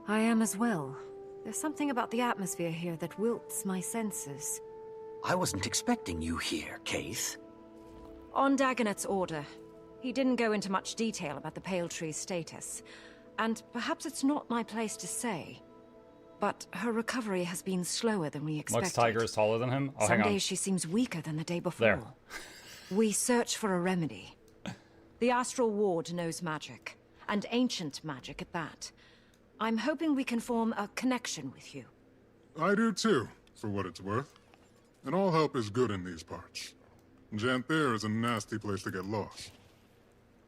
I am as well. There's something about the atmosphere here that wilts my senses. I wasn't expecting you here, Kaith. On Dagonet's order, he didn't go into much detail about the Pale Tree's status. And perhaps it's not my place to say, but her recovery has been slower than we expected. Lux Tiger is taller than him? Oh, Some hang on. days she seems weaker than the day before. There. We search for a remedy. The Astral Ward knows magic, and ancient magic at that. I'm hoping we can form a connection with you. I do too, for what it's worth. And all help is good in these parts. Janthir is a nasty place to get lost.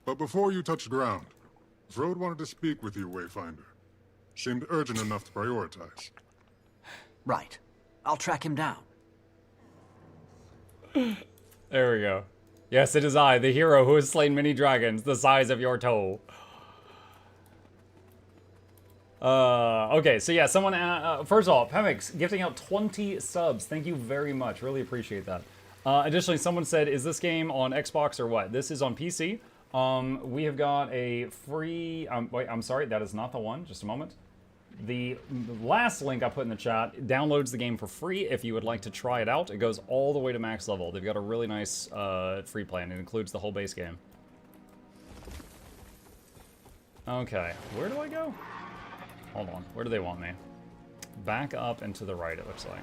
But before you touch ground, Frode wanted to speak with you, Wayfinder. Seemed urgent enough to prioritize. Right. I'll track him down. There we go. Yes, it is I, the hero who has slain many dragons, the size of your toe. Okay, so yeah, someone, first of all, Pemix gifting out 20 subs. Thank you very much. Really appreciate that. Additionally, someone said, is this game on Xbox or what? This is on PC. We have got a free... wait, I'm sorry, that is not the one. Just a moment. The last link I put in the chat downloads the game for free if you would like to try it out. It goes all the way to max level. They've got a really nice free plan. It includes the whole base game. Okay, where do I go? Hold on, where do they want me? Back up and to the right, it looks like.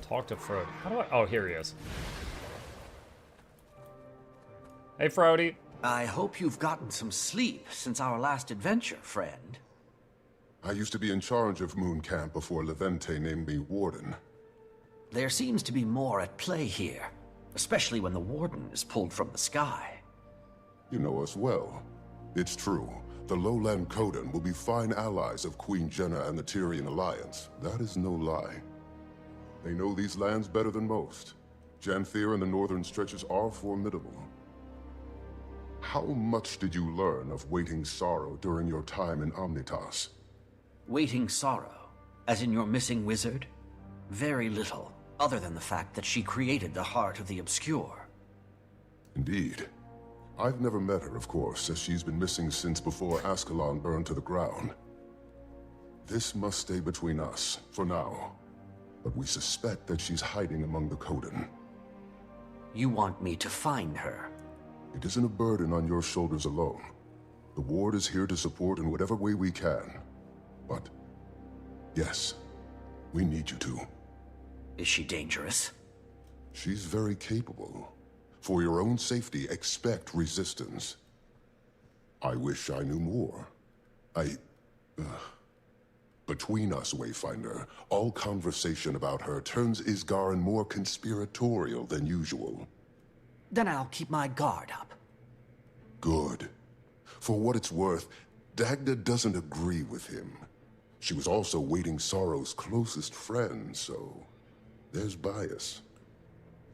Talk to Frode. How do I... Oh, here he is. Hey, Frody. I hope you've gotten some sleep since our last adventure, friend. I used to be in charge of Moon Camp before Levente named me Warden. There seems to be more at play here, especially when the Warden is pulled from the sky. You know us well. It's true. The Lowland Coden will be fine allies of Queen Jenna and the Tyrian Alliance. That is no lie. They know these lands better than most. Janthir and the northern stretches are formidable. How much did you learn of Waiting Sorrow during your time in Omnitas? Waiting Sorrow, as in your missing wizard? Very little, other than the fact that she created the Heart of the Obscure. Indeed. I've never met her, of course, as she's been missing since before Ascalon burned to the ground. This must stay between us, for now. But we suspect that she's hiding among the Coden. You want me to find her? It isn't a burden on your shoulders alone. The Ward is here to support in whatever way we can. But, yes, we need you to. Is she dangerous? She's very capable. For your own safety, expect resistance. I wish I knew more. Between us, Wayfinder, all conversation about her turns Isgarin more conspiratorial than usual. Then I'll keep my guard up. Good. For what it's worth, Dagda doesn't agree with him. She was also Waiting Sorrow's closest friend, so there's bias.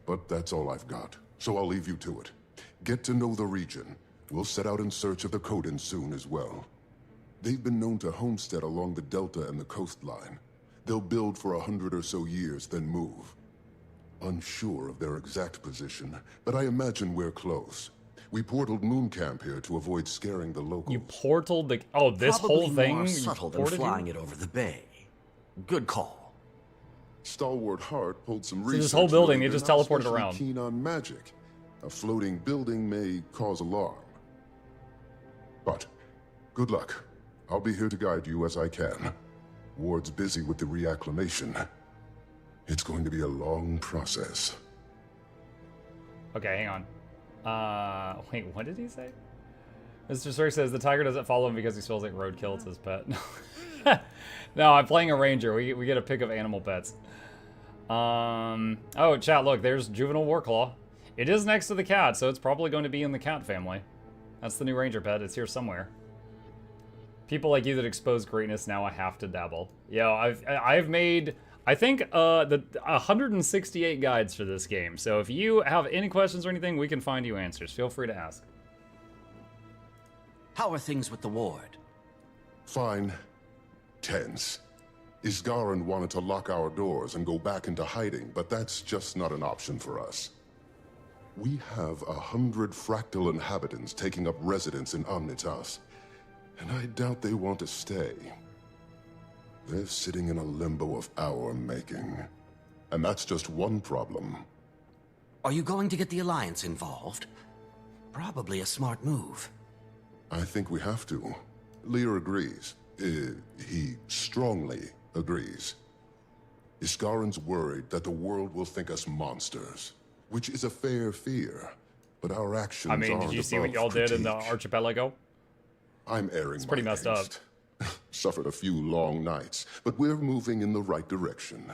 But that's all I've got, so I'll leave you to it. Get to know the region. We'll set out in search of the Coden soon as well. They've been known to homestead along the delta and the coastline. They'll build for 100 or so years, then move. Unsure of their exact position, but I imagine we're close. We portaled Moon Camp here to avoid scaring the locals. You portaled the... Oh, this Probably whole thing? More subtle than flying it over the bay. Good call. Stalwart Hart pulled some So research. this whole building, knowing they just they're not teleported especially around. Keen on magic. A floating building may cause alarm. But good luck. I'll be here to guide you as I can. Ward's busy with the reacclimation. It's going to be a long process. Okay, hang on. Wait, what did he say? Mr. Sir says the tiger doesn't follow him because he smells like roadkill. It's his pet. No, I'm playing a ranger. We get a pick of animal pets. Oh, chat, look, there's Juvenile Warclaw. It is next to the cat, so it's probably going to be in the cat family. That's the new ranger pet. It's here somewhere. People like you that expose greatness, now I have to dabble. Yeah, I've made, I think, the 168 guides for this game. So if you have any questions or anything, we can find you answers. Feel free to ask. How are things with the Ward? Fine. Tense. Isgarin wanted to lock our doors and go back into hiding, but that's just not an option for us. We have 100 fractal inhabitants taking up residence in Omnitas, and I doubt they want to stay. They're sitting in a limbo of our making. And that's just one problem. Are you going to get the Alliance involved? Probably a smart move. I think we have to. Lear agrees. He strongly agrees. Isgarin's worried that the world will think us monsters, which is a fair fear, but our actions aren't above critique. Did you see what y'all did in the archipelago? I'm airing It's pretty messed up. Suffered a few long nights, but we're moving in the right direction.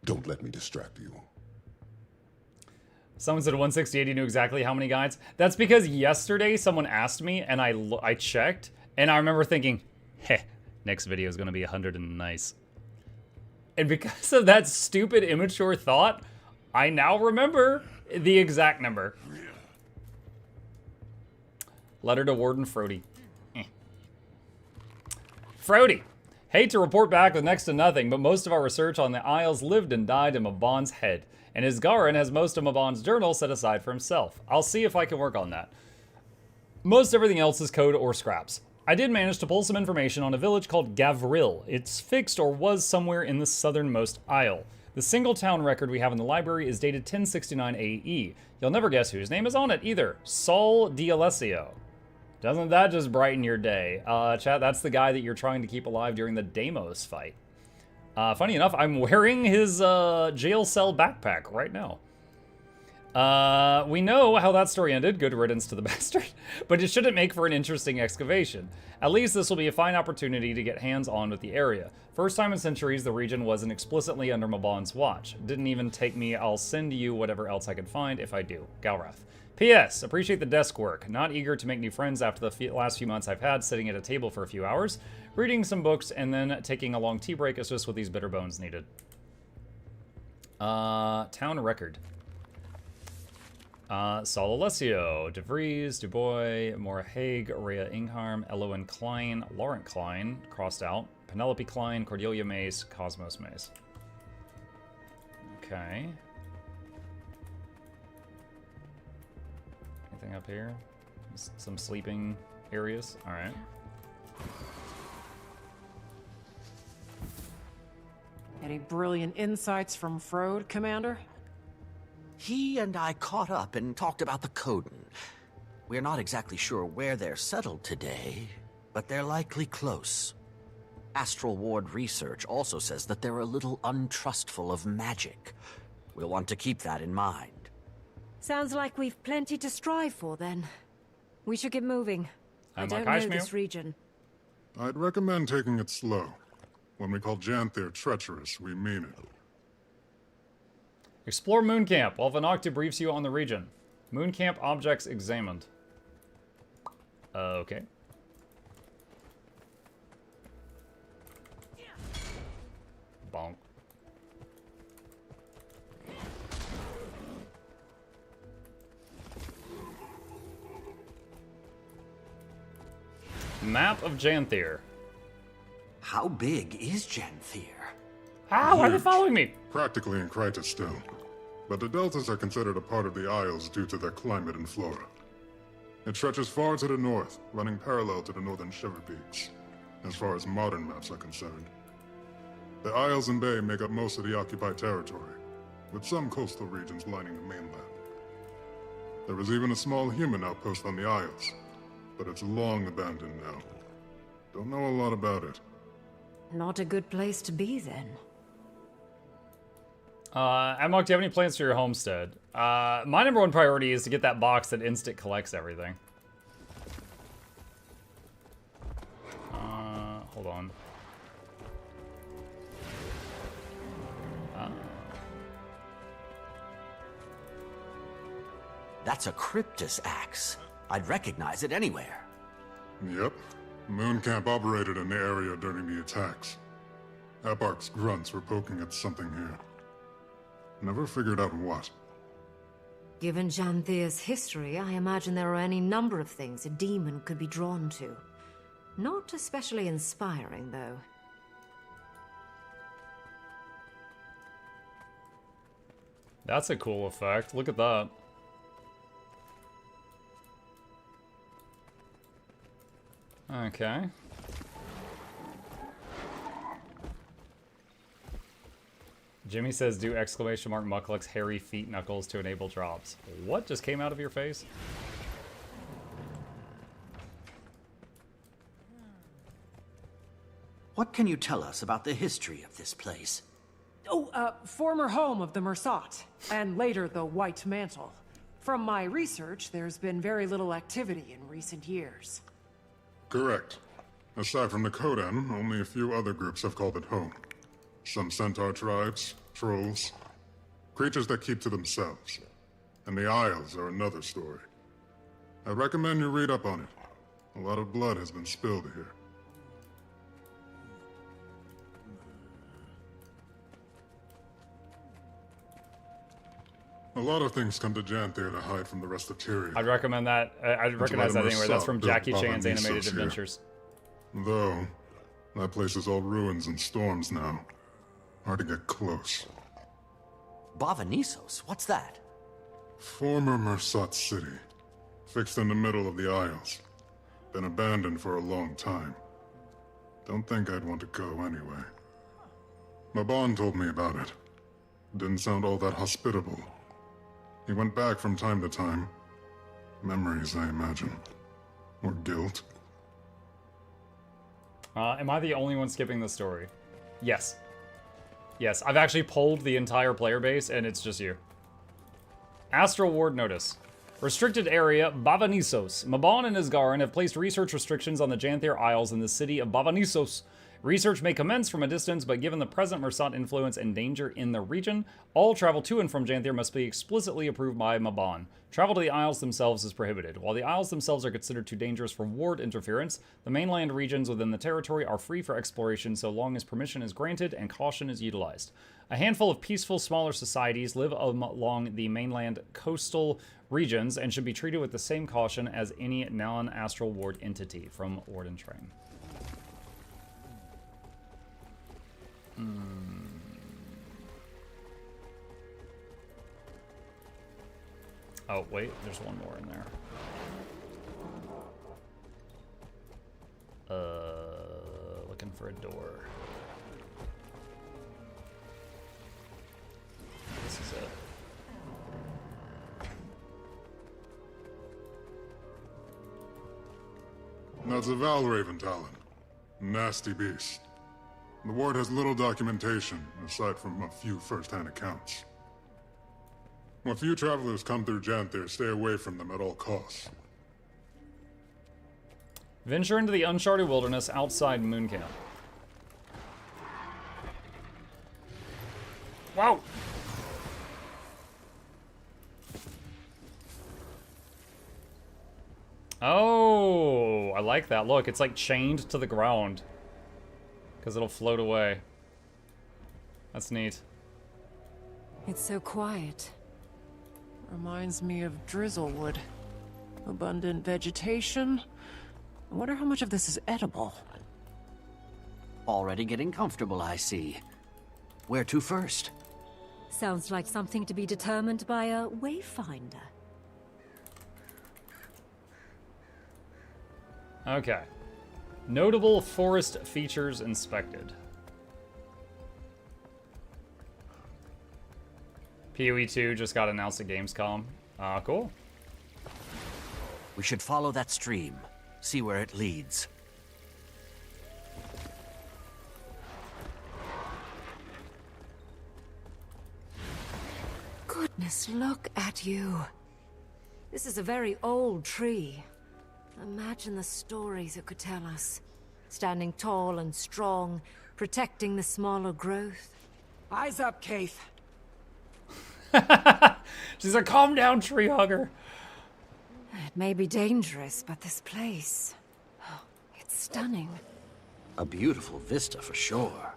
Don't let me distract you. Someone said 168, he knew exactly how many guides. That's because yesterday someone asked me, and I checked, and I remember thinking, heh, next video is going to be 100 and nice. And because of that stupid, immature thought, I now remember the exact number. Letter to Warden Frody. Frody, Hate to report back with next to nothing, but most of our research on the Isles lived and died in Mabon's head, and Isgarin has most of Mabon's journal set aside for himself. I'll see if I can work on that. Most everything else is code or scraps. I did manage to pull some information on a village called Gavril. It's fixed or was somewhere in the southernmost isle. The single town record we have in the library is dated 1069 AE. You'll never guess whose name is on it either. Saul D'Alessio. Doesn't that just brighten your day? Chat, that's the guy that you're trying to keep alive during the Deimos fight. Funny enough, I'm wearing his jail cell backpack right now. We know how that story ended. Good riddance to the bastard. But it shouldn't make for an interesting excavation. At least this will be a fine opportunity to get hands-on with the area. First time in centuries the region wasn't explicitly under Mabon's watch. Didn't even take me. I'll send you whatever else I can find if I do. Galrath. P.S. Appreciate the desk work. Not eager to make new friends after the last few months I've had sitting at a table for a few hours, reading some books, and then taking a long tea break is just what these bitter bones needed. Town record. Saul Alessio, De Vries, Du Bois, Maura Haig, Rhea Ingharm, Elowen Klein, Laurent Klein, crossed out, Penelope Klein, Cordelia Mace, Cosmos Mace. Okay. Anything up here? Some sleeping areas? Alright. Any brilliant insights from Frode, Commander? He and I caught up and talked about the Coden. We're not exactly sure where they're settled today, but they're likely close. Astral Ward research also says that they're a little untrustful of magic. We'll want to keep that in mind. Sounds like we've plenty to strive for, then. We should get moving. I don't know this region. I'd recommend taking it slow. When we call Janthir treacherous, we mean it. Explore Moon Camp while Vanok debriefs you on the region. Moon Camp objects examined. Okay. Bonk. Map of Janthir. How big is Janthir? How? Why are they following me? Practically in Krytus stone. But the deltas are considered a part of the Isles due to their climate and flora. It stretches far to the north, running parallel to the northern Shiver Peaks, as far as modern maps are concerned. The Isles and Bay make up most of the occupied territory, with some coastal regions lining the mainland. There is even a small human outpost on the Isles, but it's long abandoned now. Don't know a lot about it. Not a good place to be, then. Amok, do you have any plans for your homestead? My number one priority is to get that box that instant collects everything. Hold on. That's a Cryptus axe. I'd recognize it anywhere. Yep. Moon Camp operated in the area during the attacks. Eparch's grunts were poking at something here. Never figured out what. Given Janthir's history, I imagine there are any number of things a demon could be drawn to. Not especially inspiring, though. That's a cool effect. Look at that. Okay. Jimmy says, do exclamation mark Mukluk's hairy feet knuckles to enable drops. What just came out of your face? What can you tell us about the history of this place? Oh, former home of the Mersat, and later the White Mantle. From my research, there's been very little activity in recent years. Correct. Aside from the Kodan, only a few other groups have called it home. Some centaur tribes, trolls, creatures that keep to themselves. And the Isles are another story. I recommend you read up on it. A lot of blood has been spilled here. A lot of things come to Janthir to hide from the rest of Tyrion. I'd recommend that. I'd recognize that anywhere. That's from Jackie Chan's animated adventures. Though, That place is all ruins and storms now. Hard to get close. Bavanisos? What's that? Former Mersat city. Fixed in the middle of the Isles. Been abandoned for a long time. Don't think I'd want to go anyway. Mabon told me about it. Didn't sound all that hospitable. He went back from time to time. Memories, I imagine. Or guilt. Am I the only one skipping the story? Yes. Yes, I've actually polled the entire player base, and it's just you. Astral Ward Notice. Restricted Area, Bavanisos. Mabon and Isgarin have placed research restrictions on the Janthir Isles in the city of Bavanisos. Research may commence from a distance, but given the present Mersat influence and danger in the region, all travel to and from Janthir must be explicitly approved by Mabon. Travel to the Isles themselves is prohibited. While the Isles themselves are considered too dangerous for Ward interference, the mainland regions within the territory are free for exploration so long as permission is granted and caution is utilized. A handful of peaceful, smaller societies live along the mainland coastal regions and should be treated with the same caution as any non-Astral Ward entity. From Warden Train. Oh, wait, there's one more in there. Looking for a door. This is it. That's a Valraven Talon. Nasty beast. The ward has little documentation, aside from a few first-hand accounts. When few travelers come through Janthir, stay away from them at all costs. Venture into the uncharted wilderness outside Moon Camp. Wow! Oh, I like that. Look, it's like chained to the ground. Because it'll float away. That's neat. It's so quiet. Reminds me of Drizzlewood. Abundant vegetation. I wonder how much of this is edible. Already getting comfortable, I see. Where to first? Sounds like something to be determined by a wayfinder. Okay. Notable forest features inspected. PoE 2 just got announced at Gamescom. Cool. We should follow that stream. See where it leads. Goodness, look at you. This is a very old tree. Imagine the stories it could tell us. Standing tall and strong, protecting the smaller growth. Eyes up, Keith. She's a calm down tree hugger. It may be dangerous, but this place... it's stunning. A beautiful vista for sure.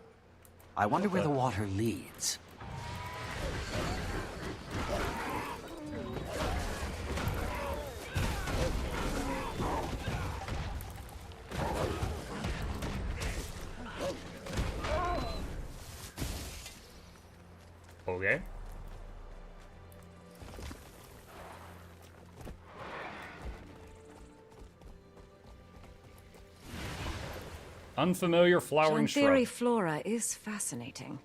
I wonder where the water leads. Okay. Unfamiliar flowering shrub. Janthiri flora is fascinating.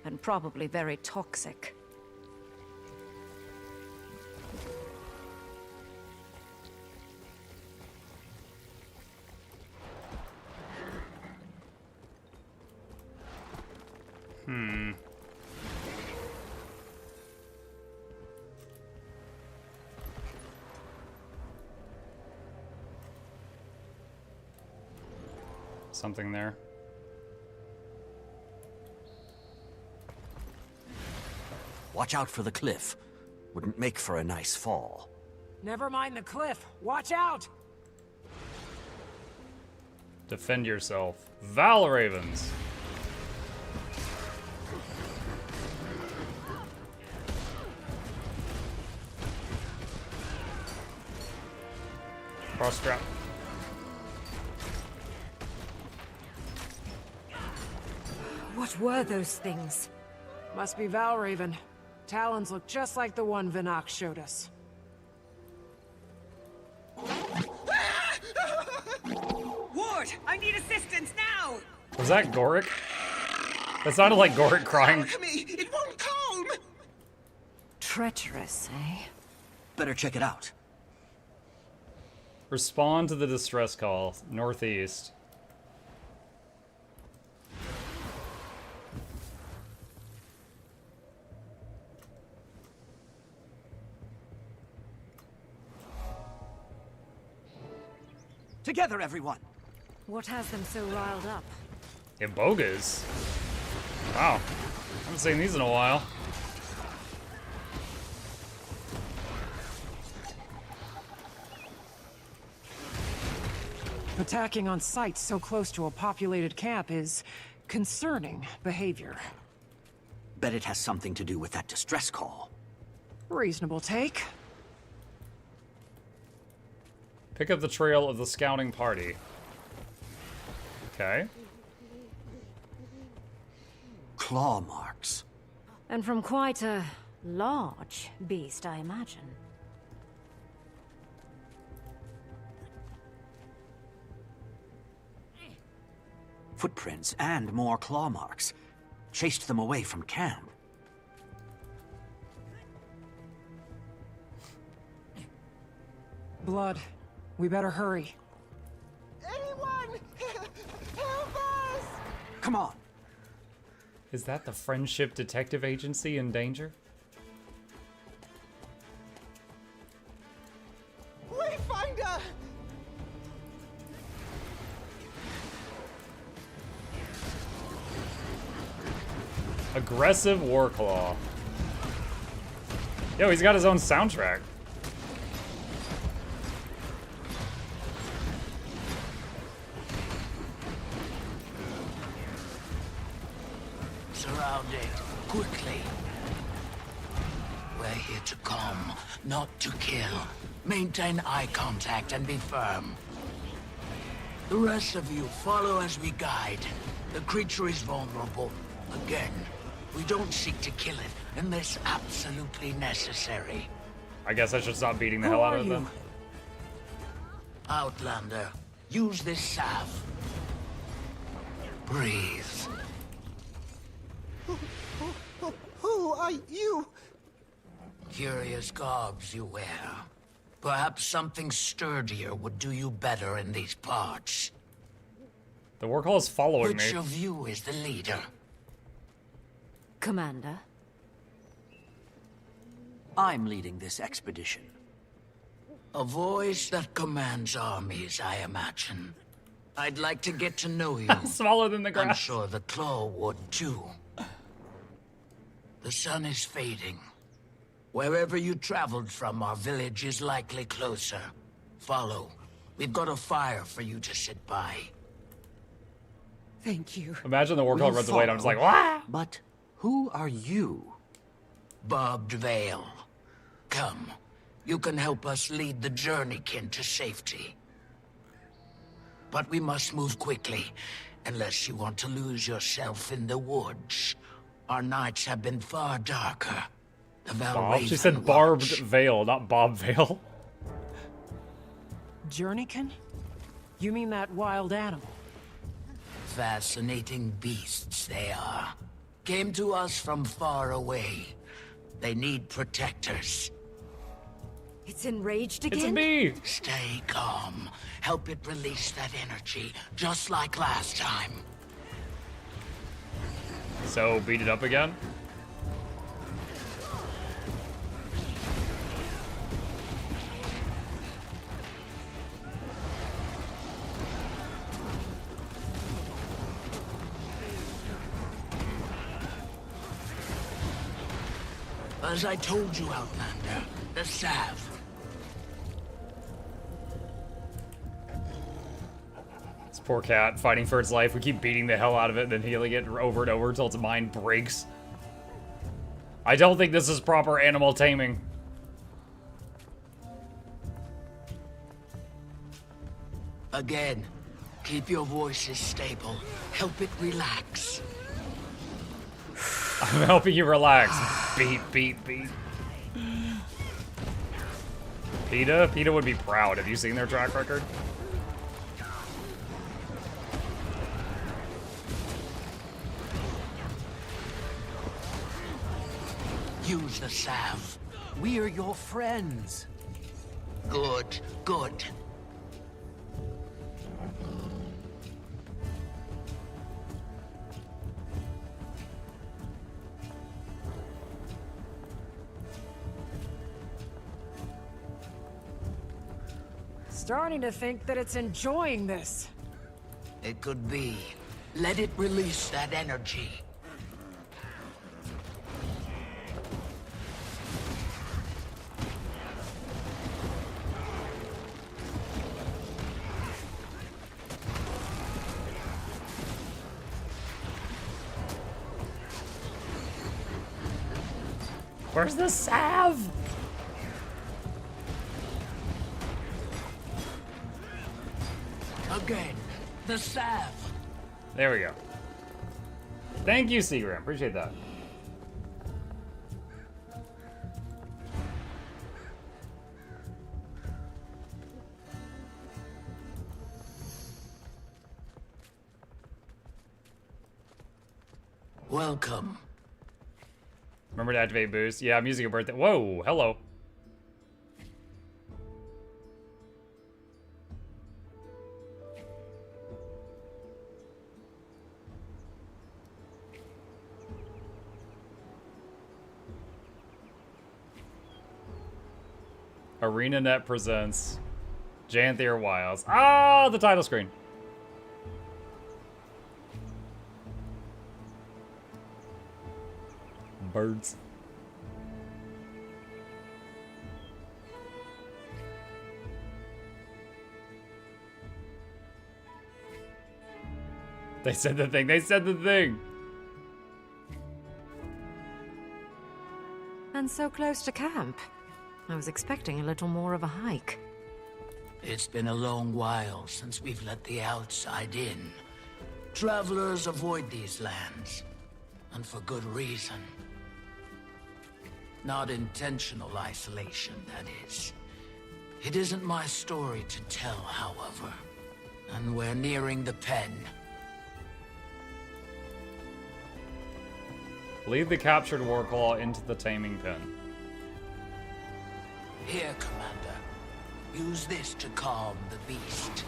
And probably very toxic. Something there. Watch out for the cliff. Wouldn't make for a nice fall. Never mind the cliff. Watch out! Defend yourself. Valravens. Cross strap. What were those things? Must be Valraven. Talons look just like the one Vinox showed us. Ward, I need assistance now! Was that Goric? That sounded like Goric crying. It won't calm! Treacherous, eh? Better check it out. Respond to the distress call, northeast. Together, everyone! What has them so riled up? Ibogas? Wow. Haven't seen these in a while. Attacking on sites so close to a populated camp is concerning behavior. Bet it has something to do with that distress call. Reasonable take. Pick up the trail of the scouting party. Okay. Claw marks. And from quite a large beast, I imagine. Footprints and more claw marks. Chased them away from camp. Blood. We better hurry. Anyone! Help us! Come on. Is that the Friendship Detective Agency in danger? Wayfinder! Aggressive Warclaw. Yo, he's got his own soundtrack. Surrounded, quickly. We're here to calm, not to kill. Maintain eye contact and be firm. The rest of you follow as we guide. The creature is vulnerable. Again, we don't seek to kill it unless absolutely necessary. I guess I should stop beating the hell out of them. Outlander, use this salve. Breathe. Who are you? Curious garbs you wear. Perhaps something sturdier would do you better in these parts. The Warclaw is following Which me. of you is the leader? Commander? I'm leading this expedition. A voice that commands armies, I imagine. I'd like to get to know you. Smaller than the grass. I'm sure the Claw would too. The sun is fading. Wherever you traveled from, our village is likely closer. Follow. We've got a fire for you to sit by. Thank you. Imagine the Warclaw runs away and I'm just like, wah! But who are you? Barbed Veil. Come. You can help us lead the journeykin to safety. But we must move quickly, unless you want to lose yourself in the woods. Our nights have been far darker. The Bob? She said Barbed Veil, not Bob Veil. Journeykin? You mean that wild animal? Fascinating beasts they are. Came to us from far away. They need protectors. It's enraged again? It's a bee! Stay calm. Help it release that energy, just like last time. So, beat it up again? As I told you, Outlander, the salve. This poor cat fighting for its life. We keep beating the hell out of it and then healing it over and over until its mind breaks. I don't think this is proper animal taming. Again, keep your voices stable. Help it relax. I'm helping you relax. Beat, beat, beat. PETA would be proud. Have you seen their track record? Use the salve. We're your friends. Good, good. Starting to think that it's enjoying this. It could be. Let it release that energy. Where's the salve? Again, the salve. There we go. Thank you, Seagram. Appreciate that. Welcome. Remember to activate boost. Yeah, I'm using a birthday. Whoa, hello. ArenaNet presents Janthir Wilds. Ah, the title screen. Birds. They said the thing. They said the thing. And so close to camp. I was expecting a little more of a hike. It's been a long while since we've let the outside in. Travelers avoid these lands, and for good reason. Not intentional isolation, that is. It isn't my story to tell, however. And we're nearing the pen. Lead the captured Warclaw into the taming pen. Here, Commander. Use this to calm the beast.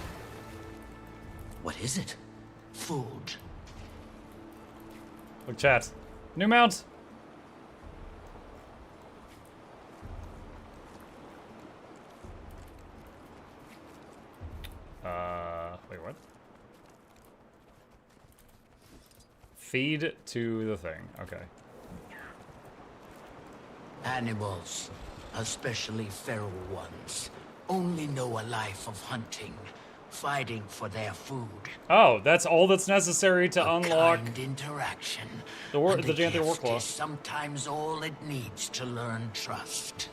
What is it? Food. Look, chat. New mount. Wait, what? Feed to the thing. Okay. Animals, especially feral ones, only know a life of hunting, fighting for their food. Oh, that's all that's necessary to unlock Kind interaction. the Janthir gift Warclaw. is sometimes all it needs to learn trust.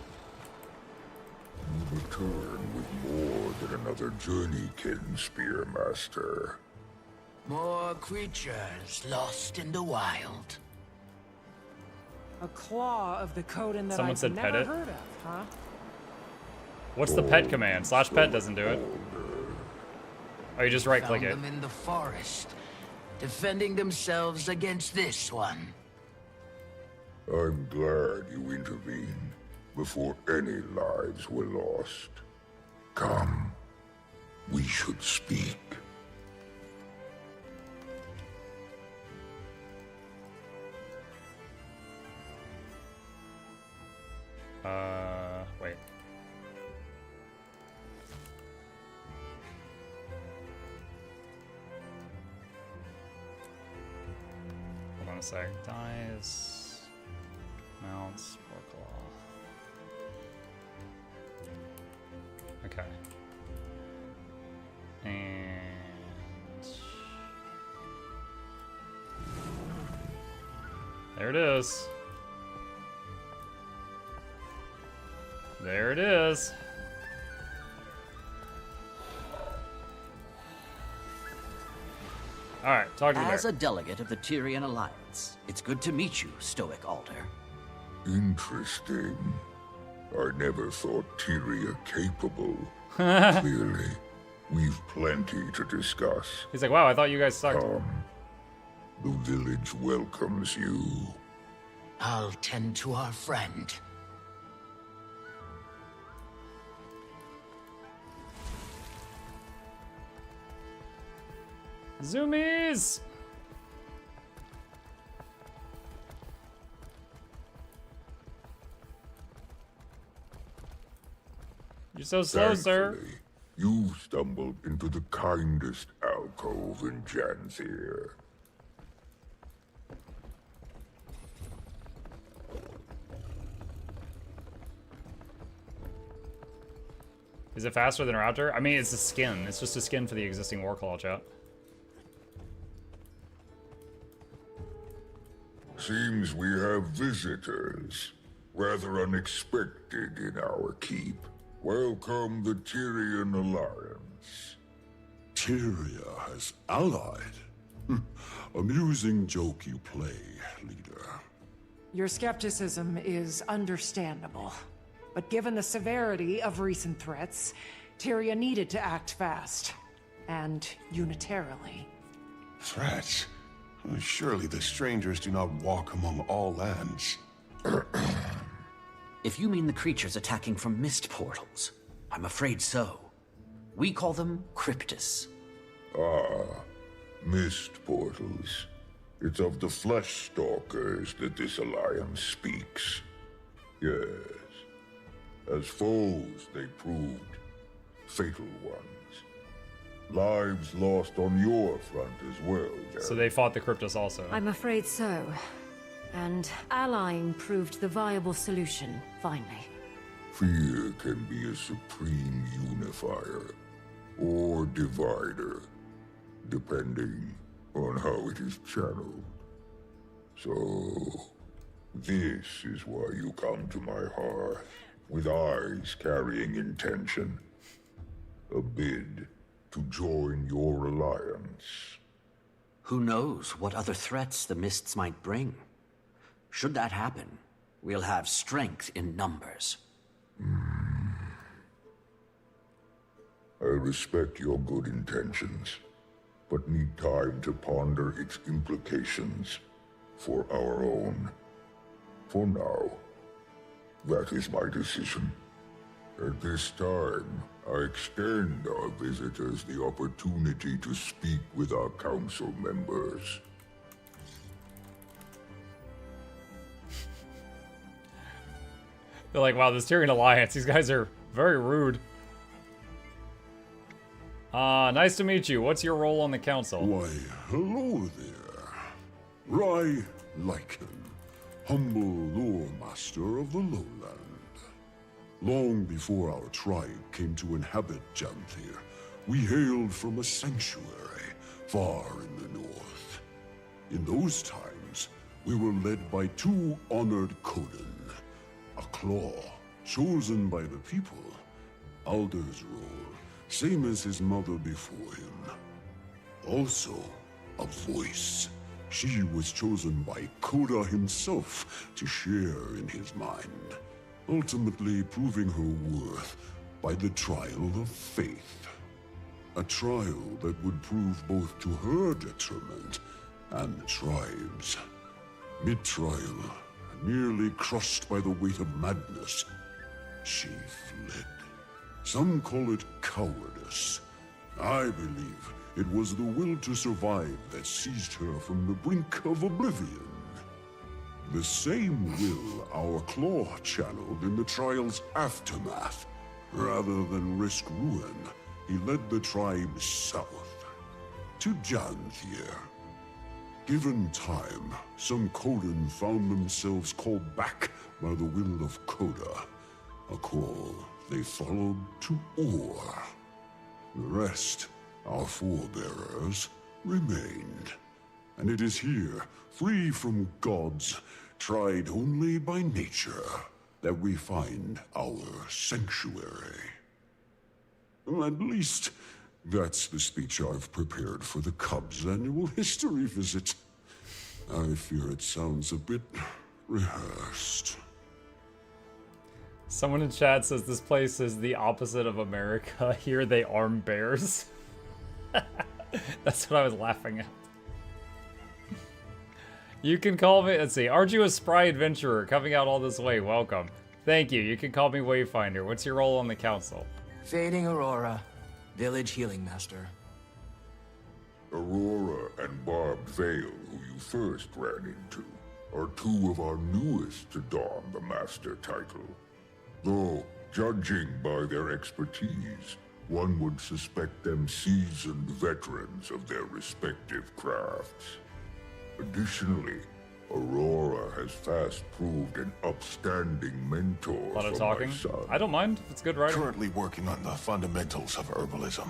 You return with more than another journeykin, Spearmaster. More creatures lost in the wild. A claw of the Coden that Someone I've said pet never it. heard of, huh? What's the pet command? Slash pet doesn't do it. Oh, you just right click Found it. them in the forest, defending themselves against this one. I'm glad you intervened before any lives were lost. Come, we should speak. Wait. Hold on a sec. Dies. Mounts. Warclaw. Okay. And there it is. There it is. Alright, talk to me. As a delegate of the Tyrian Alliance, it's good to meet you, Stoic Alder. Interesting. I never thought Tyria capable. Clearly, we've plenty to discuss. He's like, wow, I thought you guys sucked. The village welcomes you. I'll tend to our friend. Zoomies! You're so slow, sir. Thankfully, you've stumbled into the kindest alcove in Janthir. Is it faster than Router? I mean, it's a skin. It's just a skin for the existing Warclaw chat. Seems we have visitors. Rather unexpected in our keep. Welcome the Tyrian Alliance. Tyria has allied? Amusing joke you play, leader. Your skepticism is understandable. But given the severity of recent threats, Tyria needed to act fast. And unitarily. Threats? Surely the strangers do not walk among all lands. If you mean the creatures attacking from mist portals, I'm afraid so. We call them Cryptus. Ah, mist portals. It's of the flesh stalkers that this alliance speaks. Yes. As foes, they proved fatal ones. Lives lost on your front as well, Janthir. So they fought the Cryptus also. I'm afraid so. And allying proved the viable solution, finally. Fear can be a supreme unifier, or divider, depending on how it is channeled. So, this is why you come to my hearth, with eyes carrying intention. A bid to join your alliance. Who knows what other threats the mists might bring? Should that happen, we'll have strength in numbers. I respect your good intentions, but need time to ponder its implications for our own. For now, that is my decision. At this time, I extend our visitors the opportunity to speak with our council members. They're like, wow, this Tyrian Alliance, these guys are very rude. Nice to meet you. What's your role on the council? Why, hello there. Rai Lycan, humble lore master of the lowland. Long before our tribe came to inhabit Janthir, we hailed from a sanctuary far in the north. In those times, we were led by two honored Coden, a claw chosen by the people, Alder's role, same as his mother before him. Also, a voice. She was chosen by Koda himself to share in his mind, ultimately proving her worth by the trial of faith. A trial that would prove both to her detriment and the tribe's. Mid-trial, nearly crushed by the weight of madness, she fled. Some call it cowardice. I believe it was the will to survive that seized her from the brink of oblivion. The same will our claw channeled in the trial's aftermath. Rather than risk ruin, he led the tribe south, to Janthir. Given time, some Coden found themselves called back by the will of Koda, a call they followed to Or. The rest, our forebearers, remained. And it is here, free from gods, tried only by nature, that we find our sanctuary. Well, at least, That's the speech I've prepared for the Cubs' annual history visit. I fear it sounds a bit rehearsed. Someone in chat says this place is the opposite of America. Here they arm bears. That's what I was laughing at. You can call me, let's see, Arduous Spry Adventurer coming out all this way. Welcome. Thank you. You can call me Wayfinder. What's your role on the council? Fading Aurora, Village Healing Master. Aurora and Barbed Veil, who you first ran into, are two of our newest to don the Master title. Though, judging by their expertise, one would suspect them seasoned veterans of their respective crafts. Additionally, Aurora has fast proved an upstanding mentor A lot of for talking. my son. I don't mind. It's good writing. Currently working on the fundamentals of herbalism.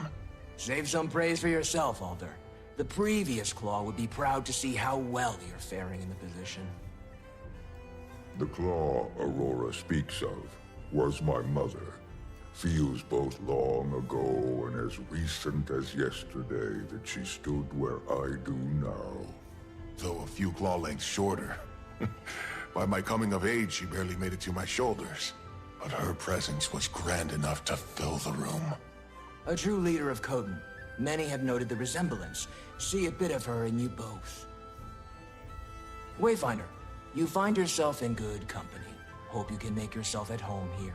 Save some praise for yourself, Alder. The previous Claw would be proud to see how well you're faring in the position. The claw Aurora speaks of was my mother. Feels both long ago and as recent as yesterday that she stood where I do now. Though a few claw lengths shorter. By my coming of age, she barely made it to my shoulders. But her presence was grand enough to fill the room. A true leader of Coden. Many have noted the resemblance. See a bit of her in you both. Wayfinder, you find yourself in good company. Hope you can make yourself at home here.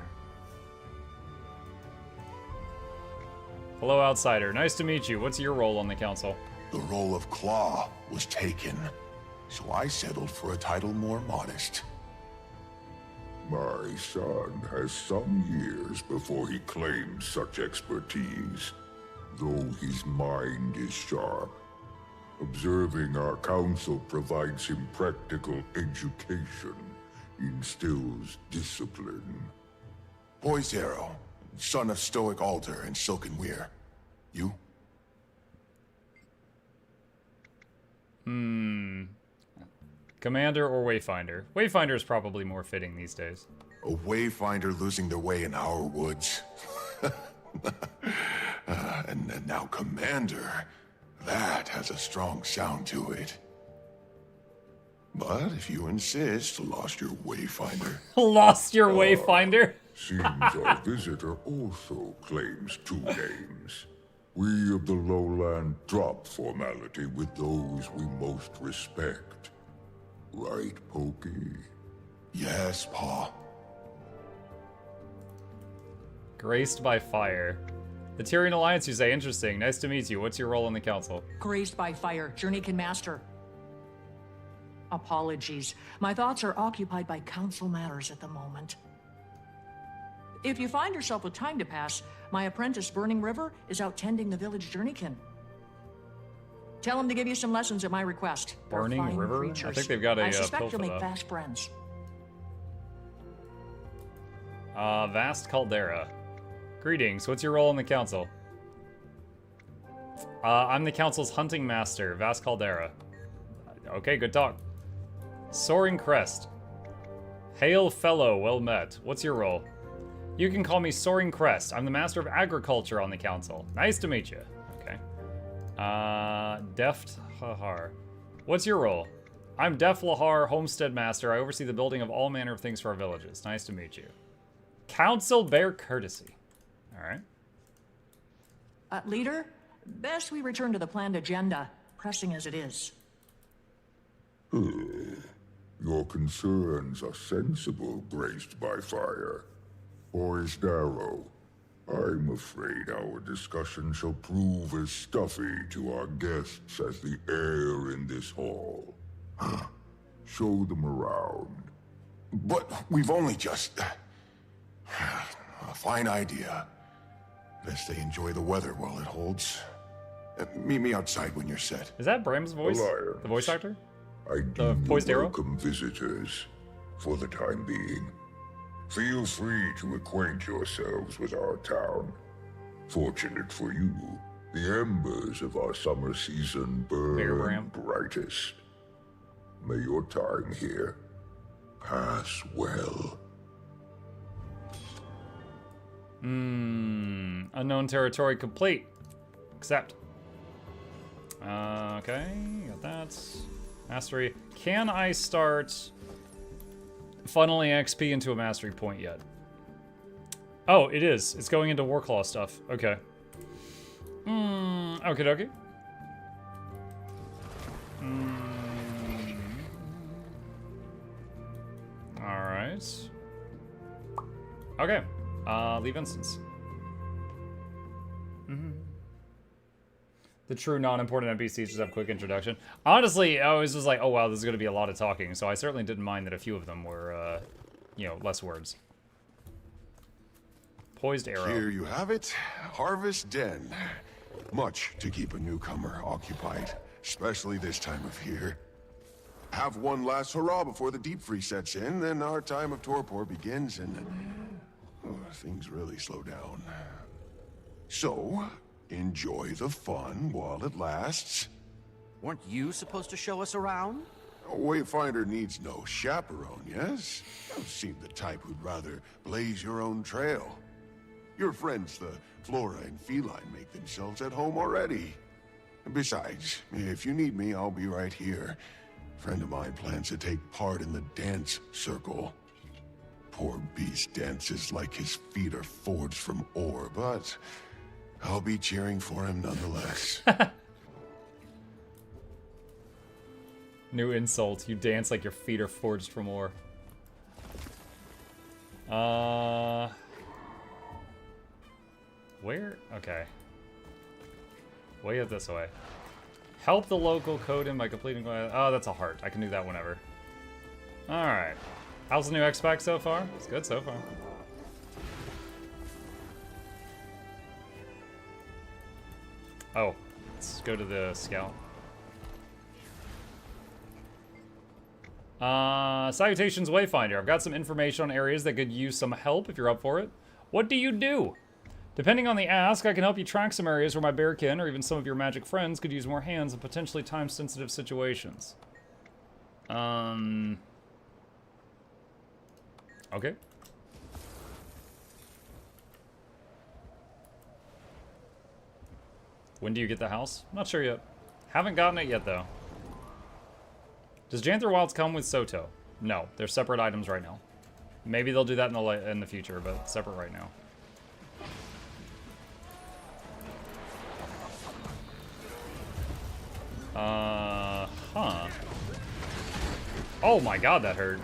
Hello, Outsider. Nice to meet you. What's your role on the council? The role of Claw was taken, so I settled for a title more modest. My son has some years before he claims such expertise, though his mind is sharp. Observing our council provides him practical education, instills discipline. Boy Zero, son of Stoic Alder and Silken Weir. You? Commander or Wayfinder? Wayfinder is probably more fitting these days. A Wayfinder losing their way in our woods. And now Commander. That has a strong sound to it. But if you insist, lost your Wayfinder. Lost your Wayfinder? Seems our visitor also claims two names. We of the lowland drop formality with those we most respect. Right, Pokey? Yes, Pa. Graced by fire. The Tyrian Alliance, you say. Interesting. Nice to meet you. What's your role on the council? Graced by fire. Journeykin Master. Apologies. My thoughts are occupied by council matters at the moment. If you find yourself with time to pass, my apprentice Burning River is out tending the village Journeykin. Tell him to give you some lessons at my request. They're Burning fine River? creatures. I think they've got a I pill suspect for you'll make that. fast friends. Vast Caldera. Greetings. What's your role in the council? I'm the council's hunting master, Vast Caldera. Okay, good talk. Soaring Crest. Hail fellow, well met. What's your role? You can call me Soaring Crest. I'm the master of agriculture on the council. Nice to meet you. Okay. Deft Lahar. What's your role? I'm Def Lahar, homestead master. I oversee the building of all manner of things for our villages. Nice to meet you. Council bear courtesy. All right. Leader, best we return to the planned agenda, pressing as it is. Your concerns are sensible, graced by fire. Boys Darrow, I'm afraid our discussion shall prove as stuffy to our guests as the air in this hall. Show them around. But we've only just... A fine idea. Best they enjoy the weather while it holds. Meet me outside when you're set. Is that Bram's voice? Alliance. The voice actor? I The deem poised you arrow? welcome visitors, for the time being. Feel free to acquaint yourselves with our town. Fortunate for you, the embers of our summer season burn brightest. May your time here pass well. Unknown territory complete. Accept. Okay, got that. Mastery. Can I start funneling XP into a mastery point yet? Oh, it is. It's going into Warclaw stuff. Okay. Okay, dokie. Alright. Okay. Leave instance. The true non-important NPCs just have quick introduction. Honestly, I was just like, oh wow, this is going to be a lot of talking, so I certainly didn't mind that a few of them were, you know, less words. Poised arrow. Here you have it. Harvest Den. Much to keep a newcomer occupied, especially this time of year. Have one last hurrah before the deep freeze sets in, then our time of torpor begins and things really slow down. So, enjoy the fun while it lasts. Weren't you supposed to show us around? A wayfinder needs no chaperone, yes? You seem the type who'd rather blaze your own trail. Your friends, the flora and feline, make themselves at home already. Besides, if you need me, I'll be right here. A friend of mine plans to take part in the dance circle. Poor beast dances like his feet are forged from ore, but I'll be cheering for him nonetheless. New insult. You dance like your feet are forged from ore. Where? Okay. Way up this way. Help the local Coden by completing... Oh, that's a heart. I can do that whenever. Alright. How's the new X-Pack so far? It's good so far. Oh. Let's go to the scout. Salutations, Wayfinder. I've got some information on areas that could use some help if you're up for it. What do you do? Depending on the ask, I can help you track some areas where my bearkin or even some of your magic friends could use more hands in potentially time-sensitive situations. Okay. When do you get the house? Not sure yet. Haven't gotten it yet, though. Does Janthir Wilds come with Soto? No, they're separate items right now. Maybe they'll do that in the future, but separate right now. Huh. Oh my god, that hurt.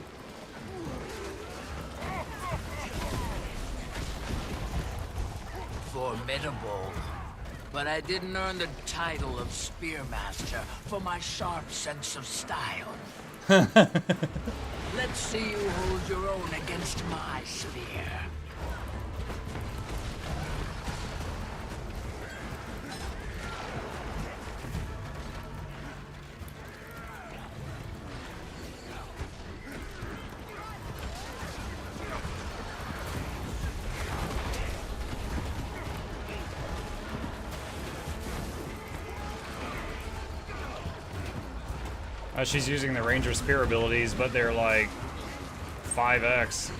Formidable. But I didn't earn the title of Spearmaster for my sharp sense of style. Let's see you hold your own against my spear. She's using the Ranger Spear abilities, but they're like 5x.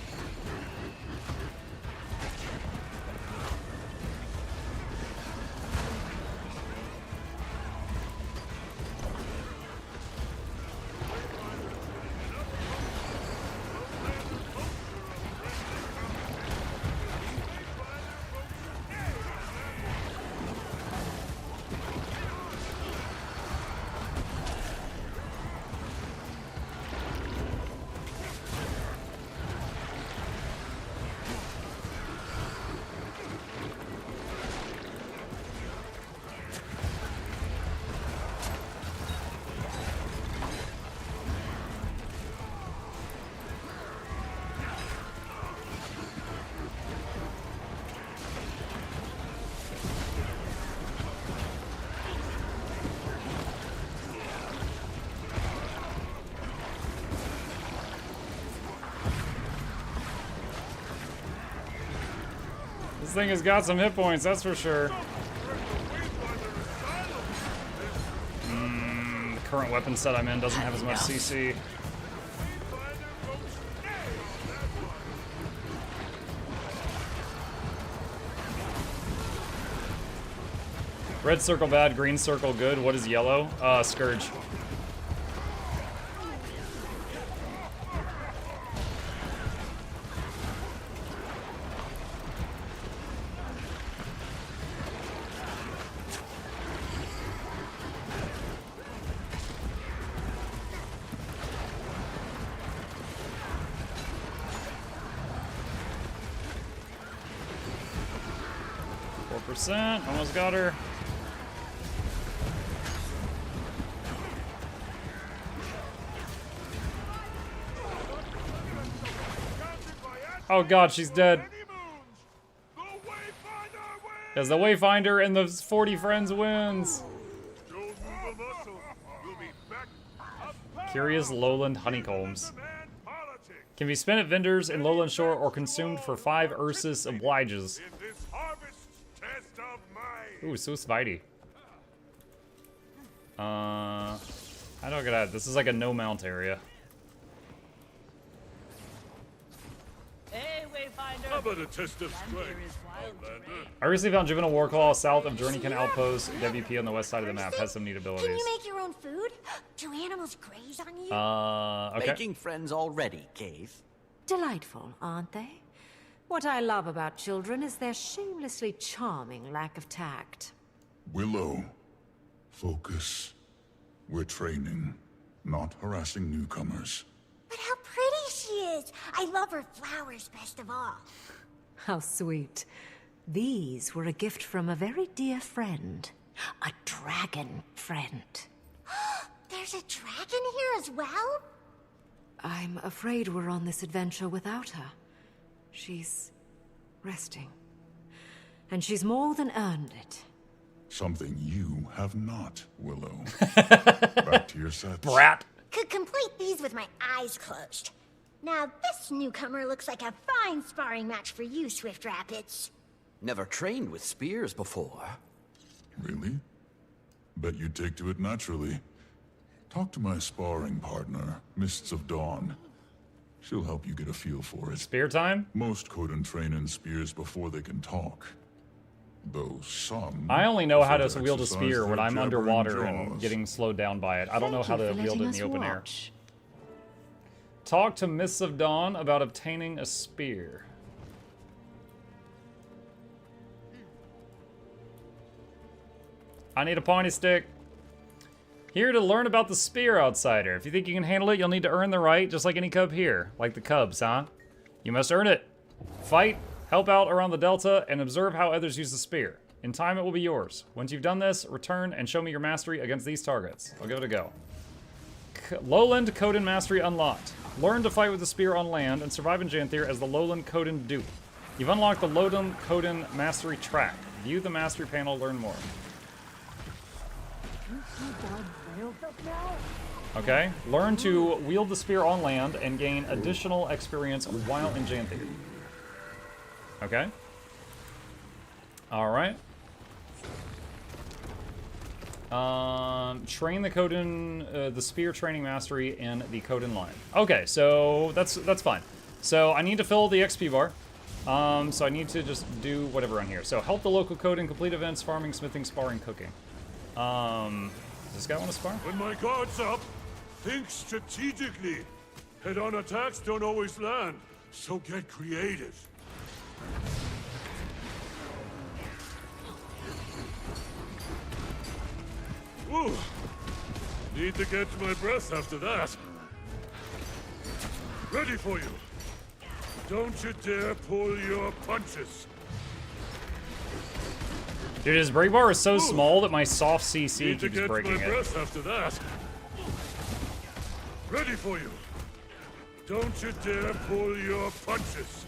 This thing has got some hit points, that's for sure. The current weapon set I'm in doesn't have as much CC. Red circle bad, green circle good. What is yellow? Scourge. Almost got her. Oh god, she's dead. As the Wayfinder and the 40 friends wins. Curious lowland honeycombs. Can be spent at vendors in Lowland Shore or consumed for 5 Ursus obliges. Ooh, so spidey. How do I get out? This is like a no mount area. Hey, Wayfinder. How about a test of strength, I recently found Juvenile Warclaw south of Journeykin Outpost. WP on the west side of the map has some neat abilities. Can you make your own food? Do animals graze on you? Okay. Making friends already, Cave. Delightful, aren't they? What I love about children is their shamelessly charming lack of tact. Willow, focus. We're training, not harassing newcomers. But how pretty she is! I love her flowers best of all. How sweet. These were a gift from a very dear friend. A dragon friend. There's a dragon here as well? I'm afraid we're on this adventure without her. She's resting. And she's more than earned it. Something you have not, Willow. Back to your sets. Brat. Could complete these with my eyes closed. Now this newcomer looks like a fine sparring match for you, Swift Rapids. Never trained with spears before. Really? Bet you'd take to it naturally. Talk to my sparring partner, Mists of Dawn. She'll help you get a feel for it. Spear time? Most couldn't train in spears before they can talk. Though some... I only know how to prefer wield a exercise spear when their I'm jabbering underwater and jaws. getting slowed down by it. I don't know how to wield it in the open air. Watch. Talk to Mists of Dawn about obtaining a spear. I need a pointy stick. Here to learn about the spear, outsider. If you think you can handle it, you'll need to earn the right, just like any cub here. Like the cubs, huh? You must earn it. Fight, help out around the Delta, and observe how others use the spear. In time, it will be yours. Once you've done this, return and show me your mastery against these targets. I'll give it a go. Lowland Coden Mastery unlocked. Learn to fight with the spear on land and survive in Janthir as the Lowland Coden dupe. You've unlocked the Lowland Coden Mastery track. View the mastery panel to learn more. Okay, learn to wield the spear on land and gain additional experience while in Janthir. Okay. Alright. Train the Coden, the spear training mastery in the Coden line. Okay, so that's fine. So I need to fill the XP bar. So I need to just do whatever on here. So help the local Coden, complete events, farming, smithing, sparring, cooking. Does this guy want to spar? When my guard's up, think strategically. Head-on attacks don't always land, so get creative. Ooh. Need to catch my breath after that. Ready for you. Don't you dare pull your punches. Dude, his break bar is so small that my soft CC Need to keeps catch breaking my it. breath after that. Ready for you. Don't you dare pull your punches.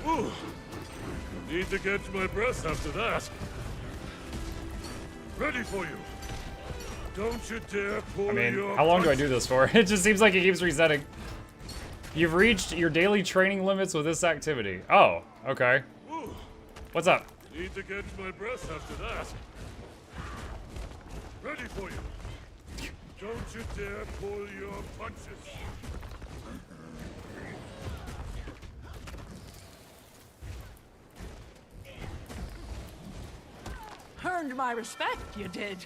Ooh. Need to catch my breath after that. Ready for you. Don't you dare pull I mean, your how long do I punches. do this for? It just seems like it keeps resetting. You've reached your daily training limits with this activity. Oh, okay. Ooh. What's up? Need to catch my breath after that. Ready for you. Don't you dare pull your punches. earned my respect, you did.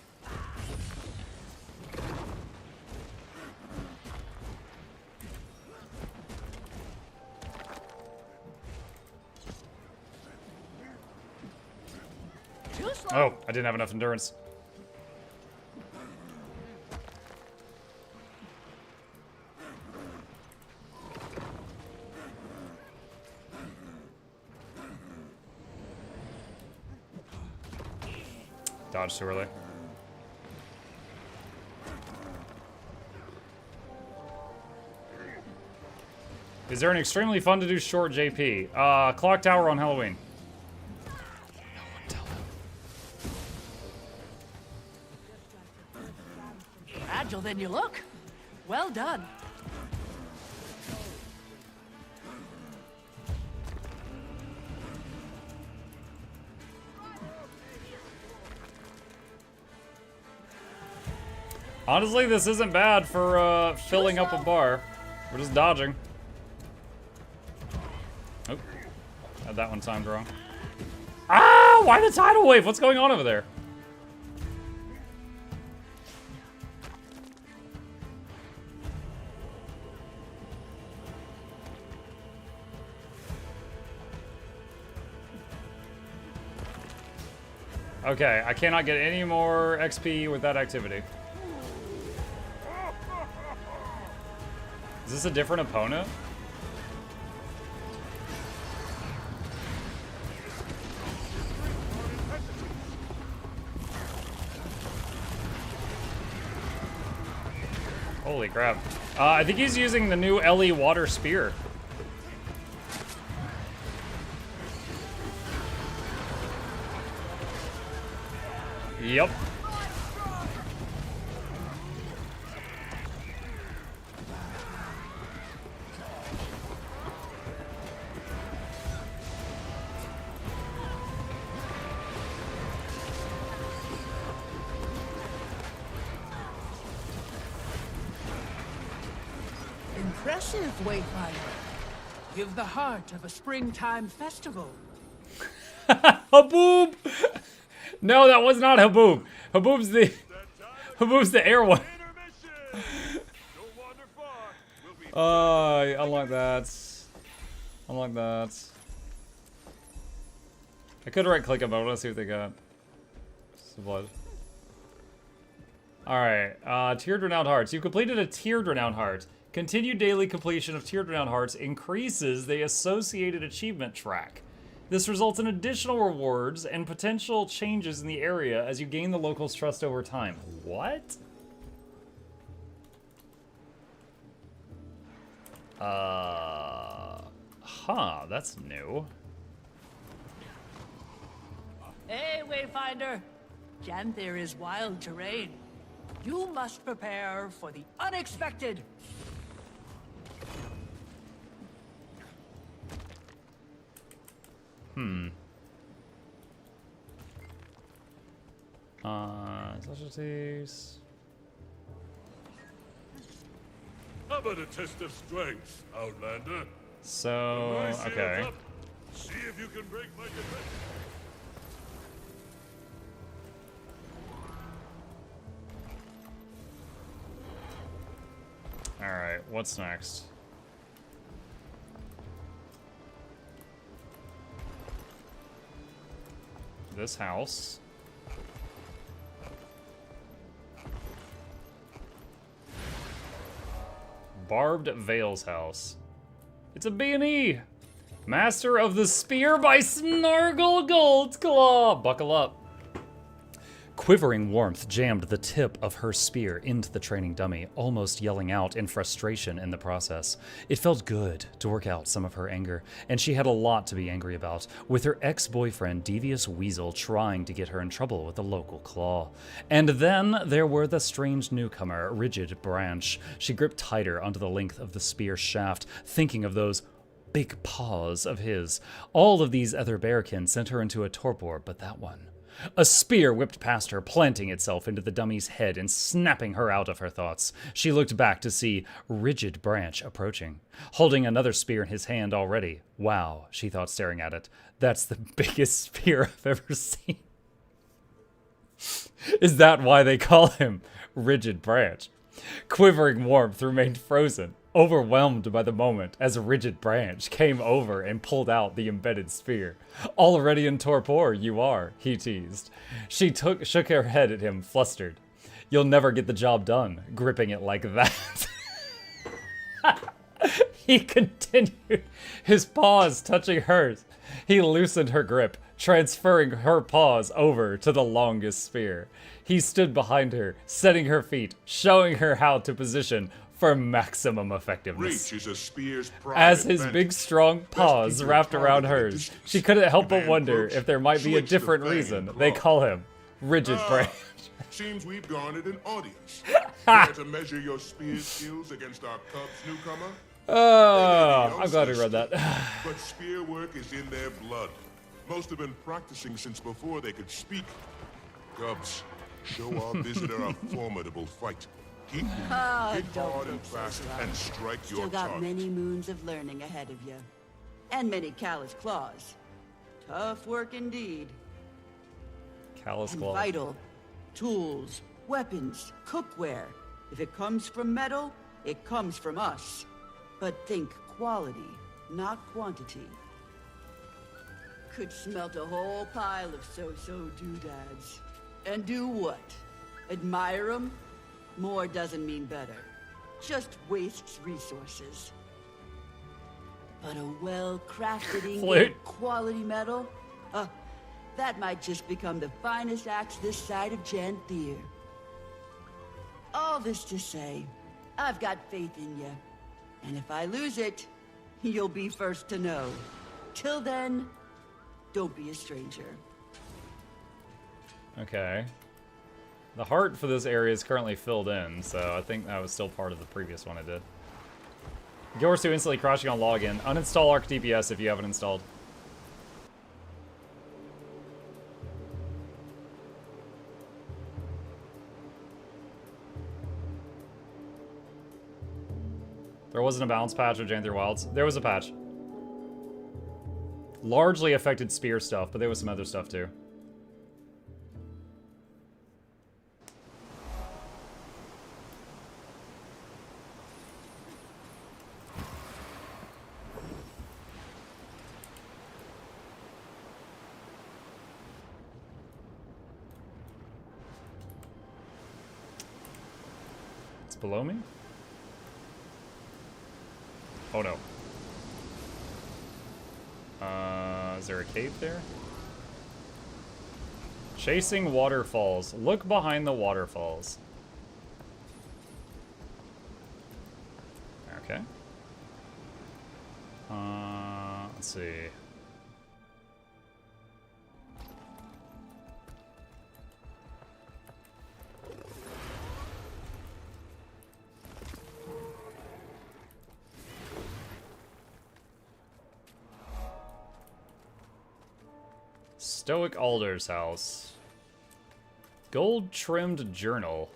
Oh, I didn't have enough endurance. Dodge too early. Is there an extremely fun to do short JP? Clock Tower on Halloween. Agile than you look. Well done. Honestly, this isn't bad for filling up a bar. We're just dodging. Oh, had that one timed wrong. Ah! Why the tidal wave? What's going on over there? Okay, I cannot get any more XP with that activity. Is this a different opponent? Holy crap. I think he's using the new Ellie water spear. Yep. Impressive, Wayfinder. Give the heart of a springtime festival. Haboob! No, that was not Haboob. Haboob's the air one. Unlock that. Unlock that. I could right click them, but I want to see what they got. Blood. Alright, tiered renowned hearts. You've completed a tiered renowned heart. Continued daily completion of tiered renowned hearts increases the associated achievement track. This results in additional rewards and potential changes in the area as you gain the locals' trust over time. What? That's new. Hey, Wayfinder. Janthir is wild terrain. You must prepare for the unexpected. Specialties. How about a test of strength, Outlander? So, okay. Up. See if you can break my defense. Alright, what's next? This house. Barbed Veil's house. It's a B&E! Master of the Spear by Snargle Goldclaw! Buckle up. Quivering warmth jammed the tip of her spear into the training dummy, almost yelling out in frustration in the process. It felt good to work out some of her anger, and she had a lot to be angry about, with her ex-boyfriend Devious Weasel trying to get her in trouble with the local claw. And then there were the strange newcomer, Rigid Branch. She gripped tighter onto the length of the spear shaft, thinking of those big paws of his. All of these other bearkin sent her into a torpor, but that one. A spear whipped past her, planting itself into the dummy's head and snapping her out of her thoughts. She looked back to see Rigid Branch approaching, holding another spear in his hand already. Wow, she thought, staring at it. That's the biggest spear I've ever seen. Is that why they call him Rigid Branch? Quivering warmth remained frozen, overwhelmed by the moment as Rigid Branch came over and pulled out the embedded spear. Already in torpor, you are, he teased. She shook her head at him, flustered. You'll never get the job done, gripping it like that. He continued, his paws touching hers. He loosened her grip, transferring her paws over to the longest spear. He stood behind her, setting her feet, showing her how to position for maximum effectiveness. Reach is a spear's As his big strong paws wrapped around hers, she couldn't help but wonder if there might be a different reason they call him Rigid Branch. Seems we've garnered an audience. Care to measure your spear skills against our Cubs newcomer? Oh, I'm glad we read that. But spear work is in their blood. Most have been practicing since before they could speak. Cubs, show our visitor a formidable fight. Keep moving, hit hard and fast, and strike your Still got target. many moons of learning ahead of you. And many callous claws. Tough work indeed. Callous And claw. vital. Tools, weapons, cookware. If it comes from metal, it comes from us. But think quality, not quantity. Could smelt a whole pile of so-so doodads. And do what? Admire 'em? More doesn't mean better. Just wastes resources. But a well-crafted ingot, quality metal? That might just become the finest axe this side of Janthir. All this to say, I've got faith in you. And if I lose it, you'll be first to know. Till then, don't be a stranger. Okay. The heart for this area is currently filled in, so I think that was still part of the previous one I did. Gyorsu instantly crashing on login. Uninstall Arc DPS if you haven't installed. There wasn't a balance patch with Janthir Wilds. There was a patch. Largely affected spear stuff, but there was some other stuff too. It's below me? Oh no. Is there a cave there? Chasing waterfalls. Look behind the waterfalls. Okay. Let's see. Stoic Alder's house. Gold-trimmed journal.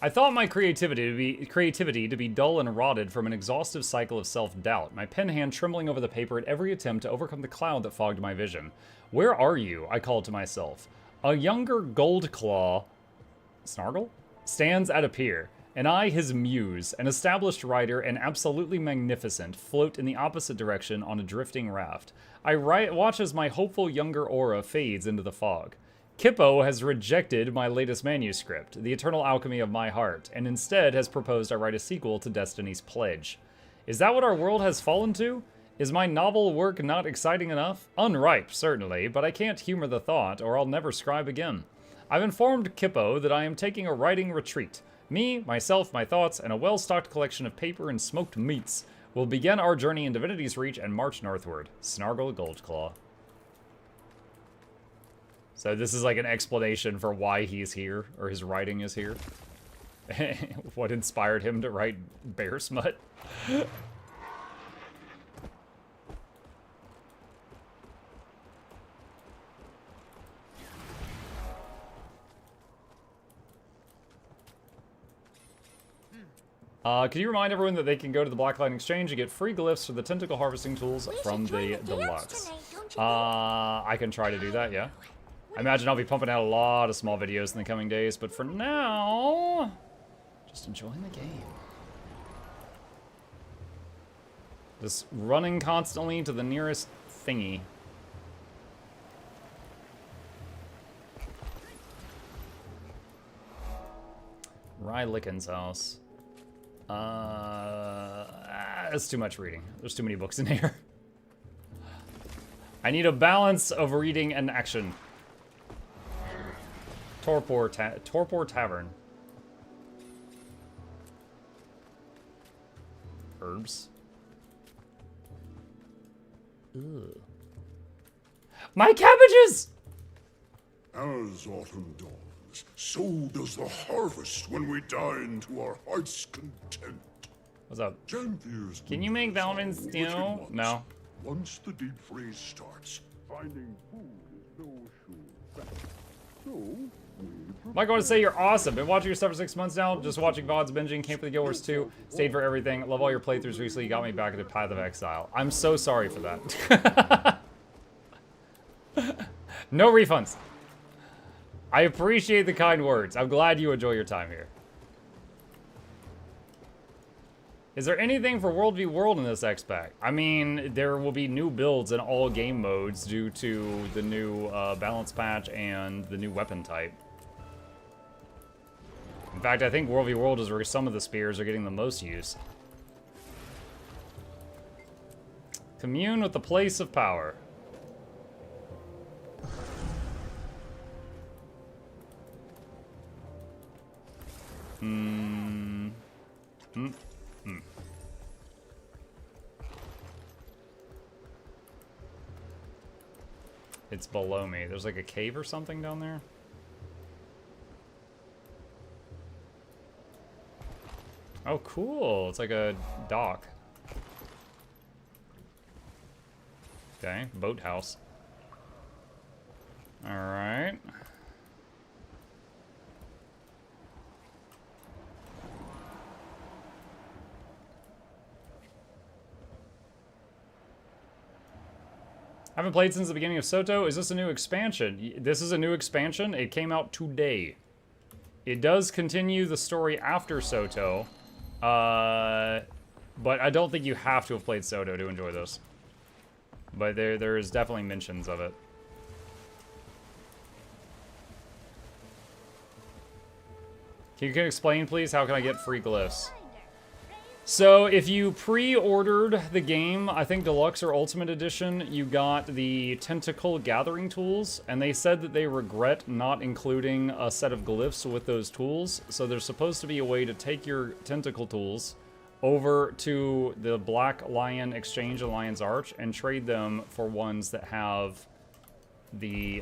I thought my creativity to be dull and rotted from an exhaustive cycle of self-doubt, my pen hand trembling over the paper at every attempt to overcome the cloud that fogged my vision. Where are you? I called to myself. A younger Goldclaw, Snargle, stands at a pier, and I, his muse, an established writer and absolutely magnificent, float in the opposite direction on a drifting raft. I watch as my hopeful younger aura fades into the fog. Kippo has rejected my latest manuscript, The Eternal Alchemy of My Heart, and instead has proposed I write a sequel to Destiny's Pledge. Is that what our world has fallen to? Is my novel work not exciting enough? Unripe, certainly, but I can't humor the thought, or I'll never scribe again. I've informed Kippo that I am taking a writing retreat. Me, myself, my thoughts, and a well-stocked collection of paper and smoked meats will begin our journey in Divinity's Reach and march northward. Snargle Goldclaw. So this is like an explanation for why he's here, or his writing is here. What inspired him to write Bear Smut? Can you remind everyone that they can go to the Blacklight Exchange and get free glyphs for the tentacle harvesting tools from the deluxe? I can try to do that, yeah. I imagine I'll be pumping out a lot of small videos in the coming days, but for now, just enjoying the game. Just running constantly to the nearest thingy. Rylicken's house. That's too much reading. There's too many books in here. I need a balance of reading and action. Torpor Tavern. Herbs. Ugh. My cabbages! As autumn dawns, so does the harvest when we dine to our heart's content. What's up? Janthir's Can you make Valman's steel? No. Once the deep freeze starts, finding food is no sure bet. So, Mike, I want to say you're awesome. Been watching your stuff for 6 months now. Just watching VODs, binging, came for the Guild Wars 2. Stayed for everything. Love all your playthroughs recently. You got me back into Path of Exile. I'm so sorry for that. No refunds. I appreciate the kind words. I'm glad you enjoy your time here. Is there anything for World v World in this X-Pack? I mean, there will be new builds in all game modes due to the new balance patch and the new weapon type. In fact, I think World v World is where some of the spears are getting the most use. Commune with the place of power. It's below me. There's like a cave or something down there. Oh, cool. It's like a dock. Okay, boathouse. All right. Haven't played since the beginning of Soto. Is this a new expansion? This is a new expansion. It came out today. It does continue the story after Soto. But I don't think you have to have played Soto to enjoy this. But there is definitely mentions of it. Can you explain, please? How can I get free glyphs? So, if you pre-ordered the game, I think Deluxe or Ultimate Edition, you got the Tentacle Gathering Tools, and they said that they regret not including a set of glyphs with those tools. So there's supposed to be a way to take your Tentacle Tools over to the Black Lion Exchange and Lion's Arch and trade them for ones that have the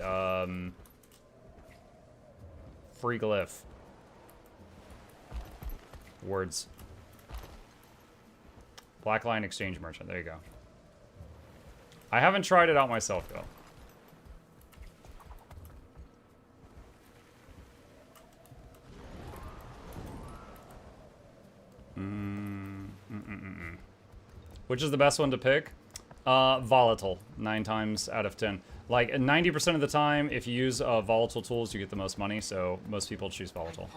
free glyph. Words. Black Lion Exchange Merchant. There you go. I haven't tried it out myself, though. Which is the best one to pick? Volatile. 9 times out of 10. Like, 90% of the time, if you use volatile tools, you get the most money, so most people choose volatile.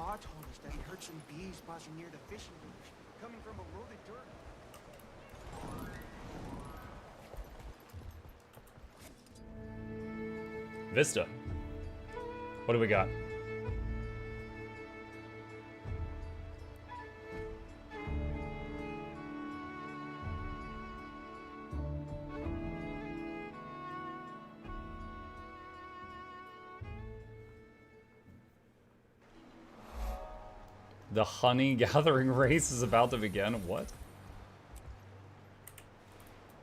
Vista. What do we got? The honey gathering race is about to begin. What?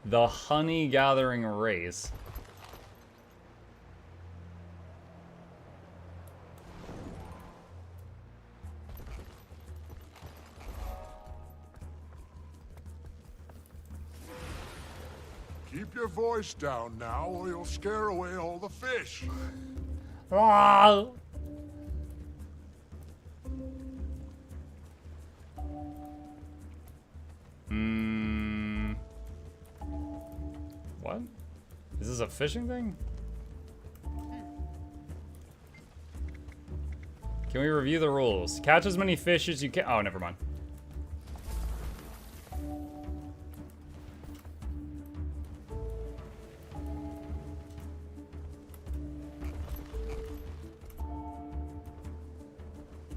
The honey gathering race. keep your voice down now, or you'll scare away all the fish. Ah. What? Is this a fishing thing? Can we review the rules? Catch as many fish as you can. Oh, never mind.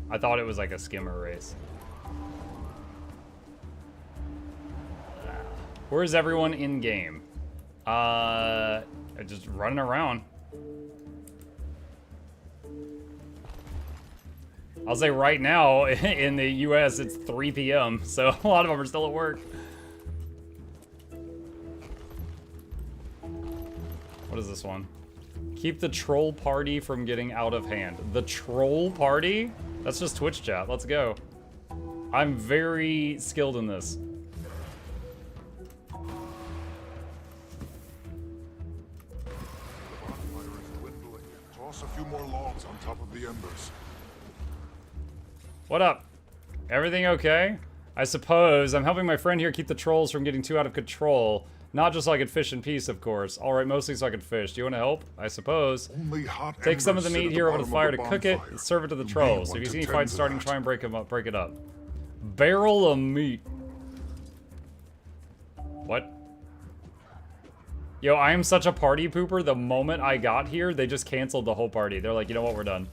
I thought it was like a skimmer race. Where's everyone in game? Just running around. I'll say right now in the US it's 3 p.m. so a lot of them are still at work. What is this one? Keep the troll party from getting out of hand. The troll party? That's just Twitch chat. Let's go. I'm very skilled in this. Toss a few more logs on top of the embers. What up? Everything okay? I suppose. I'm helping my friend here keep the trolls from getting too out of control. Not just so I could fish in peace, of course. Alright, mostly so I could fish. Do you want to help? I suppose. Take some of the meat here over to the fire to cook it and serve it to the trolls. If you see any fights starting, try and break them up, break it up. Barrel of meat. What? Yo, I am such a party pooper. The moment I got here, they just canceled the whole party. They're like, you know what, we're done.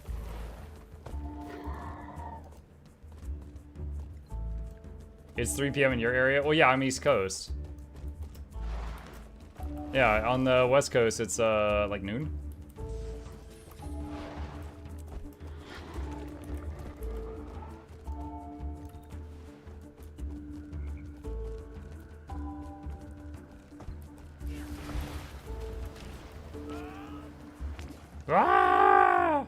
It's 3 p.m. in your area? Well, yeah, I'm East Coast. Yeah, on the West Coast, it's, like noon. Ah!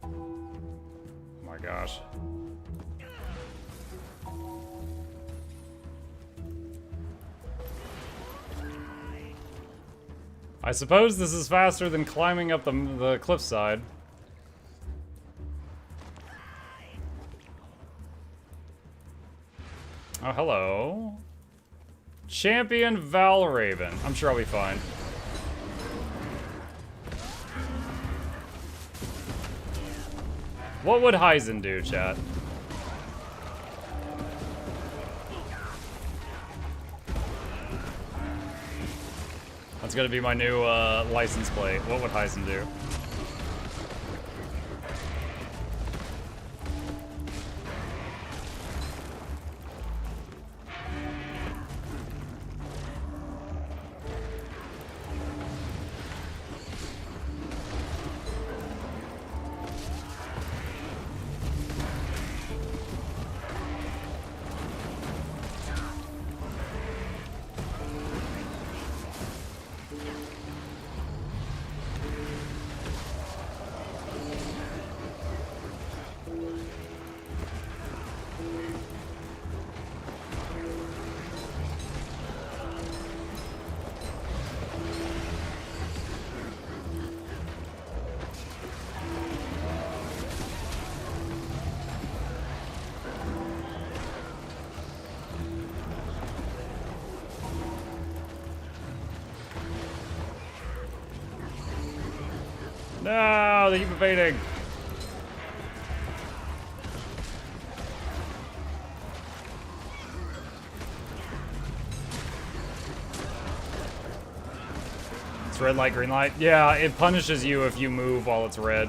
Oh my gosh. I suppose this is faster than climbing up the cliffside. Oh, hello. Champion Valraven. I'm sure I'll be fine. What would Heisen do, chat? That's gonna be my new license plate. What would Heisen do? No, they keep evading. It's red light, green light. Yeah, it punishes you if you move while it's red.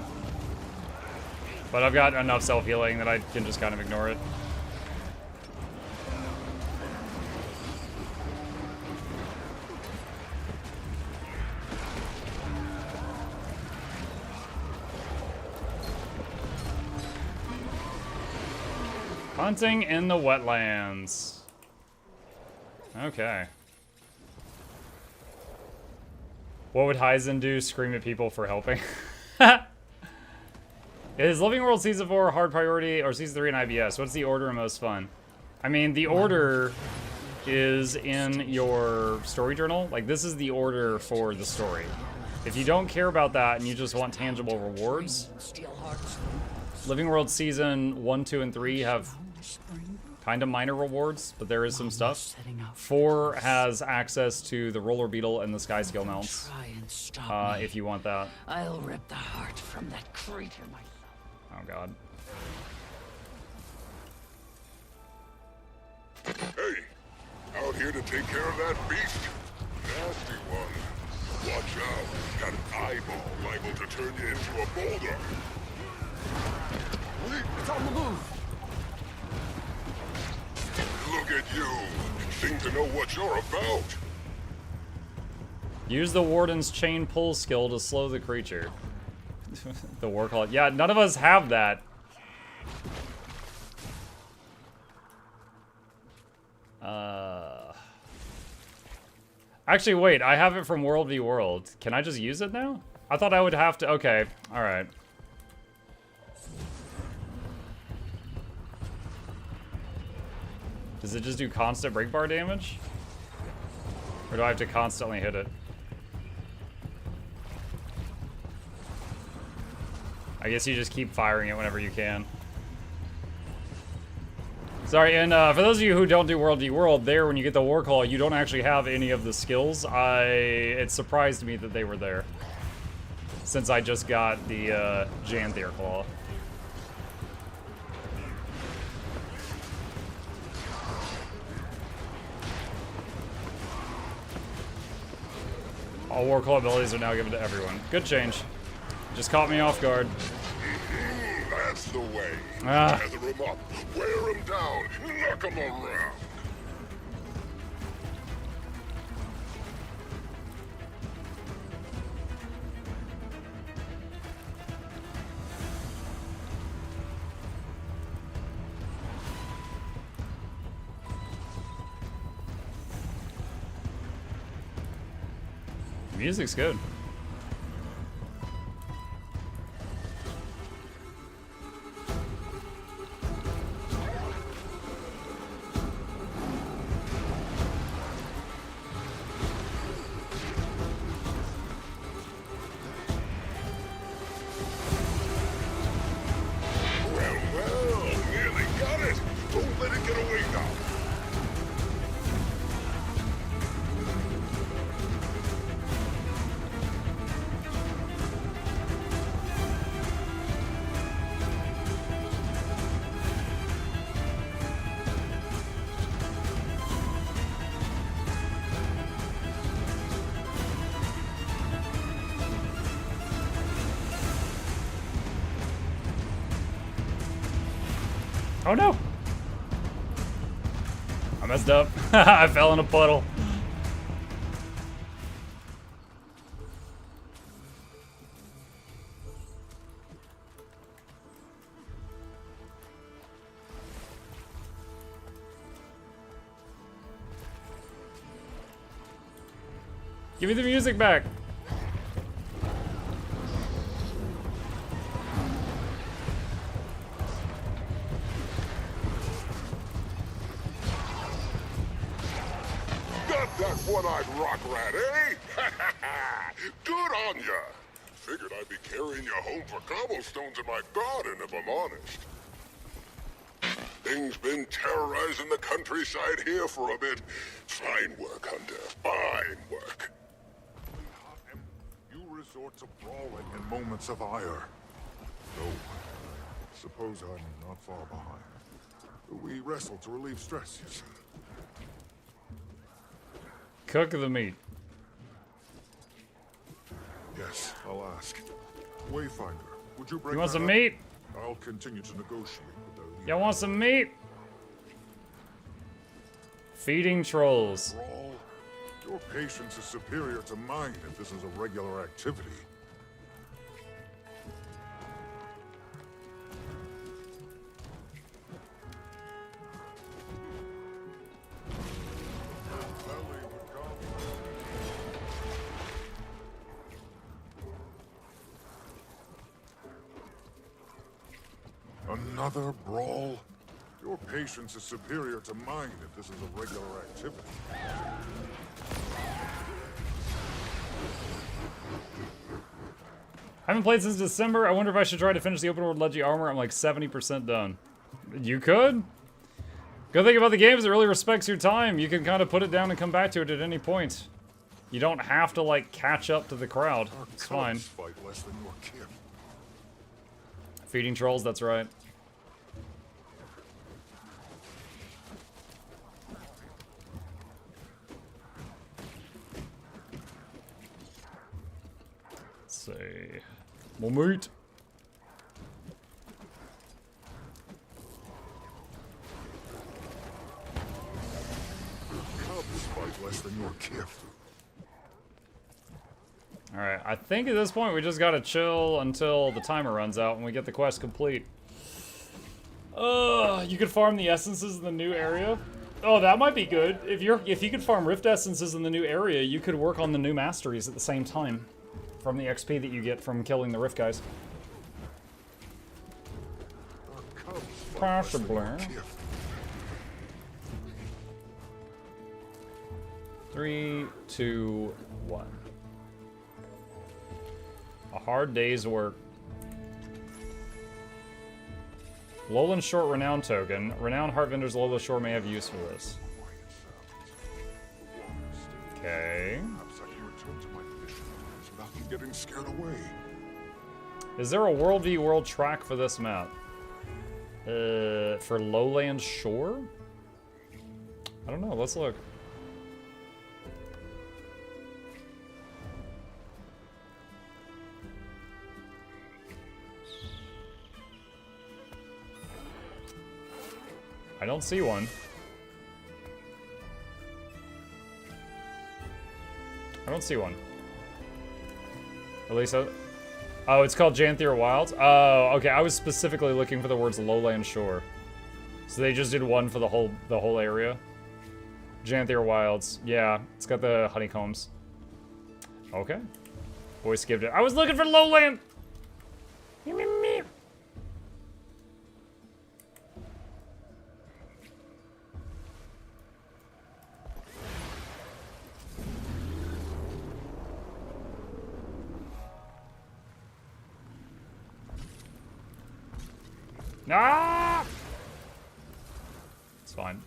But I've got enough self-healing that I can just kind of ignore it. Hunting in the wetlands. Okay. What would Heisen do? Scream at people for helping? Is Living World Season 4 hard priority or Season 3 in IBS? What's the order most fun? I mean, the order is in your story journal. Like, this is the order for the story. If you don't care about that and you just want tangible rewards, Living World Season 1, 2, and 3 have kind of minor rewards, but there is some stuff. 4 has access to the Roller Beetle and the Sky Scale mounts, if you want that. I'll rip the heart from that creature myself. Oh god. Hey, out here to take care of that beast? Nasty one. Watch out. Got an eyeball liable to turn you into a boulder. It's on the move. Look at you. Seem to know what you're about. Use the Warden's chain pull skill to slow the creature. The Warclaw. Yeah, none of us have that. Actually, wait, I have it from World v World. Can I just use it now? I thought I would have to. Okay, alright. Does it just do constant break bar damage? Or do I have to constantly hit it? I guess you just keep firing it whenever you can. Sorry, and for those of you who don't do World v World, there, when you get the Warclaw, you don't actually have any of the skills. It surprised me that they were there, since I just got the Janthir Claw. All Warclaw abilities are now given to everyone. Good change. Just caught me off guard. That's the way. Ah. Tether him up, wear him down, knock him around. The music's good. Well, nearly got it. Don't let it get away now. Oh no! I messed up. I fell in a puddle. Give me the music back. Got that one-eyed rock rat, eh? Good on ya. Figured I'd be carrying you home for cobblestones in my garden, if I'm honest. Things been terrorizing the countryside here for a bit. Fine work, Hunter. Fine work. You resort to brawling in moments of ire. No, suppose I'm not far behind. We wrestle to relieve stress, you see. Cook the meat. Yes, I'll ask. Wayfinder, would you break You want that some up? meat? I'll continue to negotiate with their leader. Y'all want some meat? Feeding trolls. Brawl? Your patience is superior to mine if this is a regular activity. Another brawl? Your patience is superior to mine if this is a regular activity. I haven't played since December. I wonder if I should try to finish the open world Leggy armor. I'm like 70% done. You could. Good thing about the game is it really respects your time. You can kind of put it down and come back to it at any point. You don't have to like catch up to the crowd. It's fine. Feeding trolls, that's right. Let's see. More meat. Cubs fight less than your kith. Alright, I think at this point we just gotta chill until the timer runs out and we get the quest complete. You could farm the essences in the new area. Oh, that might be good. If you could farm rift essences in the new area, you could work on the new masteries at the same time from the XP that you get from killing the rift guys. Possibly. 3, 2, 1. A hard day's work. Lowland Short Renown token. Renowned Heart Vendors Lola Shore may have use for this. Okay. Getting scared away. Is there a World v World track for this map? For Lowland Shore? I don't know, let's look. I don't see one. I don't see one. At least, oh, it's called Janthir Wilds? Oh, okay, I was specifically looking for the words Lowland Shore. So they just did one for the whole area? Janthir Wilds. Yeah, it's got the honeycombs. Okay. Boy skipped it. I was looking for Lowland! Ah! It's fine.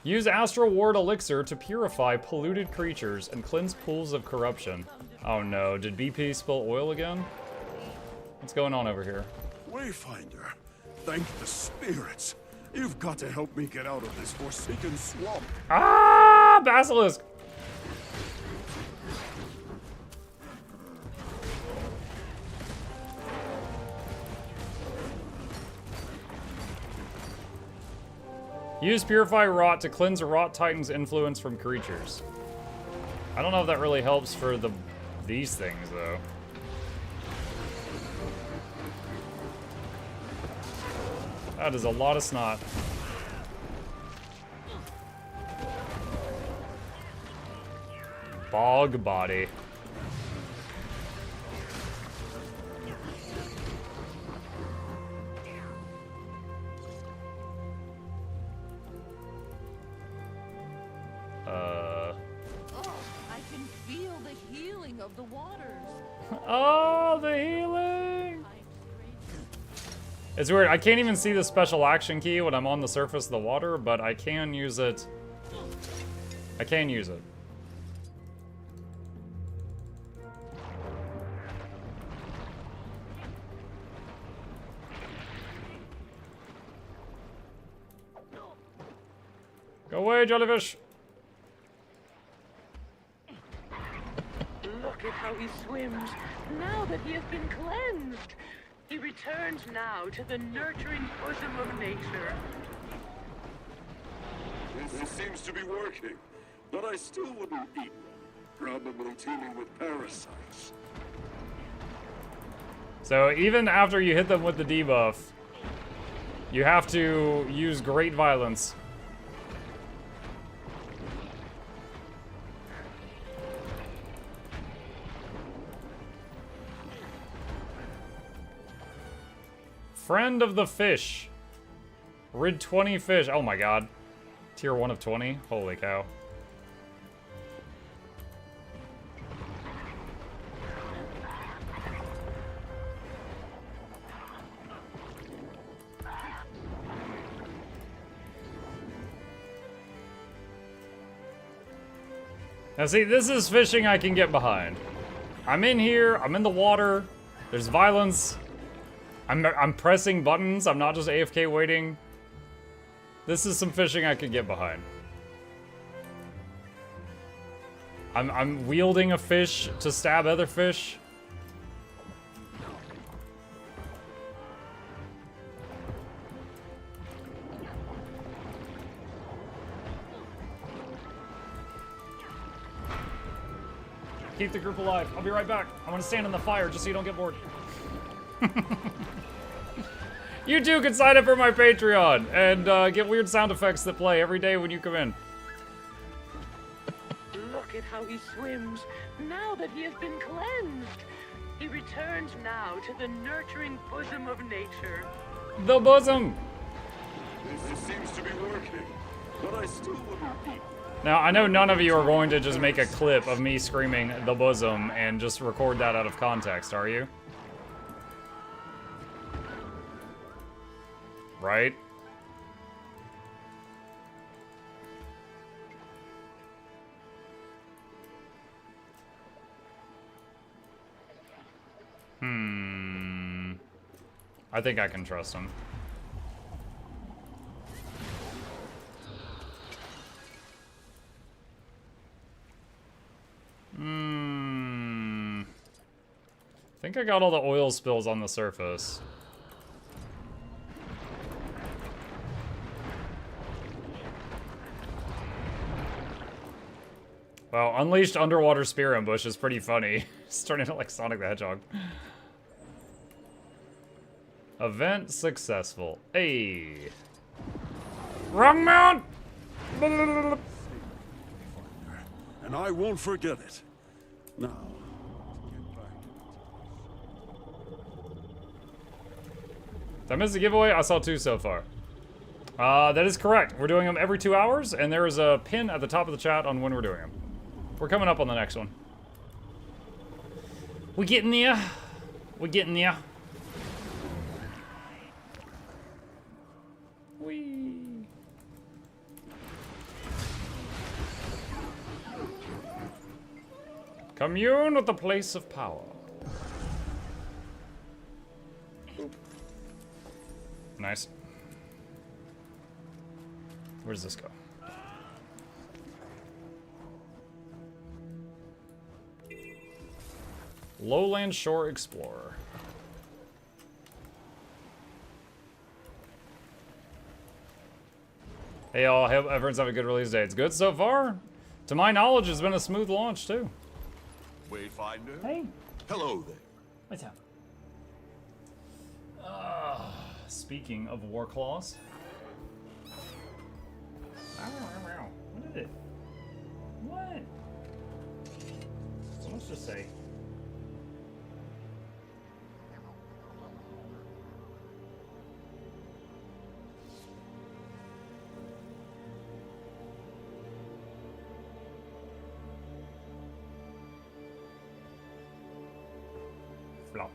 Use Astral Ward Elixir to purify polluted creatures and cleanse pools of corruption. Oh no, did BP spill oil again? What's going on over here? Wayfinder, thank the spirits. You've got to help me get out of this forsaken swamp. Ah! Basilisk! Use Purify Rot to cleanse a Rot Titan's influence from creatures. I don't know if that really helps for these things, though. That is a lot of snot. Bog Body. I can feel the healing of the waters. Oh, the healing! It's weird, I can't even see the special action key when I'm on the surface of the water, but I can use it. I can use it. Go away, jellyfish! Look at how he swims, now that he has been cleansed. He returns now to the nurturing bosom of nature. This seems to be working, but I still wouldn't eat one. Probably teeming with parasites. So even after you hit them with the debuff, you have to use great violence. Friend of the fish. Rid 20 fish. Oh my god. Tier 1 of 20? Holy cow. Now see, this is fishing I can get behind. I'm in here, I'm in the water, there's violence. I'm pressing buttons, I'm not just AFK waiting. This is some fishing I could get behind. I'm wielding a fish to stab other fish. Keep the group alive. I'll be right back. I'm gonna stand in the fire just so you don't get bored. You too can sign up for my Patreon and get weird sound effects that play every day when you come in. Look at how he swims, now that he has been cleansed. He returns now to the nurturing bosom of nature. The bosom! This seems to be working, but I still wouldn't be. Now, I know none of you are going to just make a clip of me screaming the bosom and just record that out of context, are you? Right? I think I can trust him. I think I got all the oil spills on the surface. Well, Unleashed Underwater Spear Ambush is pretty funny. It's turning into like Sonic the Hedgehog. Event successful. Hey. Wrong mount! And I won't forget it. Now, Did I miss a giveaway? I saw 2 so far. That is correct. We're doing them every 2 hours, and there is a pin at the top of the chat on when we're doing them. We're coming up on the next one. We getting there. We getting there. Whee. Commune with the place of power. Nice. Where does this go? Lowland Shore Explorer. Hey y'all, I hope everyone's having a good release day. It's good so far. To my knowledge, it's been a smooth launch too. Wayfinder? Hey. Hello there. What's up? Speaking of war claws. What did it? What? So let's just say. Flop.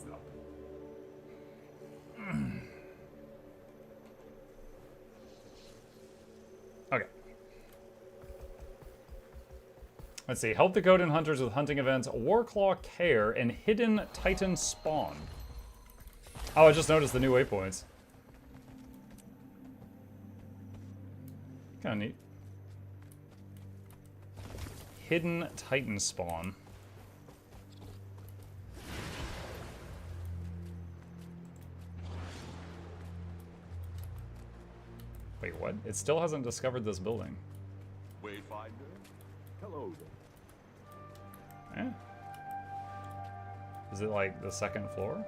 Flop. Okay. Let's see. Help the Coden hunters with hunting events, Warclaw Care, and Hidden Titan Spawn. Oh, I just noticed the new waypoints. Kinda neat. Hidden Titan Spawn. Wait, what? It still hasn't discovered this building. Wayfinder? Hello there. Eh? Is it like the second floor?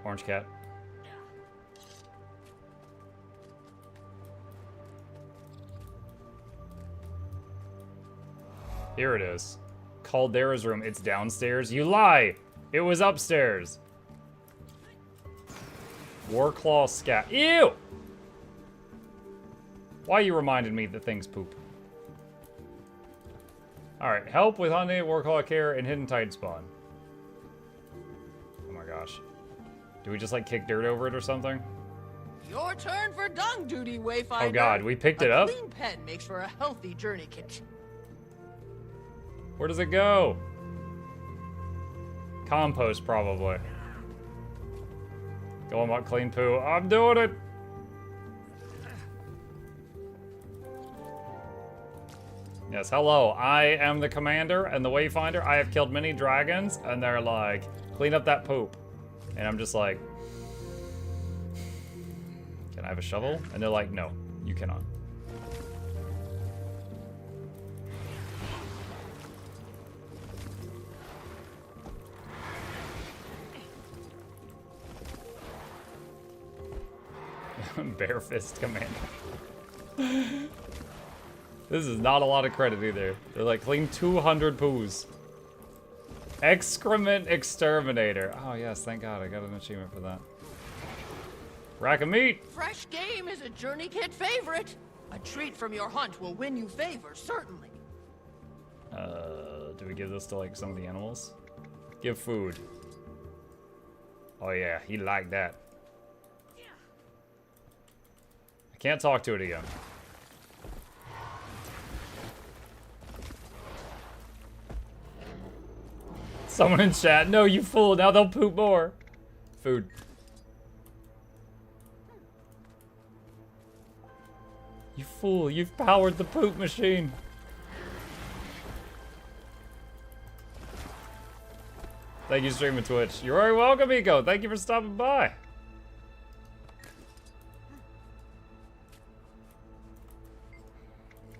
Orange cat. Here it is. Caldera's room. It's downstairs. You lie! It was upstairs. Warclaw scat. Ew! Why you reminded me that things poop? Alright, help with hunting, Warclaw care, and hidden Titan spawn. Oh my gosh. Do we just like kick dirt over it or something? Your turn for dung duty, Wayfinder. Oh god, we picked it up? A clean pen makes for a healthy journey kit. Where does it go? Compost, probably. Going about clean poo. I'm doing it! Yes, hello. I am the commander and the Wayfinder. I have killed many dragons, and they're like, clean up that poop. And I'm just like, can I have a shovel? And they're like, no, you cannot. Bare fist commander. This is not a lot of credit either. They're like, clean 200 poos. Excrement exterminator. Oh yes, thank God, I got an achievement for that. Rack of meat. Fresh game is a journey kit favorite. A treat from your hunt will win you favor, certainly. Do we give this to like some of the animals? Give food. Oh yeah, he liked that. I can't talk to it again. Someone in chat, no you fool, now they'll poop more. Food. You fool, you've powered the poop machine. Thank you, streaming Twitch. You're very welcome, Eco. Thank you for stopping by.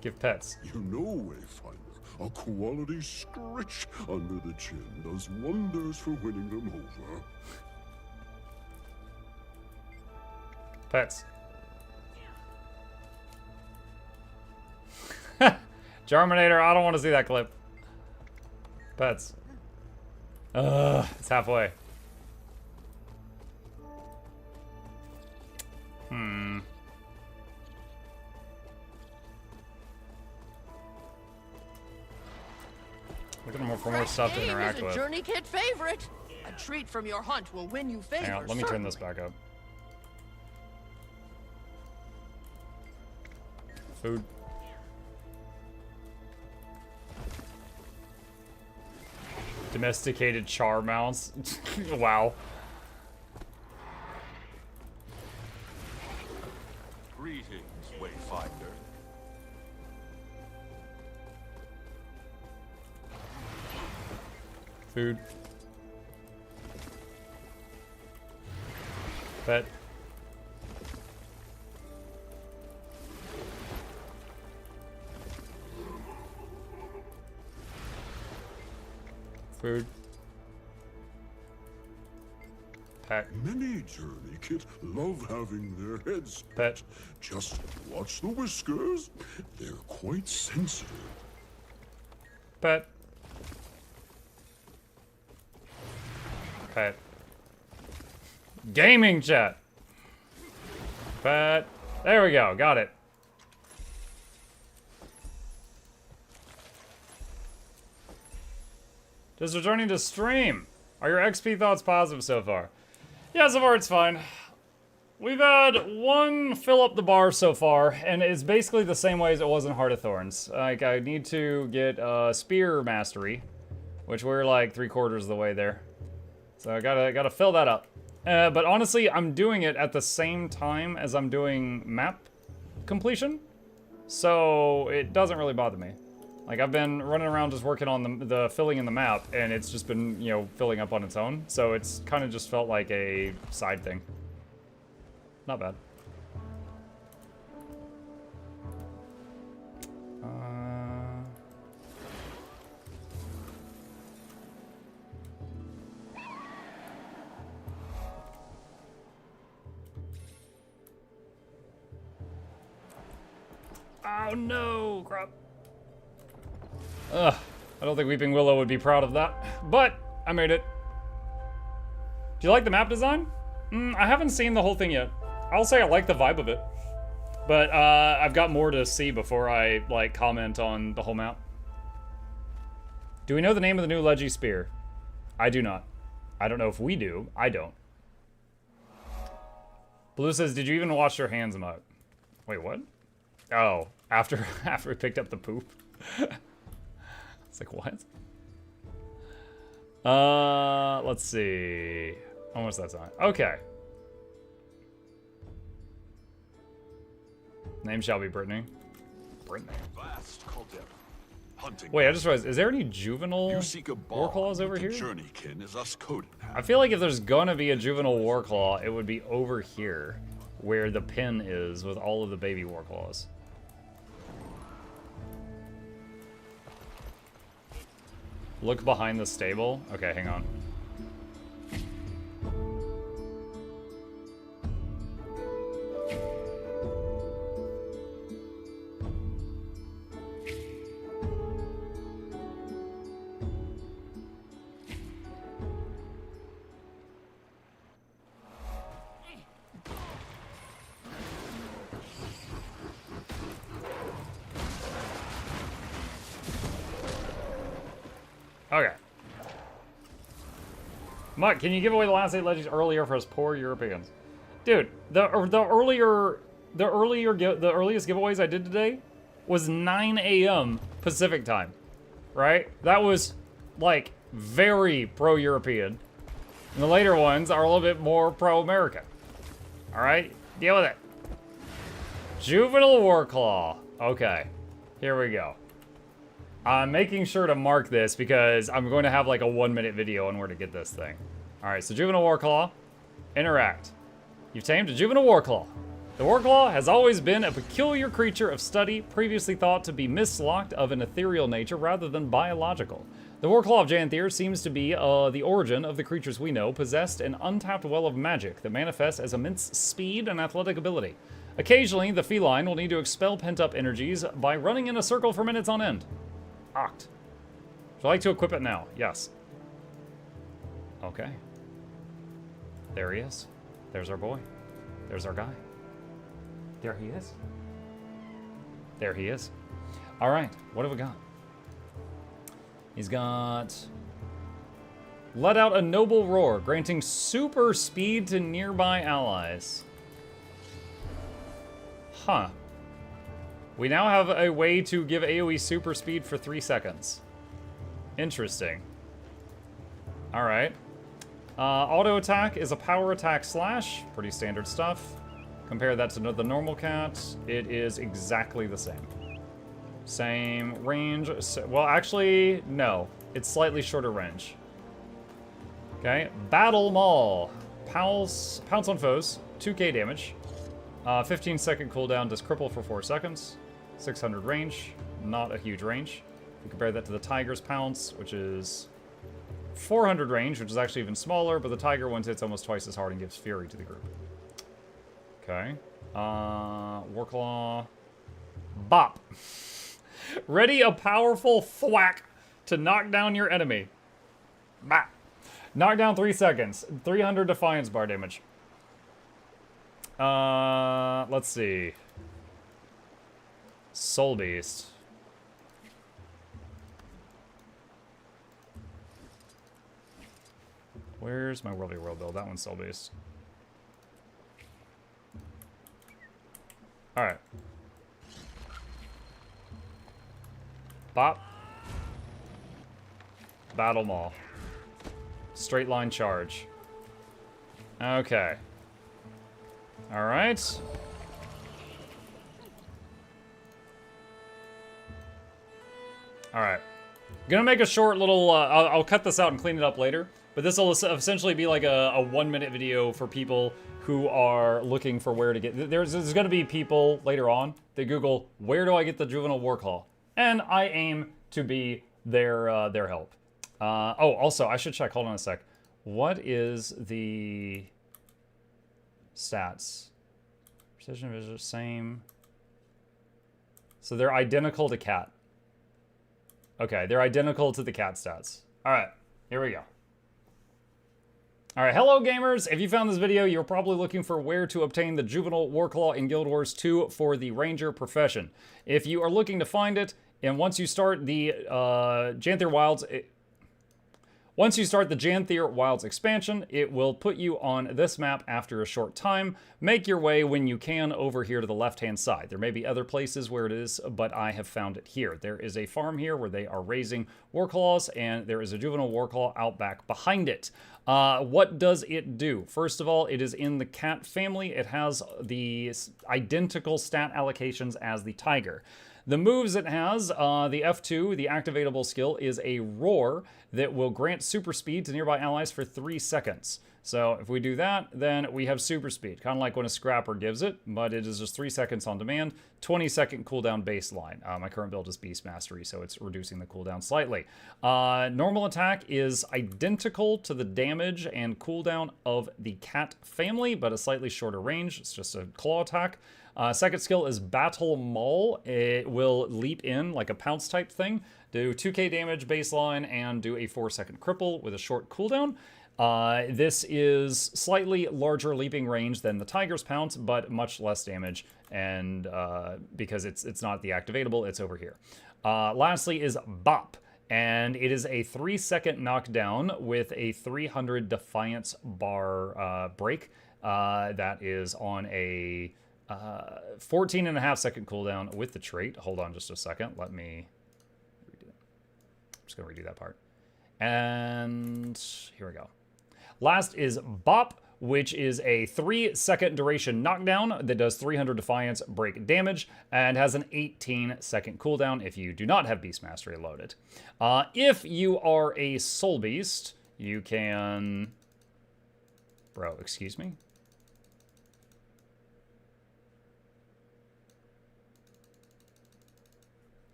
Give pets. You know, Wayfinder, a quality scritch under the chin does wonders for winning them over. Pets. Germinator, I don't want to see that clip. Pets. It's halfway. Looking for more stuff to interact is a with. Journey kit favorite. A treat from your hunt will win you favor. Hang on, let me turn this back up. Food. Domesticated char mounts. Wow. Greetings, Wayfinder. Food. Pet. Food. Pet. Many journey kit love having their heads. Pet. Just watch the whiskers. They're quite sensitive. Pet. Pet. Gaming chat. Pet. There we go. Got it. Just returning to stream. Are your XP thoughts positive so far? Yeah, so far it's fine. We've had one fill up the bar so far, and it's basically the same way as it was in Heart of Thorns. Like, I need to get Spear Mastery, which we're like 3/4 of the way there. So I gotta fill that up. But honestly, I'm doing it at the same time as I'm doing map completion, so it doesn't really bother me. Like, I've been running around just working on the filling in the map, and it's just been, you know, filling up on its own. So it's kind of just felt like a side thing. Not bad. Oh no, crap. Ugh, I don't think Weeping Willow would be proud of that, but I made it. Do you like the map design? I haven't seen the whole thing yet. I'll say I like the vibe of it, but I've got more to see before I like comment on the whole map. Do we know the name of the new Leggy Spear? I do not. I don't know if we do. I don't. Blue says, did you even wash your hands, Mug? Wait, what? Oh, after we picked up the poop. It's like, what? Let's see. Almost that time. Okay. Name shall be Brittany. Brittany. Wait, I just realized, is there any juvenile war claws over here? I feel like if there's gonna be a juvenile war claw, it would be over here, where the pin is with all of the baby war claws. Look behind the stable. Okay, hang on. Okay. Muck, can you give away the last 8 legends earlier for us poor Europeans? Dude, the earliest giveaways I did today was 9 a.m. Pacific time, right? That was like very pro-European. And the later ones are a little bit more pro-American. All right, deal with it. Juvenile Warclaw. Okay, here we go. I'm making sure to mark this because I'm going to have like a 1-minute video on where to get this thing. All right, so Juvenile Warclaw, interact. You've tamed a Juvenile Warclaw. The Warclaw has always been a peculiar creature of study, previously thought to be mislocked of an ethereal nature rather than biological. The Warclaw of Janthir seems to be the origin of the creatures we know, possessed an untapped well of magic that manifests as immense speed and athletic ability. Occasionally, the feline will need to expel pent-up energies by running in a circle for minutes on end. Oct. Would you like to equip it now? Yes. Okay. There he is. There's our boy. There's our guy. There he is. There he is. All right, what have we got? He's got... Let out a noble roar, granting super speed to nearby allies. Huh. We now have a way to give AoE super speed for 3 seconds. Interesting. All right. Auto attack is a power attack slash. Pretty standard stuff. Compare that to the normal cat. It is exactly the same. Same range. Well, actually, no. It's slightly shorter range. Okay. Battle Maul. Pounce on foes. 2k damage. 15-second cooldown. Does cripple for 4 seconds. 600 range. Not a huge range. We compare that to the Tiger's Pounce, which is 400 range, which is actually even smaller, but the Tiger once hits almost twice as hard and gives Fury to the group. Okay. Warclaw. Bop. Ready a powerful thwack to knock down your enemy. Bop. Knock down 3 seconds. 300 Defiance bar damage. Let's see. Soul Beast. Where's my Worldy World build? That one's Soul Beast. Alright. Bop. Battle Maul. Straight line charge. Okay. Alright. Alright. Gonna make a short little, I'll cut this out and clean it up later, but this will essentially be like a 1-minute video for people who are looking for where to get, there's gonna be people later on that Google, where do I get the Juvenile Warclaw? And I aim to be their help. Oh, also, I should check, hold on a sec. What is the stats? Precision vision, same. So they're identical to cat. Okay, they're identical to the cat stats. All right, here we go. All right, hello gamers. If you found this video, you're probably looking for where to obtain the Juvenile Warclaw in Guild Wars 2 for the Ranger profession. If you are looking to find it, and once you start the Janthir Wilds, once you start the Janthir Wilds expansion, it will put you on this map after a short time. Make your way when you can over here to the left-hand side. There may be other places where it is, but I have found it here. There is a farm here where they are raising Warclaws, and there is a Juvenile Warclaw out back behind it. What does it do? First of all, it is in the cat family. It has the identical stat allocations as the tiger. The moves it has, the F2, the activatable skill, is a roar that will grant super speed to nearby allies for 3 seconds. So if we do that, then we have super speed, kind of like when a scrapper gives it, but it is just 3 seconds on demand, 20-second cooldown baseline. My current build is Beast Mastery, so it's reducing the cooldown slightly. Normal attack is identical to the damage and cooldown of the cat family, but a slightly shorter range. It's just a claw attack. Second skill is Battle Maul. It will leap in like a pounce type thing, do 2k damage baseline, and do a 4-second cripple with a short cooldown. This is slightly larger leaping range than the Tiger's Pounce, but much less damage, and because it's not the activatable, it's over here. Lastly is Bop, and it is a 3-second knockdown with a 300 Defiance bar break. That is on a 14.5-second cooldown with the trait. Hold on just a second. Let me redo it. I'm just going to redo that part. And here we go. Last is Bop, which is a 3-second duration knockdown that does 300 Defiance break damage and has an 18-second cooldown if you do not have Beast Mastery loaded. If you are a Soul Beast, you can... Bro, excuse me?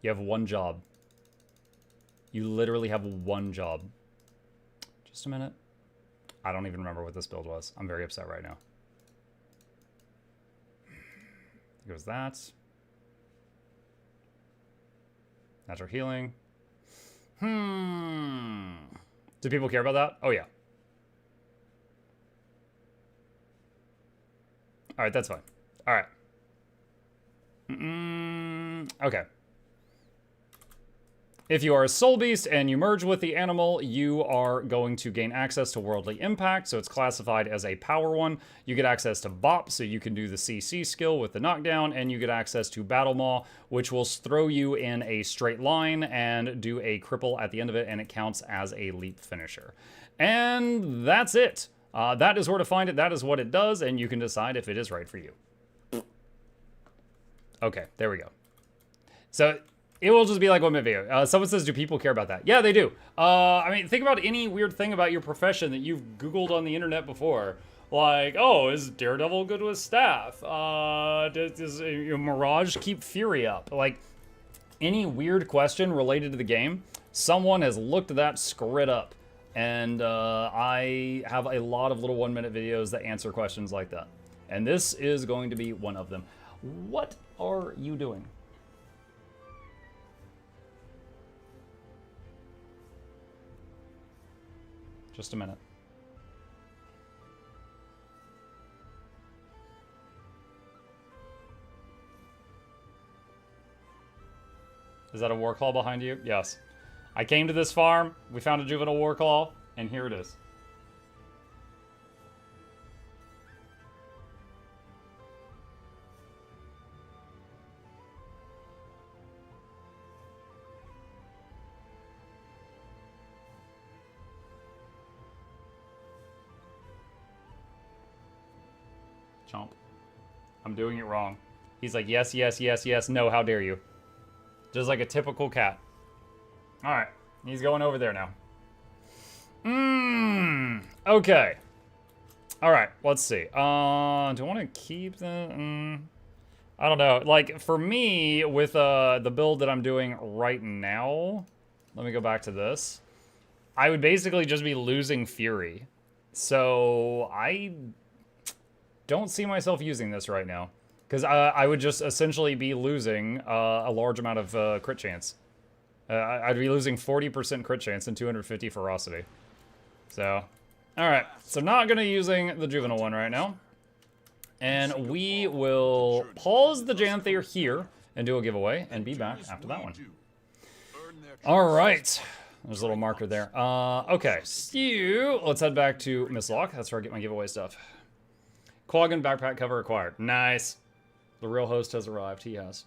You have one job. You literally have one job. Just a minute. I don't even remember what this build was. I'm very upset right now. I think it was that. Natural healing. Do people care about that? Oh, yeah. All right, that's fine. All right. Okay. If you are a Soul Beast and you merge with the animal, you are going to gain access to Worldly Impact, so it's classified as a power one. You get access to Bop, so you can do the CC skill with the knockdown, and you get access to Battle Maw, which will throw you in a straight line and do a cripple at the end of it, and it counts as a leap finisher. And that's it. That is where to find it, that is what it does, and you can decide if it is right for you. Okay, there we go. So... it will just be like 1 minute video. Someone says, do people care about that? Yeah, they do. I mean, think about any weird thing about your profession that you've Googled on the internet before. Like, oh, is Daredevil good with staff? Does Mirage keep Fury up? Like, any weird question related to the game, someone has looked that scrit up. And I have a lot of little 1 minute videos that answer questions like that. And this is going to be one of them. What are you doing? Just a minute. Is that a Warclaw behind you? Yes. I came to this farm, we found a Juvenile Warclaw, and here it is. Chomp. I'm doing it wrong. He's like, yes, yes, yes, yes, no, how dare you. Just like a typical cat. Alright, he's going over there now. Okay. Alright, let's see. Do I want to keep the... I don't know. Like, for me, with the build that I'm doing right now... Let me go back to this. I would basically just be losing Fury. So, I... don't see myself using this right now, because I would just essentially be losing a large amount of crit chance. I'd be losing 40% crit chance and 250 ferocity. So, alright. So not going to be using the juvenile one right now. And we will pause the Janthir here and do a giveaway and be back after that one. Alright. There's a little marker there. Okay, so let's head back to Miss Locke. That's where I get my giveaway stuff. Quaggan backpack cover acquired. Nice. The real host has arrived. He has.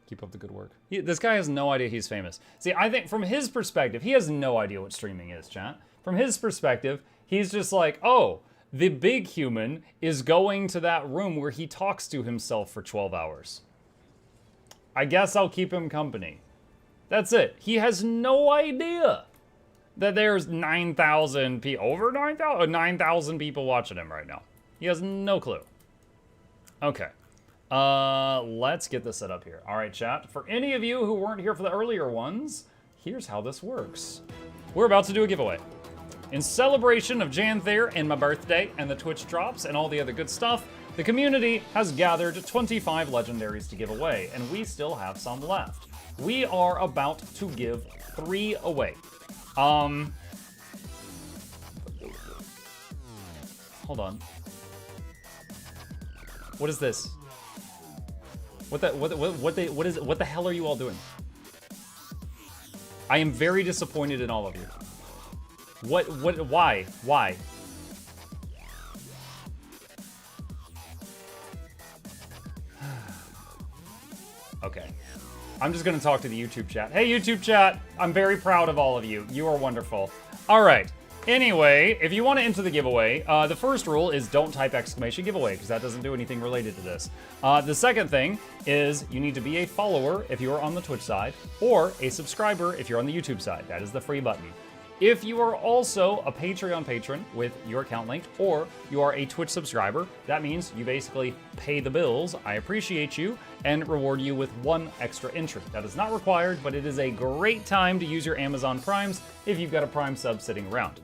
Keep up the good work. This guy has no idea he's famous. See, I think from his perspective, he has no idea what streaming is, chat. From his perspective, he's just like, oh, the big human is going to that room where he talks to himself for 12 hours. I guess I'll keep him company. That's it. He has no idea that there's 9,000 people, over 9,000 people watching him right now. He has no clue. Okay. Let's get this set up here. All right, chat. For any of you who weren't here for the earlier ones, here's how this works. We're about to do a giveaway. In celebration of Janthir and my birthday and the Twitch drops and all the other good stuff, the community has gathered 25 legendaries to give away, and we still have some left. We are about to give 3 away. Hold on. What is this? What the hell are you all doing? I am very disappointed in all of you. Why? Okay. I'm just gonna talk to the YouTube chat. Hey, YouTube chat! I'm very proud of all of you. You are wonderful. Alright. Anyway, if you want to enter the giveaway, the first rule is don't type exclamation giveaway, because that doesn't do anything related to this. The second thing is you need to be a follower if you are on the Twitch side, or a subscriber if you're on the YouTube side. That is the free button. If you are also a Patreon patron with your account linked, or you are a Twitch subscriber, that means you basically pay the bills. I appreciate you and reward you with 1 extra entry. That is not required, but it is a great time to use your Amazon Primes if you've got a Prime sub sitting around.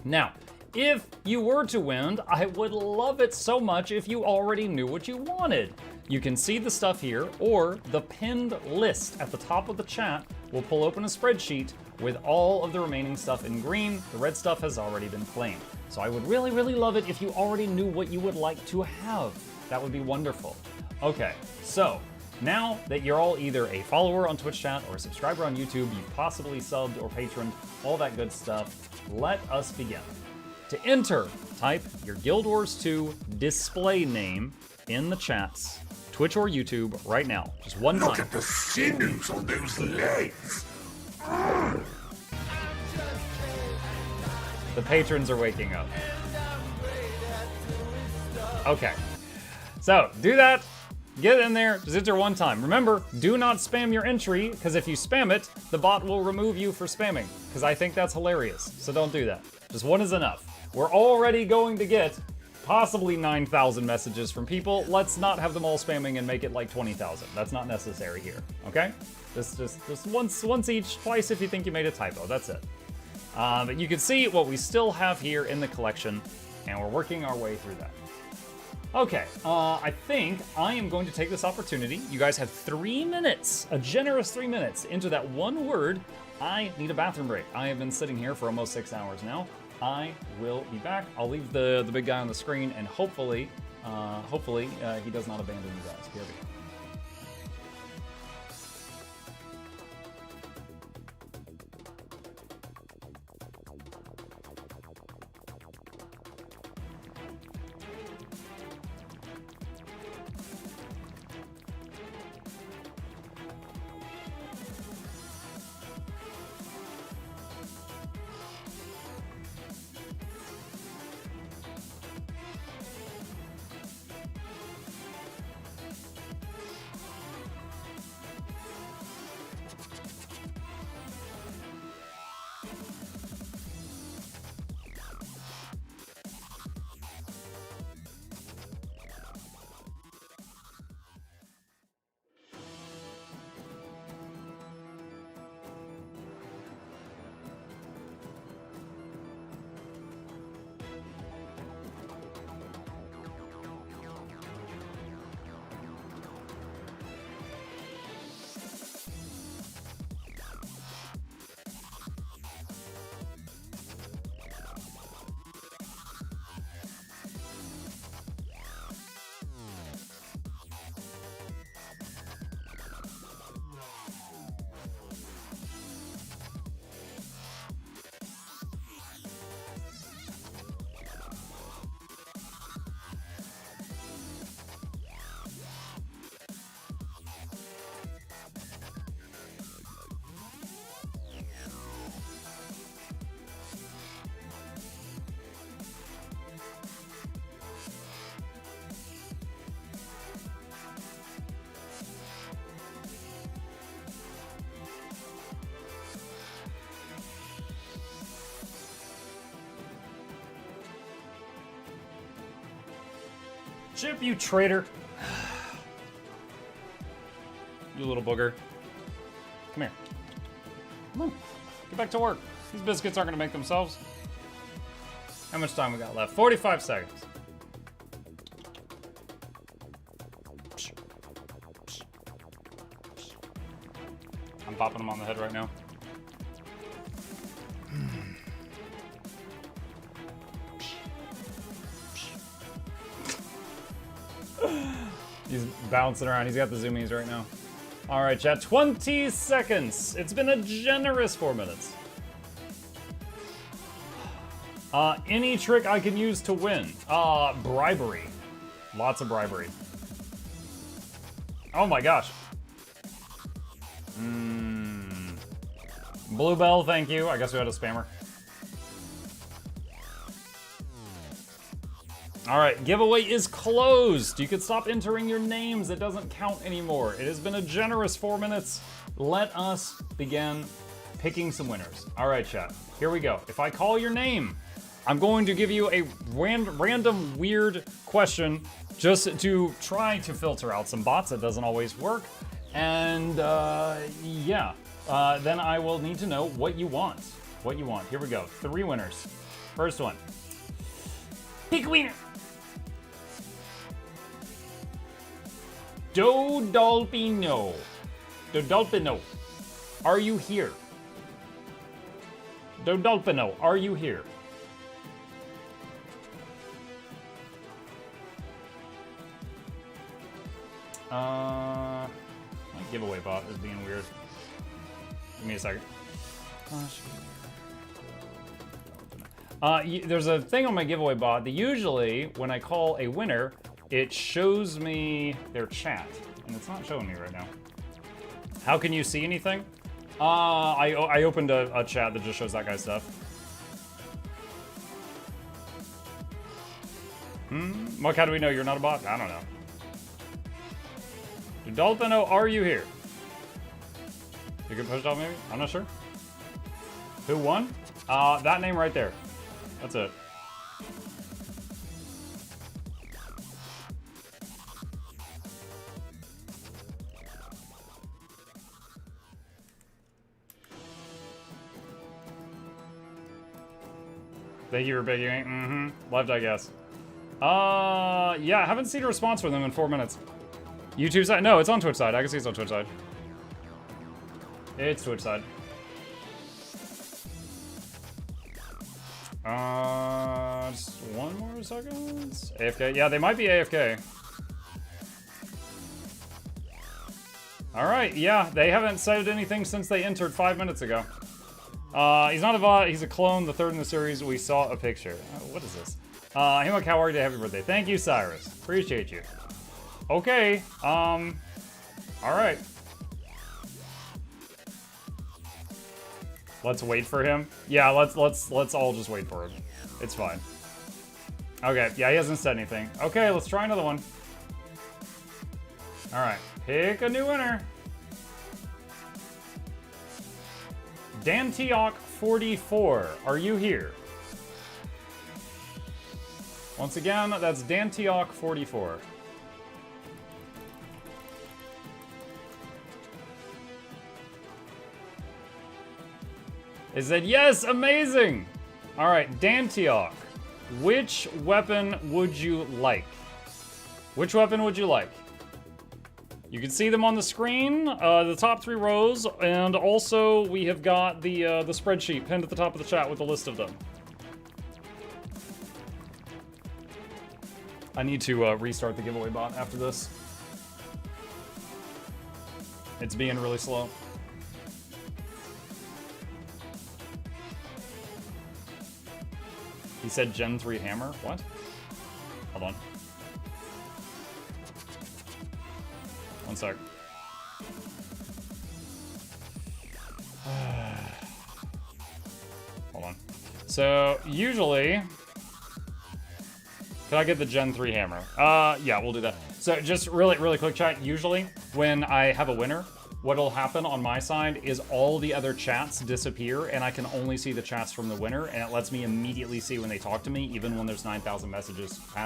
Now, if you were to win, I would love it so much if you already knew what you wanted. You can see the stuff here, or the pinned list at the top of the chat will pull open a spreadsheet with all of the remaining stuff in green. The red stuff has already been claimed. So I would really, really love it if you already knew what you would like to have. That would be wonderful. Okay, so now that you're all either a follower on Twitch chat or a subscriber on YouTube, you've possibly subbed or patroned, all that good stuff, let us begin. To enter, type your Guild Wars 2 display name in the chats, Twitch or YouTube, right now. Just one time. Look at the sinews on those legs. The patrons are waking up. Okay. So, do that. Get in there. Just enter one time. Remember, do not spam your entry, because if you spam it, the bot will remove you for spamming, because I think that's hilarious. So don't do that. Just one is enough. We're already going to get possibly 9,000 messages from people. Let's not have them all spamming and make it like 20,000. That's not necessary here, okay? Just once each, twice if you think you made a typo. That's it. But you can see what we still have here in the collection, and we're working our way through that. Okay, I think I am going to take this opportunity. You guys have 3 minutes, a generous 3 minutes, into that one word. I need a bathroom break. I have been sitting here for almost 6 hours now. I will be back. I'll leave the big guy on the screen, and hopefully he does not abandon you guys. BRB. Chip, you traitor. You little booger. Come here. Come on. Get back to work. These biscuits aren't going to make themselves. How much time we got left? 45 seconds. I'm popping them on the head right now. He's bouncing around. He's got the zoomies right now. All right, chat. 20 seconds. It's been a generous 4 minutes. Any trick I can use to win? Bribery. Lots of bribery. Oh my gosh. Bluebell, thank you. I guess we had a spammer. All right, giveaway is closed. You can stop entering your names. It doesn't count anymore. It has been a generous 4 minutes. Let us begin picking some winners. All right, chat, here we go. If I call your name, I'm going to give you a random weird question just to try to filter out some bots. It doesn't always work. And yeah, then I will need to know what you want. What you want. Here we go. 3 winners. First one. Pick a winner. Dodolpino. Dodolpino. Are you here? Dodolpino, are you here? My giveaway bot is being weird. Give me a second. There's a thing on my giveaway bot that usually, when I call a winner, it shows me their chat, and it's not showing me right now. How can you see anything? I opened a chat that just shows that guy's stuff. Muck, how do we know you're not a bot? I don't know. Dolphino, are you here? You get pushed off maybe? I'm not sure. Who won? That name right there. That's it. Thank you for begging. Left, I guess. Yeah, I haven't seen a response from them in 4 minutes. YouTube side? No, it's on Twitch side. I can see it's on Twitch side. It's Twitch side. Just 1 more second. AFK. Yeah, they might be AFK. All right. Yeah, they haven't said anything since they entered 5 minutes ago. He's not a bot. He's a clone. The 3rd in the series. We saw a picture. What is this? Hey, Mike, how are you? Happy birthday. Thank you, Cyrus. Appreciate you. Okay. All right. Let's wait for him. Yeah, let's all just wait for him. It's fine. Okay. Yeah, he hasn't said anything. Okay, let's try another one. All right. Pick a new winner. Dantiok 44. Are you here? Once again, that's Dantiok 44. It said, yes, amazing! All right, Dantiok, which weapon would you like? Which weapon would you like? You can see them on the screen, the top 3 rows, and also we have got the spreadsheet pinned at the top of the chat with a list of them. I need to restart the giveaway bot after this. It's being really slow. He said Gen 3 hammer? What? Hold on. 1 sec. Hold on. So, usually... Can I get the Gen 3 hammer? Yeah, we'll do that. So, just really quick chat. Usually, when I have a winner, what'll happen on my side is all the other chats disappear, and I can only see the chats from the winner, and it lets me immediately see when they talk to me, even when there's 9,000 messages past